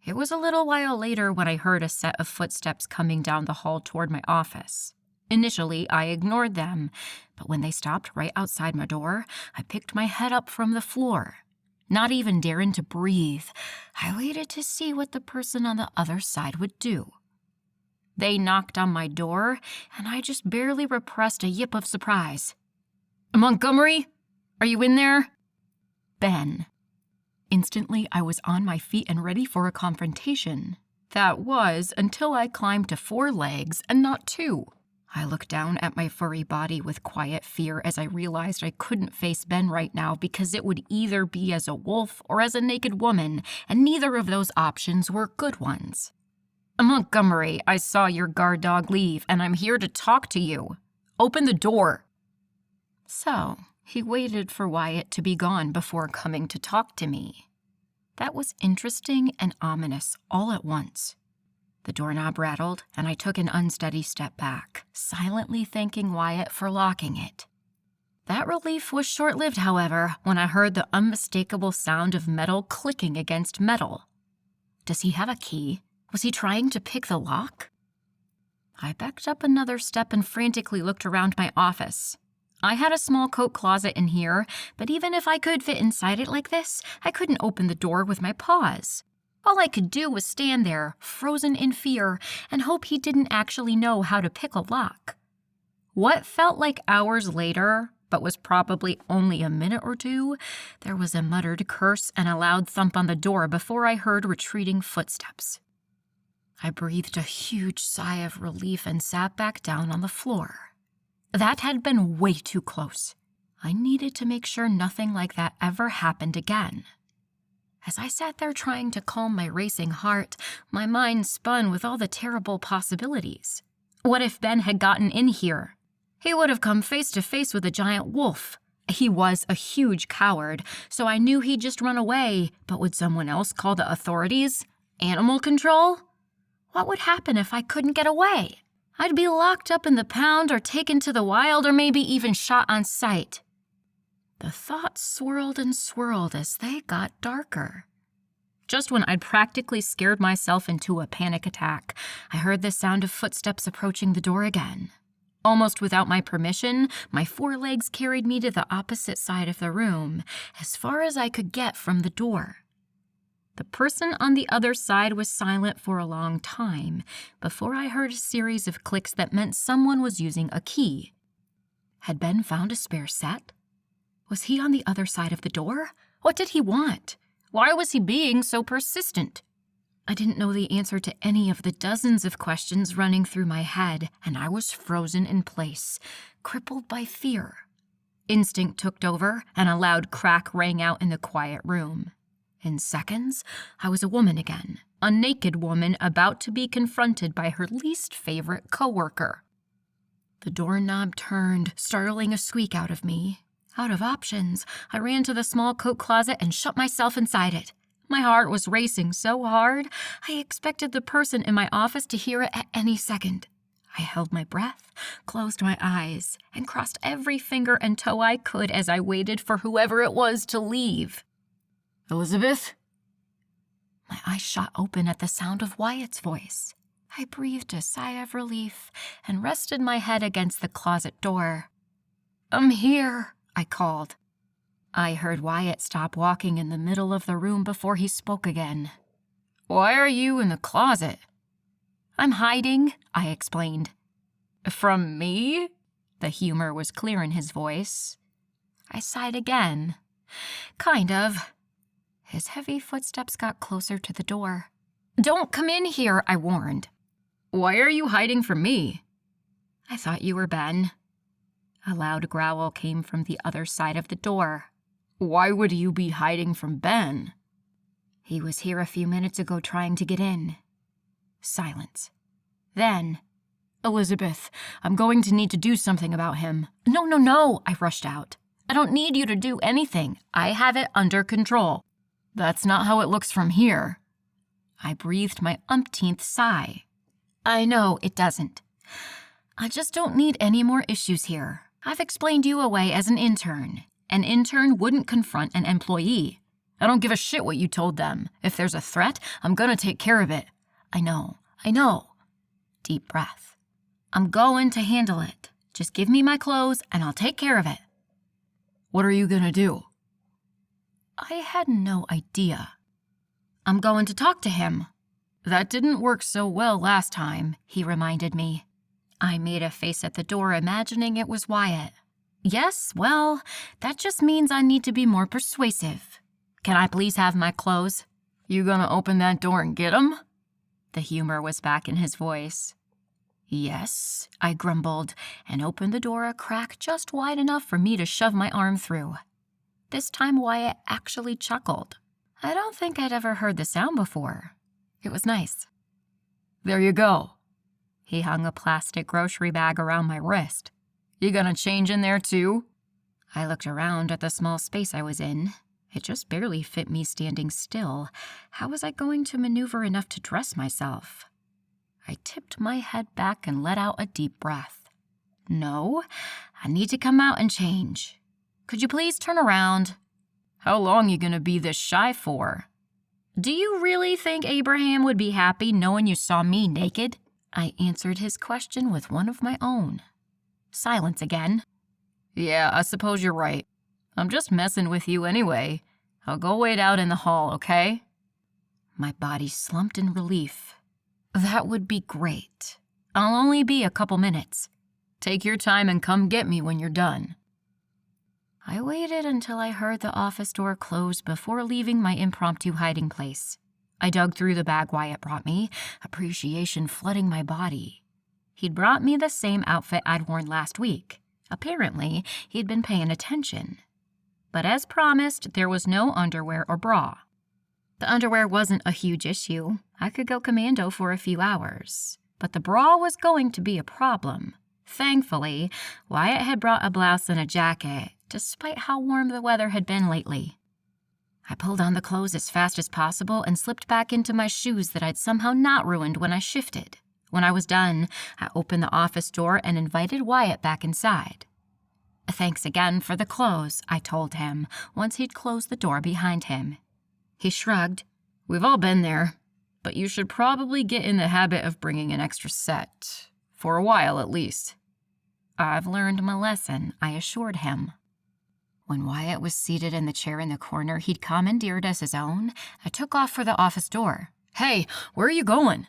Speaker 1: It was a little while later when I heard a set of footsteps coming down the hall toward my office. Initially, I ignored them, but when they stopped right outside my door, I picked my head up from the floor. Not even daring to breathe, I waited to see what the person on the other side would do. They knocked on my door, and I just barely repressed a yip of surprise. "Montgomery? Are you in there?" Ben. Instantly, I was on my feet and ready for a confrontation. That was until I climbed to 4 legs and not 2. I looked down at my furry body with quiet fear as I realized I couldn't face Ben right now because it would either be as a wolf or as a naked woman, and neither of those options were good ones. "Montgomery, I saw your guard dog leave, and I'm here to talk to you. Open the door." So,
Speaker 2: He waited for Wyatt to be gone before coming to talk to me. That was interesting and ominous all at once. The doorknob rattled, and I took an unsteady step back, silently thanking Wyatt for locking it. That relief was short-lived, however, when I heard the unmistakable sound of metal clicking against metal. Does he have a key? Was he trying to pick the lock? I backed up another step and frantically looked around my office. I had a small coat closet in here, but even if I could fit inside it like this, I couldn't open the door with my paws. All I could do was stand there, frozen in fear, and hope he didn't actually know how to pick a lock. What felt like hours later, but was probably only a minute or two, there was a muttered curse and a loud thump on the door before I heard retreating footsteps. I breathed a huge sigh of relief and sat back down on the floor. That had been way too close. I needed to make sure nothing like that ever happened again. As I sat there trying to calm my racing heart, my mind spun with all the terrible possibilities. What if Ben had gotten in here? He would have come face to face with a giant wolf. He was a huge coward, so I knew he'd just run away, but would someone else call the authorities? Animal control? What would happen if I couldn't get away? I'd be locked up in the pound or taken to the wild or maybe even shot on sight. The thoughts swirled and swirled as they got darker. Just when I'd practically scared myself into a panic attack, I heard the sound of footsteps approaching the door again. Almost without my permission, my forelegs carried me to the opposite side of the room, as far as I could get from the door. The person on the other side was silent for a long time before I heard a series of clicks that meant someone was using a key. Had Ben found a spare set? Was he on the other side of the door? What did he want? Why was he being so persistent? I didn't know the answer to any of the dozens of questions running through my head, and I was frozen in place, crippled by fear. Instinct took over, and a loud crack rang out in the quiet room. In seconds, I was a woman again, a naked woman about to be confronted by her least favorite coworker. The doorknob turned, startling a squeak out of me. Out of options, I ran to the small coat closet and shut myself inside it. My heart was racing so hard, I expected the person in my office to hear it at any second. I held my breath, closed my eyes, and crossed every finger and toe I could as I waited for whoever it was to leave.
Speaker 3: Elizabeth?
Speaker 2: My eyes shot open at the sound of Wyatt's voice. I breathed a sigh of relief and rested my head against the closet door. "I'm here," I called. I heard Wyatt stop walking in the middle of the room before he spoke again.
Speaker 3: Why are you in the closet?
Speaker 2: "I'm hiding," I explained.
Speaker 3: From me?
Speaker 2: The humor was clear in his voice. I sighed again. "Kind of." His heavy footsteps got closer to the door. "Don't come in here," I warned.
Speaker 3: Why are you hiding from me?
Speaker 2: "I thought you were Ben." A loud growl came from the other side of the door.
Speaker 3: Why would you be hiding from Ben?
Speaker 2: "He was here a few minutes ago trying to get in." Silence. Then,
Speaker 3: Elizabeth, I'm going to need to do something about him.
Speaker 2: No, I rushed out. "I don't need you to do anything. I have it under control."
Speaker 3: That's not how it looks from here.
Speaker 2: I breathed my umpteenth sigh. "I know it doesn't. I just don't need any more issues here. I've explained you away as an intern. An intern wouldn't confront an employee.
Speaker 3: I don't give a shit what you told them. If there's a threat, I'm gonna take care of it."
Speaker 2: I know. Deep breath. "I'm going to handle it. Just give me my clothes and I'll take care of it."
Speaker 3: What are you gonna do?
Speaker 2: I had no idea. "I'm going to talk to him."
Speaker 3: That didn't work so well last time,
Speaker 2: he reminded me. I made a face at the door, imagining it was Wyatt. "Yes, well, that just means I need to be more persuasive. Can I please have my clothes?"
Speaker 3: You gonna open that door and get 'em?
Speaker 2: The humor was back in his voice. "Yes," I grumbled, and opened the door a crack just wide enough for me to shove my arm through. This time Wyatt actually chuckled. I don't think I'd ever heard the sound before. It was nice.
Speaker 3: There you go.
Speaker 2: He hung a plastic grocery bag around my wrist.
Speaker 3: You gonna change in there too?
Speaker 1: I looked around at the small space I was in. It just barely fit me standing still. How was I going to maneuver enough to dress myself? I tipped my head back and let out a deep breath. No, I need to come out and change. Could you please turn around?
Speaker 2: How long you gonna be this shy for?
Speaker 1: Do you really think Abraham would be happy knowing you saw me naked? I answered his question with one of my own. Silence again.
Speaker 2: Yeah, I suppose you're right. I'm just messing with you anyway. I'll go wait out in the hall, okay?
Speaker 1: My body slumped in relief. That would be great. I'll only be a couple minutes.
Speaker 2: Take your time and come get me when you're done.
Speaker 1: I waited until I heard the office door close before leaving my impromptu hiding place. I dug through the bag Wyatt brought me, appreciation flooding my body. He'd brought me the same outfit I'd worn last week. Apparently, he'd been paying attention. But as promised, there was no underwear or bra. The underwear wasn't a huge issue. I could go commando for a few hours. But the bra was going to be a problem. Thankfully, Wyatt had brought a blouse and a jacket, despite how warm the weather had been lately. I pulled on the clothes as fast as possible and slipped back into my shoes that I'd somehow not ruined when I shifted. When I was done, I opened the office door and invited Wyatt back inside. Thanks again for the clothes, I told him, once he'd closed the door behind him. He shrugged.
Speaker 2: We've all been there, but you should probably get in the habit of bringing an extra set. For a while, at least.
Speaker 1: I've learned my lesson, I assured him. When Wyatt was seated in the chair in the corner he'd commandeered as his own, I took off for the office door.
Speaker 2: Hey, where are you going?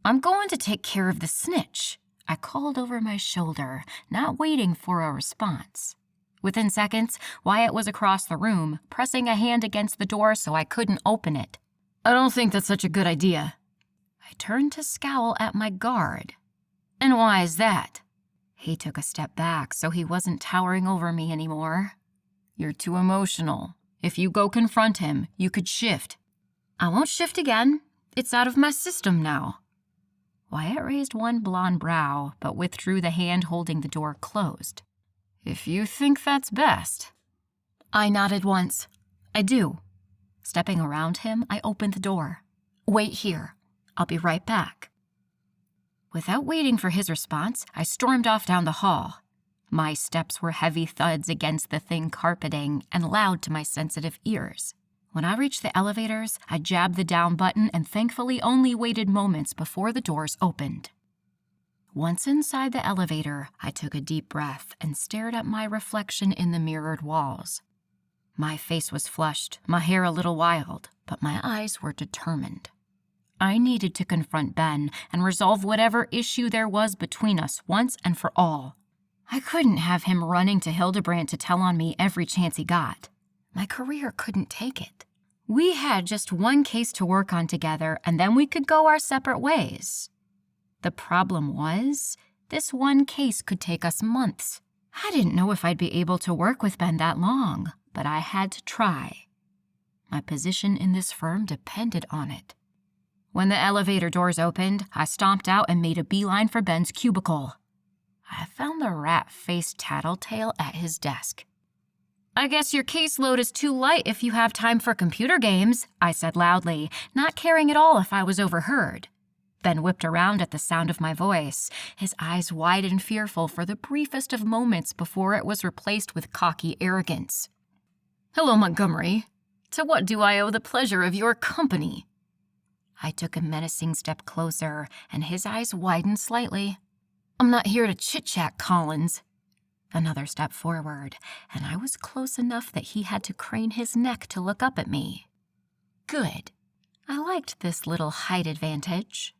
Speaker 1: I'm going to take care of the snitch, I called over my shoulder, not waiting for a response. Within seconds, Wyatt was across the room, pressing a hand against the door so I couldn't open it.
Speaker 2: I don't think that's such a good idea.
Speaker 1: I turned to scowl at my guard. And why is that? He took a step back so he wasn't towering over me anymore.
Speaker 2: You're too emotional. If you go confront him, you could shift.
Speaker 1: I won't shift again. It's out of my system now. Wyatt raised one blonde brow, but withdrew the hand holding the door closed.
Speaker 2: If you think that's best.
Speaker 1: I nodded once. I do. Stepping around him, I opened the door. Wait here. I'll be right back. Without waiting for his response, I stormed off down the hall. My steps were heavy thuds against the thin carpeting and loud to my sensitive ears. When I reached the elevators, I jabbed the down button and thankfully only waited moments before the doors opened. Once inside the elevator, I took a deep breath and stared at my reflection in the mirrored walls. My face was flushed, my hair a little wild, but my eyes were determined. I needed to confront Ben and resolve whatever issue there was between us once and for all. I couldn't have him running to Hildebrandt to tell on me every chance he got. My career couldn't take it. We had just one case to work on together, and then we could go our separate ways. The problem was, this one case could take us months. I didn't know if I'd be able to work with Ben that long, but I had to try. My position in this firm depended on it. When the elevator doors opened, I stomped out and made a beeline for Ben's cubicle. I found the rat-faced tattletale at his desk. I guess your caseload is too light if you have time for computer games, I said loudly, not caring at all if I was overheard. Ben whipped around at the sound of my voice, his eyes wide and fearful for the briefest of moments before it was replaced with cocky arrogance.
Speaker 2: Hello, Montgomery. To what do I owe the pleasure of your company?
Speaker 1: I took a menacing step closer, and his eyes widened slightly. I'm not here to chit-chat, Collins. Another step forward, and I was close enough that he had to crane his neck to look up at me. Good. I liked this little height advantage.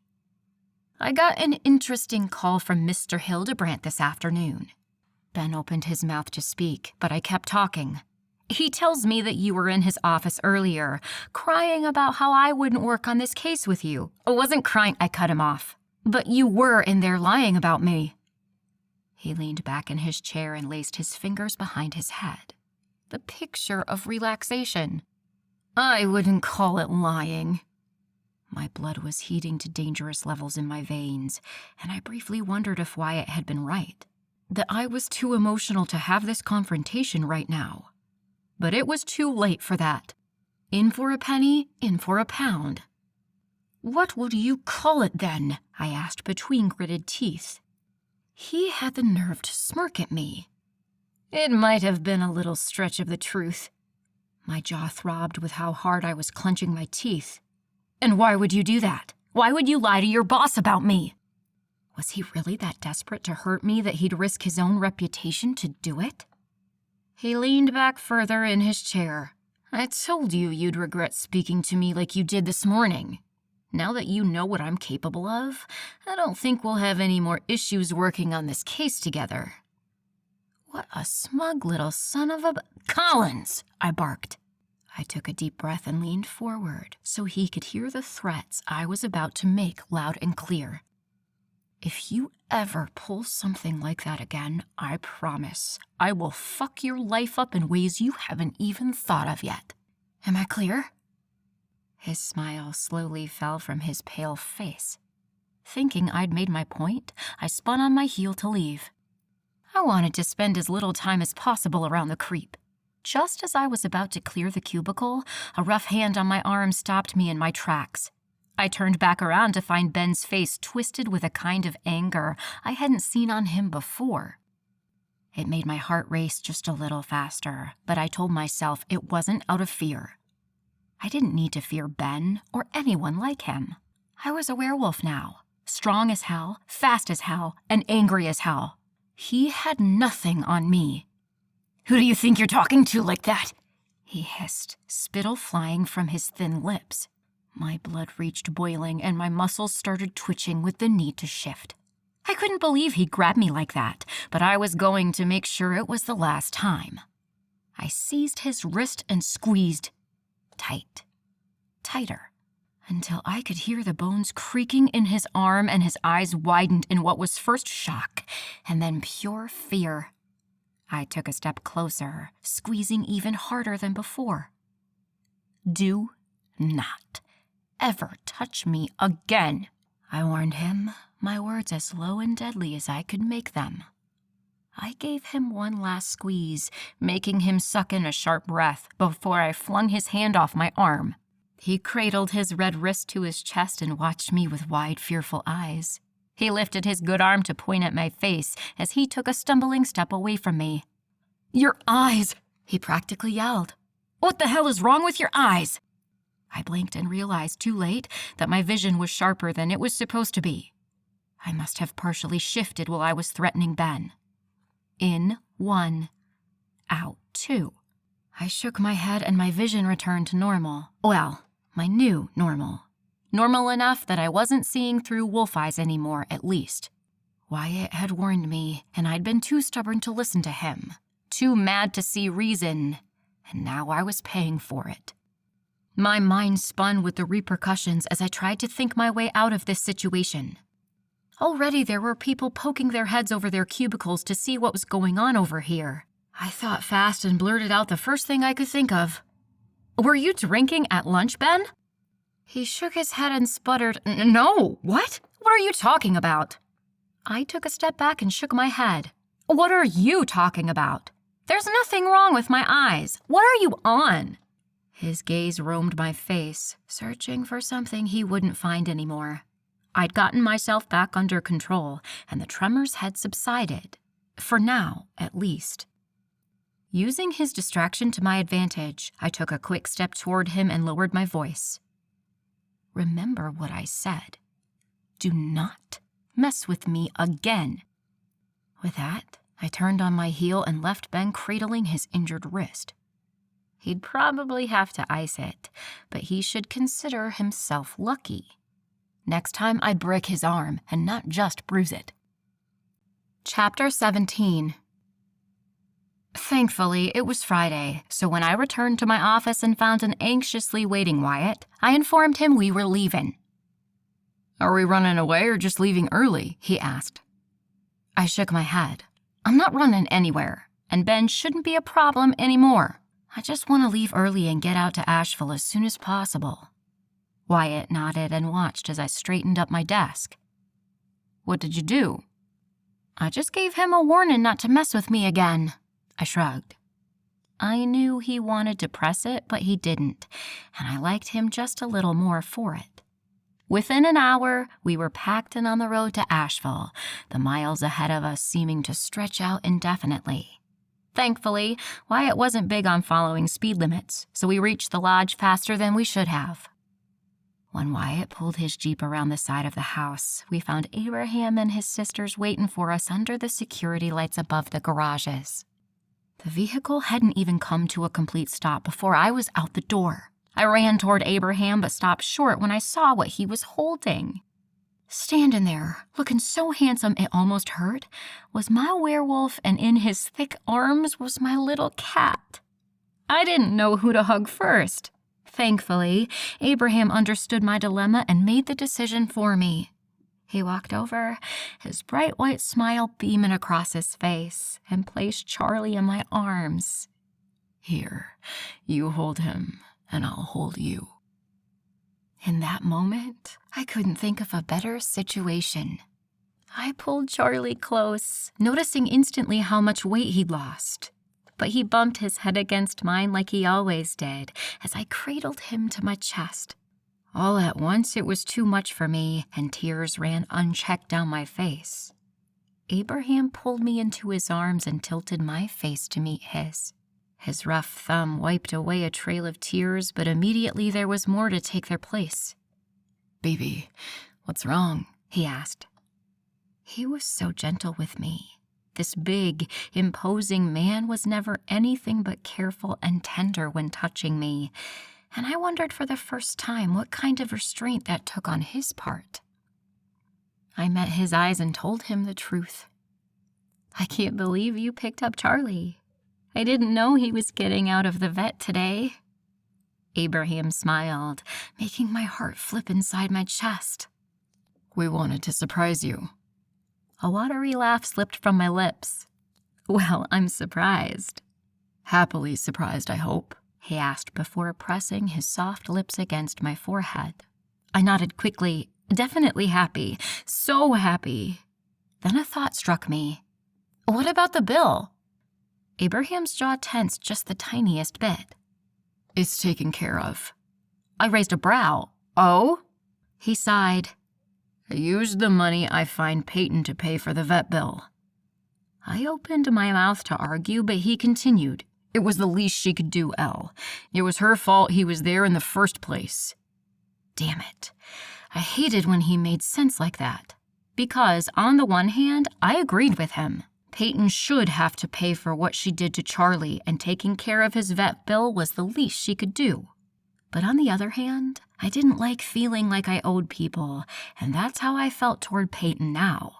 Speaker 1: I got an interesting call from Mr. Hildebrandt this afternoon. Ben opened his mouth to speak, but I kept talking. He tells me that you were in his office earlier, crying about how I wouldn't work on this case with you. I wasn't crying, I cut him off. But you were in there lying about me. He leaned back in his chair and laced his fingers behind his head. The picture of relaxation. I wouldn't call it lying. My blood was heating to dangerous levels in my veins, and I briefly wondered if Wyatt had been right.
Speaker 2: that I was too emotional to have this confrontation right now. But it was too late for that. In for a penny, in for a pound. "What would you call it, then?" I asked between gritted teeth. He had the nerve to smirk at me. It might have been a little stretch of the truth. My jaw throbbed with how hard I was clenching my teeth. "And why would you do that? Why would you lie to your boss about me?" Was he really that desperate to hurt me that he'd risk his own reputation to do it? He leaned back further in his chair. "I told you you'd regret speaking to me like you did this morning. Now that you know what I'm capable of, I don't think we'll have any more issues working on this case together." What a smug little son of a "Collins!" I barked. I took a deep breath and leaned forward so he could hear the threats I was about to make loud and clear. "If you ever pull something like that again, I promise I will fuck your life up in ways you haven't even thought of yet. Am I clear?" His smile slowly fell from his pale face. Thinking I'd made my point, I spun on my heel to leave. I wanted to spend as little time as possible around the creep. Just as I was about to clear the cubicle, a rough hand on my arm stopped me in my tracks. I turned back around to find Ben's face twisted with a kind of anger I hadn't seen on him before. It made my heart race just a little faster, but I told myself it wasn't out of fear. I didn't need to fear Ben or anyone like him. I was a werewolf now, strong as hell, fast as hell, and angry as hell. He had nothing on me. "Who do you think you're talking to like that?" he hissed, spittle flying from his thin lips. My blood reached boiling and my muscles started twitching with the need to shift. I couldn't believe he grabbed me like that, but I was going to make sure it was the last time. I seized his wrist and squeezed. Tight. Tighter. Until I could hear the bones creaking in his arm and his eyes widened in what was first shock and then pure fear. I took a step closer, squeezing even harder than before. "Do not ever touch me again," I warned him, my words as low and deadly as I could make them. I gave him one last squeeze, making him suck in a sharp breath before I flung his hand off my arm. He cradled his red wrist to his chest and watched me with wide, fearful eyes. He lifted his good arm to point at my face as he took a stumbling step away from me. "Your eyes!" he practically yelled. "What the hell is wrong with your eyes?" I blinked and realized too late that my vision was sharper than it was supposed to be. I must have partially shifted while I was threatening Ben. In 1, out 2. I shook my head and my vision returned to normal. Well, my new normal. Normal enough that I wasn't seeing through wolf eyes anymore, at least. Wyatt had warned me, and I'd been too stubborn to listen to him. Too mad to see reason, and now I was paying for it. My mind spun with the repercussions as I tried to think my way out of this situation. Already there were people poking their heads over their cubicles to see what was going on over here. I thought fast and blurted out the first thing I could think of. "Were you drinking at lunch, Ben?" He shook his head and sputtered, "No, what? What are you talking about?" I took a step back and shook my head. "What are you talking about? There's nothing wrong with my eyes. What are you on?" His gaze roamed my face, searching for something he wouldn't find anymore. I'd gotten myself back under control, and the tremors had subsided. For now, at least. Using his distraction to my advantage, I took a quick step toward him and lowered my voice. "Remember what I said. Do not mess with me again." With that, I turned on my heel and left Ben cradling his injured wrist. He'd probably have to ice it, but he should consider himself lucky. Next time I'd break his arm and not just bruise it. Chapter 17. Thankfully, it was Friday, so when I returned to my office and found an anxiously waiting Wyatt, I informed him we were leaving. "Are we running away or just leaving early?" he asked. I shook my head. "I'm not running anywhere, and Ben shouldn't be a problem anymore. I just want to leave early and get out to Asheville as soon as possible." Wyatt nodded and watched as I straightened up my desk. "What did you do?"
Speaker 1: I just gave him a warning not to mess with me again. I shrugged. I knew he wanted to press it, but he didn't, and I liked him just a little more for it. Within an hour, we were packed and on the road to Asheville, the miles ahead of us seeming to stretch out indefinitely. Thankfully, Wyatt wasn't big on following speed limits, so we reached the lodge faster than we should have. When Wyatt pulled his Jeep around the side of the house, we found Abraham and his sisters waiting for us under the security lights above the garages. The vehicle hadn't even come to a complete stop before I was out the door. I ran toward Abraham but stopped short when I saw what he was holding. Standing there, looking so handsome it almost hurt, was my werewolf, and in his thick arms was my little cat. I didn't know who to hug first. Thankfully, Abraham understood my dilemma and made the decision for me. He walked over, his bright white smile beaming across his face, and placed Charlie in my arms.
Speaker 3: Here, you hold him, and I'll hold you.
Speaker 1: In that moment, I couldn't think of a better situation. I pulled Charlie close, noticing instantly how much weight he'd lost. But he bumped his head against mine like he always did, as I cradled him to my chest. All at once, it was too much for me, and tears ran unchecked down my face. Abraham pulled me into his arms and tilted my face to meet his. His rough thumb wiped away a trail of tears, but immediately there was more to take their place.
Speaker 3: Baby, what's wrong?
Speaker 1: He asked. He was so gentle with me. This big, imposing man was never anything but careful and tender when touching me, and I wondered for the first time what kind of restraint that took on his part. I met his eyes and told him the truth. I can't believe you picked up Charlie. I didn't know he was getting out of the vet today. Abraham smiled, making my heart flip inside my chest.
Speaker 3: We wanted to surprise you.
Speaker 1: A watery laugh slipped from my lips. Well, I'm surprised.
Speaker 3: Happily surprised, I hope,
Speaker 1: he asked before pressing his soft lips against my forehead. I nodded quickly, definitely happy, so happy. Then a thought struck me. What about the bill? Abraham's jaw tensed just the tiniest bit.
Speaker 3: It's taken care of.
Speaker 1: I raised a brow. Oh? He sighed.
Speaker 3: I used the money I fined Peyton to pay for the vet bill.
Speaker 1: I opened my mouth to argue, but he continued.
Speaker 3: It was the least she could do, Elle. It was her fault he was there in the first place.
Speaker 1: Damn it. I hated when he made sense like that. Because, on the one hand, I agreed with him. Peyton should have to pay for what she did to Charlie, and taking care of his vet bill was the least she could do. But on the other hand, I didn't like feeling like I owed people, and that's how I felt toward Peyton now.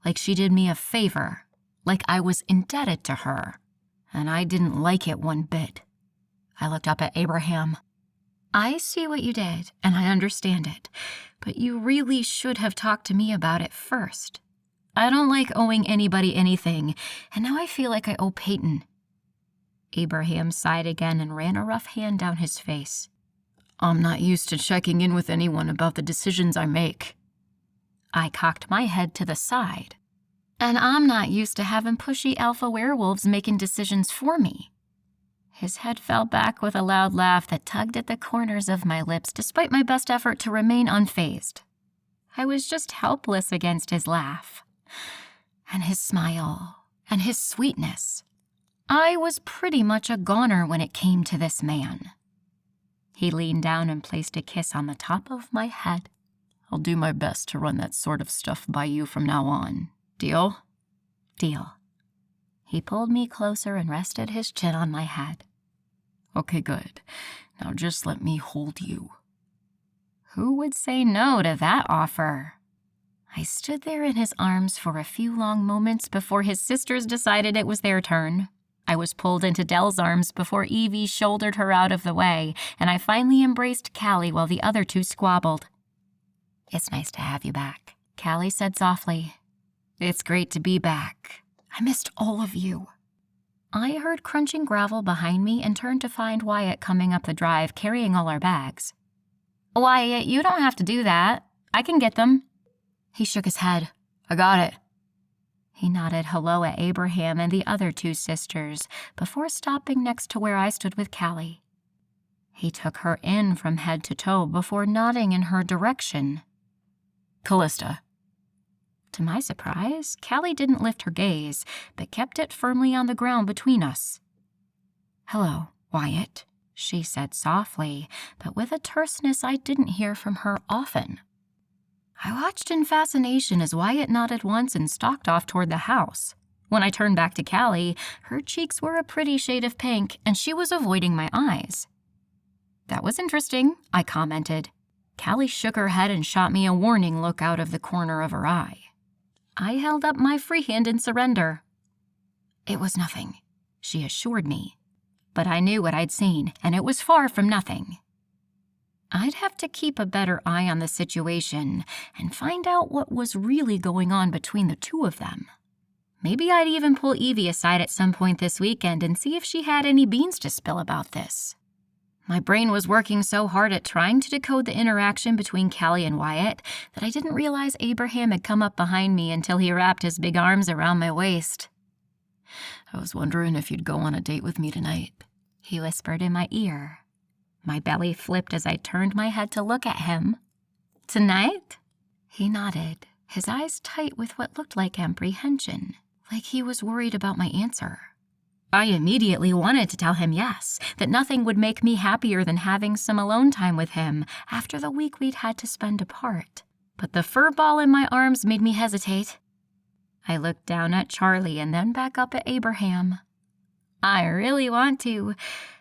Speaker 1: Like she did me a favor, like I was indebted to her. And I didn't like it one bit. I looked up at Abraham. I see what you did, and I understand it, but you really should have talked to me about it first. I don't like owing anybody anything, and now I feel like I owe Peyton. Abraham sighed again and ran a rough hand down his face.
Speaker 3: I'm not used to checking in with anyone about the decisions I make.
Speaker 1: I cocked my head to the side. And I'm not used to having pushy alpha werewolves making decisions for me. His head fell back with a loud laugh that tugged at the corners of my lips despite my best effort to remain unfazed. I was just helpless against his laugh. And his smile. And his sweetness. I was pretty much a goner when it came to this man. He leaned down and placed a kiss on the top of my head.
Speaker 3: I'll do my best to run that sort of stuff by you from now on. Deal?
Speaker 1: Deal. He pulled me closer and rested his chin on my head.
Speaker 3: Okay, good. Now just let me hold you.
Speaker 1: Who would say no to that offer? I stood there in his arms for a few long moments before his sisters decided it was their turn. I was pulled into Dell's arms before Evie shouldered her out of the way, and I finally embraced Callie while the other two squabbled. It's nice to have you back, Callie said softly. It's great to be back. I missed all of you. I heard crunching gravel behind me and turned to find Wyatt coming up the drive carrying all our bags. Wyatt, you don't have to do that. I can get them. He shook his head.
Speaker 3: I got it.
Speaker 1: He nodded hello at Abraham and the other two sisters before stopping next to where I stood with Callie. He took her in from head to toe before nodding in her direction.
Speaker 3: Callista.
Speaker 1: To my surprise, Callie didn't lift her gaze, but kept it firmly on the ground between us.
Speaker 3: Hello, Wyatt,
Speaker 1: she said softly, but with a terseness I didn't hear from her often. I watched in fascination as Wyatt nodded once and stalked off toward the house. When I turned back to Callie, her cheeks were a pretty shade of pink, and she was avoiding my eyes. That was interesting, I commented. Callie shook her head and shot me a warning look out of the corner of her eye. I held up my free hand in surrender. It was nothing, she assured me. But I knew what I'd seen, and it was far from nothing. I'd have to keep a better eye on the situation and find out what was really going on between the two of them. Maybe I'd even pull Evie aside at some point this weekend and see if she had any beans to spill about this. My brain was working so hard at trying to decode the interaction between Callie and Wyatt that I didn't realize Abraham had come up behind me until he wrapped his big arms around my waist.
Speaker 3: I was wondering if you'd go on a date with me tonight,
Speaker 1: he whispered in my ear. My belly flipped as I turned my head to look at him. Tonight? He nodded, his eyes tight with what looked like apprehension, like he was worried about my answer. I immediately wanted to tell him yes, that nothing would make me happier than having some alone time with him after the week we'd had to spend apart. But the fur ball in my arms made me hesitate. I looked down at Charlie and then back up at Abraham. I really want to,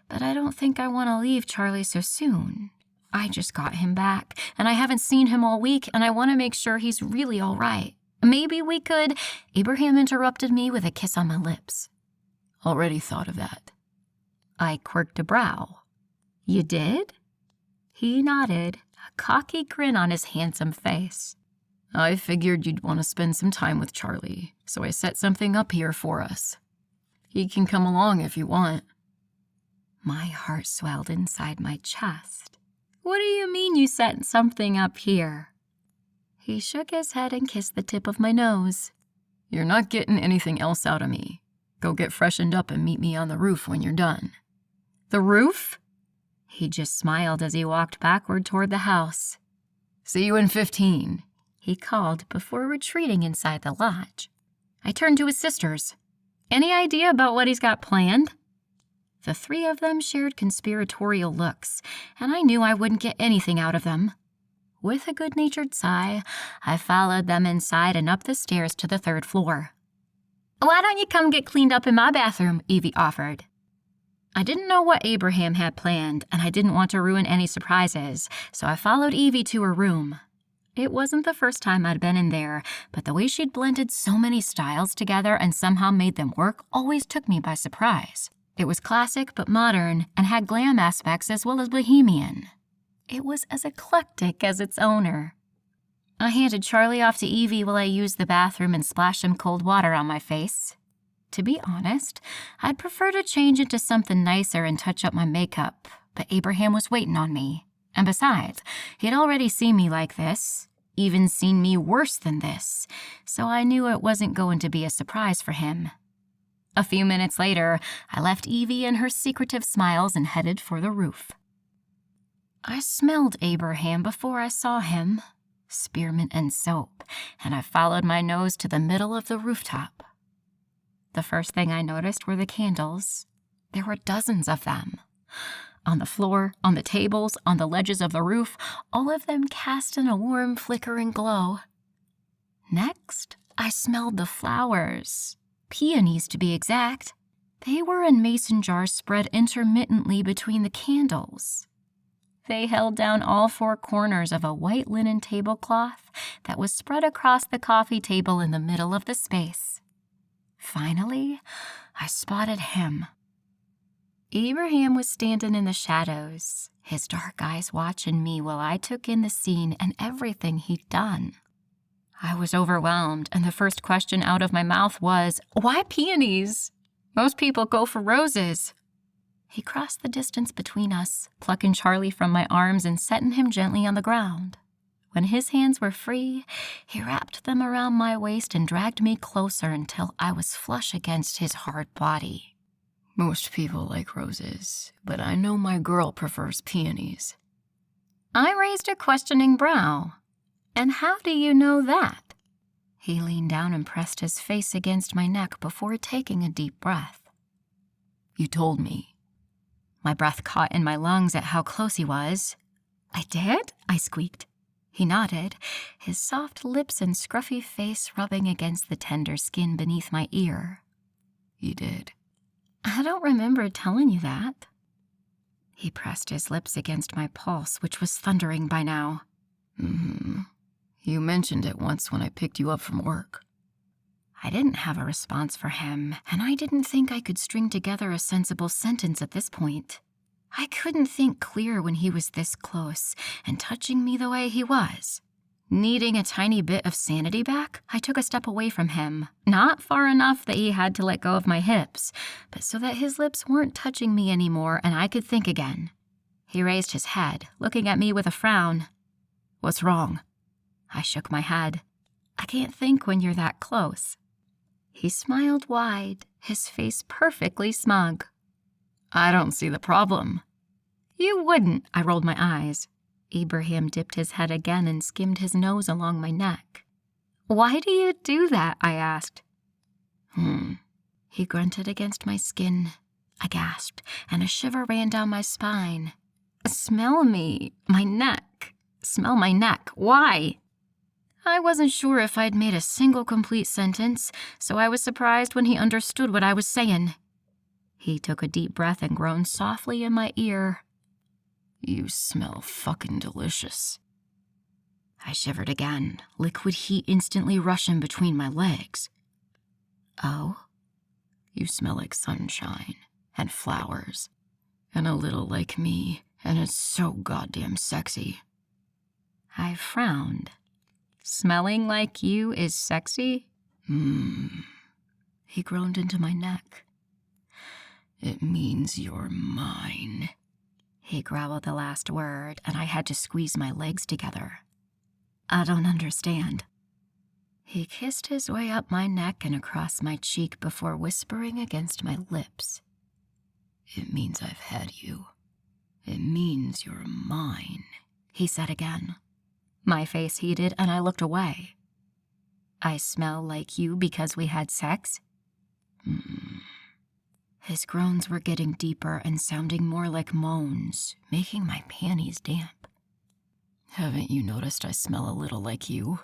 Speaker 1: but I don't think I want to leave Charlie so soon. I just got him back, and I haven't seen him all week, and I want to make sure he's really all right. Maybe we could... Abraham interrupted me with a kiss on my lips.
Speaker 3: Already thought of that.
Speaker 1: I quirked a brow. You did? He nodded, a cocky grin on his handsome face.
Speaker 3: I figured you'd want to spend some time with Charlie, so I set something up here for us. He can come along if you want.
Speaker 1: My heart swelled inside my chest. What do you mean you set something up here? He shook his head and kissed the tip of my nose.
Speaker 3: You're not getting anything else out of me. Go get freshened up and meet me on the roof when you're done.
Speaker 1: The roof? He just smiled as he walked backward toward the house.
Speaker 3: See you in 15,
Speaker 1: he called before retreating inside the lodge. I turned to his sisters. Any idea about what he's got planned? The three of them shared conspiratorial looks, and I knew I wouldn't get anything out of them. With a good-natured sigh, I followed them inside and up the stairs to the 3rd floor. Why don't you come get cleaned up in my bathroom? Evie offered. I didn't know what Abraham had planned, and I didn't want to ruin any surprises, so I followed Evie to her room. It wasn't the first time I'd been in there, but the way she'd blended so many styles together and somehow made them work always took me by surprise. It was classic but modern and had glam aspects as well as bohemian. It was as eclectic as its owner. I handed Charlie off to Evie while I used the bathroom and splashed some cold water on my face. To be honest, I'd prefer to change into something nicer and touch up my makeup, but Abraham was waiting on me. And besides, he'd already seen me like this, even seen me worse than this, so I knew it wasn't going to be a surprise for him. A few minutes later, I left Evie and her secretive smiles and headed for the roof. I smelled Abraham before I saw him. Spearmint and soap, and I followed my nose to the middle of the rooftop. The first thing I noticed were the candles. There were dozens of them. On the floor, on the tables, on the ledges of the roof, all of them cast in a warm, flickering glow. Next, I smelled the flowers. Peonies, to be exact. They were in mason jars spread intermittently between the candles. They held down all 4 corners of a white linen tablecloth that was spread across the coffee table in the middle of the space. Finally, I spotted him. Abraham was standing in the shadows, his dark eyes watching me while I took in the scene and everything he'd done. I was overwhelmed, and the first question out of my mouth was, "Why peonies? Most people go for roses." He crossed the distance between us, plucking Charlie from my arms and setting him gently on the ground. When his hands were free, he wrapped them around my waist and dragged me closer until I was flush against his hard body.
Speaker 3: Most people like roses, but I know my girl prefers peonies.
Speaker 1: I raised a questioning brow. And how do you know that? He leaned down and pressed his face against my neck before taking a deep breath.
Speaker 3: You told me.
Speaker 1: My breath caught in my lungs at how close he was. I did? I squeaked. He nodded, his soft lips and scruffy face rubbing against the tender skin beneath my ear.
Speaker 3: You did.
Speaker 1: I don't remember telling you that. He pressed his lips against my pulse, which was thundering by now.
Speaker 3: You mentioned it once when I picked you up from work.
Speaker 1: I didn't have a response for him, and I didn't think I could string together a sensible sentence at this point. I couldn't think clear when he was this close and touching me the way he was. Needing a tiny bit of sanity back, I took a step away from him, not far enough that he had to let go of my hips, but so that his lips weren't touching me anymore and I could think again. He raised his head, looking at me with a frown.
Speaker 3: What's wrong?
Speaker 1: I shook my head. I can't think when you're that close. He smiled wide, his face perfectly smug.
Speaker 3: I don't see the problem.
Speaker 1: You wouldn't, I rolled my eyes. Ibrahim dipped his head again and skimmed his nose along my neck. Why do you do that? I asked. He grunted against my skin. I gasped, and a shiver ran down my spine. Smell me, my neck. Smell my neck. Why? I wasn't sure if I'd made a single complete sentence, so I was surprised when he understood what I was saying. He took a deep breath and groaned softly in my ear.
Speaker 3: You smell fucking delicious.
Speaker 1: I shivered again, liquid heat instantly rushing between my legs. Oh?
Speaker 3: You smell like sunshine and flowers and a little like me, and it's so goddamn sexy.
Speaker 1: I frowned. Smelling like you is sexy?
Speaker 3: He groaned into my neck. It means you're mine.
Speaker 1: He growled the last word, and I had to squeeze my legs together. I don't understand. He kissed his way up my neck and across my cheek before whispering against my lips.
Speaker 3: It means I've had you. It means you're mine,
Speaker 1: he said again. My face heated, and I looked away. I smell like you because we had sex? His groans were getting deeper and sounding more like moans, making my panties damp.
Speaker 3: Haven't you noticed I smell a little like you?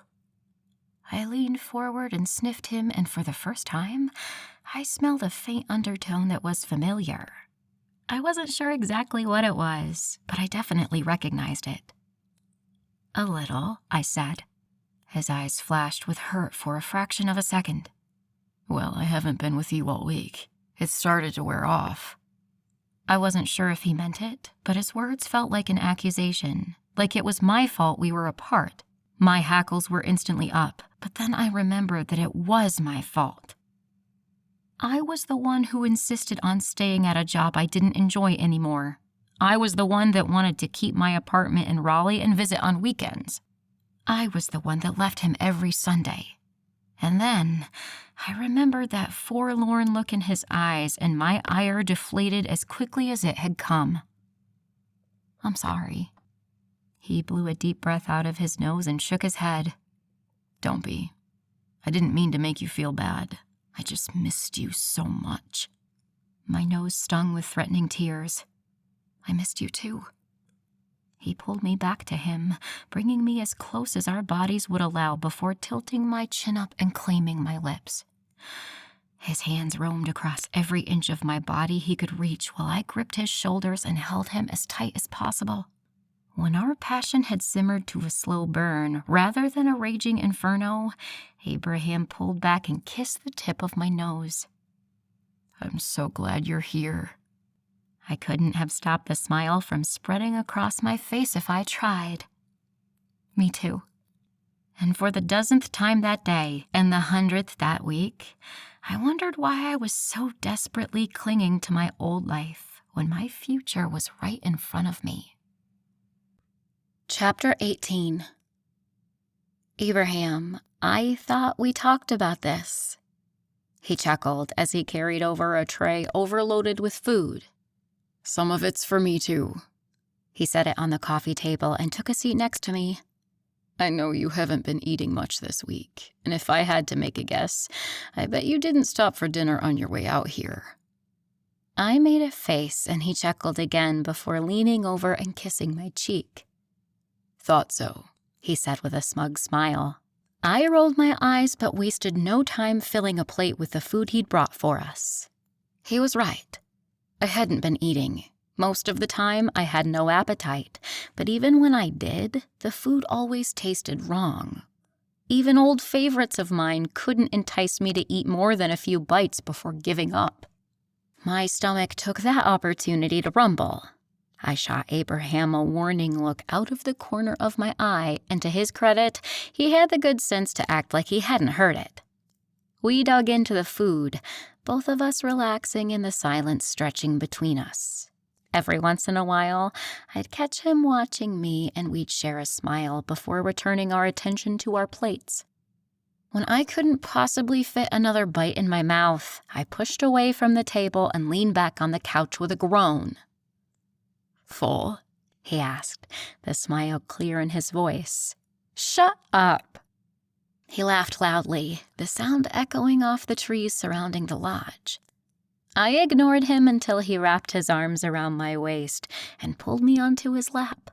Speaker 1: I leaned forward and sniffed him, and for the first time, I smelled a faint undertone that was familiar. I wasn't sure exactly what it was, but I definitely recognized it. A little, I said. His eyes flashed with hurt for a fraction of a second.
Speaker 3: Well, I haven't been with you all week. It started to wear off.
Speaker 1: I wasn't sure if he meant it, but his words felt like an accusation, like it was my fault we were apart. My hackles were instantly up, but then I remembered that it was my fault. I was the one who insisted on staying at a job I didn't enjoy anymore. I was the one that wanted to keep my apartment in Raleigh and visit on weekends. I was the one that left him every Sunday. And then I remembered that forlorn look in his eyes, and my ire deflated as quickly as it had come. I'm sorry. He blew a deep breath out of his nose and shook his head.
Speaker 3: Don't be. I didn't mean to make you feel bad. I just missed you so much.
Speaker 1: My nose stung with threatening tears. I missed you too. He pulled me back to him, bringing me as close as our bodies would allow before tilting my chin up and claiming my lips. His hands roamed across every inch of my body he could reach while I gripped his shoulders and held him as tight as possible. When our passion had simmered to a slow burn rather than a raging inferno, Abraham pulled back and kissed the tip of my nose.
Speaker 3: I'm so glad you're here.
Speaker 1: I couldn't have stopped the smile from spreading across my face if I tried. Me too. And for the dozenth time that day, and the 100th that week, I wondered why I was so desperately clinging to my old life when my future was right in front of me. Chapter 18. Abraham, I thought we talked about this. He chuckled as he carried over a tray overloaded with food.
Speaker 3: Some of it's for me, too.
Speaker 1: He set it on the coffee table and took a seat next to me.
Speaker 3: I know you haven't been eating much this week, and if I had to make a guess, I bet you didn't stop for dinner on your way out here.
Speaker 1: I made a face, and he chuckled again before leaning over and kissing my cheek.
Speaker 3: Thought so,
Speaker 1: he said with a smug smile. I rolled my eyes but wasted no time filling a plate with the food he'd brought for us. He was right. I hadn't been eating. Most of the time, I had no appetite, but even when I did, the food always tasted wrong. Even old favorites of mine couldn't entice me to eat more than a few bites before giving up. My stomach took that opportunity to rumble. I shot Abraham a warning look out of the corner of my eye, and to his credit, he had the good sense to act like he hadn't heard it. We dug into the food, both of us relaxing in the silence stretching between us. Every once in a while, I'd catch him watching me, and we'd share a smile before returning our attention to our plates. When I couldn't possibly fit another bite in my mouth, I pushed away from the table and leaned back on the couch with a groan.
Speaker 3: Full?
Speaker 1: He asked, the smile clear in his voice. Shut up! He laughed loudly, the sound echoing off the trees surrounding the lodge. I ignored him until he wrapped his arms around my waist and pulled me onto his lap.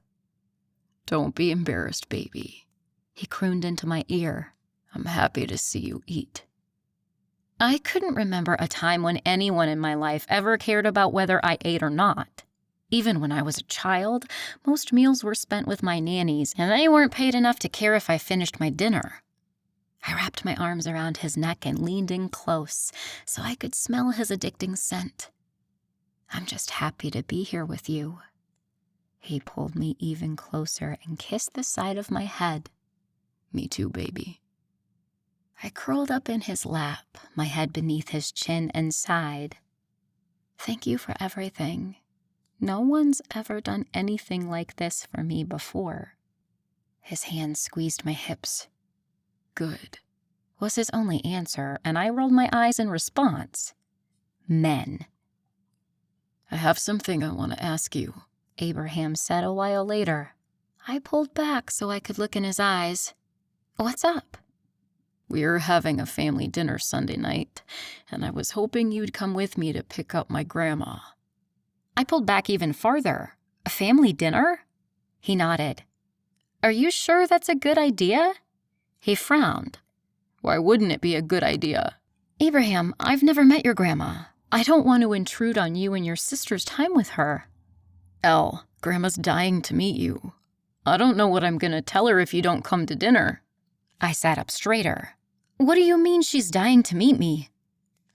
Speaker 3: Don't be embarrassed, baby,
Speaker 1: he crooned into my ear.
Speaker 3: I'm happy to see you eat.
Speaker 1: I couldn't remember a time when anyone in my life ever cared about whether I ate or not. Even when I was a child, most meals were spent with my nannies, and they weren't paid enough to care if I finished my dinner. I wrapped my arms around his neck and leaned in close so I could smell his addicting scent. I'm just happy to be here with you. He pulled me even closer and kissed the side of my head.
Speaker 3: Me too, baby.
Speaker 1: I curled up in his lap, my head beneath his chin, and sighed. Thank you for everything. No one's ever done anything like this for me before. His hand squeezed my hips.
Speaker 3: Good,
Speaker 1: was his only answer, and I rolled my eyes in response. Men.
Speaker 3: I have something I want to ask you,
Speaker 1: Abraham said a while later. I pulled back so I could look in his eyes. What's up?
Speaker 3: We're having a family dinner Sunday night, and I was hoping you'd come with me to pick up my grandma.
Speaker 1: I pulled back even farther. A family dinner? He nodded. Are you sure that's a good idea? He frowned.
Speaker 3: Why wouldn't it be a good idea?
Speaker 1: Abraham, I've never met your grandma. I don't want to intrude on you and your sister's time with her.
Speaker 3: Elle, Grandma's dying to meet you. I don't know what I'm going to tell her if you don't come to dinner.
Speaker 1: I sat up straighter. What do you mean she's dying to meet me?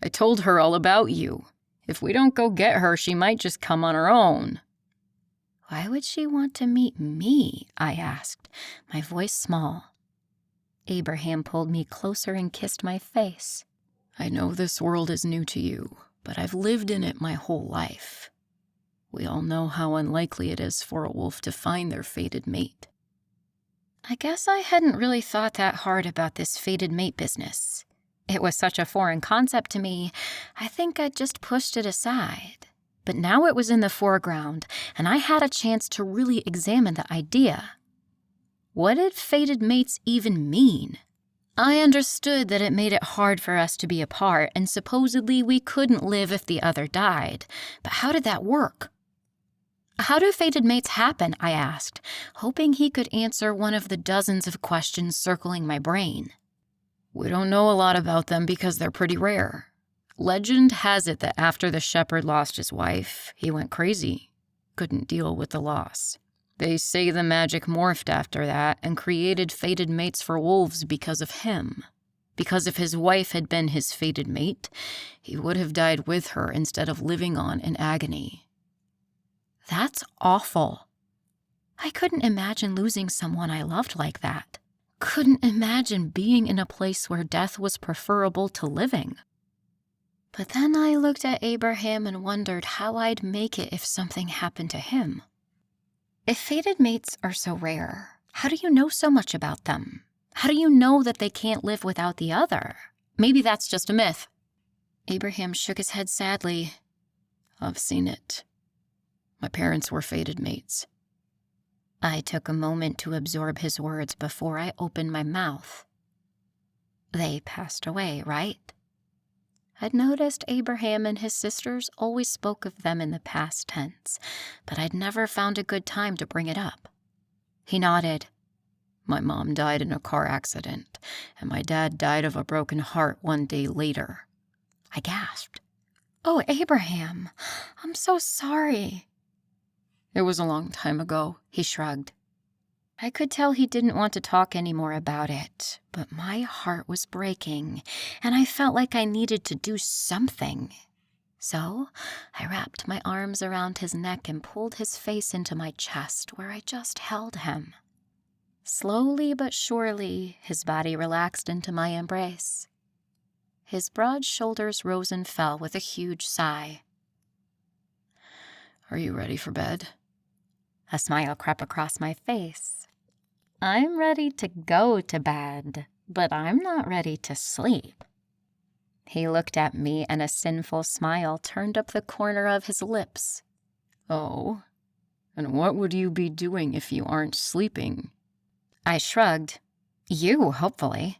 Speaker 3: I told her all about you. If we don't go get her, she might just come on her own.
Speaker 1: Why would she want to meet me? I asked, my voice small. Abraham pulled me closer and kissed my face.
Speaker 3: I know this world is new to you, but I've lived in it my whole life. We all know how unlikely it is for a wolf to find their fated mate.
Speaker 1: I guess I hadn't really thought that hard about this fated mate business. It was such a foreign concept to me, I think I just pushed it aside. But now it was in the foreground, and I had a chance to really examine the idea. What did fated mates even mean? I understood that it made it hard for us to be apart, and supposedly we couldn't live if the other died. But how did that work? How do fated mates happen? I asked, hoping he could answer one of the dozens of questions circling my brain.
Speaker 3: We don't know a lot about them because they're pretty rare. Legend has it that after the shepherd lost his wife, he went crazy. Couldn't deal with the loss. They say the magic morphed after that and created fated mates for wolves because of him. Because if his wife had been his fated mate, he would have died with her instead of living on in agony.
Speaker 1: That's awful. I couldn't imagine losing someone I loved like that. Couldn't imagine being in a place where death was preferable to living. But then I looked at Abraham and wondered how I'd make it if something happened to him. If fated mates are so rare, how do you know so much about them? How do you know that they can't live without the other? Maybe that's just a myth.
Speaker 3: Abraham shook his head sadly. I've seen it. My parents were fated mates.
Speaker 1: I took a moment to absorb his words before I opened my mouth. They passed away, right? I'd noticed Abraham and his sisters always spoke of them in the past tense, but I'd never found a good time to bring it up. He nodded.
Speaker 3: My mom died in a car accident, and my dad died of a broken heart 1 day later.
Speaker 1: I gasped. Oh, Abraham, I'm so sorry.
Speaker 3: It was a long time ago, he shrugged.
Speaker 1: I could tell he didn't want to talk anymore about it, but my heart was breaking, and I felt like I needed to do something. So I wrapped my arms around his neck and pulled his face into my chest where I just held him. Slowly but surely, his body relaxed into my embrace. His broad shoulders rose and fell with a huge sigh.
Speaker 3: Are you ready for bed?
Speaker 1: A smile crept across my face. I'm ready to go to bed, but I'm not ready to sleep. He looked at me and a sinful smile turned up the corner of his lips.
Speaker 3: Oh, and what would you be doing if you aren't sleeping?
Speaker 1: I shrugged. You, hopefully.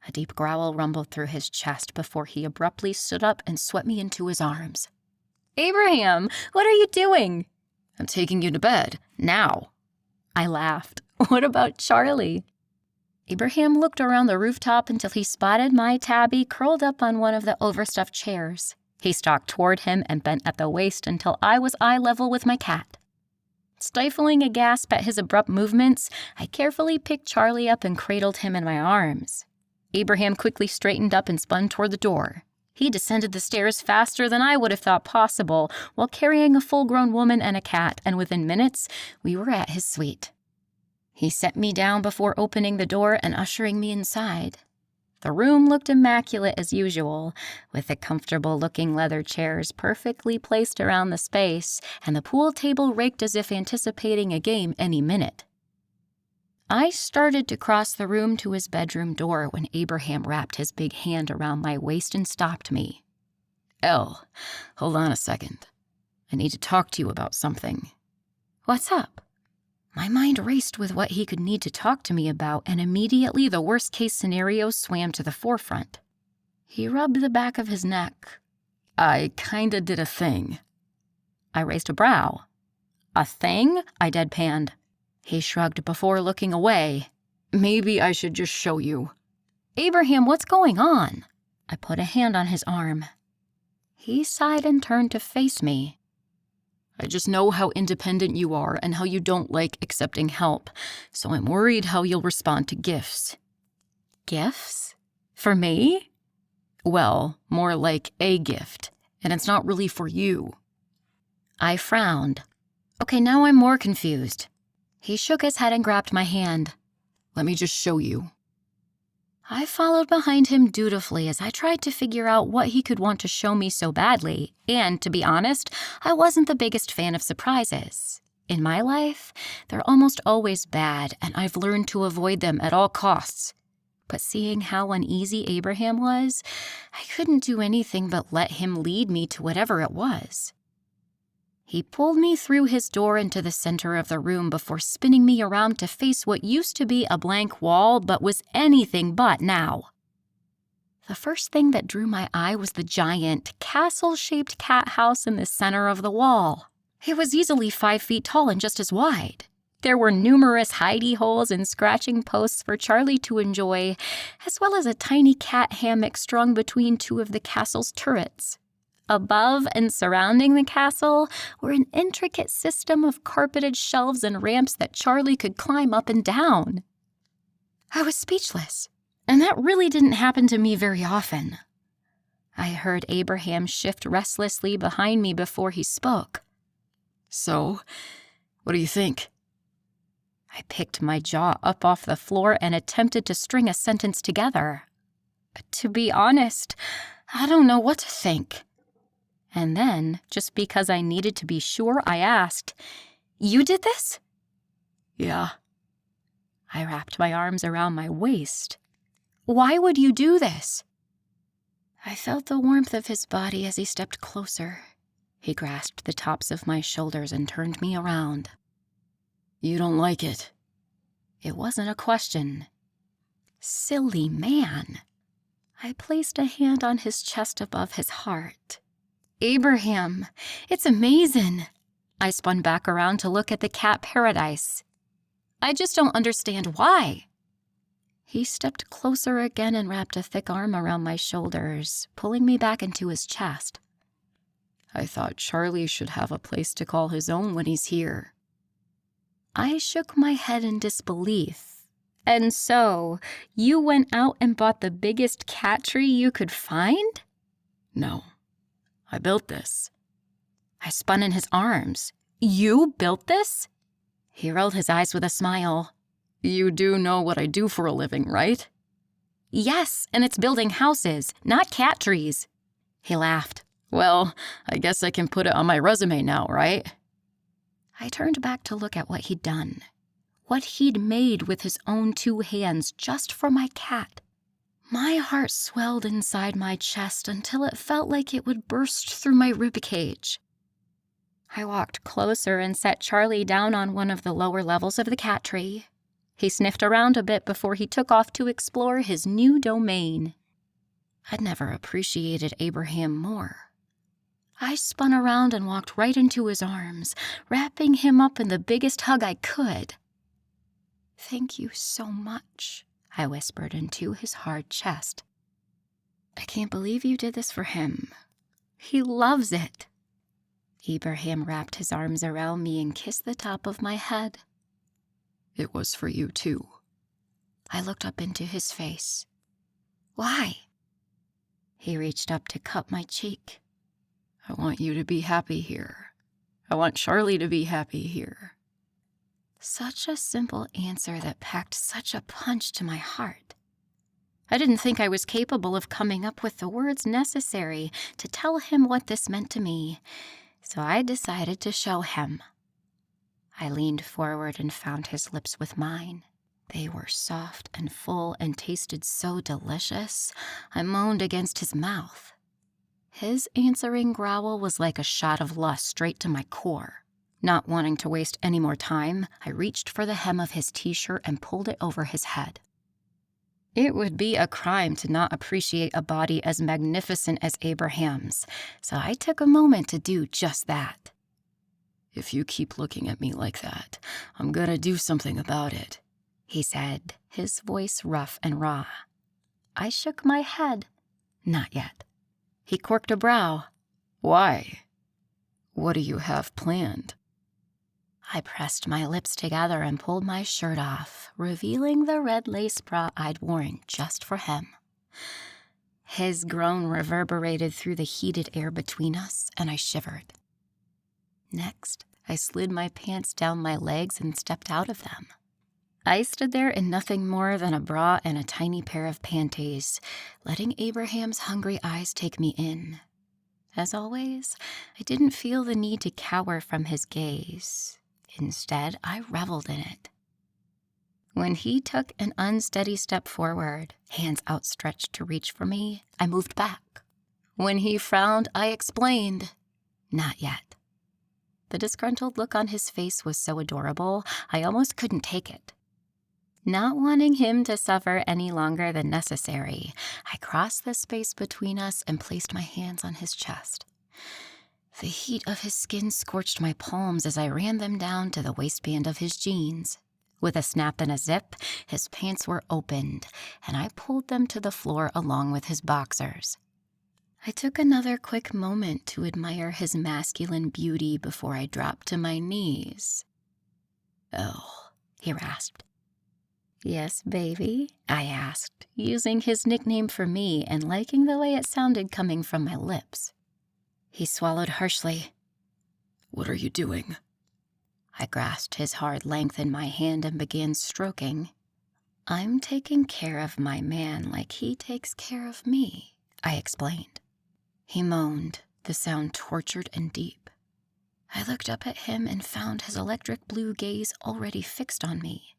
Speaker 1: A deep growl rumbled through his chest before he abruptly stood up and swept me into his arms. Abraham, what are you doing?
Speaker 3: I'm taking you to bed, now.
Speaker 1: I laughed. What about Charlie? Abraham looked around the rooftop until he spotted my tabby curled up on one of the overstuffed chairs. He stalked toward him and bent at the waist until I was eye level with my cat. Stifling a gasp at his abrupt movements, I carefully picked Charlie up and cradled him in my arms. Abraham quickly straightened up and spun toward the door. He descended the stairs faster than I would have thought possible while carrying a full-grown woman and a cat, and within minutes, we were at his suite. He set me down before opening the door and ushering me inside. The room looked immaculate as usual, with the comfortable-looking leather chairs perfectly placed around the space and the pool table raked as if anticipating a game any minute. I started to cross the room to his bedroom door when Abraham wrapped his big hand around my waist and stopped me.
Speaker 3: Elle, hold on a second. I need to talk to you about something.
Speaker 1: What's up? My mind raced with what he could need to talk to me about, and immediately the worst-case scenario swam to the forefront. He rubbed the back of his neck.
Speaker 3: I kinda did a thing.
Speaker 1: I raised a brow. A thing? I deadpanned. He shrugged before looking away.
Speaker 3: Maybe I should just show you.
Speaker 1: Abraham, what's going on? I put a hand on his arm. He sighed and turned to face me.
Speaker 3: I just know how independent you are and how you don't like accepting help, so I'm worried how you'll respond to gifts.
Speaker 1: Gifts? For me?
Speaker 3: Well, more like a gift, and it's not really for you.
Speaker 1: I frowned. Okay, now I'm more confused. He shook his head and grabbed my hand.
Speaker 3: Let me just show you.
Speaker 1: I followed behind him dutifully as I tried to figure out what he could want to show me so badly, and to be honest, I wasn't the biggest fan of surprises. In my life, they're almost always bad, and I've learned to avoid them at all costs. But seeing how uneasy Abraham was, I couldn't do anything but let him lead me to whatever it was. He pulled me through his door into the center of the room before spinning me around to face what used to be a blank wall but was anything but now. The first thing that drew my eye was the giant, castle-shaped cat house in the center of the wall. It was easily 5 feet tall and just as wide. There were numerous hidey holes and scratching posts for Charlie to enjoy, as well as a tiny cat hammock strung between 2 of the castle's turrets. Above and surrounding the castle were an intricate system of carpeted shelves and ramps that Charlie could climb up and down. I was speechless, and that really didn't happen to me very often. I heard Abraham shift restlessly behind me before he spoke.
Speaker 3: So, what do you think?
Speaker 1: I picked my jaw up off the floor and attempted to string a sentence together. To be honest, I don't know what to think. And then, just because I needed to be sure, I asked, "You did this?"
Speaker 3: Yeah.
Speaker 1: I wrapped my arms around my waist. Why would you do this? I felt the warmth of his body as he stepped closer. He grasped the tops of my shoulders and turned me around.
Speaker 3: You don't like it?
Speaker 1: It wasn't a question. Silly man. I placed a hand on his chest above his heart. Abraham, it's amazing. I spun back around to look at the cat paradise. I just don't understand why. He stepped closer again and wrapped a thick arm around my shoulders, pulling me back into his chest.
Speaker 3: I thought Charlie should have a place to call his own when he's here.
Speaker 1: I shook my head in disbelief. And so, you went out and bought the biggest cat tree you could find?
Speaker 3: No, I built this.
Speaker 1: I spun in his arms. You built this? He rolled his eyes with a smile.
Speaker 3: You do know what I do for a living, right?
Speaker 1: Yes, and it's building houses, not cat trees. He laughed.
Speaker 3: Well, I guess I can put it on my resume now, right?
Speaker 1: I turned back to look at what he'd done. What he'd made with his own 2 hands just for my cat. My heart swelled inside my chest until it felt like it would burst through my ribcage. I walked closer and set Charlie down on one of the lower levels of the cat tree. He sniffed around a bit before he took off to explore his new domain. I'd never appreciated Abraham more. I spun around and walked right into his arms, wrapping him up in the biggest hug I could. "Thank you so much," I whispered into his hard chest. "I can't believe you did this for him. He loves it." Abraham wrapped his arms around me and kissed the top of my head.
Speaker 3: It was for you, too.
Speaker 1: I looked up into his face. "Why?" He reached up to cup my cheek.
Speaker 3: I want you to be happy here. I want Charlie to be happy here.
Speaker 1: Such a simple answer that packed such a punch to my heart. I didn't think I was capable of coming up with the words necessary to tell him what this meant to me, so I decided to show him. I leaned forward and found his lips with mine. They were soft and full and tasted so delicious, I moaned against his mouth. His answering growl was like a shot of lust straight to my core. Not wanting to waste any more time, I reached for the hem of his t-shirt and pulled it over his head. It would be a crime to not appreciate a body as magnificent as Abraham's, so I took a moment to do just that.
Speaker 3: If you keep looking at me like that, I'm gonna do something about it,
Speaker 1: he said, his voice rough and raw. I shook my head. Not yet. He quirked a brow.
Speaker 3: Why? What do you have planned?
Speaker 1: I pressed my lips together and pulled my shirt off, revealing the red lace bra I'd worn just for him. His groan reverberated through the heated air between us, and I shivered. Next, I slid my pants down my legs and stepped out of them. I stood there in nothing more than a bra and a tiny pair of panties, letting Abraham's hungry eyes take me in. As always, I didn't feel the need to cower from his gaze. Instead, I reveled in it. When he took an unsteady step forward, hands outstretched to reach for me, I moved back. When he frowned, I explained, "Not yet." The disgruntled look on his face was so adorable, I almost couldn't take it. Not wanting him to suffer any longer than necessary, I crossed the space between us and placed my hands on his chest. The heat of his skin scorched my palms as I ran them down to the waistband of his jeans. With a snap and a zip, his pants were opened, and I pulled them to the floor along with his boxers. I took another quick moment to admire his masculine beauty before I dropped to my knees. "Oh," he rasped. "Yes, baby?" I asked, using his nickname for me and liking the way it sounded coming from my lips. He swallowed harshly.
Speaker 3: What are you doing?
Speaker 1: I grasped his hard length in my hand and began stroking. "I'm taking care of my man like he takes care of me," I explained. He moaned, the sound tortured and deep. I looked up at him and found his electric blue gaze already fixed on me.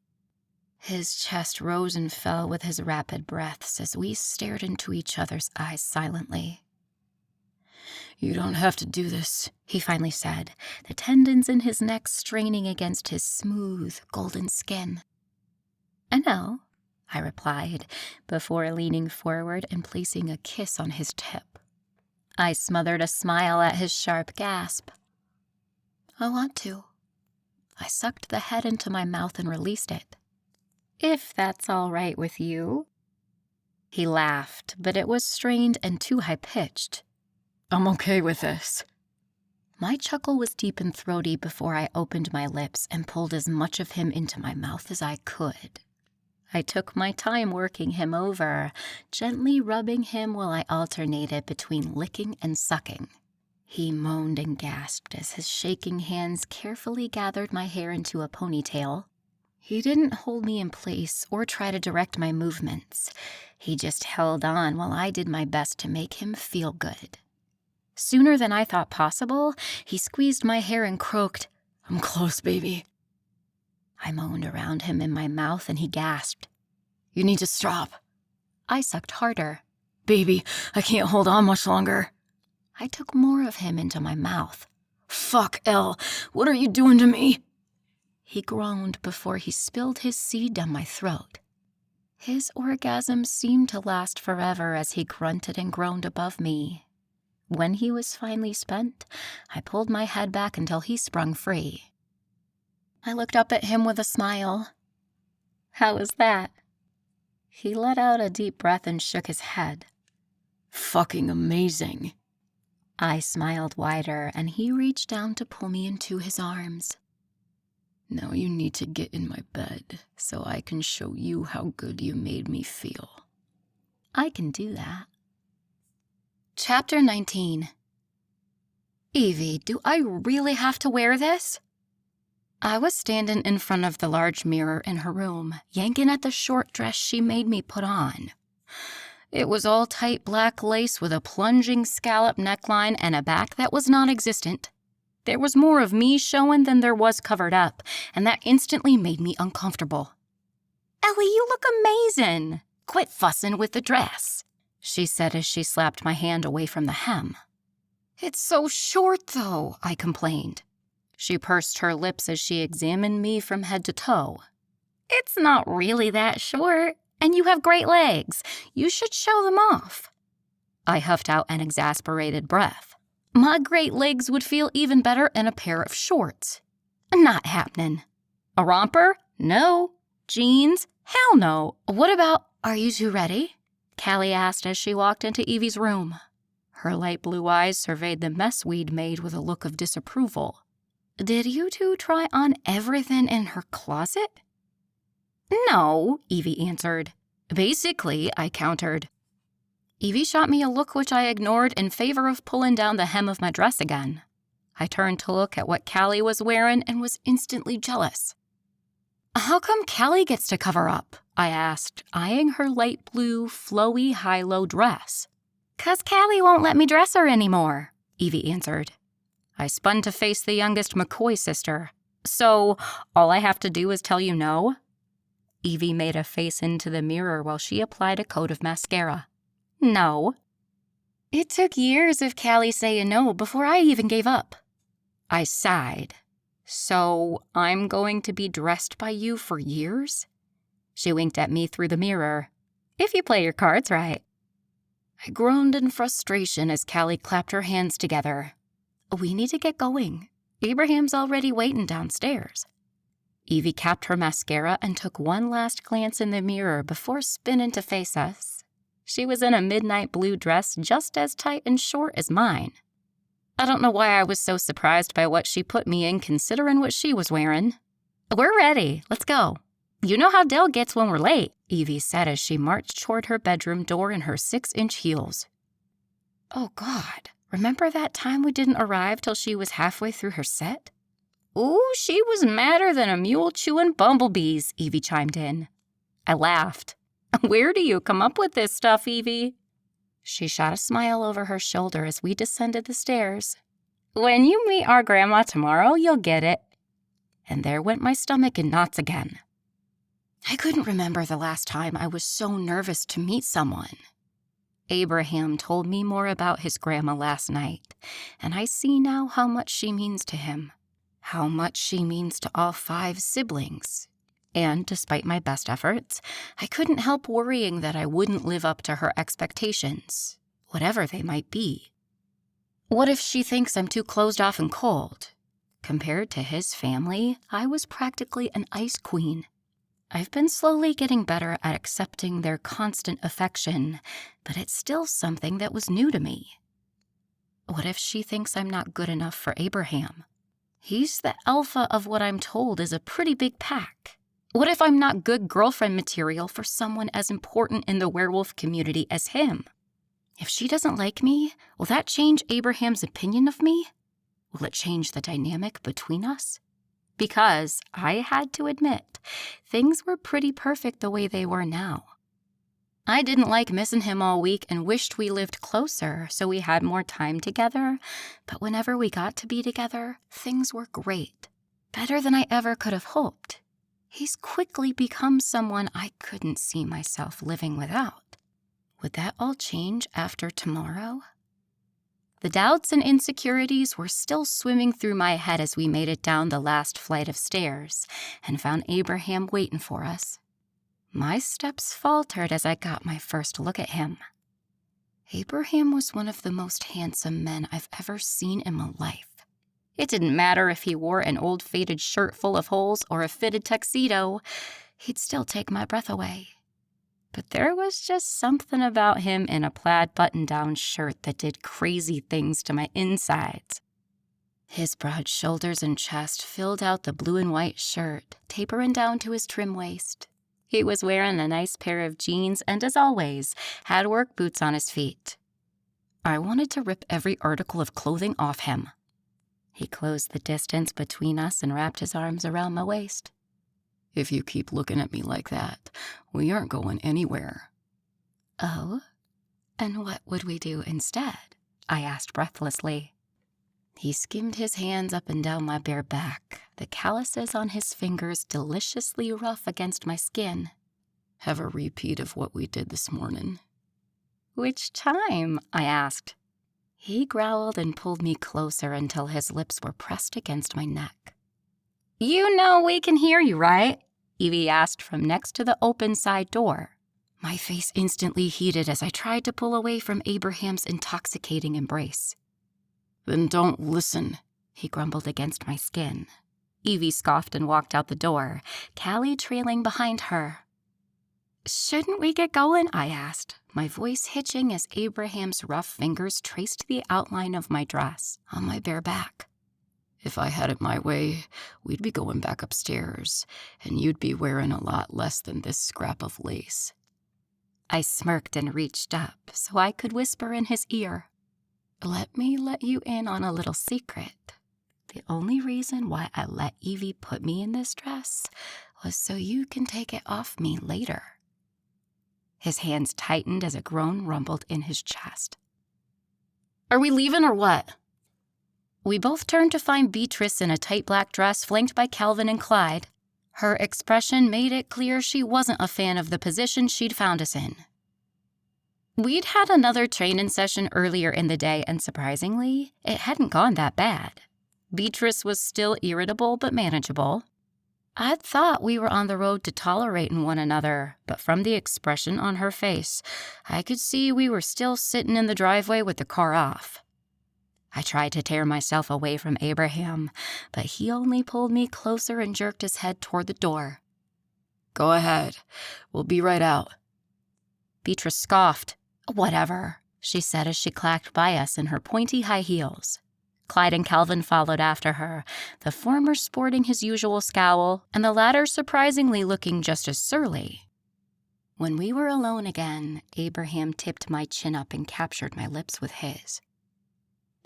Speaker 1: His chest rose and fell with his rapid breaths as we stared into each other's eyes silently.
Speaker 2: "You don't have to do this,"
Speaker 1: he finally said, the tendons in his neck straining against his smooth, golden skin. "I know," I replied, before leaning forward and placing a kiss on his tip. I smothered a smile at his sharp gasp. "I want to." I sucked the head into my mouth and released it. "If that's all right with you." He laughed, but it was strained and too high-pitched.
Speaker 2: "I'm okay with this."
Speaker 1: My chuckle was deep and throaty before I opened my lips and pulled as much of him into my mouth as I could. I took my time working him over, gently rubbing him while I alternated between licking and sucking. He moaned and gasped as his shaking hands carefully gathered my hair into a ponytail. He didn't hold me in place or try to direct my movements. He just held on while I did my best to make him feel good. Sooner than I thought possible, he squeezed my hair and croaked,
Speaker 2: "I'm close, baby."
Speaker 1: I moaned around him in my mouth and he gasped.
Speaker 2: "You need to stop."
Speaker 1: I sucked harder.
Speaker 2: "Baby, I can't hold on much longer."
Speaker 1: I took more of him into my mouth.
Speaker 2: "Fuck, Elle, what are you doing to me?"
Speaker 1: He groaned before he spilled his seed down my throat. His orgasm seemed to last forever as he grunted and groaned above me. When he was finally spent, I pulled my head back until he sprung free. I looked up at him with a smile. "How was that?" He let out a deep breath and shook his head.
Speaker 2: "Fucking amazing."
Speaker 1: I smiled wider, and he reached down to pull me into his arms.
Speaker 2: "Now you need to get in my bed so I can show you how good you made me feel."
Speaker 1: I can do that. Chapter 19. Evie, do I really have to wear this? I was standing in front of the large mirror in her room, yanking at the short dress she made me put on. It was all tight black lace with a plunging scallop neckline and a back that was non-existent. There was more of me showing than there was covered up, and that instantly made me uncomfortable. "Ellie, you look amazing. Quit fussing with the dress," she said as she slapped my hand away from the hem. "It's so short, though," I complained. She pursed her lips as she examined me from head to toe. "It's not really that short, and you have great legs. You should show them off." I huffed out an exasperated breath. My great legs would feel even better in a pair of shorts. Not happening. A romper? No. Jeans? Hell no. What about, "Are you two ready?" Callie asked as she walked into Evie's room. Her light blue eyes surveyed the mess we'd made with a look of disapproval. "Did you two try on everything in her closet?" "No," Evie answered. "Basically," I countered. Evie shot me a look which I ignored in favor of pulling down the hem of my dress again. I turned to look at what Callie was wearing and was instantly jealous. "How come Callie gets to cover up?" I asked, eyeing her light blue, flowy, high-low dress. "'Cause Callie won't let me dress her anymore," Evie answered. I spun to face the youngest McCoy sister. "So, all I have to do is tell you no?" Evie made a face into the mirror while she applied a coat of mascara. "No." It took years of Callie saying no before I even gave up. I sighed. "So, I'm going to be dressed by you for years?" She winked at me through the mirror. "If you play your cards right." I groaned in frustration as Callie clapped her hands together. "We need to get going. Abraham's already waiting downstairs." Evie capped her mascara and took one last glance in the mirror before spinning to face us. She was in a midnight blue dress just as tight and short as mine. I don't know why I was so surprised by what she put me in considering what she was wearing. "We're ready. Let's go. You know how Dell gets when we're late," Evie said as she marched toward her bedroom door in her 6-inch heels. Oh God, remember that time we didn't arrive till she was halfway through her set? "Ooh, she was madder than a mule chewing bumblebees," Evie chimed in. I laughed. "Where do you come up with this stuff, Evie?" She shot a smile over her shoulder as we descended the stairs. "When you meet our grandma tomorrow, you'll get it." And there went my stomach in knots again. I couldn't remember the last time I was so nervous to meet someone. Abraham told me more about his grandma last night, and I see now how much she means to him, how much she means to all 5 siblings. And despite my best efforts, I couldn't help worrying that I wouldn't live up to her expectations, whatever they might be. What if she thinks I'm too closed off and cold? Compared to his family, I was practically an ice queen. I've been slowly getting better at accepting their constant affection, but it's still something that was new to me. What if she thinks I'm not good enough for Abraham? He's the alpha of what I'm told is a pretty big pack. What if I'm not good girlfriend material for someone as important in the werewolf community as him? If she doesn't like me, will that change Abraham's opinion of me? Will it change the dynamic between us? Because I had to admit, things were pretty perfect the way they were now. I didn't like missing him all week and wished we lived closer so we had more time together, but whenever we got to be together, things were great. Better than I ever could have hoped. He's quickly become someone I couldn't see myself living without. Would that all change after tomorrow? The doubts and insecurities were still swimming through my head as we made it down the last flight of stairs and found Abraham waiting for us. My steps faltered as I got my first look at him. Abraham was one of the most handsome men I've ever seen in my life. It didn't matter if he wore an old faded shirt full of holes or a fitted tuxedo, he'd still take my breath away. But there was just something about him in a plaid button-down shirt that did crazy things to my insides. His broad shoulders and chest filled out the blue and white shirt, tapering down to his trim waist. He was wearing a nice pair of jeans and, as always, had work boots on his feet. I wanted to rip every article of clothing off him. He closed the distance between us and wrapped his arms around my waist.
Speaker 3: If you keep looking at me like that, we aren't going anywhere.
Speaker 1: Oh? And what would we do instead? I asked breathlessly. He skimmed his hands up and down my bare back, the calluses on his fingers deliciously rough against my skin.
Speaker 3: Have a repeat of what we did this morning.
Speaker 1: Which time? I asked. He growled and pulled me closer until his lips were pressed against my neck. You know we can hear you, right? Evie asked from next to the open side door. My face instantly heated as I tried to pull away from Abraham's intoxicating embrace.
Speaker 3: Then don't listen,
Speaker 1: he grumbled against my skin. Evie scoffed and walked out the door, Callie trailing behind her. Shouldn't we get going? I asked, my voice hitching as Abraham's rough fingers traced the outline of my dress on my bare back.
Speaker 3: If I had it my way, we'd be going back upstairs, and you'd be wearing a lot less than this scrap of lace.
Speaker 1: I smirked and reached up so I could whisper in his ear. Let me let you in on a little secret. The only reason why I let Evie put me in this dress was so you can take it off me later. His hands tightened as a groan rumbled in his chest. Are we leaving or what? We both turned to find Beatrice in a tight black dress flanked by Calvin and Clyde. Her expression made it clear she wasn't a fan of the position she'd found us in. We'd had another training session earlier in the day, and surprisingly, it hadn't gone that bad. Beatrice was still irritable but manageable. I'd thought we were on the road to tolerating one another, but from the expression on her face, I could see we were still sitting in the driveway with the car off. I tried to tear myself away from Abraham, but he only pulled me closer and jerked his head toward the door.
Speaker 3: Go ahead. We'll be right out.
Speaker 1: Beatrice scoffed. Whatever, she said as she clacked by us in her pointy high heels. Clyde and Calvin followed after her, the former sporting his usual scowl, and the latter surprisingly looking just as surly. When we were alone again, Abraham tipped my chin up and captured my lips with his.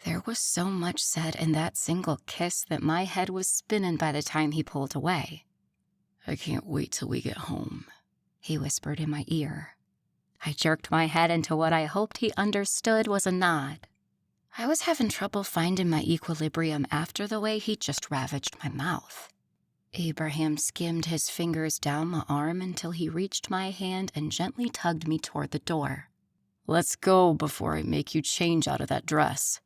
Speaker 1: There was so much said in that single kiss that my head was spinning by the time he pulled away.
Speaker 3: I can't wait till we get home,
Speaker 1: he whispered in my ear. I jerked my head into what I hoped he understood was a nod. I was having trouble finding my equilibrium after the way he just ravaged my mouth. Abraham skimmed his fingers down my arm until he reached my hand and gently tugged me toward the door.
Speaker 3: Let's go before I make you change out of that dress.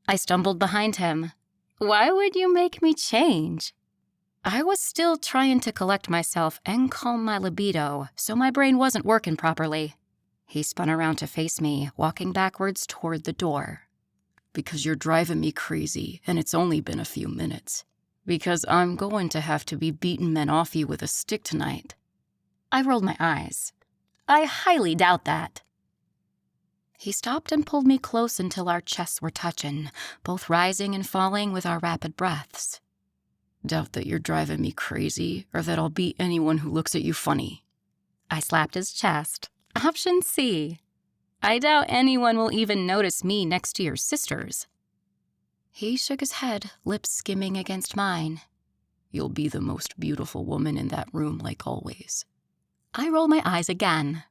Speaker 1: I stumbled behind him. Why would you make me change? I was still trying to collect myself and calm my libido, so my brain wasn't working properly. He spun around to face me, walking backwards toward the door.
Speaker 3: Because you're driving me crazy, and it's only been a few minutes. Because I'm going to have to be beating men off you with a stick tonight.
Speaker 1: I rolled my eyes. I highly doubt that. He stopped and pulled me close until our chests were touching, both rising and falling with our rapid breaths.
Speaker 3: Doubt that you're driving me crazy, or that I'll beat anyone who looks at you funny.
Speaker 1: I slapped his chest. Option C. I doubt anyone will even notice me next to your sisters. He shook his head, lips skimming against mine.
Speaker 3: You'll be the most beautiful woman in that room, like always.
Speaker 1: I rolled my eyes again.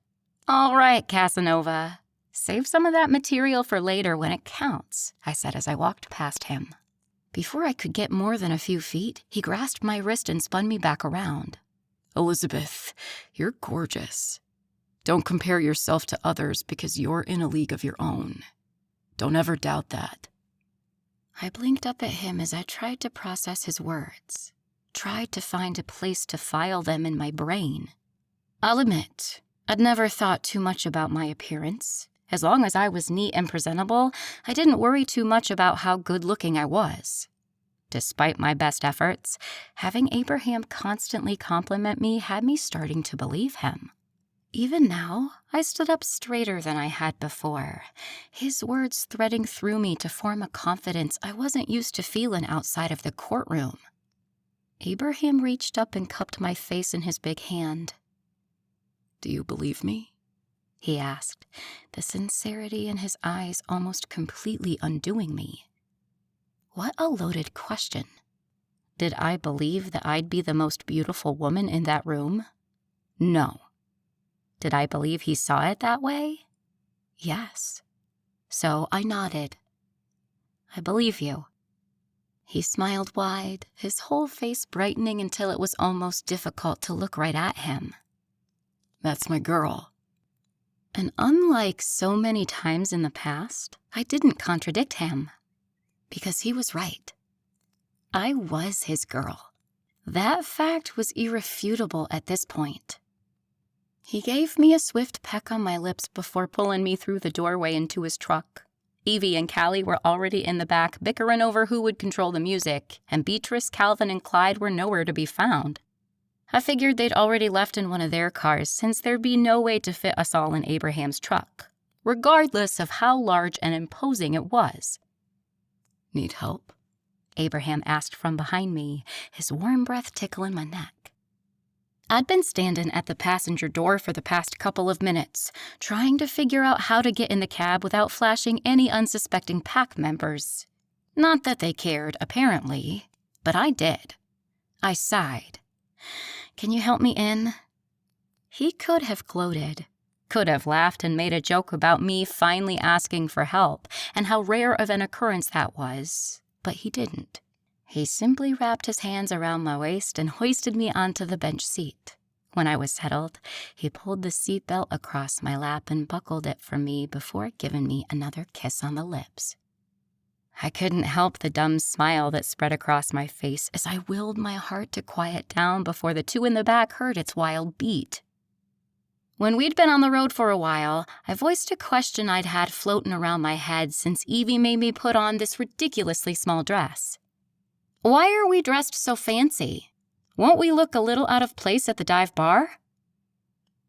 Speaker 1: All right, Casanova. Save some of that material for later when it counts, I said as I walked past him. Before I could get more than a few feet, he grasped my wrist and spun me back around.
Speaker 3: Elizabeth, you're gorgeous. Don't compare yourself to others because you're in a league of your own. Don't ever doubt that.
Speaker 1: I blinked up at him as I tried to process his words, tried to find a place to file them in my brain. I'll admit, I'd never thought too much about my appearance. As long as I was neat and presentable, I didn't worry too much about how good-looking I was. Despite my best efforts, having Abraham constantly compliment me had me starting to believe him. Even now, I stood up straighter than I had before, his words threading through me to form a confidence I wasn't used to feeling outside of the courtroom. Abraham reached up and cupped my face in his big hand.
Speaker 3: Do you believe me?
Speaker 1: He asked, the sincerity in his eyes almost completely undoing me. What a loaded question. Did I believe that I'd be the most beautiful woman in that room? No. Did I believe he saw it that way? Yes. So I nodded. I believe you. He smiled wide, his whole face brightening until it was almost difficult to look right at him.
Speaker 3: That's my girl.
Speaker 1: And unlike so many times in the past, I didn't contradict him. Because he was right. I was his girl. That fact was irrefutable at this point. He gave me a swift peck on my lips before pulling me through the doorway into his truck. Evie and Callie were already in the back bickering over who would control the music, and Beatrice, Calvin, and Clyde were nowhere to be found. I figured they'd already left in one of their cars since there'd be no way to fit us all in Abraham's truck, regardless of how large and imposing it was.
Speaker 3: Need help?
Speaker 1: Abraham asked from behind me, his warm breath tickling my neck. I'd been standing at the passenger door for the past couple of minutes, trying to figure out how to get in the cab without flashing any unsuspecting pack members. Not that they cared, apparently, but I did. I sighed. Can you help me in? He could have gloated, could have laughed and made a joke about me finally asking for help and how rare of an occurrence that was, but he didn't. He simply wrapped his hands around my waist and hoisted me onto the bench seat. When I was settled, he pulled the seatbelt across my lap and buckled it for me before giving me another kiss on the lips. I couldn't help the dumb smile that spread across my face as I willed my heart to quiet down before the two in the back heard its wild beat. When we'd been on the road for a while, I voiced a question I'd had floating around my head since Evie made me put on this ridiculously small dress. Why are we dressed so fancy? Won't we look a little out of place at the dive bar?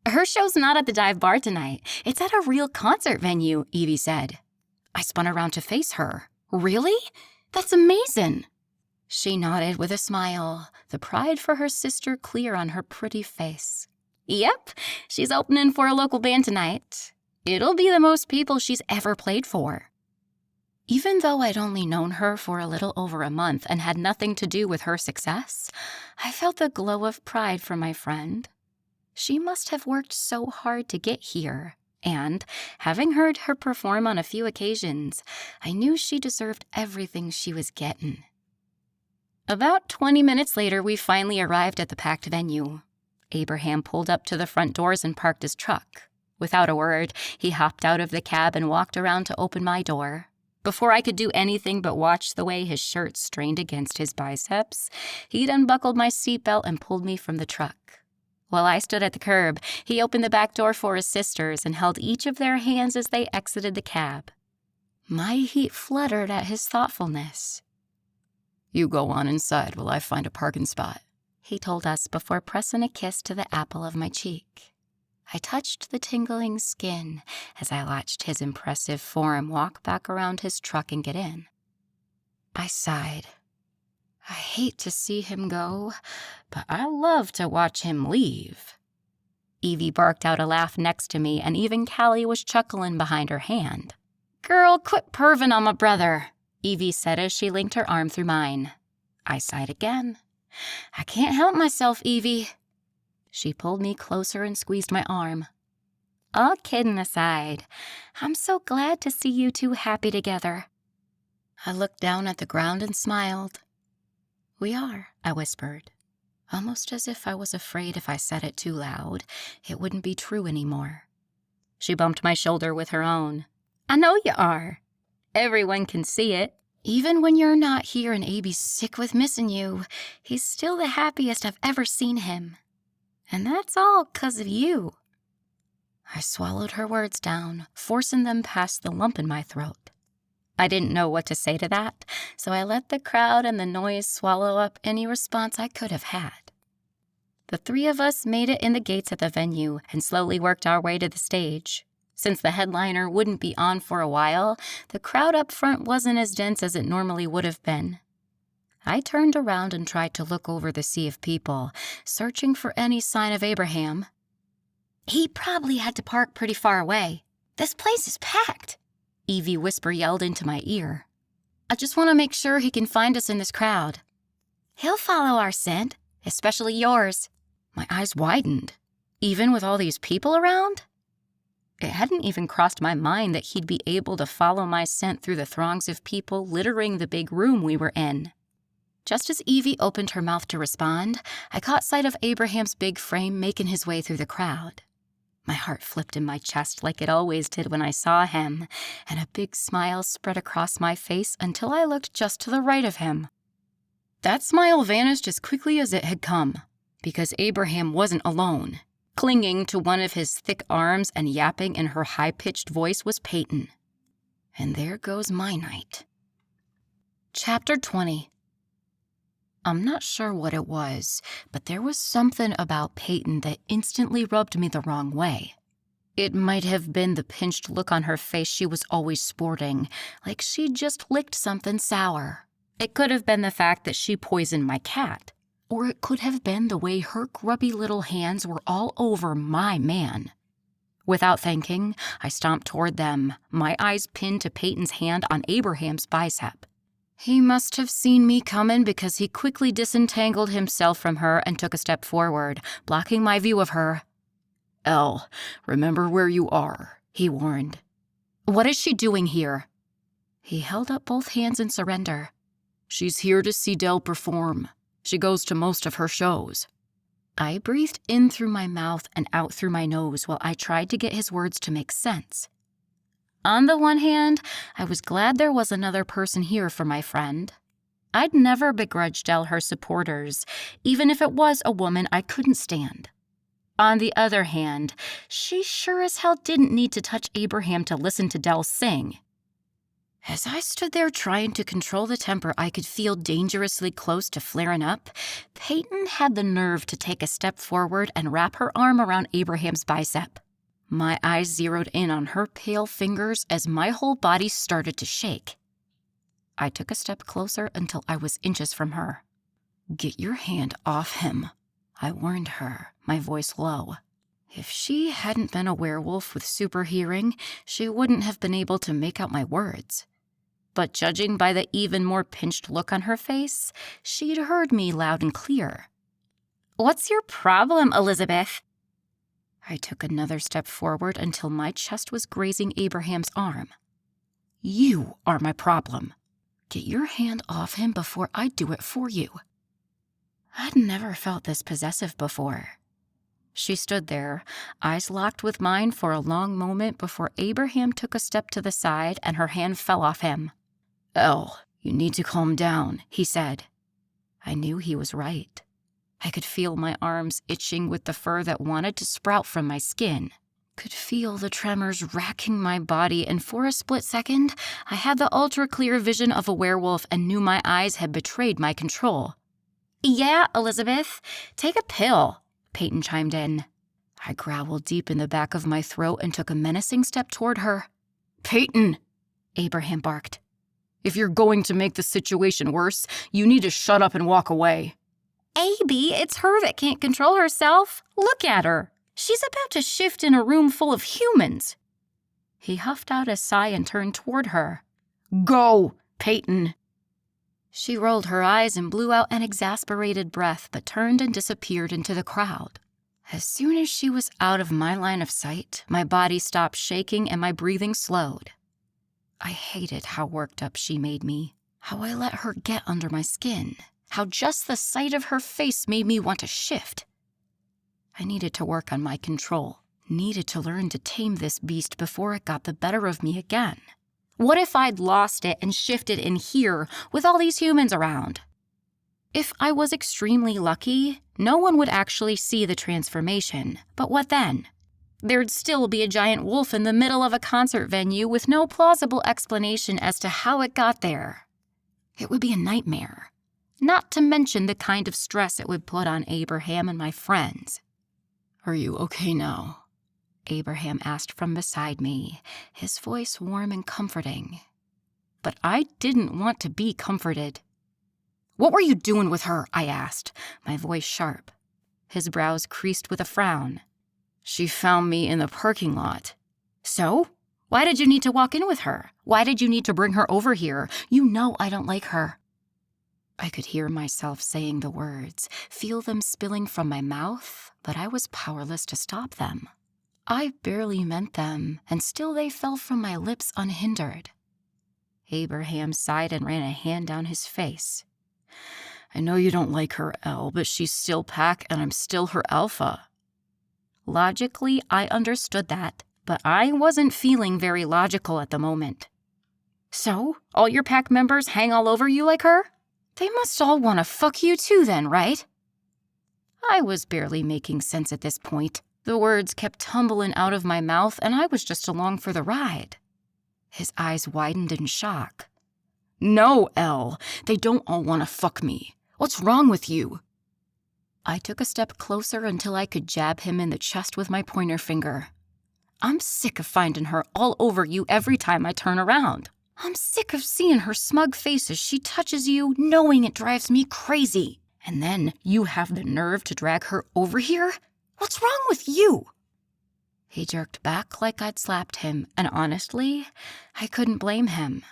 Speaker 1: Her show's not at the dive bar tonight. It's at a real concert venue, Evie said. I spun around to face her. Really? That's amazing. She nodded with a smile, the pride for her sister clear on her pretty face. Yep, she's opening for a local band tonight. It'll be the most people she's ever played for. Even though I'd only known her for a little over a month and had nothing to do with her success, I felt the glow of pride for my friend. She must have worked so hard to get here, and, having heard her perform on a few occasions, I knew she deserved everything she was getting. About 20 minutes later, we finally arrived at the packed venue. Abraham pulled up to the front doors and parked his truck. Without a word, he hopped out of the cab and walked around to open my door. Before I could do anything but watch the way his shirt strained against his biceps, he'd unbuckled my seatbelt and pulled me from the truck. While I stood at the curb, he opened the back door for his sisters and held each of their hands as they exited the cab. My heat fluttered at his thoughtfulness.
Speaker 3: "You go on inside while I find a parking spot,"
Speaker 1: he told us before pressing a kiss to the apple of my cheek. I touched the tingling skin as I watched his impressive form walk back around his truck and get in. I sighed. I hate to see him go, but I love to watch him leave. Evie barked out a laugh next to me, and even Callie was chuckling behind her hand. "Girl, quit perving on my brother," Evie said as she linked her arm through mine. I sighed again. "I can't help myself, Evie." She pulled me closer and squeezed my arm. "All kidding aside, I'm so glad to see you two happy together." I looked down at the ground and smiled. "We are," I whispered, almost as if I was afraid if I said it too loud, it wouldn't be true anymore. She bumped my shoulder with her own. "I know you are. Everyone can see it. Even when you're not here and Abby's sick with missing you, he's still the happiest I've ever seen him. And that's all 'cause of you." I swallowed her words down, forcing them past the lump in my throat. I didn't know what to say to that, so I let the crowd and the noise swallow up any response I could have had. The three of us made it in the gates at the venue and slowly worked our way to the stage. Since the headliner wouldn't be on for a while, the crowd up front wasn't as dense as it normally would have been. I turned around and tried to look over the sea of people, searching for any sign of Abraham. "He probably had to park pretty far away. This place is packed," Evie whisper yelled into my ear. "I just want to make sure he can find us in this crowd." "He'll follow our scent, especially yours." My eyes widened. Even with all these people around? It hadn't even crossed my mind that he'd be able to follow my scent through the throngs of people littering the big room we were in. Just as Evie opened her mouth to respond, I caught sight of Abraham's big frame making his way through the crowd. My heart flipped in my chest like it always did when I saw him, and a big smile spread across my face until I looked just to the right of him. That smile vanished as quickly as it had come, because Abraham wasn't alone. Clinging to one of his thick arms and yapping in her high-pitched voice was Peyton. And there goes my night. Chapter 20. I'm not sure what it was, but there was something about Peyton that instantly rubbed me the wrong way. It might have been the pinched look on her face she was always sporting, like she'd just licked something sour. It could have been the fact that she poisoned my cat. Or it could have been the way her grubby little hands were all over my man. Without thinking, I stomped toward them, my eyes pinned to Peyton's hand on Abraham's bicep. He must have seen me coming because he quickly disentangled himself from her and took a step forward, blocking my view of her.
Speaker 3: "Elle, remember where you are," he warned.
Speaker 1: "What is she doing here?" He held up both hands in surrender.
Speaker 3: "She's here to see Dell perform. She goes to most of her shows."
Speaker 1: I breathed in through my mouth and out through my nose while I tried to get his words to make sense. On the one hand, I was glad there was another person here for my friend. I'd never begrudged Dell her supporters, even if it was a woman I couldn't stand. On the other hand, she sure as hell didn't need to touch Abraham to listen to Dell sing. As I stood there trying to control the temper I could feel dangerously close to flaring up, Peyton had the nerve to take a step forward and wrap her arm around Abraham's bicep. My eyes zeroed in on her pale fingers as my whole body started to shake. I took a step closer until I was inches from her.
Speaker 3: "Get your hand off him," I warned her, my voice low.
Speaker 1: If she hadn't been a werewolf with super hearing, she wouldn't have been able to make out my words. But judging by the even more pinched look on her face, she'd heard me loud and clear. "What's your problem, Elizabeth?" I took another step forward until my chest was grazing Abraham's arm.
Speaker 3: "You are my problem." Get your hand off him before I do it for you.
Speaker 1: I'd never felt this possessive before. She stood there, eyes locked with mine for a long moment before Abraham took a step to the side and her hand fell off him.
Speaker 3: Elle, you need to calm down,
Speaker 1: he said. I knew he was right. I could feel my arms itching with the fur that wanted to sprout from my skin. Could feel the tremors racking my body, and for a split second, I had the ultra-clear vision of a werewolf and knew my eyes had betrayed my control. Yeah, Elizabeth, take a pill, Peyton chimed in. I growled deep in the back of my throat and took a menacing step toward her.
Speaker 3: Peyton,
Speaker 1: Abraham barked.
Speaker 3: If you're going to make the situation worse, you need to shut up and walk away.
Speaker 1: Abby, it's her that can't control herself. Look at her. She's about to shift in a room full of humans. He huffed out a sigh and turned toward her.
Speaker 3: Go, Peyton.
Speaker 1: She rolled her eyes and blew out an exasperated breath, but turned and disappeared into the crowd. As soon as she was out of my line of sight, my body stopped shaking and my breathing slowed. I hated how worked up she made me, how I let her get under my skin, how just the sight of her face made me want to shift. I needed to work on my control, needed to learn to tame this beast before it got the better of me again. What if I'd lost it and shifted in here with all these humans around? If I was extremely lucky, no one would actually see the transformation, but what then? There'd still be a giant wolf in the middle of a concert venue with no plausible explanation as to how it got there. It would be a nightmare, not to mention the kind of stress it would put on Abraham and my friends.
Speaker 3: Are you okay now?
Speaker 1: Abraham asked from beside me, his voice warm and comforting. But I didn't want to be comforted. What were you doing with her? I asked, my voice sharp. His brows creased with a frown.
Speaker 3: She found me in the parking lot.
Speaker 1: So? Why did you need to walk in with her? Why did you need to bring her over here? You know I don't like her. I could hear myself saying the words, feel them spilling from my mouth, but I was powerless to stop them. I barely meant them, and still they fell from my lips unhindered. Abraham sighed and ran a hand down his face.
Speaker 3: I know you don't like her, Elle, but she's still Pack and I'm still her alpha.
Speaker 1: Logically, I understood that, but I wasn't feeling very logical at the moment. So, all your Pack members hang all over you like her? They must all want to fuck you too then, right? I was barely making sense at this point. The words kept tumbling out of my mouth and I was just along for the ride. His eyes widened in shock.
Speaker 3: No, Elle, they don't all want to fuck me. What's wrong with you?
Speaker 1: I took a step closer until I could jab him in the chest with my pointer finger. I'm sick of finding her all over you every time I turn around. I'm sick of seeing her smug face as she touches you, knowing it drives me crazy. And then you have the nerve to drag her over here? What's wrong with you? He jerked back like I'd slapped him, and honestly, I couldn't blame him.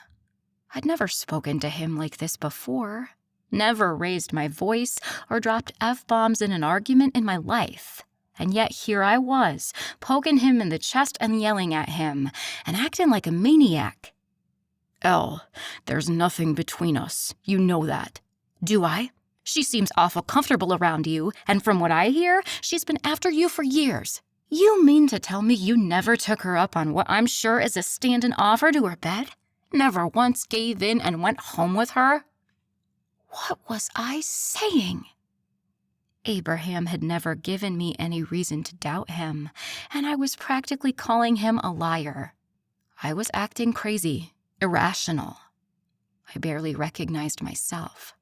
Speaker 1: I'd never spoken to him like this before, never raised my voice or dropped F-bombs in an argument in my life. And yet here I was, poking him in the chest and yelling at him, and acting like a maniac.
Speaker 3: Elle, there's nothing between us. You know that.
Speaker 1: Do I? She seems awful comfortable around you, and from what I hear, she's been after you for years. You mean to tell me you never took her up on what I'm sure is a stand-in offer to her bed? Never once gave in and went home with her? What was I saying? Abraham had never given me any reason to doubt him, and I was practically calling him a liar. I was acting crazy, irrational. I barely recognized myself.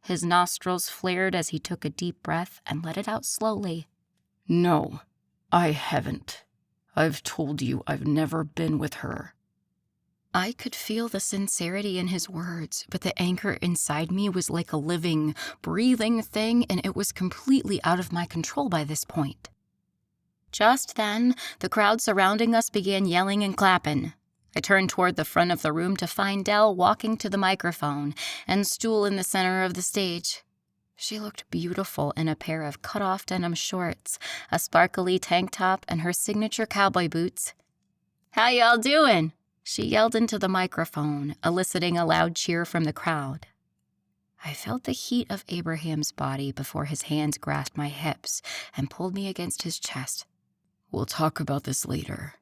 Speaker 1: His nostrils flared as he took a deep breath and let it out slowly.
Speaker 3: No, I haven't. I've told you I've never been with her.
Speaker 1: I could feel the sincerity in his words, but the anger inside me was like a living, breathing thing, and it was completely out of my control by this point. Just then, the crowd surrounding us began yelling and clapping. I turned toward the front of the room to find Dell walking to the microphone and stool in the center of the stage. She looked beautiful in a pair of cut-off denim shorts, a sparkly tank top, and her signature cowboy boots. "How y'all doing?" She yelled into the microphone, eliciting a loud cheer from the crowd. I felt the heat of Abraham's body before his hands grasped my hips and pulled me against his chest.
Speaker 3: "We'll talk about this later.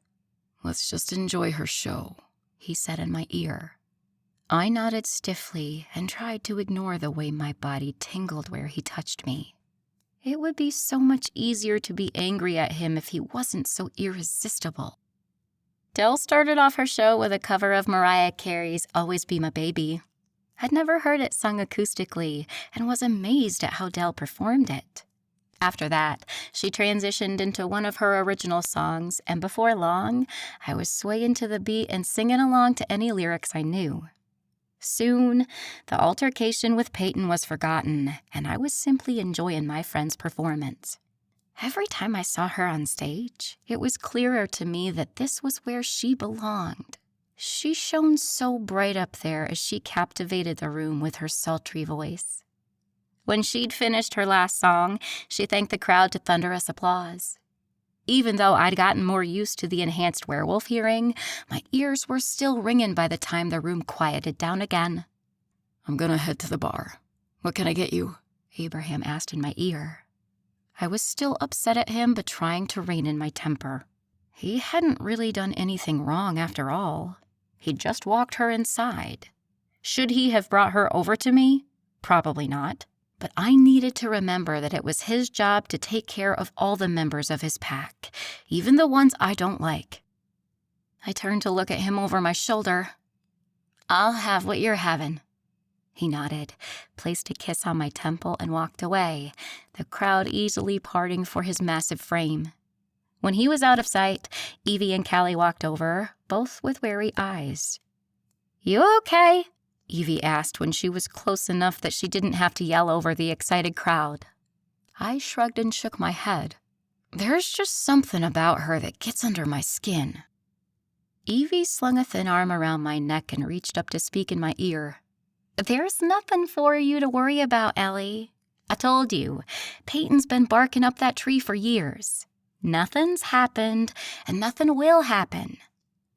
Speaker 3: Let's just enjoy her show,"
Speaker 1: he said in my ear. I nodded stiffly and tried to ignore the way my body tingled where he touched me. It would be so much easier to be angry at him if he wasn't so irresistible. Dell started off her show with a cover of Mariah Carey's Always Be My Baby. I'd never heard it sung acoustically and was amazed at how Dell performed it. After that, she transitioned into one of her original songs, and before long, I was swaying to the beat and singing along to any lyrics I knew. Soon, the altercation with Peyton was forgotten, and I was simply enjoying my friend's performance. Every time I saw her on stage, it was clearer to me that this was where she belonged. She shone so bright up there as she captivated the room with her sultry voice. When she'd finished her last song, she thanked the crowd to thunderous applause. Even though I'd gotten more used to the enhanced werewolf hearing, my ears were still ringing by the time the room quieted down again.
Speaker 3: "I'm gonna head to the bar. What can I get you?"
Speaker 1: Abraham asked in my ear. I was still upset at him, but trying to rein in my temper. He hadn't really done anything wrong after all. He'd just walked her inside. Should he have brought her over to me? Probably not. But I needed to remember that it was his job to take care of all the members of his pack, even the ones I don't like. I turned to look at him over my shoulder. "I'll have what you're having." He nodded, placed a kiss on my temple, and walked away, the crowd easily parting for his massive frame. When he was out of sight, Evie and Callie walked over, both with wary eyes. "You okay?" Evie asked when she was close enough that she didn't have to yell over the excited crowd. I shrugged and shook my head. There's just something about her that gets under my skin. Evie slung a thin arm around my neck and reached up to speak in my ear. "There's nothing for you to worry about, Ellie. I told you, Peyton's been barking up that tree for years. Nothing's happened, and nothing will happen.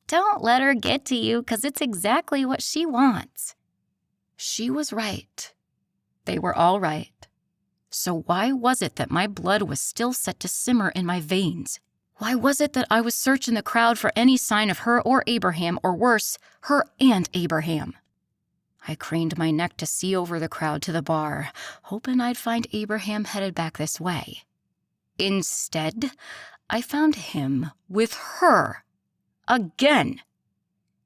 Speaker 1: Don't let her get to you, 'cause it's exactly what she wants." She was right. They were all right. So why was it that my blood was still set to simmer in my veins? Why was it that I was searching the crowd for any sign of her or Abraham, or worse, her and Abraham? I craned my neck to see over the crowd to the bar, hoping I'd find Abraham headed back this way. Instead, I found him with her. Again.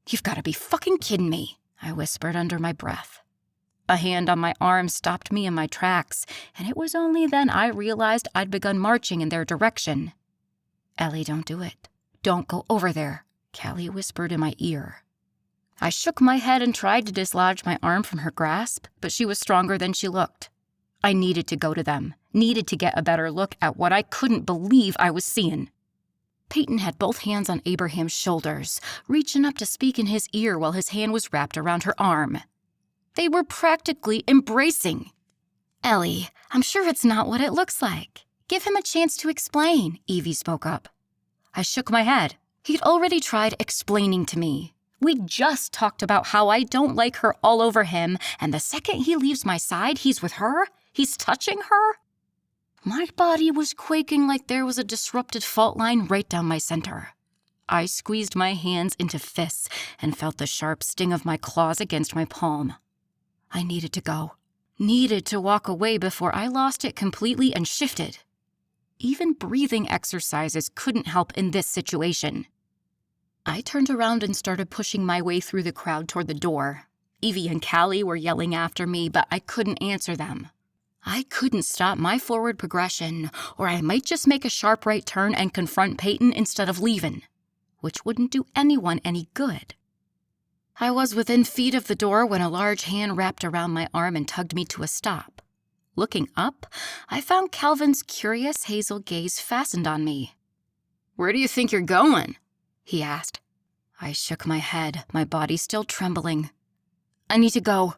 Speaker 1: "You've got to be fucking kidding me," I whispered under my breath. A hand on my arm stopped me in my tracks, and it was only then I realized I'd begun marching in their direction. "Ellie, don't do it. Don't go over there," Callie whispered in my ear. I shook my head and tried to dislodge my arm from her grasp, but she was stronger than she looked. I needed to go to them, needed to get a better look at what I couldn't believe I was seeing. Peyton had both hands on Abraham's shoulders, reaching up to speak in his ear while his hand was wrapped around her arm. They were practically embracing. "Ellie, I'm sure it's not what it looks like. Give him a chance to explain," Evie spoke up. I shook my head. He'd already tried explaining to me. We'd just talked about how I don't like her all over him, and the second he leaves my side, he's with her? He's touching her? My body was quaking like there was a disrupted fault line right down my center. I squeezed my hands into fists and felt the sharp sting of my claws against my palm. I needed to go. Needed to walk away before I lost it completely and shifted. Even breathing exercises couldn't help in this situation. I turned around and started pushing my way through the crowd toward the door. Evie and Callie were yelling after me, but I couldn't answer them. I couldn't stop my forward progression, or I might just make a sharp right turn and confront Peyton instead of leaving, which wouldn't do anyone any good. I was within feet of the door when a large hand wrapped around my arm and tugged me to a stop. Looking up, I found Calvin's curious hazel gaze fastened on me. "Where do you think you're going?" he asked. I shook my head, my body still trembling. "I need to go."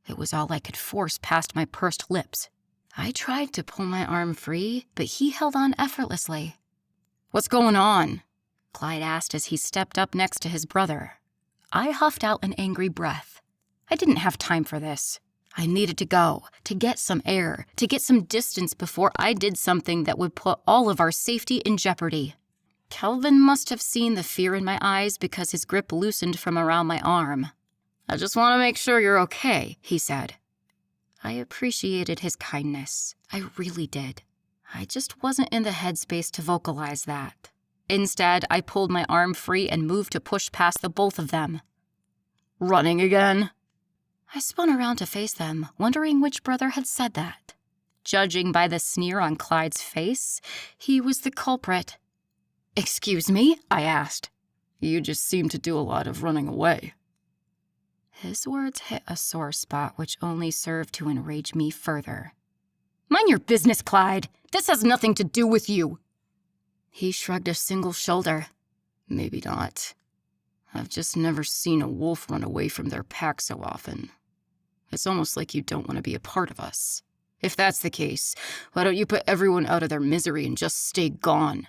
Speaker 1: It was all I could force past my pursed lips. I tried to pull my arm free, but he held on effortlessly. "What's going on?" Clyde asked as he stepped up next to his brother.
Speaker 2: I huffed out an angry breath. I didn't have time for this. I needed to go, to get some air, to get some distance before I did something that would put all of our safety in jeopardy. Kelvin must have seen the fear in my eyes because his grip loosened from around my arm. "I just want to make sure you're okay," he said. I appreciated his kindness. I really did. I just wasn't in the headspace to vocalize that. Instead, I pulled my arm free and moved to push past the both of them. "Running again?" I spun around to face them, wondering which brother had said that. Judging by the sneer on Clyde's face, he was the culprit. "Excuse me?" I asked. "You just seem to do a lot of running away." His words hit a sore spot which only served to enrage me further. "Mind your business, Clyde. This has nothing to do with you." He shrugged a single shoulder. "Maybe not. I've just never seen a wolf run away from their pack so often. It's almost like you don't want to be a part of us. If that's the case, why don't you put everyone out of their misery and just stay gone?"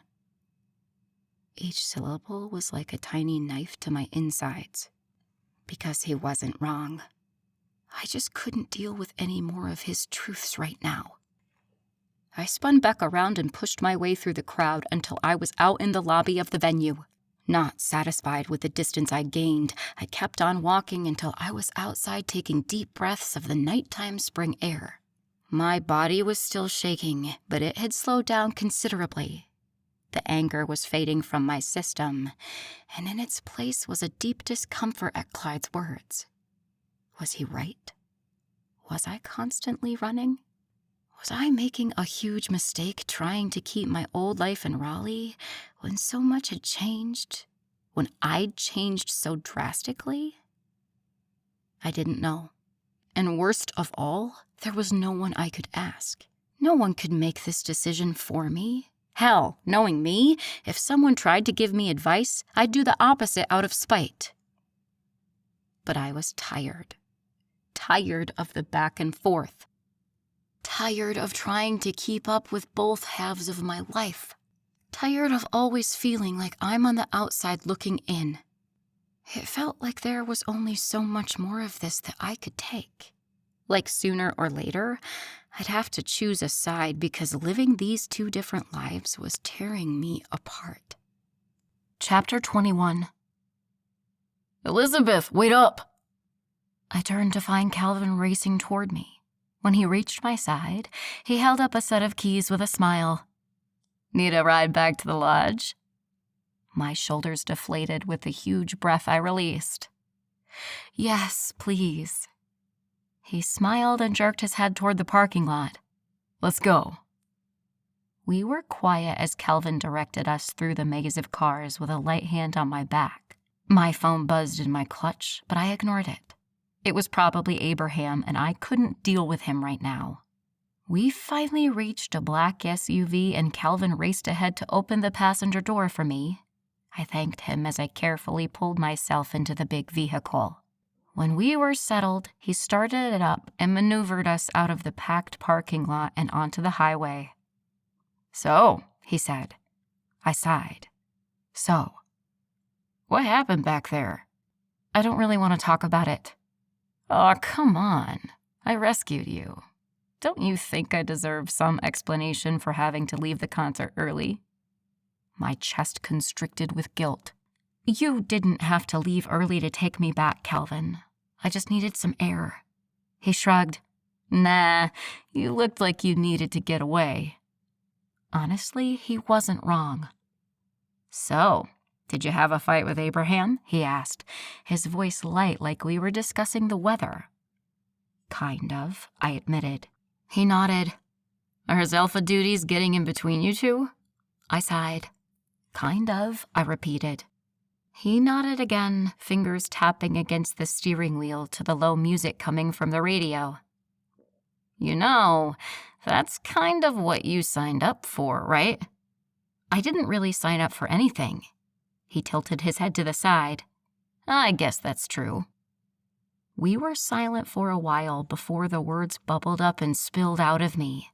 Speaker 2: Each syllable was like a tiny knife to my insides. Because he wasn't wrong. I just couldn't deal with any more of his truths right now. I spun back around and pushed my way through the crowd until I was out in the lobby of the venue. Not satisfied with the distance I gained, I kept on walking until I was outside taking deep breaths of the nighttime spring air. My body was still shaking, but it had slowed down considerably. The anger was fading from my system, and in its place was a deep discomfort at Clyde's words. Was he right? Was I constantly running? Was I making a huge mistake trying to keep my old life in Raleigh when so much had changed? When I'd changed so drastically? I didn't know. And worst of all, there was no one I could ask. No one could make this decision for me. Hell, knowing me, if someone tried to give me advice, I'd do the opposite out of spite. But I was tired. Tired of the back and forth. Tired of trying to keep up with both halves of my life. Tired of always feeling like I'm on the outside looking in. It felt like there was only so much more of this that I could take. Like sooner or later, I'd have to choose a side because living these two different lives was tearing me apart.
Speaker 1: Chapter 21.
Speaker 3: "Elizabeth, wait up!"
Speaker 1: I turned to find Calvin racing toward me. When he reached my side, he held up a set of keys with a smile.
Speaker 3: "Need a ride back to the lodge?"
Speaker 1: My shoulders deflated with the huge breath I released. "Yes, please." He smiled and jerked his head toward the parking lot.
Speaker 3: "Let's go."
Speaker 1: We were quiet as Calvin directed us through the maze of cars with a light hand on my back. My phone buzzed in my clutch, but I ignored it. It was probably Abraham, and I couldn't deal with him right now. We finally reached a black SUV, and Calvin raced ahead to open the passenger door for me. I thanked him as I carefully pulled myself into the big vehicle. When we were settled, he started it up and maneuvered us out of the packed parking lot and onto the highway.
Speaker 3: "So,"
Speaker 1: he said. I sighed. "So,
Speaker 3: what happened back there?"
Speaker 1: I don't really want to talk about it."
Speaker 3: "Aw, come on. I rescued you. Don't you think I deserve some explanation for having to leave the concert early?"
Speaker 1: My chest constricted with guilt. "You didn't have to leave early to take me back, Calvin. I just needed some air." He shrugged.
Speaker 3: "Nah, you looked like you needed to get away."
Speaker 1: Honestly, he wasn't wrong.
Speaker 3: "So, did you have a fight with Abraham?"
Speaker 1: he asked, his voice light like we were discussing the weather. "Kind of," I admitted. He nodded.
Speaker 3: "Are his alpha duties getting in between you two?"
Speaker 1: I sighed. "Kind of," I repeated. He nodded again, fingers tapping against the steering wheel to the low music coming from the radio.
Speaker 3: "You know, that's kind of what you signed up for, right?"
Speaker 1: "I didn't really sign up for anything." He tilted his head to the side.
Speaker 3: "I guess that's true."
Speaker 1: We were silent for a while before the words bubbled up and spilled out of me.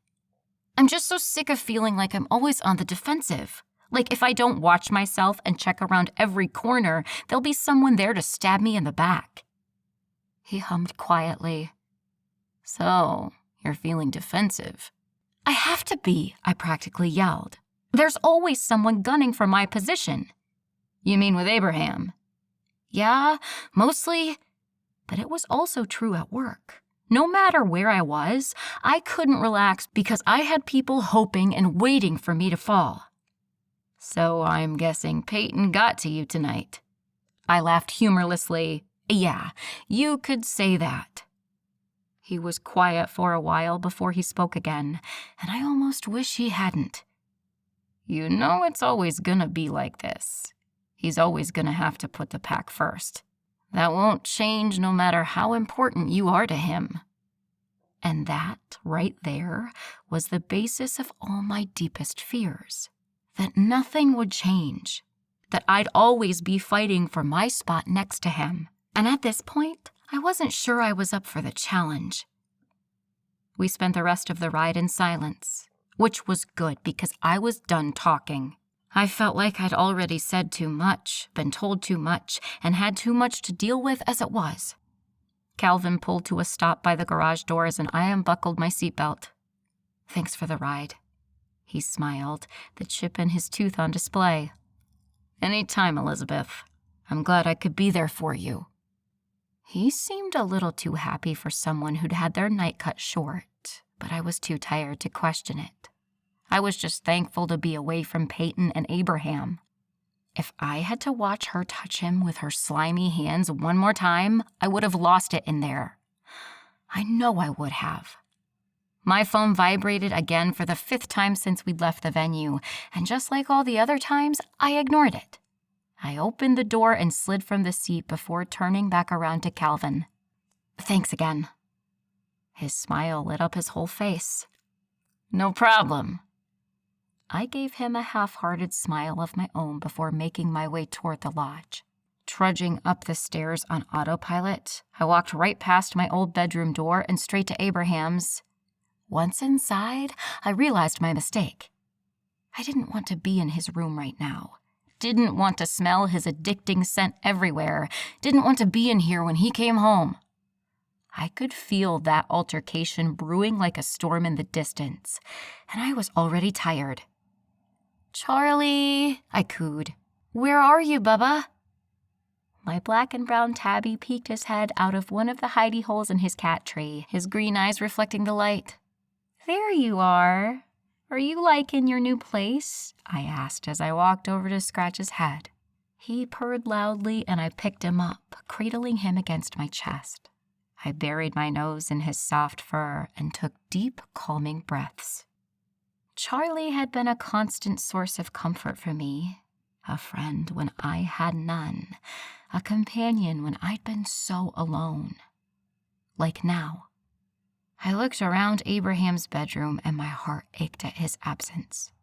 Speaker 1: "I'm just so sick of feeling like I'm always on the defensive. Like if I don't watch myself and check around every corner, there'll be someone there to stab me in the back. He hummed quietly. So, you're feeling defensive. I have to be, I practically yelled. There's always someone gunning for my position. You mean with Abraham? Yeah, mostly. But it was also true at work. No matter where I was, I couldn't relax because I had people hoping and waiting for me to fall. So I'm guessing Peyton got to you tonight. I laughed humorlessly. Yeah, you could say that. He was quiet for a while before he spoke again, and I almost wish he hadn't. You know it's always gonna be like this. He's always gonna have to put the pack first. That won't change no matter how important you are to him. And that, right there, was the basis of all my deepest fears. That nothing would change. That I'd always be fighting for my spot next to him. And at this point, I wasn't sure I was up for the challenge. We spent the rest of the ride in silence, which was good because I was done talking. I felt like I'd already said too much, been told too much, and had too much to deal with as it was. Calvin pulled to a stop by the garage doors and I unbuckled my seatbelt. Thanks for the ride. He smiled, the chip in his tooth on display. Anytime, Elizabeth. I'm glad I could be there for you. He seemed a little too happy for someone who'd had their night cut short, but I was too tired to question it. I was just thankful to be away from Peyton and Abraham. If I had to watch her touch him with her slimy hands one more time, I would have lost it in there. I know I would have. My phone vibrated again for the 5th time since we'd left the venue, and just like all the other times, I ignored it. I opened the door and slid from the seat before turning back around to Calvin. Thanks again. His smile lit up his whole face. No problem. I gave him a half-hearted smile of my own before making my way toward the lodge. Trudging up the stairs on autopilot, I walked right past my old bedroom door and straight to Abraham's. Once inside, I realized my mistake. I didn't want to be in his room right now. Didn't want to smell his addicting scent everywhere. Didn't want to be in here when he came home. I could feel that altercation brewing like a storm in the distance, and I was already tired. Charlie, I cooed. Where are you, Bubba? My black and brown tabby peeked his head out of one of the hidey holes in his cat tree, his green eyes reflecting the light. There you are. Are you liking your new place? I asked as I walked over to scratch his head. He purred loudly and I picked him up, cradling him against my chest. I buried my nose in his soft fur and took deep, calming breaths. Charlie had been a constant source of comfort for me, a friend when I had none, a companion when I'd been so alone. Like now. I looked around Abraham's bedroom and my heart ached at his absence.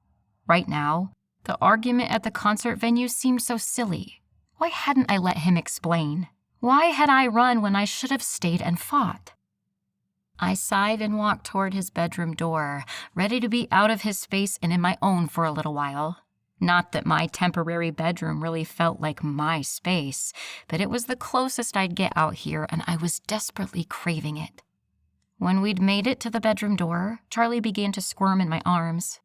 Speaker 1: Right now, the argument at the concert venue seemed so silly. Why hadn't I let him explain? Why had I run when I should have stayed and fought? I sighed and walked toward his bedroom door, ready to be out of his space and in my own for a little while. Not that my temporary bedroom really felt like my space, but it was the closest I'd get out here and I was desperately craving it. When we'd made it to the bedroom door, Charlie began to squirm in my arms.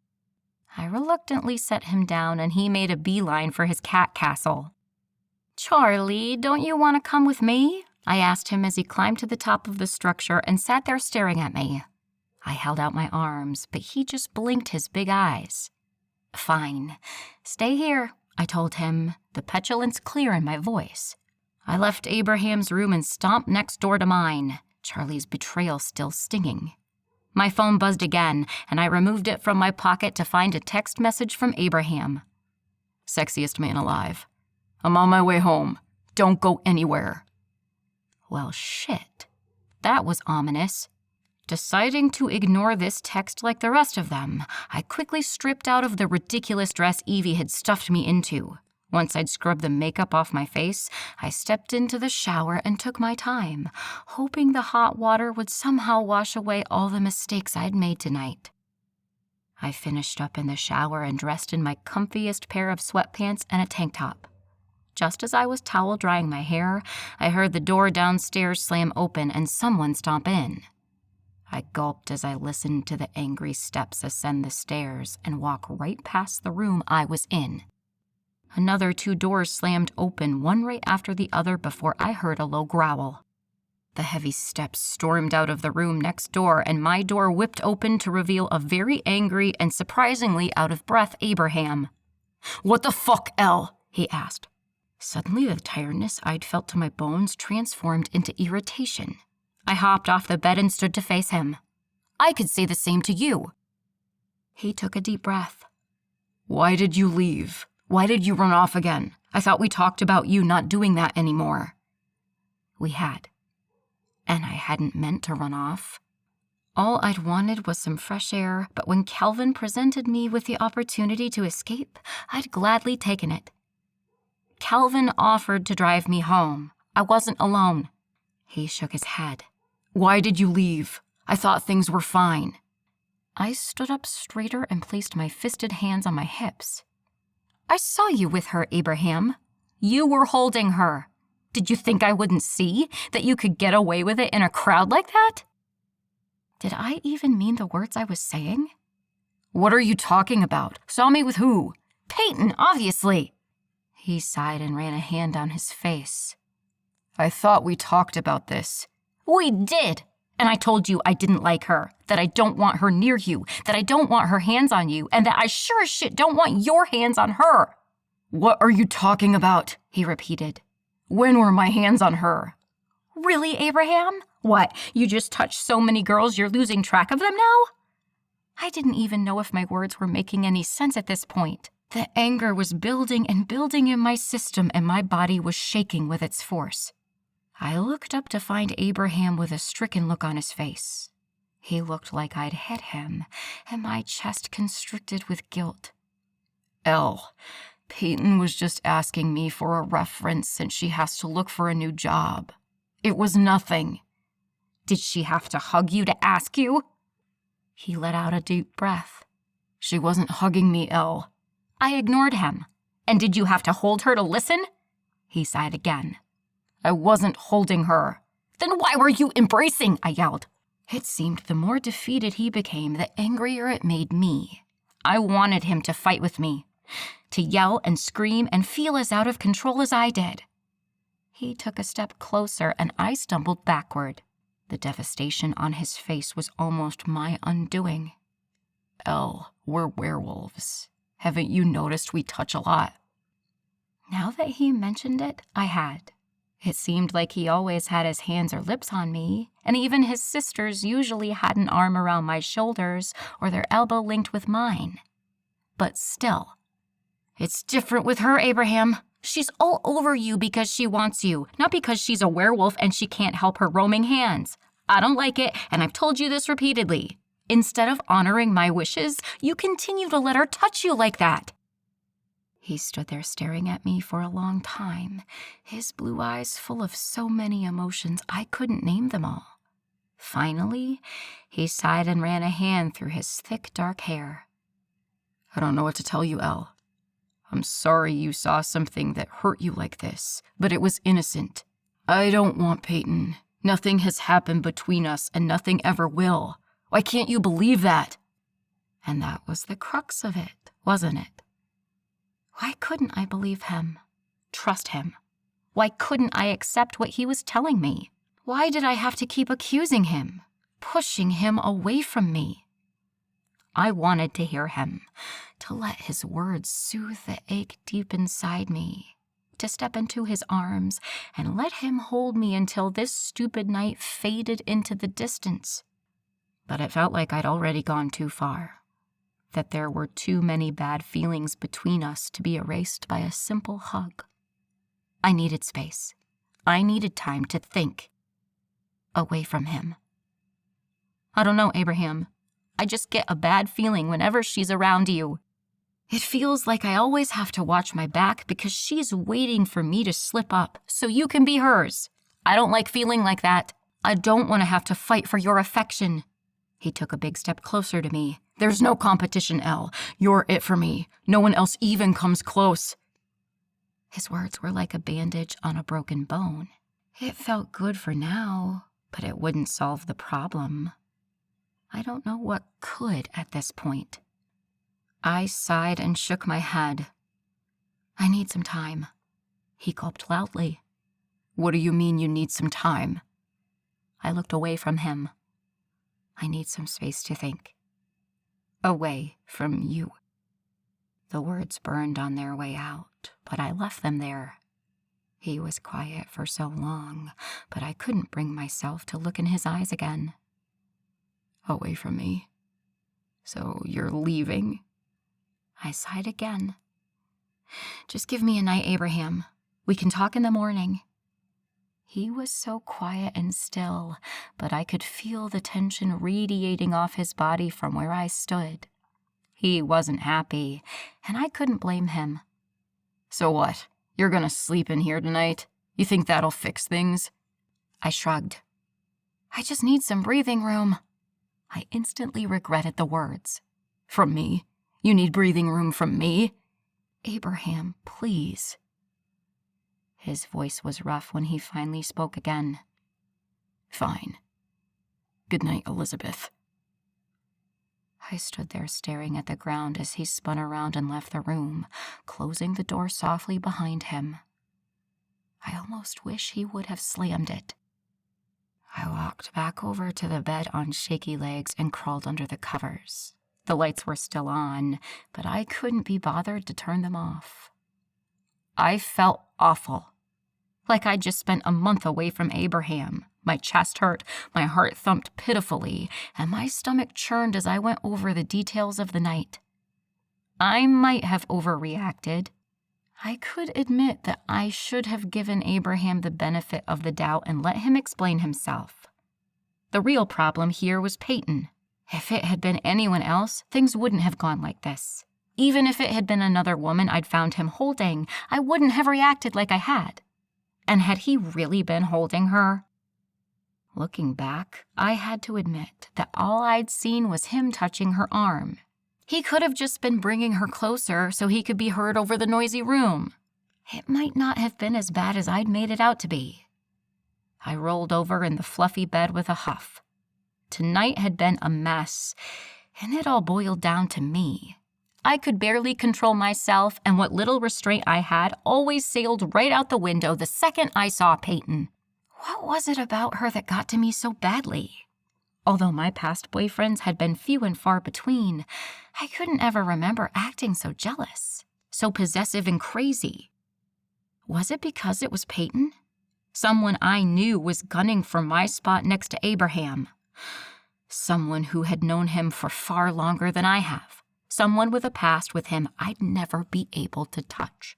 Speaker 1: I reluctantly set him down and he made a beeline for his cat castle. Charlie, don't you want to come with me? I asked him as he climbed to the top of the structure and sat there staring at me. I held out my arms, but he just blinked his big eyes. Fine. Stay here, I told him, the petulance clear in my voice. I left Abraham's room and stomped next door to mine, Charlie's betrayal still stinging. My phone buzzed again, and I removed it from my pocket to find a text message from Abraham. Sexiest man alive. I'm on my way home. Don't go anywhere. Well, shit. That was ominous. Deciding to ignore this text like the rest of them, I quickly stripped out of the ridiculous dress Evie had stuffed me into. Once I'd scrubbed the makeup off my face, I stepped into the shower and took my time, hoping the hot water would somehow wash away all the mistakes I'd made tonight. I finished up in the shower and dressed in my comfiest pair of sweatpants and a tank top. Just as I was towel drying my hair, I heard the door downstairs slam open and someone stomp in. I gulped as I listened to the angry steps ascend the stairs and walk right past the room I was in. Another 2 doors slammed open, one right after the other, before I heard a low growl. The heavy steps stormed out of the room next door, and my door whipped open to reveal a very angry and surprisingly out-of-breath Abraham. "What the fuck, Elle?" he asked. Suddenly, the tiredness I'd felt to my bones transformed into irritation. I hopped off the bed and stood to face him. "I could say the same to you." He took a deep breath. "Why did you leave? Why did you run off again? I thought we talked about you not doing that anymore." We had. And I hadn't meant to run off. All I'd wanted was some fresh air, but when Calvin presented me with the opportunity to escape, I'd gladly taken it. Calvin offered to drive me home. I wasn't alone. He shook his head. "Why did you leave? I thought things were fine." I stood up straighter and placed my fisted hands on my hips. "I saw you with her, Abraham. You were holding her. Did you think I wouldn't see that you could get away with it in a crowd like that?" Did I even mean the words I was saying? "What are you talking about? Saw me with who?" "Peyton, obviously." He sighed and ran a hand down his face. "I thought we talked about this." "We did. And I told you I didn't like her, that I don't want her near you, that I don't want her hands on you, and that I sure as shit don't want your hands on her." "What are you talking about?" he repeated. "When were my hands on her?" "Really, Abraham? What, you just touched so many girls you're losing track of them now?" I didn't even know if my words were making any sense at this point. The anger was building and building in my system, and my body was shaking with its force. I looked up to find Abraham with a stricken look on his face. He looked like I'd hit him, and my chest constricted with guilt. "Elle, Peyton was just asking me for a reference since she has to look for a new job. It was nothing." "Did she have to hug you to ask you?" He let out a deep breath. "She wasn't hugging me, Elle." I ignored him. "And did you have to hold her to listen?" He sighed again. "I wasn't holding her." "Then why were you embracing?" I yelled. It seemed the more defeated he became, the angrier it made me. I wanted him to fight with me, to yell and scream and feel as out of control as I did. He took a step closer and I stumbled backward. The devastation on his face was almost my undoing. "Elle, we're werewolves. Haven't you noticed we touch a lot?" Now that he mentioned it, I had. It seemed like he always had his hands or lips on me, and even his sisters usually had an arm around my shoulders or their elbow linked with mine. But still, "It's different with her, Abraham. She's all over you because she wants you, not because she's a werewolf and she can't help her roaming hands. I don't like it, and I've told you this repeatedly. Instead of honoring my wishes, you continue to let her touch you like that." He stood there staring at me for a long time, his blue eyes full of so many emotions I couldn't name them all. Finally, he sighed and ran a hand through his thick, dark hair. "I don't know what to tell you, Elle. I'm sorry you saw something that hurt you like this, but it was innocent. I don't want Peyton. Nothing has happened between us, and nothing ever will. Why can't you believe that?" And that was the crux of it, wasn't it? Why couldn't I believe him? Trust him? Why couldn't I accept what he was telling me? Why did I have to keep accusing him, pushing him away from me? I wanted to hear him, to let his words soothe the ache deep inside me, to step into his arms and let him hold me until this stupid night faded into the distance. But it felt like I'd already gone too far, that there were too many bad feelings between us to be erased by a simple hug. I needed space. I needed time to think. Away from him. I don't know, Abraham. I just get a bad feeling whenever she's around you. It feels like I always have to watch my back because she's waiting for me to slip up so you can be hers. I don't like feeling like that. I don't want to have to fight for your affection.
Speaker 2: He took a big step closer to me. "There's no competition, Elle. You're it for me. No one else even comes close." His words were like a bandage on a broken bone. It felt good for now, but it wouldn't solve the problem. I don't know what could at this point. I sighed and shook my head. "I need some time." He gulped loudly. "What do you mean you need some time?" I looked away from him. "I need some space to think. Away from you." The words burned on their way out, but I left them there. He was quiet for so long, but I couldn't bring myself to look in his eyes again. "Away from me? So you're leaving?" I sighed again. "Just give me a night, Abraham. We can talk in the morning." He was so quiet and still, but I could feel the tension radiating off his body from where I stood. He wasn't happy, and I couldn't blame him. "So what? You're gonna sleep in here tonight? You think that'll fix things?" I shrugged. "I just need some breathing room." I instantly regretted the words. "From me? You need breathing room from me?" "Abraham, please." His voice was rough when he finally spoke again. "Fine. Good night, Elizabeth." I stood there staring at the ground as he spun around and left the room, closing the door softly behind him. I almost wish he would have slammed it. I walked back over to the bed on shaky legs and crawled under the covers. The lights were still on, but I couldn't be bothered to turn them off. I felt awful, like I'd just spent a month away from Abraham. My chest hurt, my heart thumped pitifully, and my stomach churned as I went over the details of the night. I might have overreacted. I could admit that I should have given Abraham the benefit of the doubt and let him explain himself. The real problem here was Peyton. If it had been anyone else, things wouldn't have gone like this. Even if it had been another woman I'd found him holding, I wouldn't have reacted like I had. And had he really been holding her? Looking back, I had to admit that all I'd seen was him touching her arm. He could have just been bringing her closer so he could be heard over the noisy room. It might not have been as bad as I'd made it out to be. I rolled over in the fluffy bed with a huff. Tonight had been a mess, and it all boiled down to me. I could barely control myself, and what little restraint I had always sailed right out the window the second I saw Peyton. What was it about her that got to me so badly? Although my past boyfriends had been few and far between, I couldn't ever remember acting so jealous, so possessive and crazy. Was it because it was Peyton? Someone I knew was gunning for my spot next to Abraham. Someone who had known him for far longer than I have. Someone with a past with him I'd never be able to touch.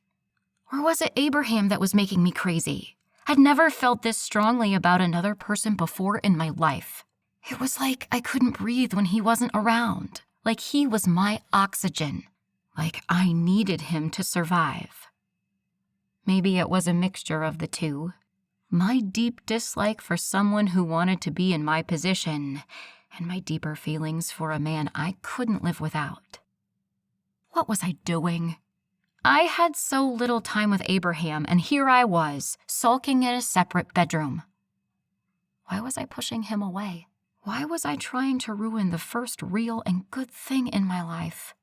Speaker 2: Or was it Abraham that was making me crazy? I'd never felt this strongly about another person before in my life. It was like I couldn't breathe when he wasn't around, like he was my oxygen, like I needed him to survive. Maybe it was a mixture of the two. My deep dislike for someone who wanted to be in my position, and my deeper feelings for a man I couldn't live without. What was I doing? I had so little time with Abraham, and here I was, sulking in a separate bedroom. Why was I pushing him away? Why was I trying to ruin the first real and good thing in my life?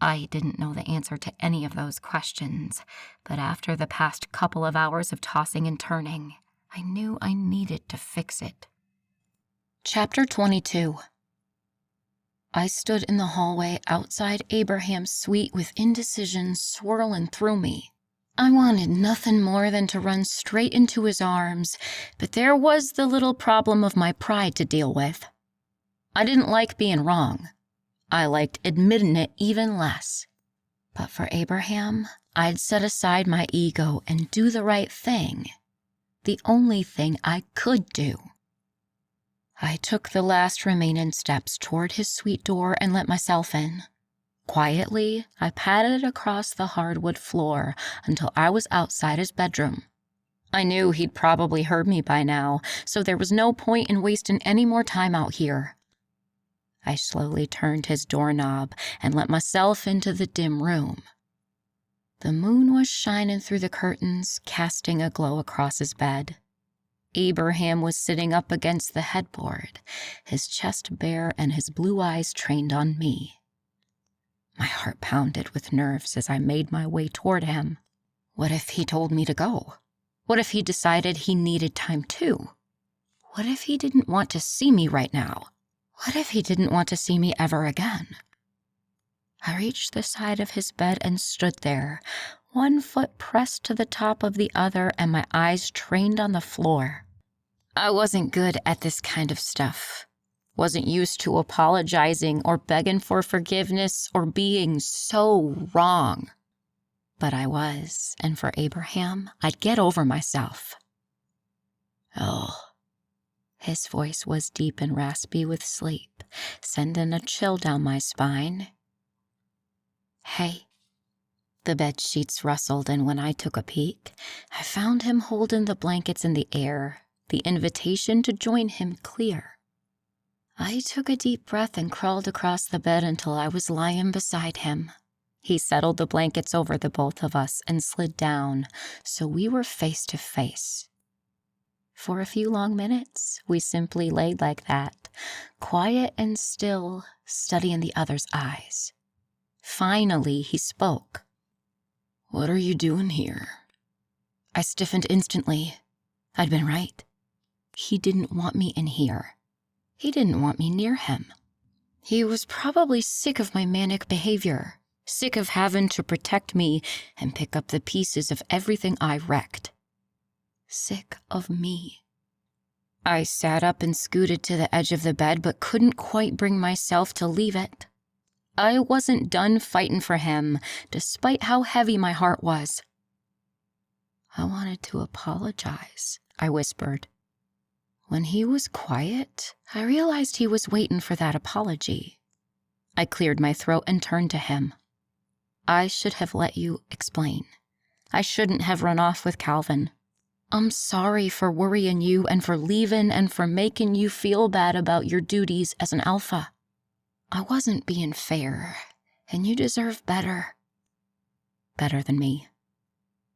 Speaker 2: I didn't know the answer to any of those questions, but after the past couple of hours of tossing and turning, I knew I needed to fix it. Chapter 22. I stood in the hallway outside Abraham's suite with indecision swirling through me. I wanted nothing more than to run straight into his arms, but there was the little problem of my pride to deal with. I didn't like being wrong. I liked admitting it even less. But for Abraham, I'd set aside my ego and do the right thing. The only thing I could do. I took the last remaining steps toward his suite door and let myself in. Quietly, I padded across the hardwood floor until I was outside his bedroom. I knew he'd probably heard me by now, so there was no point in wasting any more time out here.
Speaker 1: I slowly turned his doorknob and let myself into the dim room. The moon was shining through the curtains, casting a glow across his bed. Abraham was sitting up against the headboard, his chest bare and his blue eyes trained on me. My heart pounded with nerves as I made my way toward him. What if he told me to go? What if he decided he needed time too? What if he didn't want to see me right now? What if he didn't want to see me ever again? I reached the side of his bed and stood there, one foot pressed to the top of the other and my eyes trained on the floor. I wasn't good at this kind of stuff. Wasn't used to apologizing or begging for forgiveness or being so wrong. But I was, and for Abraham, I'd get over myself. Oh. His voice was deep and raspy with sleep, sending a chill down my spine. Hey. The bed sheets rustled, and when I took a peek, I found him holding the blankets in the air, the invitation to join him clear. I took a deep breath and crawled across the bed until I was lying beside him. He settled the blankets over the both of us and slid down, so we were face to face. For a few long minutes, we simply laid like that, quiet and still, studying the other's eyes. Finally, he spoke.
Speaker 3: "What are you doing here?"
Speaker 1: I stiffened instantly. I'd been right. He didn't want me in here. He didn't want me near him. He was probably sick of my manic behavior, sick of having to protect me and pick up the pieces of everything I wrecked. Sick of me. I sat up and scooted to the edge of the bed, but couldn't quite bring myself to leave it. I wasn't done fighting for him, despite how heavy my heart was. I wanted to apologize, I whispered. When he was quiet, I realized he was waiting for that apology. I cleared my throat and turned to him. I should have let you explain. I shouldn't have run off with Calvin. I'm sorry for worrying you and for leaving and for making you feel bad about your duties as an alpha. I wasn't being fair, and you deserve better. Better than me.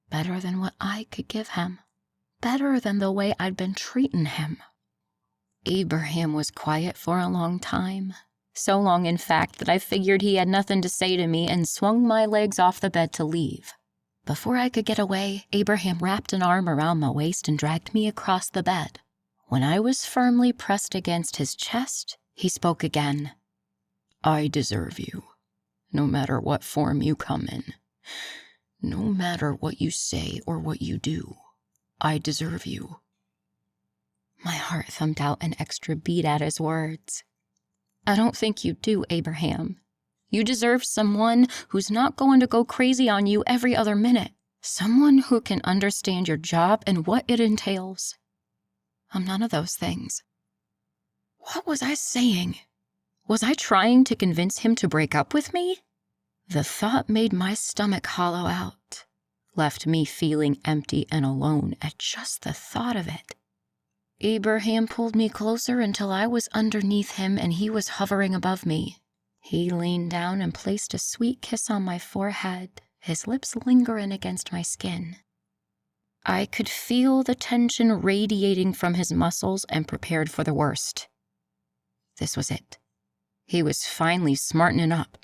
Speaker 1: Better than what I could give him. Better than the way I'd been treating him. Abraham was quiet for a long time. So long, in fact, that I figured he had nothing to say to me and swung my legs off the bed to leave. Before I could get away, Abraham wrapped an arm around my waist and dragged me across the bed. When I was firmly pressed against his chest, he spoke again.
Speaker 3: "I deserve you, no matter what form you come in. No matter what you say or what you do, I deserve you."
Speaker 1: My heart thumped out an extra beat at his words. I don't think you do, Abraham. You deserve someone who's not going to go crazy on you every other minute. Someone who can understand your job and what it entails. I'm none of those things. What was I saying? Was I trying to convince him to break up with me? The thought made my stomach hollow out, left me feeling empty and alone at just the thought of it. Abraham pulled me closer until I was underneath him and he was hovering above me. He leaned down and placed a sweet kiss on my forehead, his lips lingering against my skin. I could feel the tension radiating from his muscles and prepared for the worst. This was it. He was finally smartening up.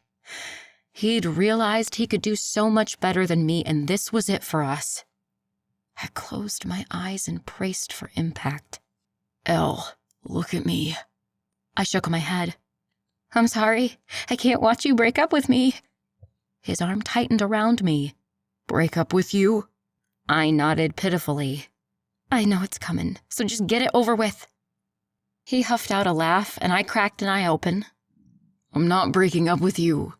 Speaker 1: He'd realized he could do so much better than me, and this was it for us. I closed my eyes and braced for impact.
Speaker 3: "Elle, look at me."
Speaker 1: I shook my head. I'm sorry. I can't watch you break up with me. His arm tightened around me.
Speaker 3: "Break up with you?"
Speaker 1: I nodded pitifully. I know it's coming, so just get it over with. He huffed out a laugh, and I cracked an eye open.
Speaker 3: "I'm not breaking up with you.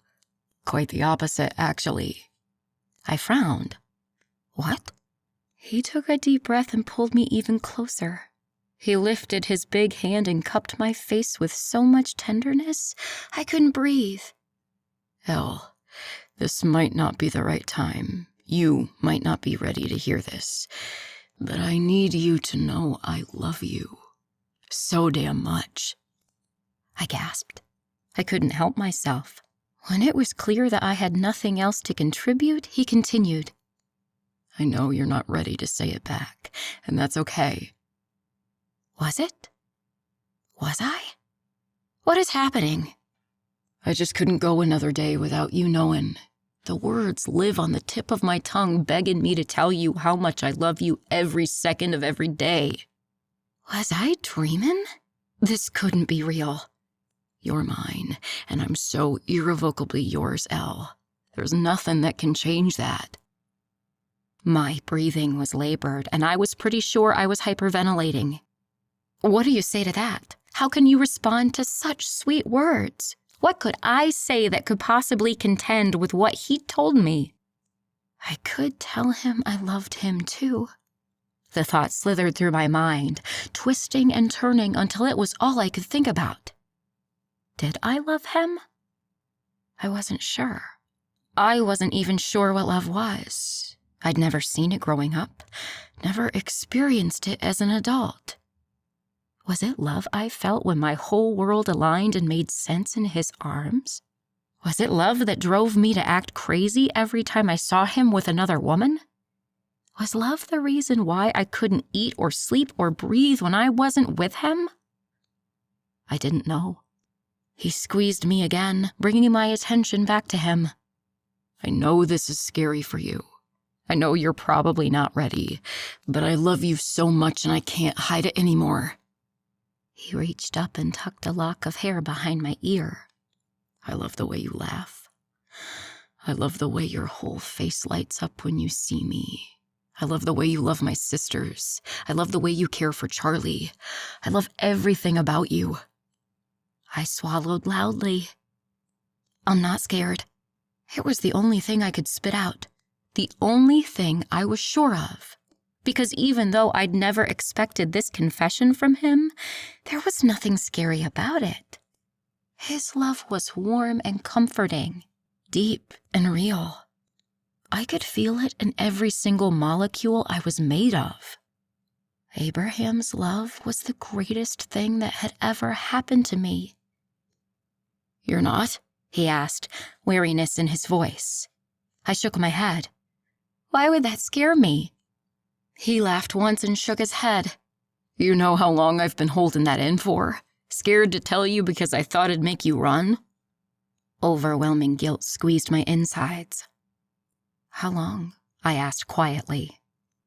Speaker 3: Quite the opposite, actually."
Speaker 1: I frowned. What? He took a deep breath and pulled me even closer. He lifted his big hand and cupped my face with so much tenderness, I couldn't breathe.
Speaker 3: "Elle, this might not be the right time. You might not be ready to hear this. But I need you to know I love you. So damn much."
Speaker 1: I gasped. I couldn't help myself. When it was clear that I had nothing else to contribute, he continued.
Speaker 3: I know you're not ready to say it back, and that's okay.
Speaker 1: Was it? Was I? What is happening?
Speaker 3: I just couldn't go another day without you knowing. The words live on the tip of my tongue, begging me to tell you how much I love you every second of every day.
Speaker 1: Was I dreaming? This couldn't be real.
Speaker 3: You're mine, and I'm so irrevocably yours, Elle. There's nothing that can change that.
Speaker 1: My breathing was labored, and I was pretty sure I was hyperventilating. What do you say to that? How can you respond to such sweet words? What could I say that could possibly contend with what he told me? I could tell him I loved him too. The thought slithered through my mind, twisting and turning until it was all I could think about. Did I love him? I wasn't sure. I wasn't even sure what love was. I'd never seen it growing up, never experienced it as an adult. Was it love I felt when my whole world aligned and made sense in his arms? Was it love that drove me to act crazy every time I saw him with another woman? Was love the reason why I couldn't eat or sleep or breathe when I wasn't with him? I didn't know. He squeezed me again, bringing my attention back to him.
Speaker 3: I know this is scary for you. I know you're probably not ready, but I love you so much and I can't hide it anymore.
Speaker 1: He reached up and tucked a lock of hair behind my ear.
Speaker 3: I love the way you laugh. I love the way your whole face lights up when you see me. I love the way you love my sisters. I love the way you care for Charlie. I love everything about you.
Speaker 1: I swallowed loudly. I'm not scared. It was the only thing I could spit out. The only thing I was sure of. Because even though I'd never expected this confession from him, there was nothing scary about it. His love was warm and comforting, deep and real. I could feel it in every single molecule I was made of. Abraham's love was the greatest thing that had ever happened to me. You're not? He asked, wariness in his voice. I shook my head. Why would that scare me? He laughed once and shook his head.
Speaker 3: You know how long I've been holding that in for? Scared to tell you because I thought it'd make you run?
Speaker 1: Overwhelming guilt squeezed my insides. How long? I asked quietly.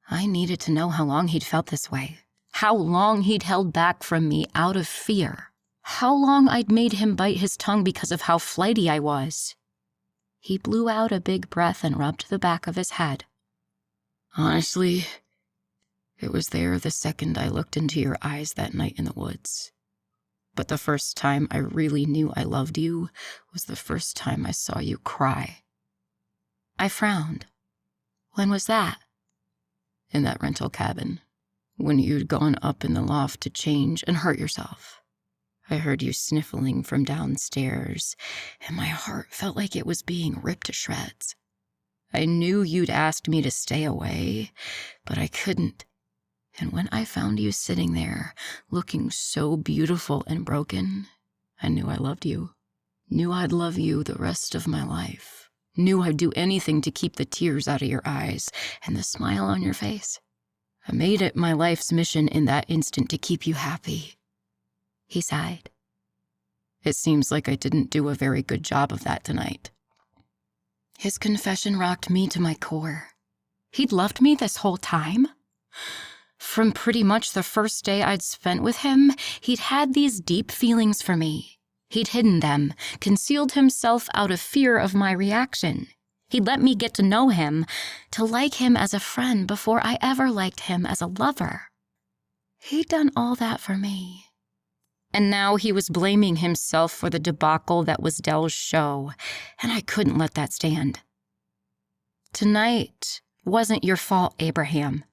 Speaker 1: I needed to know how long he'd felt this way. How long he'd held back from me out of fear. How long I'd made him bite his tongue because of how flighty I was. He blew out a big breath and rubbed the back of his head.
Speaker 3: Honestly, it was there the second I looked into your eyes that night in the woods. But the first time I really knew I loved you was the first time I saw you cry.
Speaker 1: I frowned. When was that?
Speaker 3: In that rental cabin, when you'd gone up in the loft to change and hurt yourself. I heard you sniffling from downstairs, and my heart felt like it was being ripped to shreds. I knew you'd asked me to stay away, but I couldn't. And when I found you sitting there, looking so beautiful and broken, I knew I loved you. Knew I'd love you the rest of my life. Knew I'd do anything to keep the tears out of your eyes and the smile on your face. I made it my life's mission in that instant to keep you happy.
Speaker 1: He sighed.
Speaker 3: It seems like I didn't do a very good job of that tonight.
Speaker 1: His confession rocked me to my core. He'd loved me this whole time. From pretty much the first day I'd spent with him, he'd had these deep feelings for me. He'd hidden them, concealed himself out of fear of my reaction. He'd let me get to know him, to like him as a friend before I ever liked him as a lover. He'd done all that for me. And now he was blaming himself for the debacle that was Dell's show, and I couldn't let that stand. Tonight wasn't your fault, Abraham.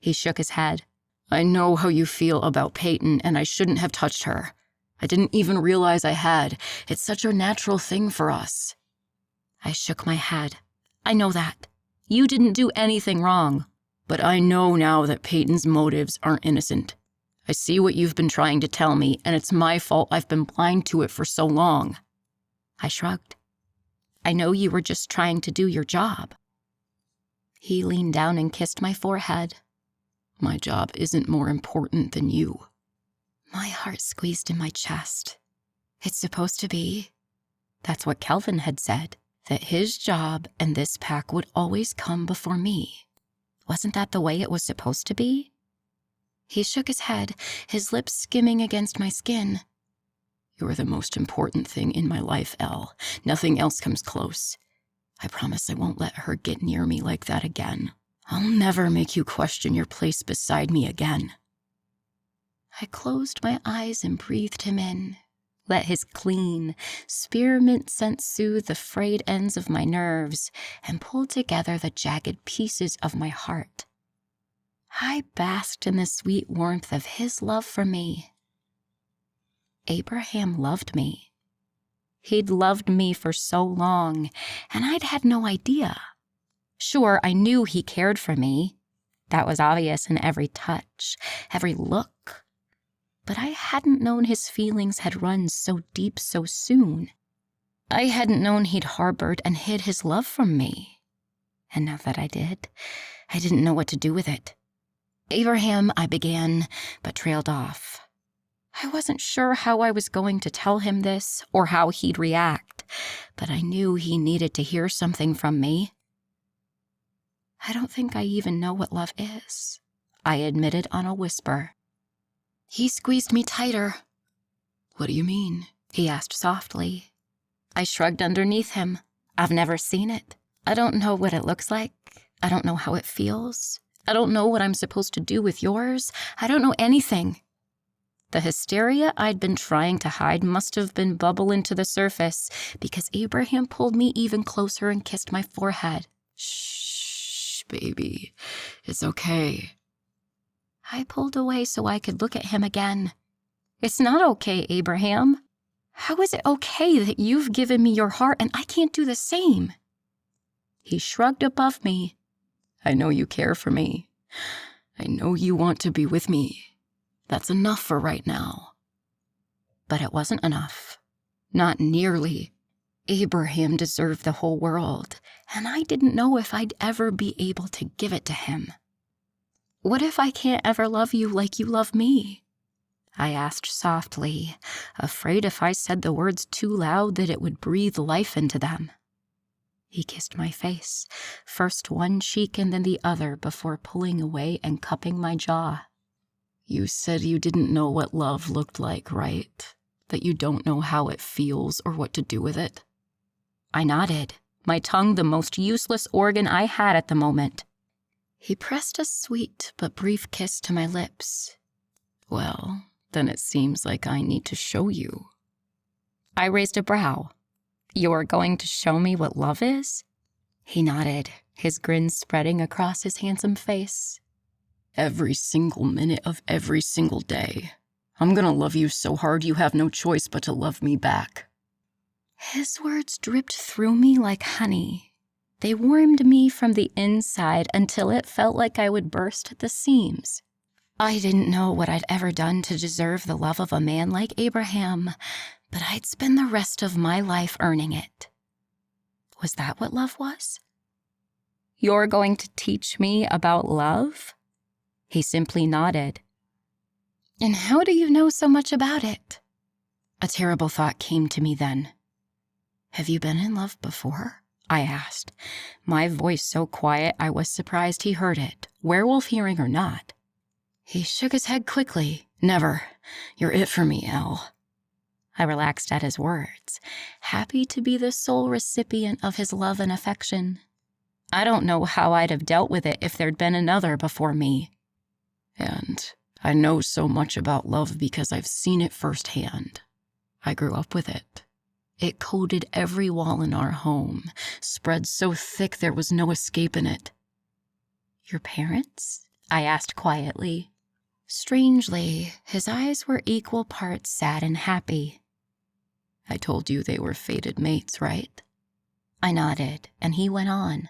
Speaker 1: He shook his head.
Speaker 3: I know how you feel about Peyton, and I shouldn't have touched her. I didn't even realize I had. It's such a natural thing for us.
Speaker 1: I shook my head. I know that. You didn't do anything wrong.
Speaker 3: But I know now that Peyton's motives aren't innocent. I see what you've been trying to tell me, and it's my fault I've been blind to it for so long.
Speaker 1: I shrugged. I know you were just trying to do your job. He leaned down and kissed my forehead.
Speaker 3: My job isn't more important than you.
Speaker 1: My heart squeezed in my chest. It's supposed to be. That's what Kelvin had said, that his job and this pack would always come before me. Wasn't that the way it was supposed to be? He shook his head, his lips skimming against my skin.
Speaker 3: You're the most important thing in my life, Elle. Nothing else comes close. I promise I won't let her get near me like that again. I'll never make you question your place beside me again.
Speaker 1: I closed my eyes and breathed him in. Let his clean, spearmint scent soothe the frayed ends of my nerves and pull together the jagged pieces of my heart. I basked in the sweet warmth of his love for me. Abraham loved me. He'd loved me for so long, and I'd had no idea. Sure, I knew he cared for me. That was obvious in every touch, every look. But I hadn't known his feelings had run so deep so soon. I hadn't known he'd harbored and hid his love from me. And now that I did, I didn't know what to do with it. Abraham, I began, but trailed off. I wasn't sure how I was going to tell him this or how he'd react, but I knew he needed to hear something from me. I don't think I even know what love is, I admitted on a whisper. He squeezed me tighter.
Speaker 3: What do you mean?
Speaker 1: He asked softly. I shrugged underneath him. I've never seen it. I don't know what it looks like. I don't know how it feels. I don't know what I'm supposed to do with yours. I don't know anything. The hysteria I'd been trying to hide must have been bubbling to the surface because Abraham pulled me even closer and kissed my forehead.
Speaker 3: Shh, baby. It's okay.
Speaker 1: I pulled away so I could look at him again. It's not okay, Abraham. How is it okay that you've given me your heart and I can't do the same? He shrugged above me.
Speaker 3: I know you care for me. I know you want to be with me. That's enough for right now.
Speaker 1: But it wasn't enough. Not nearly. Abraham deserved the whole world, and I didn't know if I'd ever be able to give it to him. What if I can't ever love you like you love me? I asked softly, afraid if I said the words too loud that it would breathe life into them. He kissed my face, first one cheek and then the other before pulling away and cupping my jaw.
Speaker 3: You said you didn't know what love looked like, right? That you don't know how it feels or what to do with it?
Speaker 1: I nodded, my tongue the most useless organ I had at the moment. He pressed a sweet but brief kiss to my lips.
Speaker 3: Well, then it seems like I need to show you.
Speaker 1: I raised a brow. You're going to show me what love is? He nodded, his grin spreading across his handsome face.
Speaker 3: Every single minute of every single day. I'm gonna love you so hard you have no choice but to love me back.
Speaker 1: His words dripped through me like honey. They warmed me from the inside until it felt like I would burst at the seams. I didn't know what I'd ever done to deserve the love of a man like Abraham, but I'd spend the rest of my life earning it. Was that what love was? You're going to teach me about love? He simply nodded. And how do you know so much about it? A terrible thought came to me then. Have you been in love before? I asked, my voice so quiet I was surprised he heard it, werewolf hearing or not. He shook his head quickly.
Speaker 3: Never. You're it for me, Elle.
Speaker 1: I relaxed at his words, happy to be the sole recipient of his love and affection. I don't know how I'd have dealt with it if there'd been another before me.
Speaker 3: And I know so much about love because I've seen it firsthand. I grew up with it. It coated every wall in our home, spread so thick there was no escaping it.
Speaker 1: Your parents? I asked quietly. Strangely, his eyes were equal parts sad and happy.
Speaker 3: I told you they were fated mates, right?
Speaker 1: I nodded, and he went on.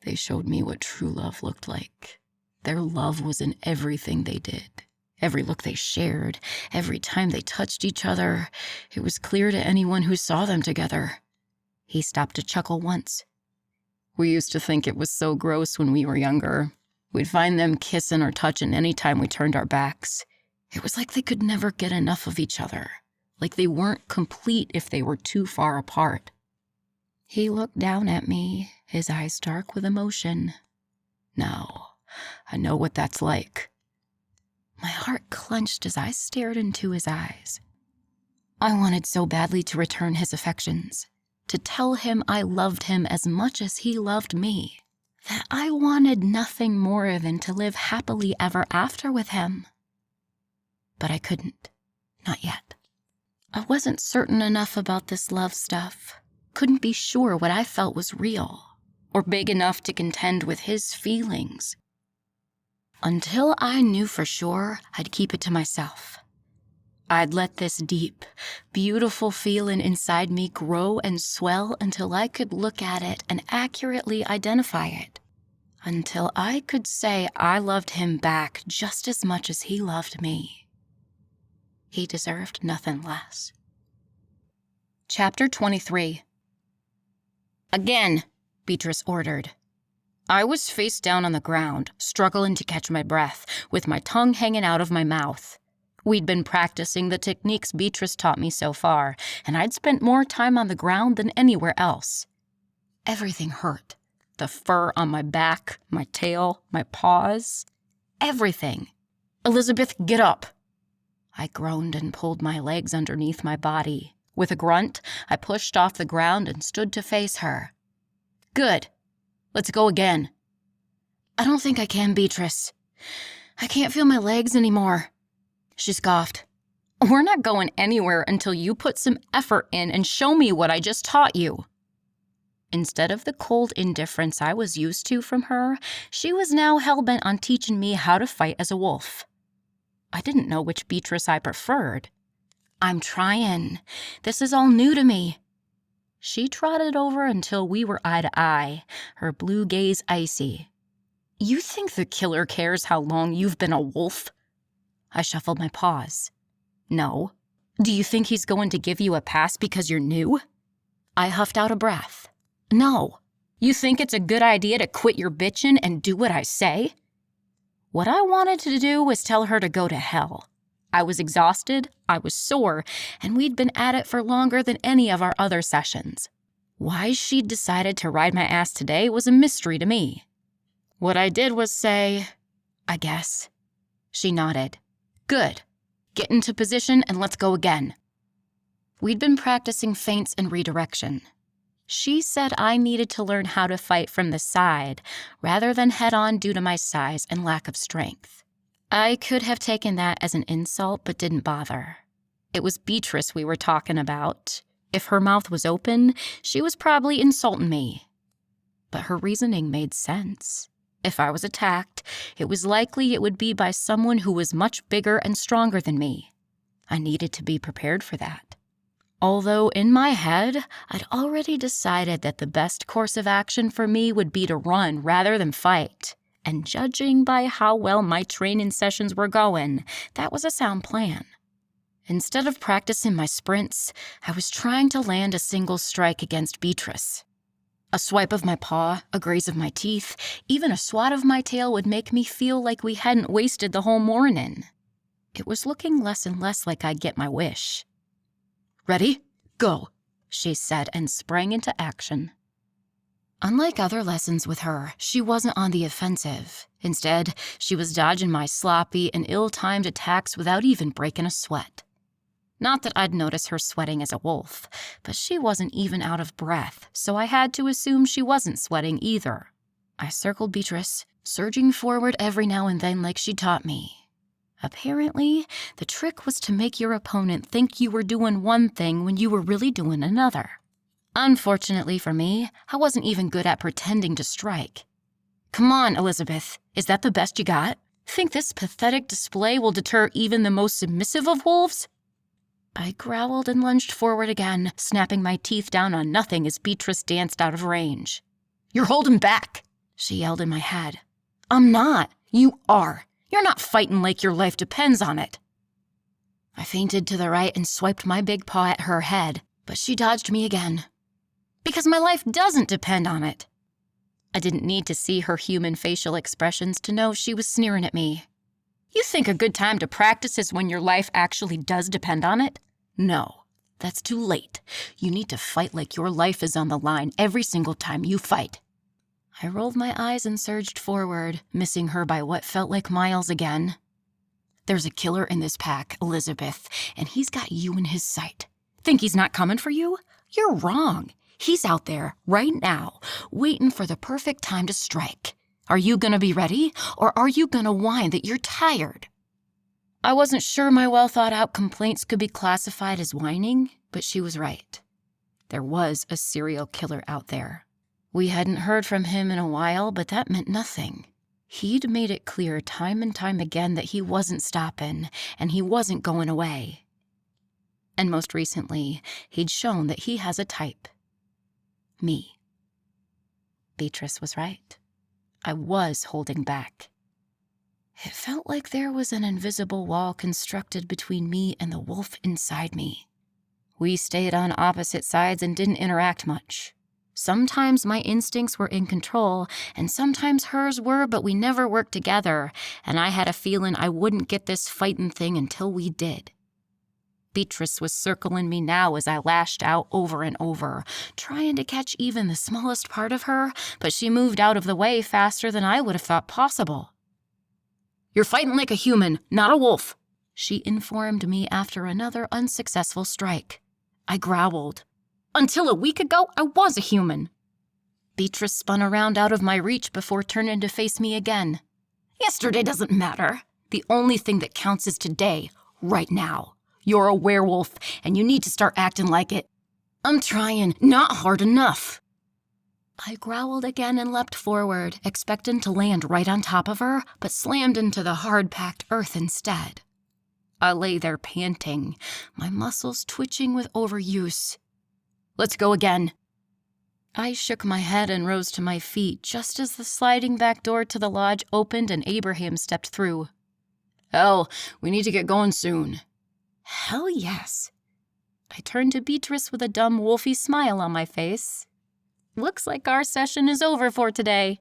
Speaker 3: They showed me what true love looked like. Their love was in everything they did, Every look they shared, every time they touched each other, it was clear to anyone who saw them together. He stopped to chuckle once. We used to think it was so gross when we were younger. We'd find them kissing or touching any time we turned our backs. It was like they could never get enough of each other, like they weren't complete if they were too far apart. He looked down at me, his eyes dark with emotion. Now, I know what that's like. My heart clenched as I stared into his eyes. I wanted so badly to return his affections, to tell him I loved him as much as he loved me, that I wanted nothing more than to live happily ever after with him. But I couldn't. Not yet. I wasn't certain enough about this love stuff. Couldn't be sure what I felt was real, or big enough to contend with his feelings. Until I knew for sure, I'd keep it to myself. I'd let this deep, beautiful feeling inside me grow and swell until I could look at it and accurately identify it. Until I could say I loved him back just as much as he loved me. He deserved nothing less. Chapter 23. Again, Beatrice ordered. I was face down on the ground, struggling to catch my breath, with my tongue hanging out of my mouth. We'd been practicing the techniques Beatrice taught me so far, and I'd spent more time on the ground than anywhere else. Everything hurt. The fur on my back, my tail, my paws. Everything. Elizabeth, get up. I groaned and pulled my legs underneath my body. With a grunt, I pushed off the ground and stood to face her. Good. Let's go again. I don't think I can, Beatrice. I can't feel my legs anymore. She scoffed. We're not going anywhere until you put some effort in and show me what I just taught you. Instead of the cold indifference I was used to from her, she was now hell-bent on teaching me how to fight as a wolf. I didn't know which Beatrice I preferred. I'm trying. This is all new to me. She trotted over until we were eye to eye, her blue gaze icy. You think the killer cares how long you've been a wolf? I shuffled my paws. No. Do you think he's going to give you a pass because you're new? I huffed out a breath. No. You think it's a good idea to quit your bitchin' and do what I say? What I wanted to do was tell her to go to hell. I was exhausted, I was sore, and we'd been at it for longer than any of our other sessions. Why she'd decided to ride my ass today was a mystery to me. What I did was say, I guess. She nodded. Good. Get into position and let's go again. We'd been practicing feints and redirection. She said I needed to learn how to fight from the side rather than head-on due to my size and lack of strength. I could have taken that as an insult but didn't bother. It was Beatrice we were talking about. If her mouth was open, she was probably insulting me. But her reasoning made sense. If I was attacked, it was likely it would be by someone who was much bigger and stronger than me. I needed to be prepared for that. Although in my head, I'd already decided that the best course of action for me would be to run rather than fight. And judging by how well my training sessions were going, that was a sound plan. Instead of practicing my sprints, I was trying to land a single strike against Beatrice. A swipe of my paw, a graze of my teeth, even a swat of my tail would make me feel like we hadn't wasted the whole morning. It was looking less and less like I'd get my wish. Ready? Go, she said and sprang into action. Unlike other lessons with her, she wasn't on the offensive. Instead, she was dodging my sloppy and ill-timed attacks without even breaking a sweat. Not that I'd notice her sweating as a wolf, but she wasn't even out of breath, so I had to assume she wasn't sweating either. I circled Beatrice, surging forward every now and then like she taught me. Apparently, the trick was to make your opponent think you were doing one thing when you were really doing another. Unfortunately for me, I wasn't even good at pretending to strike. Come on, Elizabeth, is that the best you got? Think this pathetic display will deter even the most submissive of wolves? I growled and lunged forward again, snapping my teeth down on nothing as Beatrice danced out of range. You're holding back, she yelled in my head. I'm not. You are.
Speaker 2: You're not fighting like your life depends on it. I feinted to the right and swiped my big paw at her head, but she dodged me again. Because my life doesn't depend on it. I didn't need to see her human facial expressions to know she was sneering at me. You think a good time to practice is when your life actually does depend on it? No, that's too late. You need to fight like your life is on the line every single time you fight. I rolled my eyes and surged forward, missing her by what felt like miles again. There's a killer in this pack, Elizabeth, and he's got you in his sight. Think he's not coming for you? You're wrong. He's out there, right now, waiting for the perfect time to strike. Are you gonna be ready, or are you gonna whine that you're tired? I wasn't sure my well-thought-out complaints could be classified as whining, but she was right. There was a serial killer out there. We hadn't heard from him in a while, but that meant nothing. He'd made it clear time and time again that he wasn't stopping, and he wasn't going away. And most recently, he'd shown that he has a type. Me. Beatrice was right. I was holding back. It felt like there was an invisible wall constructed between me and the wolf inside me. We stayed on opposite sides and didn't interact much. Sometimes my instincts were in control, and sometimes hers were, but we never worked together, and I had a feeling I wouldn't get this fighting thing until we did. Beatrice was circling me now as I lashed out over and over, trying to catch even the smallest part of her, but she moved out of the way faster than I would have thought possible. You're fighting like a human, not a wolf, she informed me after another unsuccessful strike. I growled. Until a week ago, I was a human. Beatrice spun around out of my reach before turning to face me again. Yesterday doesn't matter. The only thing that counts is today, right now. You're a werewolf, and you need to start acting like it. I'm trying, not hard enough. I growled again and leapt forward, expecting to land right on top of her, but slammed into the hard-packed earth instead. I lay there panting, my muscles twitching with overuse. Let's go again. I shook my head and rose to my feet just as the sliding back door to the lodge opened and Abraham stepped through. Hell, we need to get going soon. Hell yes. I turned to Beatrice with a dumb wolfy smile on my face. Looks like our session is over for today.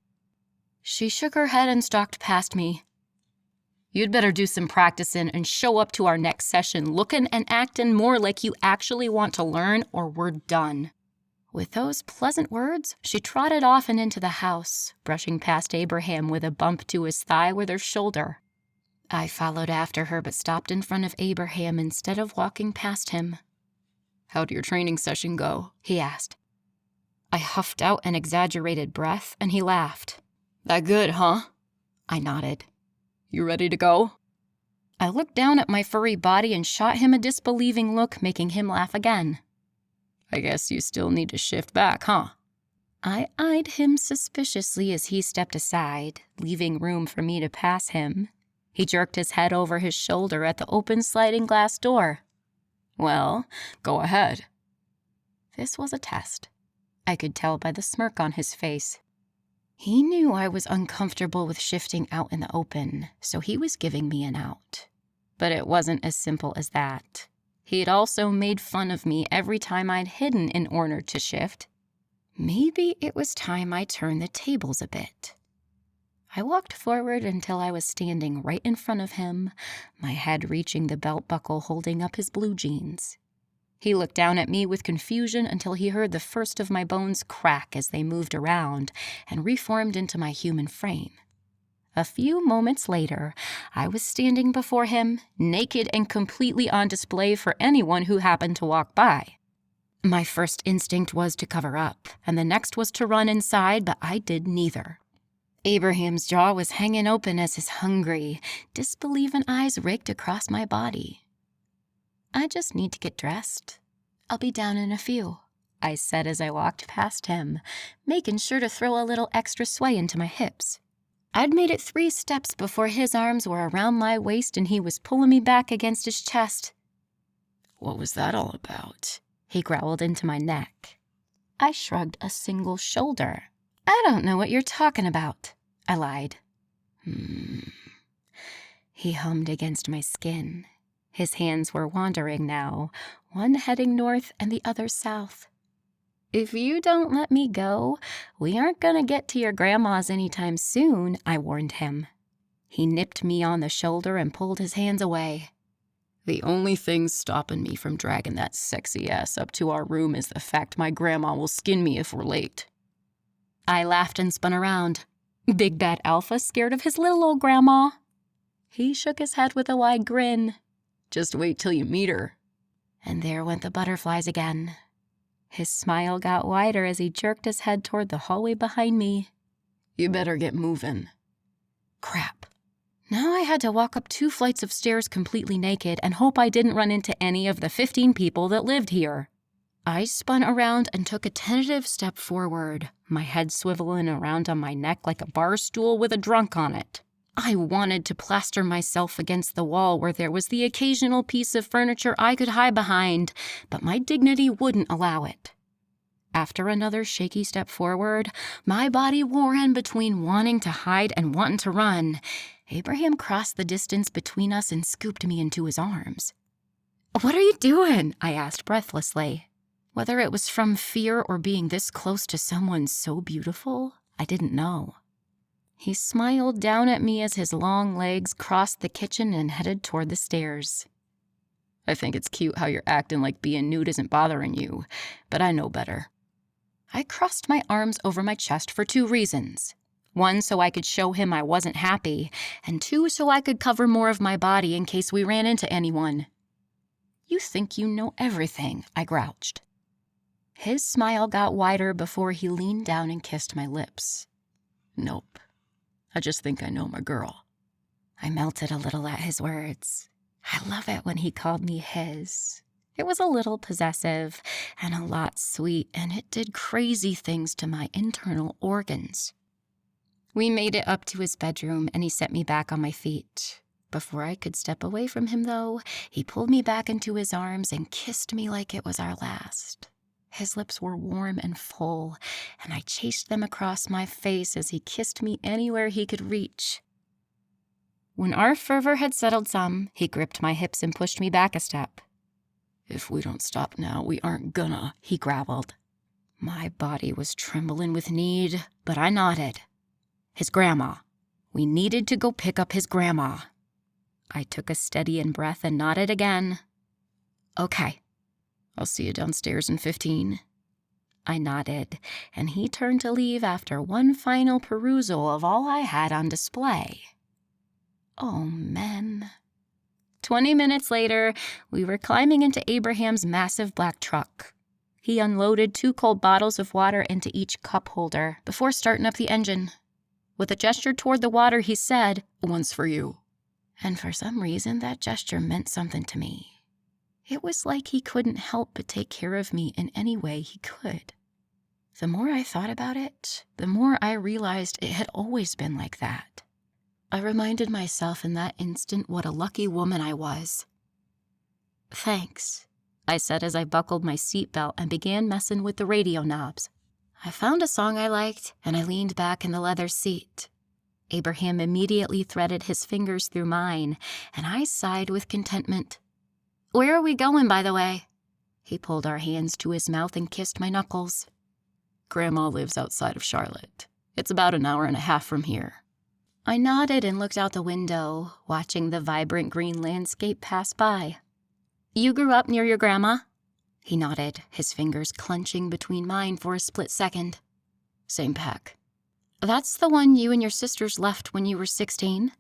Speaker 2: She shook her head and stalked past me. You'd better do some practicing and show up to our next session looking and acting more like you actually want to learn, or we're done. With those pleasant words, she trotted off and into the house, brushing past Abraham with a bump to his thigh with her shoulder. I followed after her but stopped in front of Abraham instead of walking past him. How'd your training session go? He asked. I huffed out an exaggerated breath, and he laughed. That good, huh? I nodded. You ready to go? I looked down at my furry body and shot him a disbelieving look, making him laugh again. I guess you still need to shift back, huh? I eyed him suspiciously as he stepped aside, leaving room for me to pass him. He jerked his head over his shoulder at the open sliding glass door. Well, go ahead. This was a test. I could tell by the smirk on his face. He knew I was uncomfortable with shifting out in the open, so he was giving me an out. But it wasn't as simple as that. He'd also made fun of me every time I'd hidden in order to shift. Maybe it was time I turned the tables a bit. I walked forward until I was standing right in front of him, my head reaching the belt buckle holding up his blue jeans. He looked down at me with confusion until he heard the first of my bones crack as they moved around and reformed into my human frame. A few moments later, I was standing before him, naked and completely on display for anyone who happened to walk by. My first instinct was to cover up, and the next was to run inside, but I did neither. Abraham's jaw was hanging open as his hungry, disbelieving eyes raked across my body. I just need to get dressed. I'll be down in a few, I said as I walked past him, making sure to throw a little extra sway into my hips. I'd made it 3 steps before his arms were around my waist and he was pulling me back against his chest. What was that all about? He growled into my neck. I shrugged a single shoulder. I don't know what you're talking about, I lied.
Speaker 1: He hummed against my skin. His hands were wandering now, one heading north and the other south. "If you don't let me go, we aren't gonna get to your grandma's anytime soon," I warned him. He nipped me on the shoulder and pulled his hands away.
Speaker 3: "The only thing stopping me from dragging that sexy ass up to our room is the fact my grandma will skin me if we're late."
Speaker 1: I laughed and spun around. Big Bad Alpha scared of his little old grandma? He shook his head with a wide grin.
Speaker 3: "Just wait till you meet her."
Speaker 1: And there went the butterflies again. His smile got wider as he jerked his head toward the hallway behind me.
Speaker 3: "You better get moving."
Speaker 1: Crap. Now I had to walk up 2 flights of stairs completely naked and hope I didn't run into any of the 15 people that lived here. I spun around and took a tentative step forward, my head swiveling around on my neck like a bar stool with a drunk on it. I wanted to plaster myself against the wall where there was the occasional piece of furniture I could hide behind, but my dignity wouldn't allow it. After another shaky step forward, my body wore in between wanting to hide and wanting to run. Abraham crossed the distance between us and scooped me into his arms. "What are you doing?" I asked breathlessly. Whether it was from fear or being this close to someone so beautiful, I didn't know. He smiled down at me as his long legs crossed the kitchen and headed toward the stairs.
Speaker 3: "I think it's cute how you're acting like being nude isn't bothering you, but I know better."
Speaker 1: I crossed my arms over my chest for 2 reasons. 1, so I could show him I wasn't happy, and 2, so I could cover more of my body in case we ran into anyone. "You think you know everything," I grouched. His smile got wider before he leaned down and kissed my lips.
Speaker 3: "Nope. I just think I know my girl."
Speaker 1: I melted a little at his words. I love it when he called me his. It was a little possessive and a lot sweet, and it did crazy things to my internal organs. We made it up to his bedroom, and he set me back on my feet. Before I could step away from him, though, he pulled me back into his arms and kissed me like it was our last. His lips were warm and full, and I chased them across my face as he kissed me anywhere he could reach. When our fervor had settled some, he gripped my hips and pushed me back a step.
Speaker 3: "If we don't stop now, we aren't gonna,"
Speaker 1: he growled. My body was trembling with need, but I nodded. His grandma. We needed to go pick up his grandma. I took a steady in breath and nodded again. "Okay.
Speaker 3: I'll see you downstairs in 15.
Speaker 1: I nodded, and he turned to leave after one final perusal of all I had on display. Oh, men. 20 minutes later, we were climbing into Abraham's massive black truck. He unloaded 2 cold bottles of water into each cup holder before starting up the engine. With a gesture toward the water, he said,
Speaker 3: "One's for you."
Speaker 1: And for some reason, that gesture meant something to me. It was like he couldn't help but take care of me in any way he could. The more I thought about it, the more I realized it had always been like that. I reminded myself in that instant what a lucky woman I was. "Thanks," I said as I buckled my seatbelt and began messing with the radio knobs. I found a song I liked, and I leaned back in the leather seat. Abraham immediately threaded his fingers through mine, and I sighed with contentment. "Where are we going, by the way?" He pulled our hands to his mouth and kissed my knuckles.
Speaker 3: "Grandma lives outside of Charlotte. It's about an hour and a half from here."
Speaker 1: I nodded and looked out the window, watching the vibrant green landscape pass by. "You grew up near your grandma?" He nodded, his fingers clenching between mine for a split second.
Speaker 3: "Same pack."
Speaker 1: "That's the one you and your sisters left when you were 16?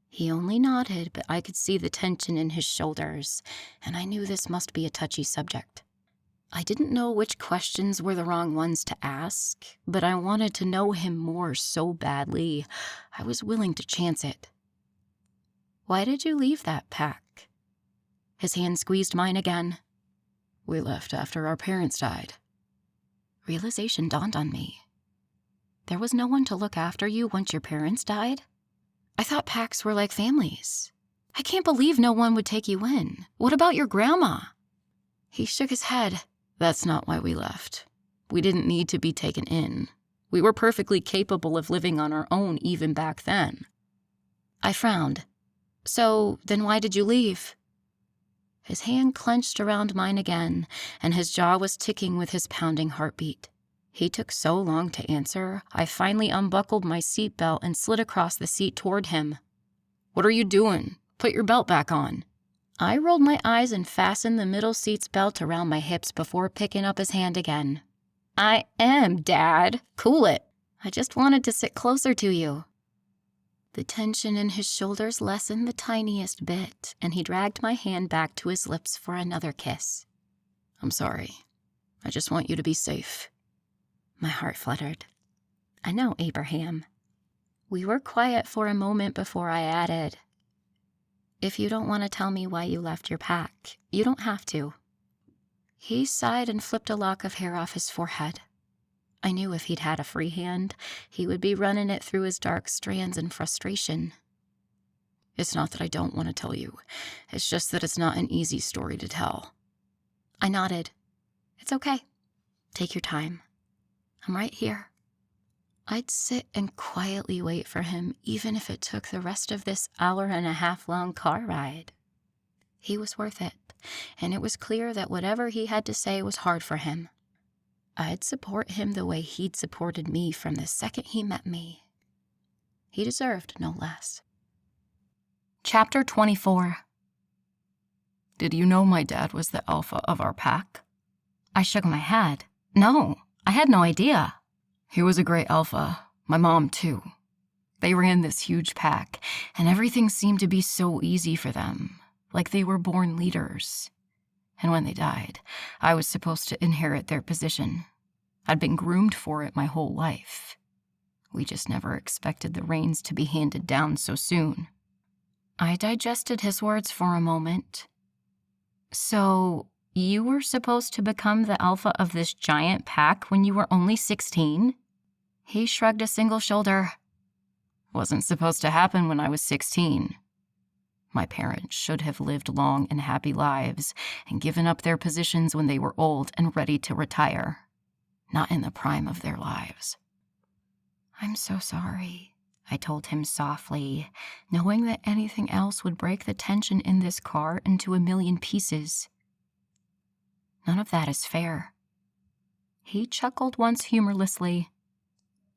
Speaker 1: He only nodded, but I could see the tension in his shoulders, and I knew this must be a touchy subject. I didn't know which questions were the wrong ones to ask, but I wanted to know him more so badly, I was willing to chance it. "Why did you leave that pack?" His hand squeezed mine again.
Speaker 3: "We left after our parents died."
Speaker 1: Realization dawned on me. There was no one to look after you once your parents died? I thought packs were like families. I can't believe no one would take you in. What about your grandma? He shook his head.
Speaker 3: "That's not why we left. We didn't need to be taken in. We were perfectly capable of living on our own even back then."
Speaker 1: I frowned. So, then why did you leave? His hand clenched around mine again, and his jaw was ticking with his pounding heartbeat. He took so long to answer, I finally unbuckled my seatbelt and slid across the seat toward him.
Speaker 2: What are you doing? Put your belt back on.
Speaker 1: I rolled my eyes and fastened the middle seat's belt around my hips before picking up his hand again. I am, Dad. Cool it. I just wanted to sit closer to you. The tension in his shoulders lessened the tiniest bit, and he dragged my hand back to his lips for another kiss.
Speaker 2: I'm sorry. I just want you to be safe.
Speaker 1: My heart fluttered. I know, Abraham. We were quiet for a moment before I added, if you don't want to tell me why you left your pack, you don't have to. He sighed and flipped a lock of hair off his forehead. I knew if he'd had a free hand, he would be running it through his dark strands in frustration.
Speaker 2: It's not that I don't want to tell you. It's just that it's not an easy story to tell.
Speaker 1: I nodded. It's okay. Take your time. I'm right here. I'd sit and quietly wait for him, even if it took the rest of this hour-and-a-half-long car ride. He was worth it, and it was clear that whatever he had to say was hard for him. I'd support him the way he'd supported me from the second he met me. He deserved no less. Chapter 24.
Speaker 2: Did you know my dad was the alpha of our pack?
Speaker 1: I shook my head. No, I had no idea.
Speaker 2: He was a great alpha. My mom, too. They ran this huge pack, and everything seemed to be so easy for them, like they were born leaders. And when they died, I was supposed to inherit their position. I'd been groomed for it my whole life. We just never expected the reins to be handed down so soon.
Speaker 1: I digested his words for a moment. So, you were supposed to become the alpha of this giant pack when you were only 16? He shrugged a single shoulder.
Speaker 2: Wasn't supposed to happen when I was 16. My parents should have lived long and happy lives and given up their positions when they were old and ready to retire, not in the prime of their lives.
Speaker 1: I'm so sorry, I told him softly, knowing that anything else would break the tension in this car into a million pieces. None of that is fair. He chuckled once humorlessly.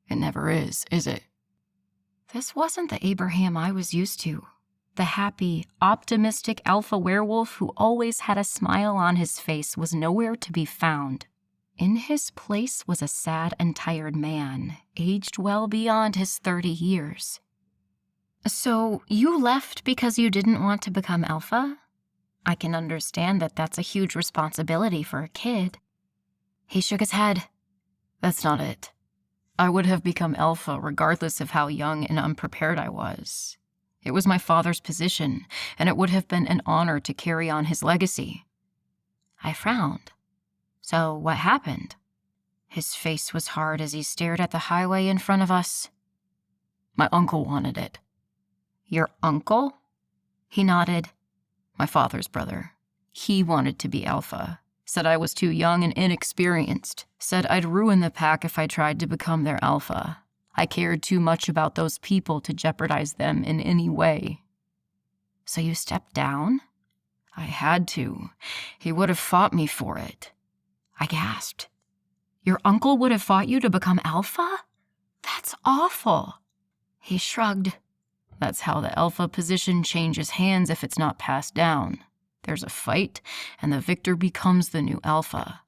Speaker 2: It never is it?
Speaker 1: This wasn't the Abraham I was used to. The happy, optimistic alpha werewolf who always had a smile on his face was nowhere to be found. In his place was a sad and tired man, aged well beyond his 30 years. So, you left because you didn't want to become alpha? I can understand that that's a huge responsibility for a kid. He shook his head.
Speaker 2: That's not it. I would have become alpha regardless of how young and unprepared I was. It was my father's position, and it would have been an honor to carry on his legacy.
Speaker 1: I frowned. So what happened? His face was hard as he stared at the highway in front of us.
Speaker 2: My uncle wanted it.
Speaker 1: Your uncle?
Speaker 2: He nodded. My father's brother. He wanted to be alpha. Said I was too young and inexperienced. Said I'd ruin the pack if I tried to become their alpha. I cared too much about those people to jeopardize them in any way.
Speaker 1: So you stepped down?
Speaker 2: I had to. He would have fought me for it.
Speaker 1: I gasped. Your uncle would have fought you to become alpha? That's awful. He shrugged.
Speaker 2: That's how the alpha position changes hands if it's not passed down. There's a fight, and the victor becomes the new alpha.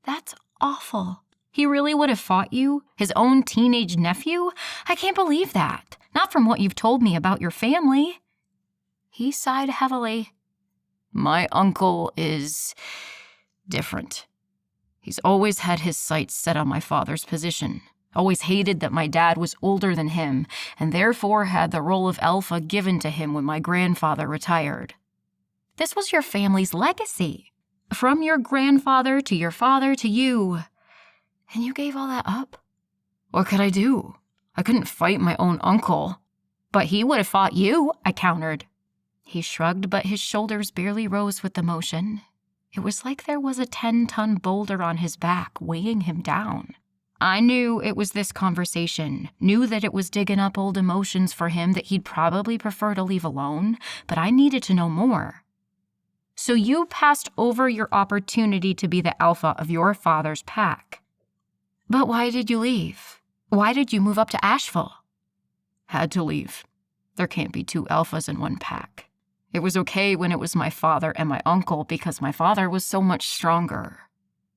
Speaker 1: That's awful. He really would have fought you? His own teenage nephew? I can't believe that. Not from what you've told me about your family. He sighed heavily.
Speaker 2: My uncle is different. He's always had his sights set on my father's position. Always hated that my dad was older than him, and therefore had the role of alpha given to him when my grandfather retired.
Speaker 1: This was your family's legacy. From your grandfather to your father to you. And you gave all that up?
Speaker 2: What could I do? I couldn't fight my own uncle.
Speaker 1: But he would have fought you, I countered. He shrugged, but his shoulders barely rose with the motion. It was like there was a 10-ton boulder on his back, weighing him down.
Speaker 2: I knew it was this conversation, knew that it was digging up old emotions for him that he'd probably prefer to leave alone, but I needed to know more. So you passed over your opportunity to be the alpha of your father's pack. But why did you leave? Why did you move up to Asheville? Had to leave. There can't be two alphas in one pack. It was okay when it was my father and my uncle because my father was so much stronger.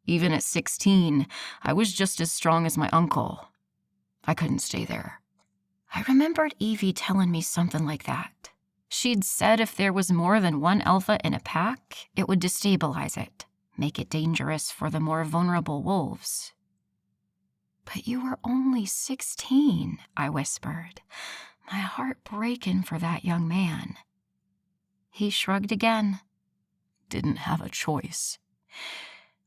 Speaker 2: Even at 16, I was just as strong as my uncle. I couldn't stay there. I remembered Evie telling me something like that. She'd said if there was more than one alpha in a pack, it would destabilize it, make it dangerous for the more vulnerable wolves. But you were only 16, I whispered, my heart breaking for that young man. He shrugged again. Didn't have a choice.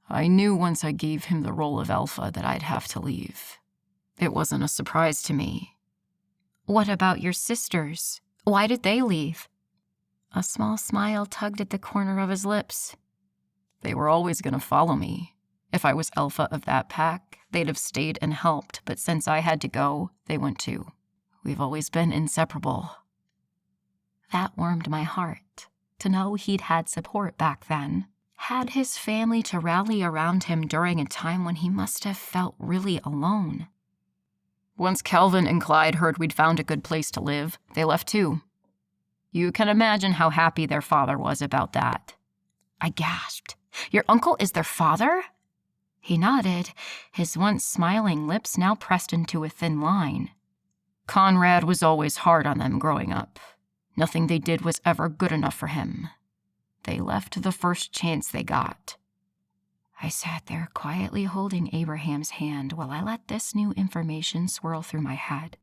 Speaker 2: I knew once I gave him the role of alpha that I'd have to leave. It wasn't a surprise to me. What about your sisters? Why did they leave? A small smile tugged at the corner of his lips. They were always going to follow me. If I was alpha of that pack, they'd have stayed and helped, but since I had to go, they went too. We've always been inseparable. That warmed my heart, to know he'd had support back then. Had his family to rally around him during a time when he must have felt really alone. Once Calvin and Clyde heard we'd found a good place to live, they left too. You can imagine how happy their father was about that. I gasped. Your uncle is their father? He nodded, his once smiling lips now pressed into a thin line. Conrad was always hard on them growing up. Nothing they did was ever good enough for him. They left the first chance they got. I sat there quietly holding Abraham's hand while I let this new information swirl through my head.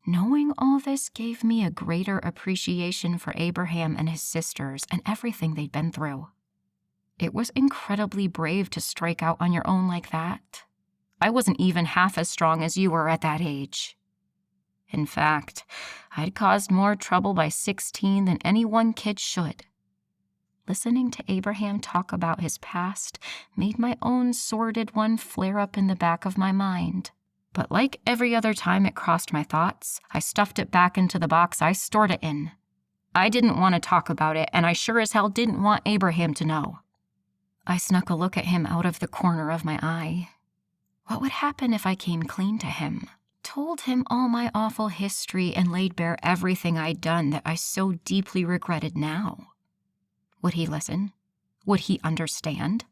Speaker 2: Knowing all this gave me a greater appreciation for Abraham and his sisters and everything they'd been through. It was incredibly brave to strike out on your own like that. I wasn't even half as strong as you were at that age. In fact, I'd caused more trouble by 16 than any one kid should. Listening to Abraham talk about his past made my own sordid one flare up in the back of my mind. But like every other time it crossed my thoughts, I stuffed it back into the box I stored it in. I didn't want to talk about it, and I sure as hell didn't want Abraham to know. I snuck a look at him out of the corner of my eye. What would happen if I came clean to him? Told him all my awful history and laid bare everything I'd done that I so deeply regretted now? Would he listen? Would he understand?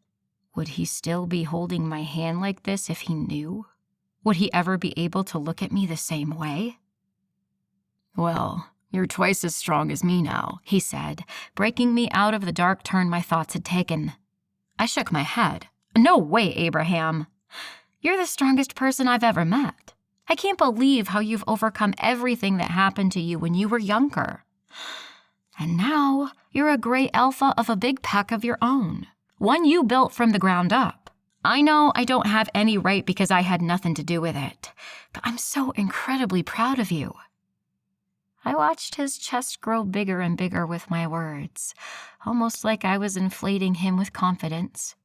Speaker 2: Would he still be holding my hand like this if he knew? Would he ever be able to look at me the same way? Well, you're twice as strong as me now, he said, breaking me out of the dark turn my thoughts had taken. I shook my head. No way, Abraham. You're the strongest person I've ever met. I can't believe how you've overcome everything that happened to you when you were younger. And now you're a great alpha of a big pack of your own, one you built from the ground up. I know I don't have any right because I had nothing to do with it, but I'm so incredibly proud of you. I watched his chest grow bigger and bigger with my words, almost like I was inflating him with confidence.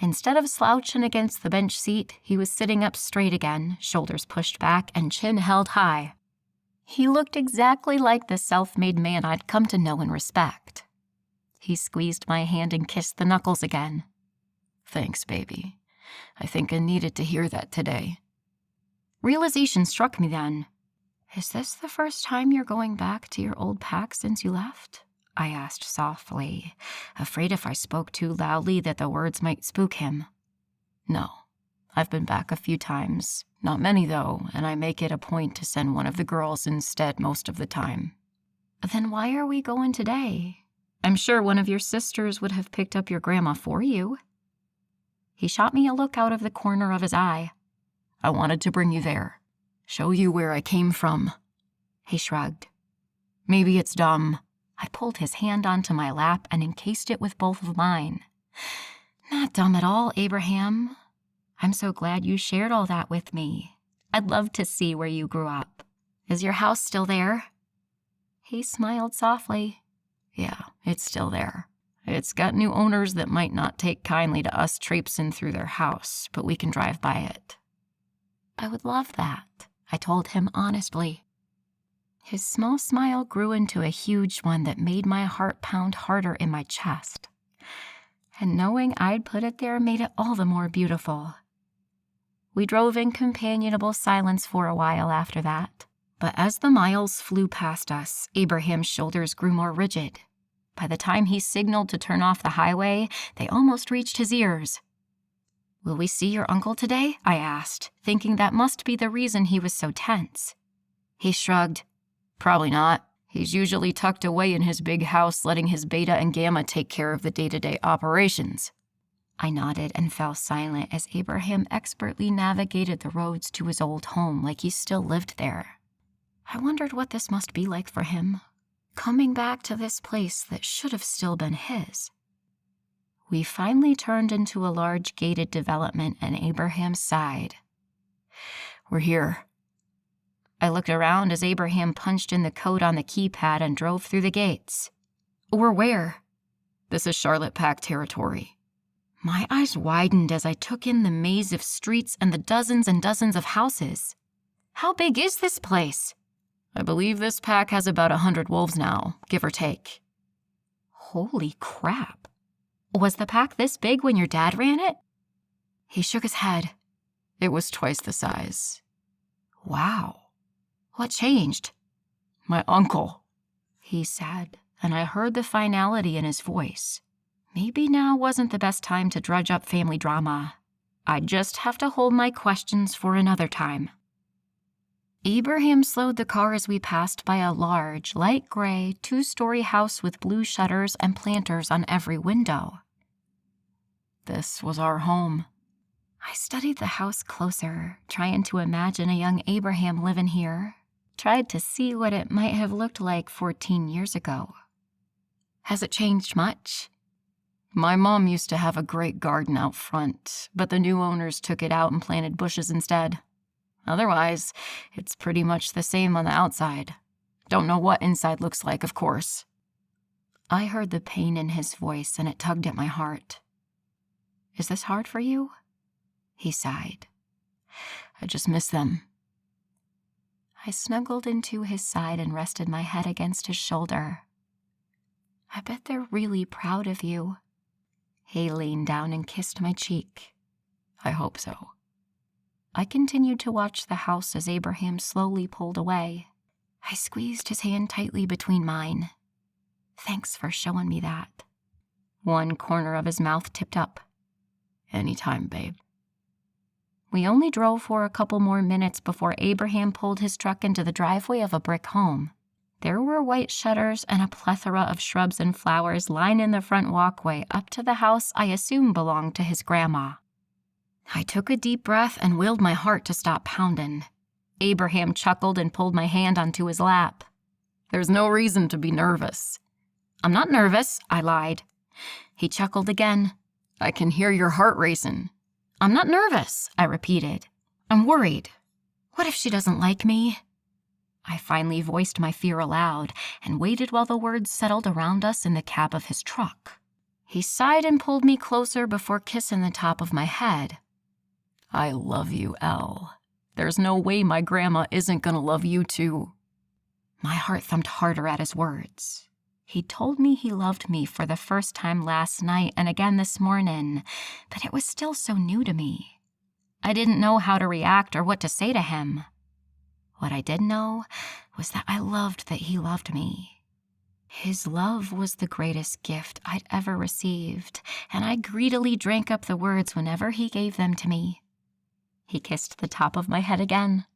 Speaker 2: Instead of slouching against the bench seat, he was sitting up straight again, shoulders pushed back and chin held high. He looked exactly like the self-made man I'd come to know and respect. He squeezed my hand and kissed the knuckles again. Thanks, baby. I think I needed to hear that today. Realization struck me then. Is this the first time you're going back to your old pack since you left? I asked softly, afraid if I spoke too loudly that the words might spook him. No, I've been back a few times. Not many, though, and I make it a point to send one of the girls instead most of the time. Then why are we going today? I'm sure one of your sisters would have picked up your grandma for you. He shot me a look out of the corner of his eye. I wanted to bring you there. Show you where I came from. He shrugged. Maybe it's dumb. I pulled his hand onto my lap and encased it with both of mine. Not dumb at all, Abraham. I'm so glad you shared all that with me. I'd love to see where you grew up. Is your house still there? He smiled softly. Yeah, it's still there. It's got new owners that might not take kindly to us traipsing through their house, but we can drive by it.
Speaker 1: I would love that, I told him honestly. His small smile grew into a huge one that made my heart pound harder in my chest. And knowing I'd put it there made it all the more beautiful. We drove in companionable silence for a while after that. But as the miles flew past us, Abraham's shoulders grew more rigid. By the time he signaled to turn off the highway, they almost reached his ears. "Will we see your uncle today?" I asked, thinking that must be the reason he was so tense. He shrugged. "Probably not. He's usually tucked away in his big house, letting his Beta and Gamma take care of the day-to-day operations." I nodded and fell silent as Abraham expertly navigated the roads to his old home like he still lived there. I wondered what this must be like for him, coming back to this place that should have still been his. We finally turned into a large gated development and Abraham sighed. "We're here." I looked around as Abraham punched in the code on the keypad and drove through the gates. "We're where?" "This is Charlotte Pack territory." My eyes widened as I took in the maze of streets and the dozens and dozens of houses. How big is this place? "I believe this pack has about 100 wolves now, give or take." Holy crap. Was the pack this big when your dad ran it? He shook his head.
Speaker 3: "It was twice the size."
Speaker 1: Wow. What changed?
Speaker 3: "My uncle,"
Speaker 1: he said, and I heard the finality in his voice. Maybe now wasn't the best time to drudge up family drama. I'd just have to hold my questions for another time. Abraham slowed the car as we passed by a large, light gray, 2-story house with blue shutters and planters on every window.
Speaker 3: "This was our home."
Speaker 1: I studied the house closer, trying to imagine a young Abraham living here. Tried to see what it might have looked like 14 years ago. Has it changed much?
Speaker 3: "My mom used to have a great garden out front, but the new owners took it out and planted bushes instead. Otherwise, it's pretty much the same on the outside. Don't know what inside looks like, of course."
Speaker 1: I heard the pain in his voice and it tugged at my heart. "Is this hard for you?" He sighed.
Speaker 3: "I just miss them."
Speaker 1: I snuggled into his side and rested my head against his shoulder. "I bet they're really proud of you." He leaned down and kissed my cheek.
Speaker 3: "I hope so."
Speaker 1: I continued to watch the house as Abraham slowly pulled away. I squeezed his hand tightly between mine. "Thanks for showing me that." One corner of his mouth tipped up.
Speaker 3: "Anytime, babe."
Speaker 1: We only drove for a couple more minutes before Abraham pulled his truck into the driveway of a brick home. There were white shutters and a plethora of shrubs and flowers lining the front walkway up to the house I assume belonged to his grandma. I took a deep breath and willed my heart to stop pounding. Abraham chuckled and pulled my hand onto his lap.
Speaker 3: "There's no reason to be nervous."
Speaker 1: "I'm not nervous," I lied. He chuckled again.
Speaker 3: "I can hear your heart racing."
Speaker 1: "I'm not nervous," I repeated. "I'm worried. What if she doesn't like me?" I finally voiced my fear aloud and waited while the words settled around us in the cab of his truck. He sighed and pulled me closer before kissing the top of my head.
Speaker 3: "I love you, Elle. There's no way my grandma isn't gonna love you too."
Speaker 1: My heart thumped harder at his words. He told me he loved me for the first time last night and again this morning, but it was still so new to me. I didn't know how to react or what to say to him. What I did know was that I loved that he loved me. His love was the greatest gift I'd ever received, and I greedily drank up the words whenever he gave them to me. He kissed the top of my head again.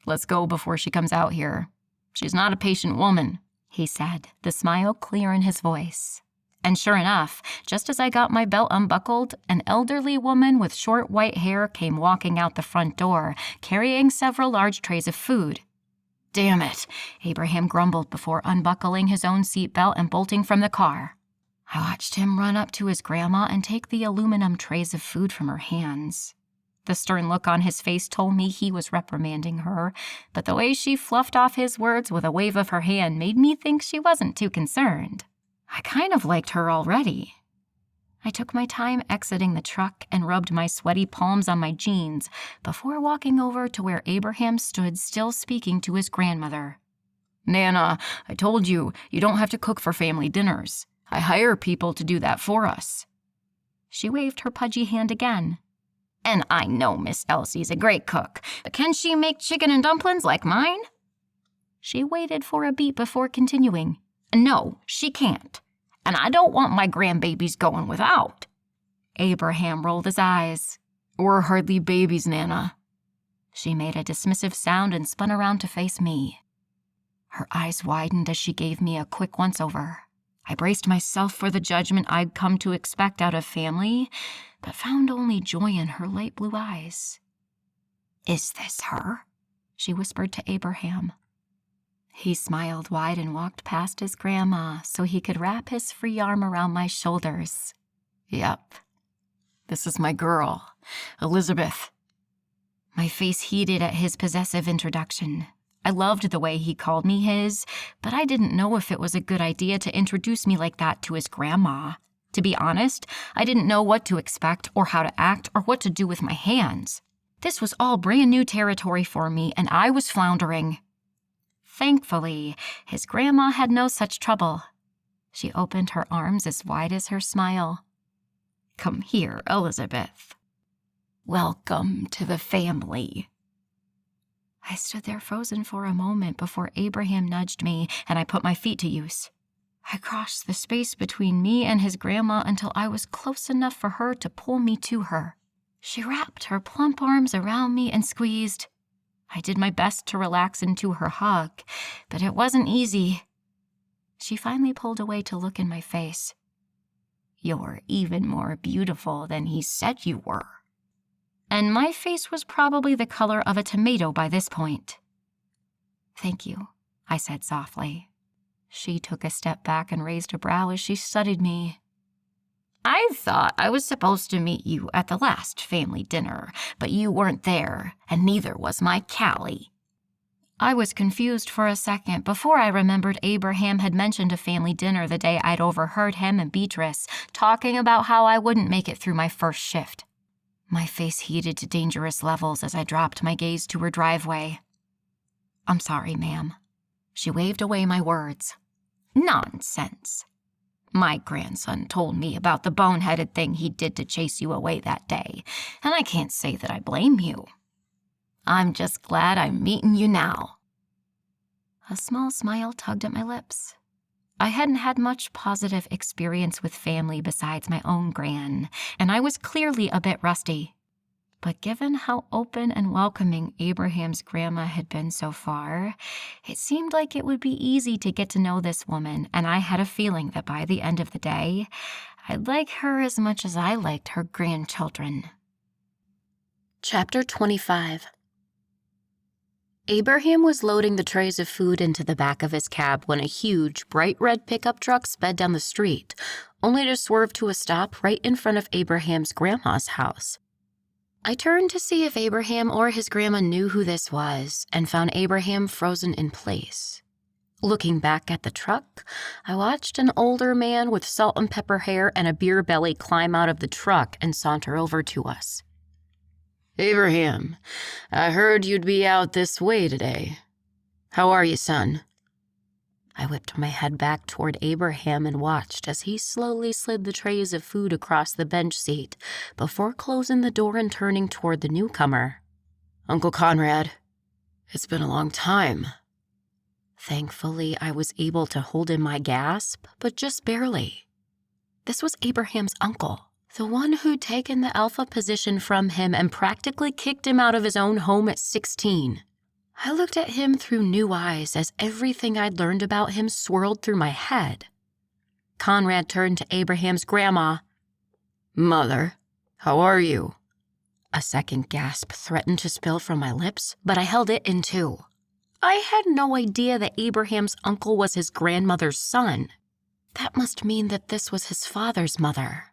Speaker 3: "Let's go before she comes out here. She's not a patient woman,"
Speaker 1: he said, the smile clear in his voice. And sure enough, just as I got my belt unbuckled, an elderly woman with short white hair came walking out the front door, carrying several large trays of food. "Damn it," Abraham grumbled before unbuckling his own seatbelt and bolting from the car. I watched him run up to his grandma and take the aluminum trays of food from her hands. The stern look on his face told me he was reprimanding her, but the way she fluffed off his words with a wave of her hand made me think she wasn't too concerned. I kind of liked her already. I took my time exiting the truck and rubbed my sweaty palms on my jeans before walking over to where Abraham stood still speaking to his grandmother.
Speaker 2: Nana, I told you, you don't have to cook for family dinners. I hire people to do that for us.
Speaker 1: She waved her pudgy hand again. And I know Miss Elsie's a great cook, but can she make chicken and dumplings like mine? She waited for a beat before continuing. No, she can't. And I don't want my grandbabies going without. Abraham rolled his eyes.
Speaker 2: We're hardly babies, Nana.
Speaker 1: She made a dismissive sound and spun around to face me. Her eyes widened as she gave me a quick once-over. I braced myself for the judgment I'd come to expect out of family, but found only joy in her light blue eyes. Is this her? She whispered to Abraham. He smiled wide and walked past his grandma so he could wrap his free arm around my shoulders.
Speaker 2: Yep. This is my girl, Elizabeth.
Speaker 1: My face heated at his possessive introduction. I loved the way he called me his, but I didn't know if it was a good idea to introduce me like that to his grandma. To be honest, I didn't know what to expect or how to act or what to do with my hands. This was all brand new territory for me, and I was floundering. Thankfully, his grandma had no such trouble. She opened her arms as wide as her smile. Come here, Elizabeth. Welcome to the family. I stood there frozen for a moment before Abraham nudged me and I put my feet to use. I crossed the space between me and his grandma until I was close enough for her to pull me to her. She wrapped her plump arms around me and squeezed. I did my best to relax into her hug, but it wasn't easy. She finally pulled away to look in my face. You're even more beautiful than he said you were. And my face was probably the color of a tomato by this point. Thank you, I said softly. She took a step back and raised a brow as she studied me. I thought I was supposed to meet you at the last family dinner, but you weren't there, and neither was my Callie. I was confused for a second before I remembered Abraham had mentioned a family dinner the day I'd overheard him and Beatrice talking about how I wouldn't make it through my first shift. My face heated to dangerous levels as I dropped my gaze to her driveway. I'm sorry, ma'am. She waved away my words. Nonsense. My grandson told me about the boneheaded thing he did to chase you away that day, and I can't say that I blame you. I'm just glad I'm meeting you now. A small smile tugged at my lips. I hadn't had much positive experience with family besides my own gran, and I was clearly a bit rusty. But given how open and welcoming Abraham's grandma had been so far, it seemed like it would be easy to get to know this woman, and I had a feeling that by the end of the day, I'd like her as much as I liked her grandchildren. Chapter 25. Abraham was loading the trays of food into the back of his cab when a huge, bright red pickup truck sped down the street, only to swerve to a stop right in front of Abraham's grandma's house. I turned to see if Abraham or his grandma knew who this was and found Abraham frozen in place. Looking back at the truck, I watched an older man with salt and pepper hair and a beer belly climb out of the truck and saunter over to us.
Speaker 2: Abraham, I heard you'd be out this way today. How are you, son?
Speaker 1: I whipped my head back toward Abraham and watched as he slowly slid the trays of food across the bench seat before closing the door and turning toward the newcomer.
Speaker 2: Uncle Conrad, it's been a long time.
Speaker 1: Thankfully, I was able to hold in my gasp, but just barely. This was Abraham's uncle, the one who'd taken the alpha position from him and practically kicked him out of his own home at 16. I looked at him through new eyes as everything I'd learned about him swirled through my head. Conrad turned to Abraham's grandma.
Speaker 2: Mother, how are you?
Speaker 1: A second gasp threatened to spill from my lips, but I held it in too. I had no idea that Abraham's uncle was his grandmother's son. That must mean that this was his father's mother.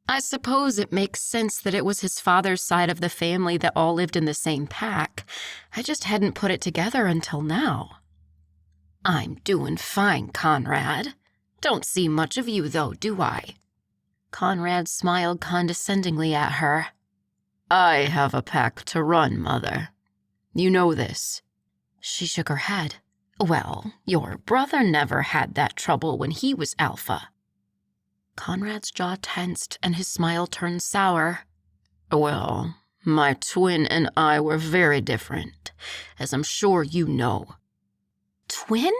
Speaker 1: I suppose it makes sense that it was his father's side of the family that all lived in the same pack. I just hadn't put it together until now. I'm doing fine, Conrad. Don't see much of you, though, do I?
Speaker 2: Conrad smiled condescendingly at her.
Speaker 3: I have a pack to run, Mother. You know this.
Speaker 2: She shook her head. Well, your brother never had that trouble when he was alpha. Conrad's jaw tensed and his smile turned sour.
Speaker 3: Well, my twin and I were very different, as I'm sure you know.
Speaker 2: Twin?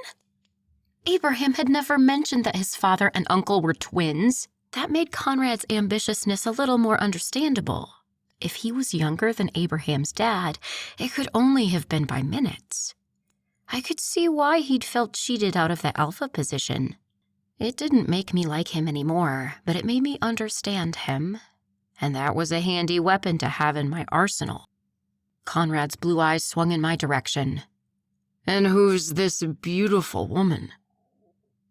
Speaker 2: Abraham had never mentioned that his father and uncle were twins. That made Conrad's ambitiousness a little more understandable. If he was younger than Abraham's dad, it could only have been by minutes. I could see why he'd felt cheated out of the alpha position. It didn't make me like him anymore, but it made me understand him. And that was a handy weapon to have in my arsenal. Conrad's blue eyes swung in my direction.
Speaker 3: And who's this beautiful woman?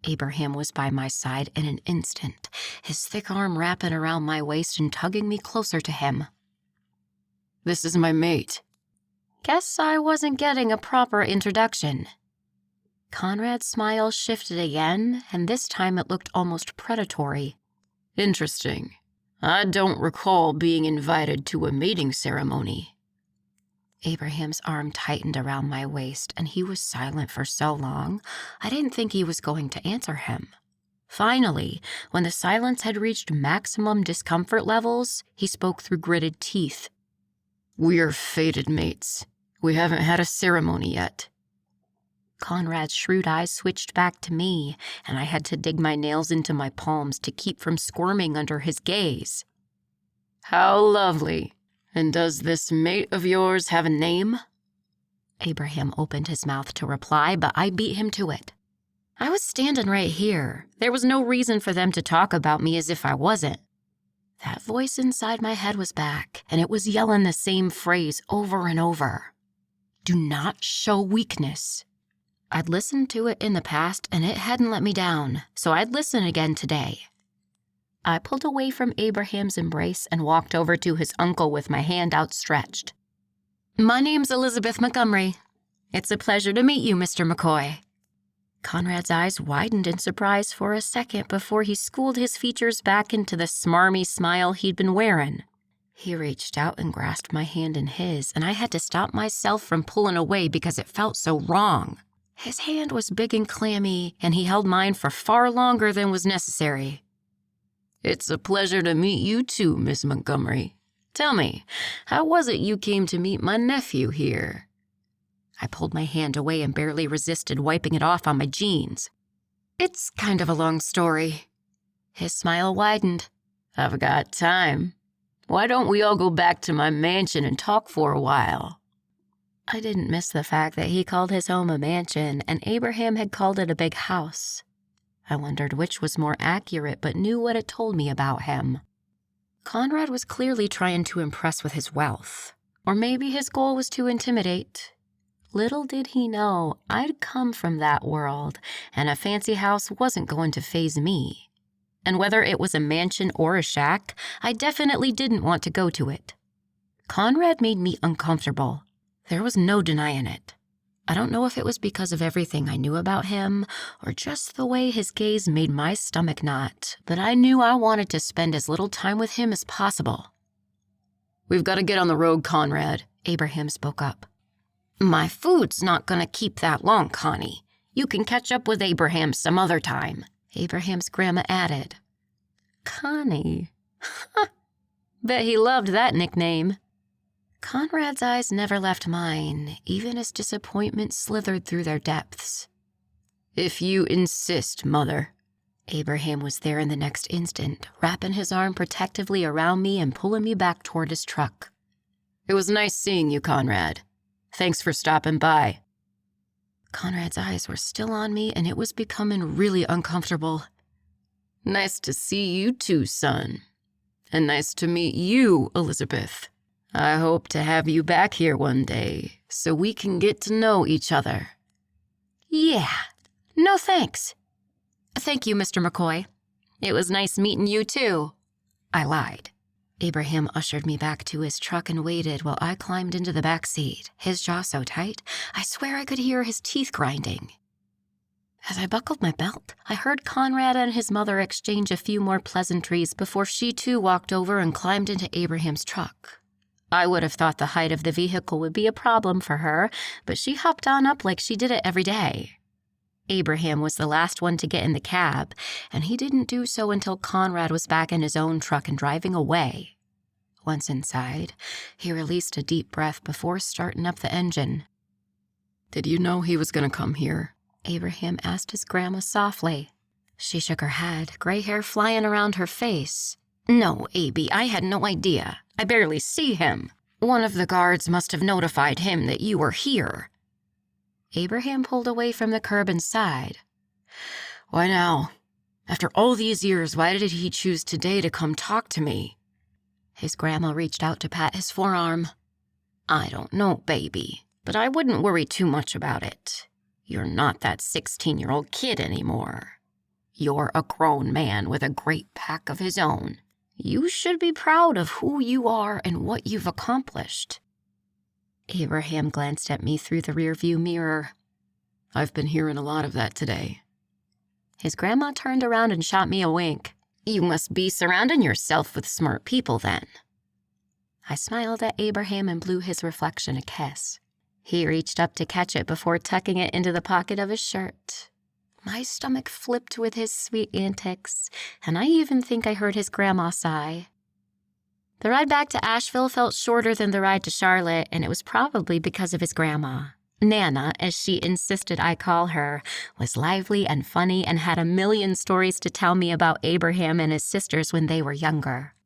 Speaker 2: Abraham was by my side in an instant, his thick arm wrapping around my waist and tugging me closer to him.
Speaker 3: This is my mate.
Speaker 2: Guess I wasn't getting a proper introduction. Conrad's smile shifted again, and this time it looked almost predatory.
Speaker 3: Interesting. I don't recall being invited to a mating ceremony.
Speaker 2: Abraham's arm tightened around my waist, and he was silent for so long, I didn't think he was going to answer him. Finally, when the silence had reached maximum discomfort levels, he spoke through gritted teeth.
Speaker 3: We're fated mates. We haven't had a ceremony yet.
Speaker 2: Conrad's shrewd eyes switched back to me, and I had to dig my nails into my palms to keep from squirming under his gaze.
Speaker 3: How lovely. And does this mate of yours have a name?
Speaker 2: Abraham opened his mouth to reply, but I beat him to it. I was standing right here. There was no reason for them to talk about me as if I wasn't. That voice inside my head was back, and it was yelling the same phrase over and over. Do not show weakness. I'd listened to it in the past, and it hadn't let me down, so I'd listen again today. I pulled away from Abraham's embrace and walked over to his uncle with my hand outstretched. My name's Elizabeth Montgomery. It's a pleasure to meet you, Mr. McCoy. Conrad's eyes widened in surprise for a second before he schooled his features back into the smarmy smile he'd been wearing. He reached out and grasped my hand in his, and I had to stop myself from pulling away because it felt so wrong. His hand was big and clammy, and he held mine for far longer than was necessary.
Speaker 3: It's a pleasure to meet you too, Miss Montgomery. Tell me, how was it you came to meet my nephew here?
Speaker 2: I pulled my hand away and barely resisted wiping it off on my jeans. It's kind of a long story. His smile widened.
Speaker 3: I've got time. Why don't we all go back to my mansion and talk for a while?
Speaker 2: I didn't miss the fact that he called his home a mansion and Abraham had called it a big house. I wondered which was more accurate, but knew what it told me about him. Conrad was clearly trying to impress with his wealth. Or maybe his goal was to intimidate. Little did he know I'd come from that world, and a fancy house wasn't going to faze me. And whether it was a mansion or a shack, I definitely didn't want to go to it. Conrad made me uncomfortable. There was no denying it. I don't know if it was because of everything I knew about him or just the way his gaze made my stomach knot, but I knew I wanted to spend as little time with him as possible.
Speaker 3: We've got to get on the road, Conrad, Abraham spoke up.
Speaker 2: My food's not going to keep that long, Connie. You can catch up with Abraham some other time, Abraham's grandma added. Connie. Bet he loved that nickname. Conrad's eyes never left mine, even as disappointment slithered through their depths.
Speaker 3: If you insist, Mother.
Speaker 2: Abraham was there in the next instant, wrapping his arm protectively around me and pulling me back toward his truck.
Speaker 3: It was nice seeing you, Conrad. Thanks for stopping by.
Speaker 2: Conrad's eyes were still on me, and it was becoming really uncomfortable.
Speaker 3: Nice to see you too, son. And nice to meet you, Elizabeth. I hope to have you back here one day so we can get to know each other.
Speaker 2: Yeah. No thanks. Thank you, Mr. McCoy. It was nice meeting you too. I lied. Abraham ushered me back to his truck and waited while I climbed into the back seat, his jaw so tight, I swear I could hear his teeth grinding.
Speaker 1: As I buckled my belt, I heard Conrad and his mother exchange a few more pleasantries before she too walked over and climbed into Abraham's truck. I would have thought the height of the vehicle would be a problem for her, but she hopped on up like she did it every day. Abraham was the last one to get in the cab, and he didn't do so until Conrad was back in his own truck and driving away. Once inside, he released a deep breath before starting up the engine.
Speaker 3: "Did you know he was going to come here?"
Speaker 1: Abraham asked his grandma softly. She shook her head, gray hair flying around her face. "No, Abby, I had no idea. I barely see him. One of the guards must have notified him that you were here." Abraham pulled away from the curb and sighed.
Speaker 3: "Why now? After all these years, why did he choose today to come talk to me?"
Speaker 1: His grandma reached out to pat his forearm. "I don't know, baby, but I wouldn't worry too much about it. You're not that 16-year-old kid anymore. You're a grown man with a great pack of his own. You should be proud of who you are and what you've accomplished." Abraham glanced at me through the rearview mirror.
Speaker 3: "I've been hearing a lot of that today."
Speaker 1: His grandma turned around and shot me a wink. "You must be surrounding yourself with smart people then." I smiled at Abraham and blew his reflection a kiss. He reached up to catch it before tucking it into the pocket of his shirt. My stomach flipped with his sweet antics, and I even think I heard his grandma sigh. The ride back to Asheville felt shorter than the ride to Charlotte, and it was probably because of his grandma. Nana, as she insisted I call her, was lively and funny and had a million stories to tell me about Abraham and his sisters when they were younger.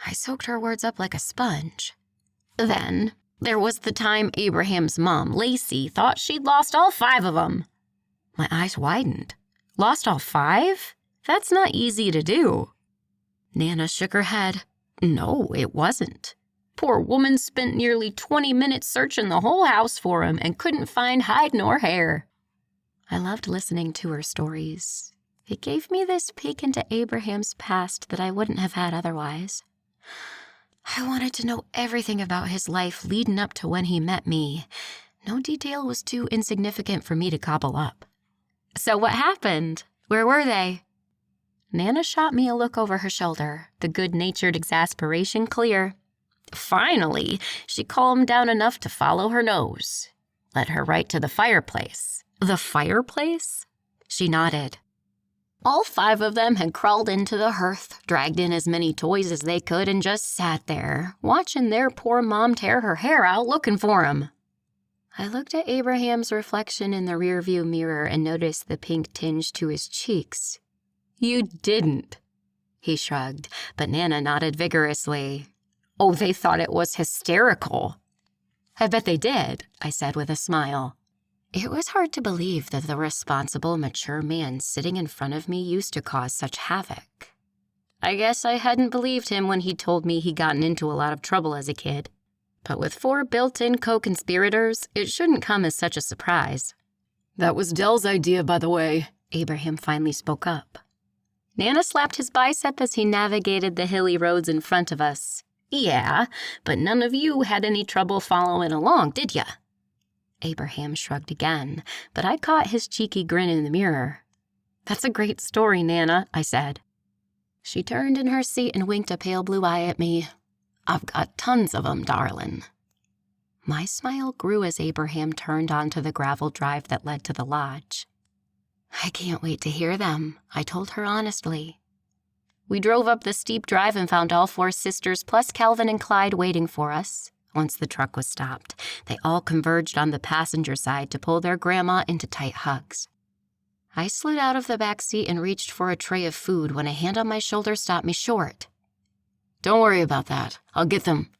Speaker 1: I soaked her words up like a sponge. Then there was the time Abraham's mom, Lacey, thought she'd lost all 5 of them. My eyes widened. Lost all 5? That's not easy to do. Nana shook her head. No, it wasn't. Poor woman spent nearly 20 minutes searching the whole house for him and couldn't find hide nor hair. I loved listening to her stories. It gave me this peek into Abraham's past that I wouldn't have had otherwise. I wanted to know everything about his life leading up to when he met me. No detail was too insignificant for me to cobble up. "So what happened? Where were they?" Nana shot me a look over her shoulder, the good-natured exasperation clear. Finally, she calmed down enough to follow her nose. Led her right to the fireplace. The fireplace? She nodded. All 5 of them had crawled into the hearth, dragged in as many toys as they could, and just sat there, watching their poor mom tear her hair out looking for him. I looked at Abraham's reflection in the rearview mirror and noticed the pink tinge to his cheeks. "You didn't," he shrugged, but Nana nodded vigorously. "Oh, they thought it was hysterical." "I bet they did," I said with a smile. It was hard to believe that the responsible, mature man sitting in front of me used to cause such havoc. I guess I hadn't believed him when he told me he'd gotten into a lot of trouble as a kid. But with 4 built-in co-conspirators, it shouldn't come as such a surprise.
Speaker 3: "That was Dell's idea, by the way,"
Speaker 1: Abraham finally spoke up. Nana slapped his bicep as he navigated the hilly roads in front of us. "Yeah, but none of you had any trouble following along, did ya?" Abraham shrugged again, but I caught his cheeky grin in the mirror. "That's a great story, Nana," I said. She turned in her seat and winked a pale blue eye at me. "I've got tons of 'em, darling." My smile grew as Abraham turned onto the gravel drive that led to the lodge. "I can't wait to hear them," I told her honestly. We drove up the steep drive and found all 4 sisters plus Calvin and Clyde waiting for us. Once the truck was stopped, they all converged on the passenger side to pull their grandma into tight hugs. I slid out of the back seat and reached for a tray of food when a hand on my shoulder stopped me short.
Speaker 3: "Don't worry about that. I'll get them,"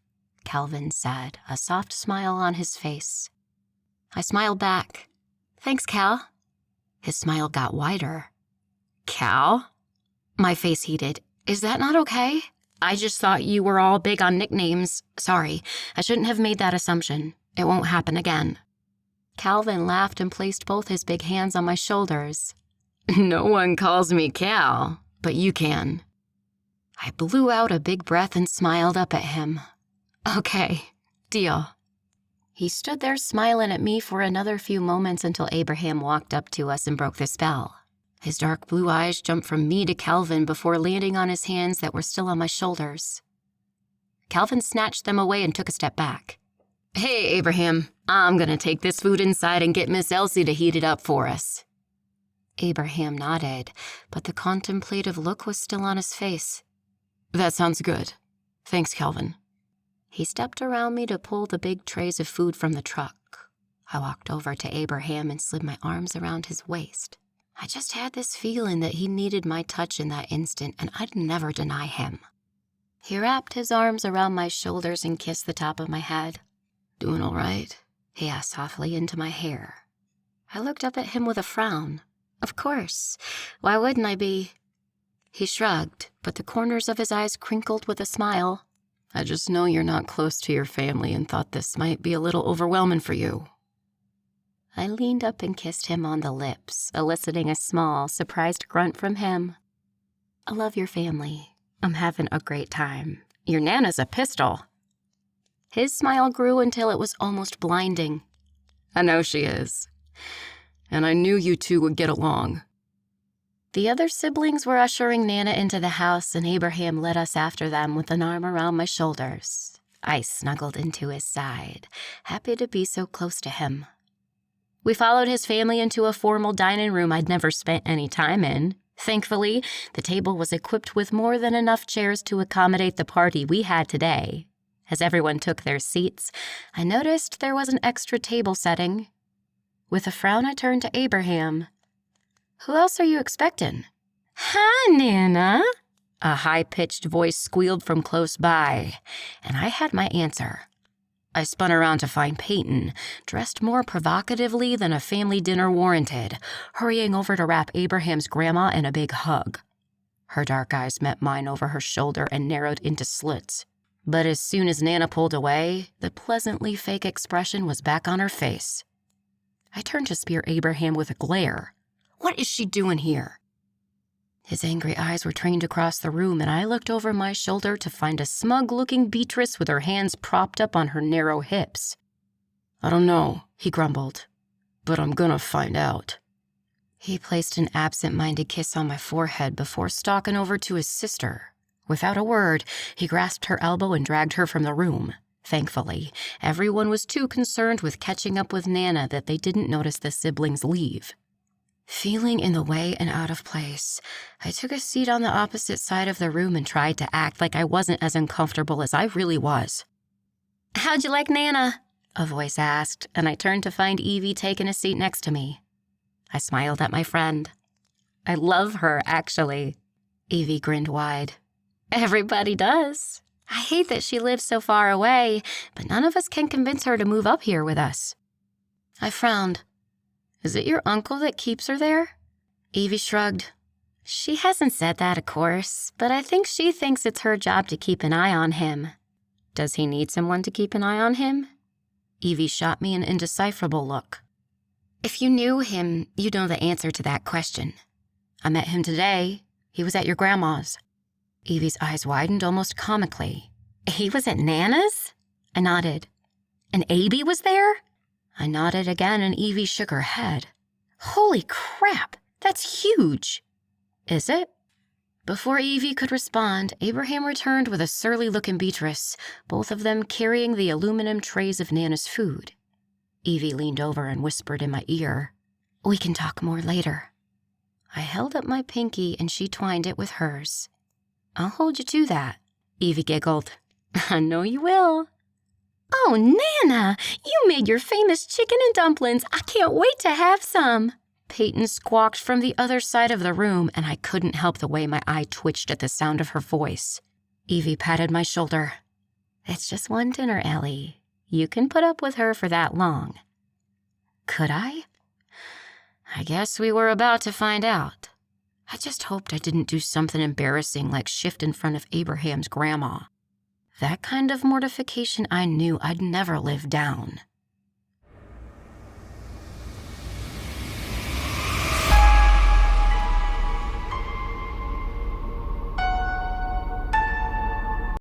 Speaker 1: Calvin said, a soft smile on his face. I smiled back. "Thanks, Cal." His smile got wider. "Cal?" My face heated. "Is that not okay? I just thought you were all big on nicknames. Sorry, I shouldn't have made that assumption. It won't happen again." Calvin laughed and placed both his big hands on my shoulders. "No one calls me Cal, but you can." I blew out a big breath and smiled up at him. "Okay, deal." He stood there smiling at me for another few moments until Abraham walked up to us and broke the spell. His dark blue eyes jumped from me to Calvin before landing on his hands that were still on my shoulders. Calvin snatched them away and took a step back. "Hey, Abraham, I'm gonna take this food inside and get Miss Elsie to heat it up for us." Abraham nodded, but the contemplative look was still on his face.
Speaker 3: "That sounds good. Thanks, Calvin."
Speaker 1: He stepped around me to pull the big trays of food from the truck. I walked over to Abraham and slid my arms around his waist. I just had this feeling that he needed my touch in that instant, and I'd never deny him. He wrapped his arms around my shoulders and kissed the top of my head.
Speaker 3: "Doing all right?"
Speaker 1: He asked softly into my hair. I looked up at him with a frown. Of course. Why wouldn't I be? He shrugged, but the corners of his eyes crinkled with a smile.
Speaker 3: "I just know you're not close to your family and thought this might be a little overwhelming for you."
Speaker 1: I leaned up and kissed him on the lips, eliciting a small, surprised grunt from him. "I love your family. I'm having a great time. Your Nana's a pistol." His smile grew until it was almost blinding.
Speaker 3: "I know she is. And I knew you two would get along."
Speaker 1: The other siblings were ushering Nana into the house, and Abraham led us after them with an arm around my shoulders. I snuggled into his side, happy to be so close to him. We followed his family into a formal dining room I'd never spent any time in. Thankfully, the table was equipped with more than enough chairs to accommodate the party we had today. As everyone took their seats, I noticed there was an extra table setting. With a frown, I turned to Abraham. "Who else are you expecting?" "Hi, Nana," a high-pitched voice squealed from close by, and I had my answer. I spun around to find Peyton, dressed more provocatively than a family dinner warranted, hurrying over to wrap Abraham's grandma in a big hug. Her dark eyes met mine over her shoulder and narrowed into slits. But as soon as Nana pulled away, the pleasantly fake expression was back on her face. I turned to spear Abraham with a glare. What is she doing here? His angry eyes were trained across the room, and I looked over my shoulder to find a smug-looking Beatrice with her hands propped up on her narrow hips.
Speaker 3: "I don't know," he grumbled, "but I'm gonna find out."
Speaker 1: He placed an absent-minded kiss on my forehead before stalking over to his sister. Without a word, he grasped her elbow and dragged her from the room. Thankfully, everyone was too concerned with catching up with Nana that they didn't notice the siblings leave. Feeling in the way and out of place, I took a seat on the opposite side of the room and tried to act like I wasn't as uncomfortable as I really was. "How'd you like Nana?" a voice asked, and I turned to find Evie taking a seat next to me. I smiled at my friend. "I love her, actually." Evie grinned wide. "Everybody does. I hate that she lives so far away, but none of us can convince her to move up here with us." I frowned. "Is it your uncle that keeps her there?" Evie shrugged. "She hasn't said that, of course, but I think she thinks it's her job to keep an eye on him." "Does he need someone to keep an eye on him?" Evie shot me an indecipherable look. "If you knew him, you'd know the answer to that question. I met him today. He was at your grandma's." Evie's eyes widened almost comically. "He was at Nana's?" I nodded. "And Abby was there?" I nodded again, and Evie shook her head. "Holy crap, that's huge." "Is it?" Before Evie could respond, Abraham returned with a surly-looking Beatrice, both of them carrying the aluminum trays of Nana's food. Evie leaned over and whispered in my ear, "We can talk more later." I held up my pinky, and she twined it with hers. "I'll hold you to that," Evie giggled. "I know you will." "Oh, Nana, you made your famous chicken and dumplings. I can't wait to have some." Peyton squawked from the other side of the room, and I couldn't help the way my eye twitched at the sound of her voice. Evie patted my shoulder. "It's just one dinner, Ellie. You can put up with her for that long." Could I? I guess we were about to find out. I just hoped I didn't do something embarrassing like shift in front of Abraham's grandma. That kind of mortification I knew I'd never live down.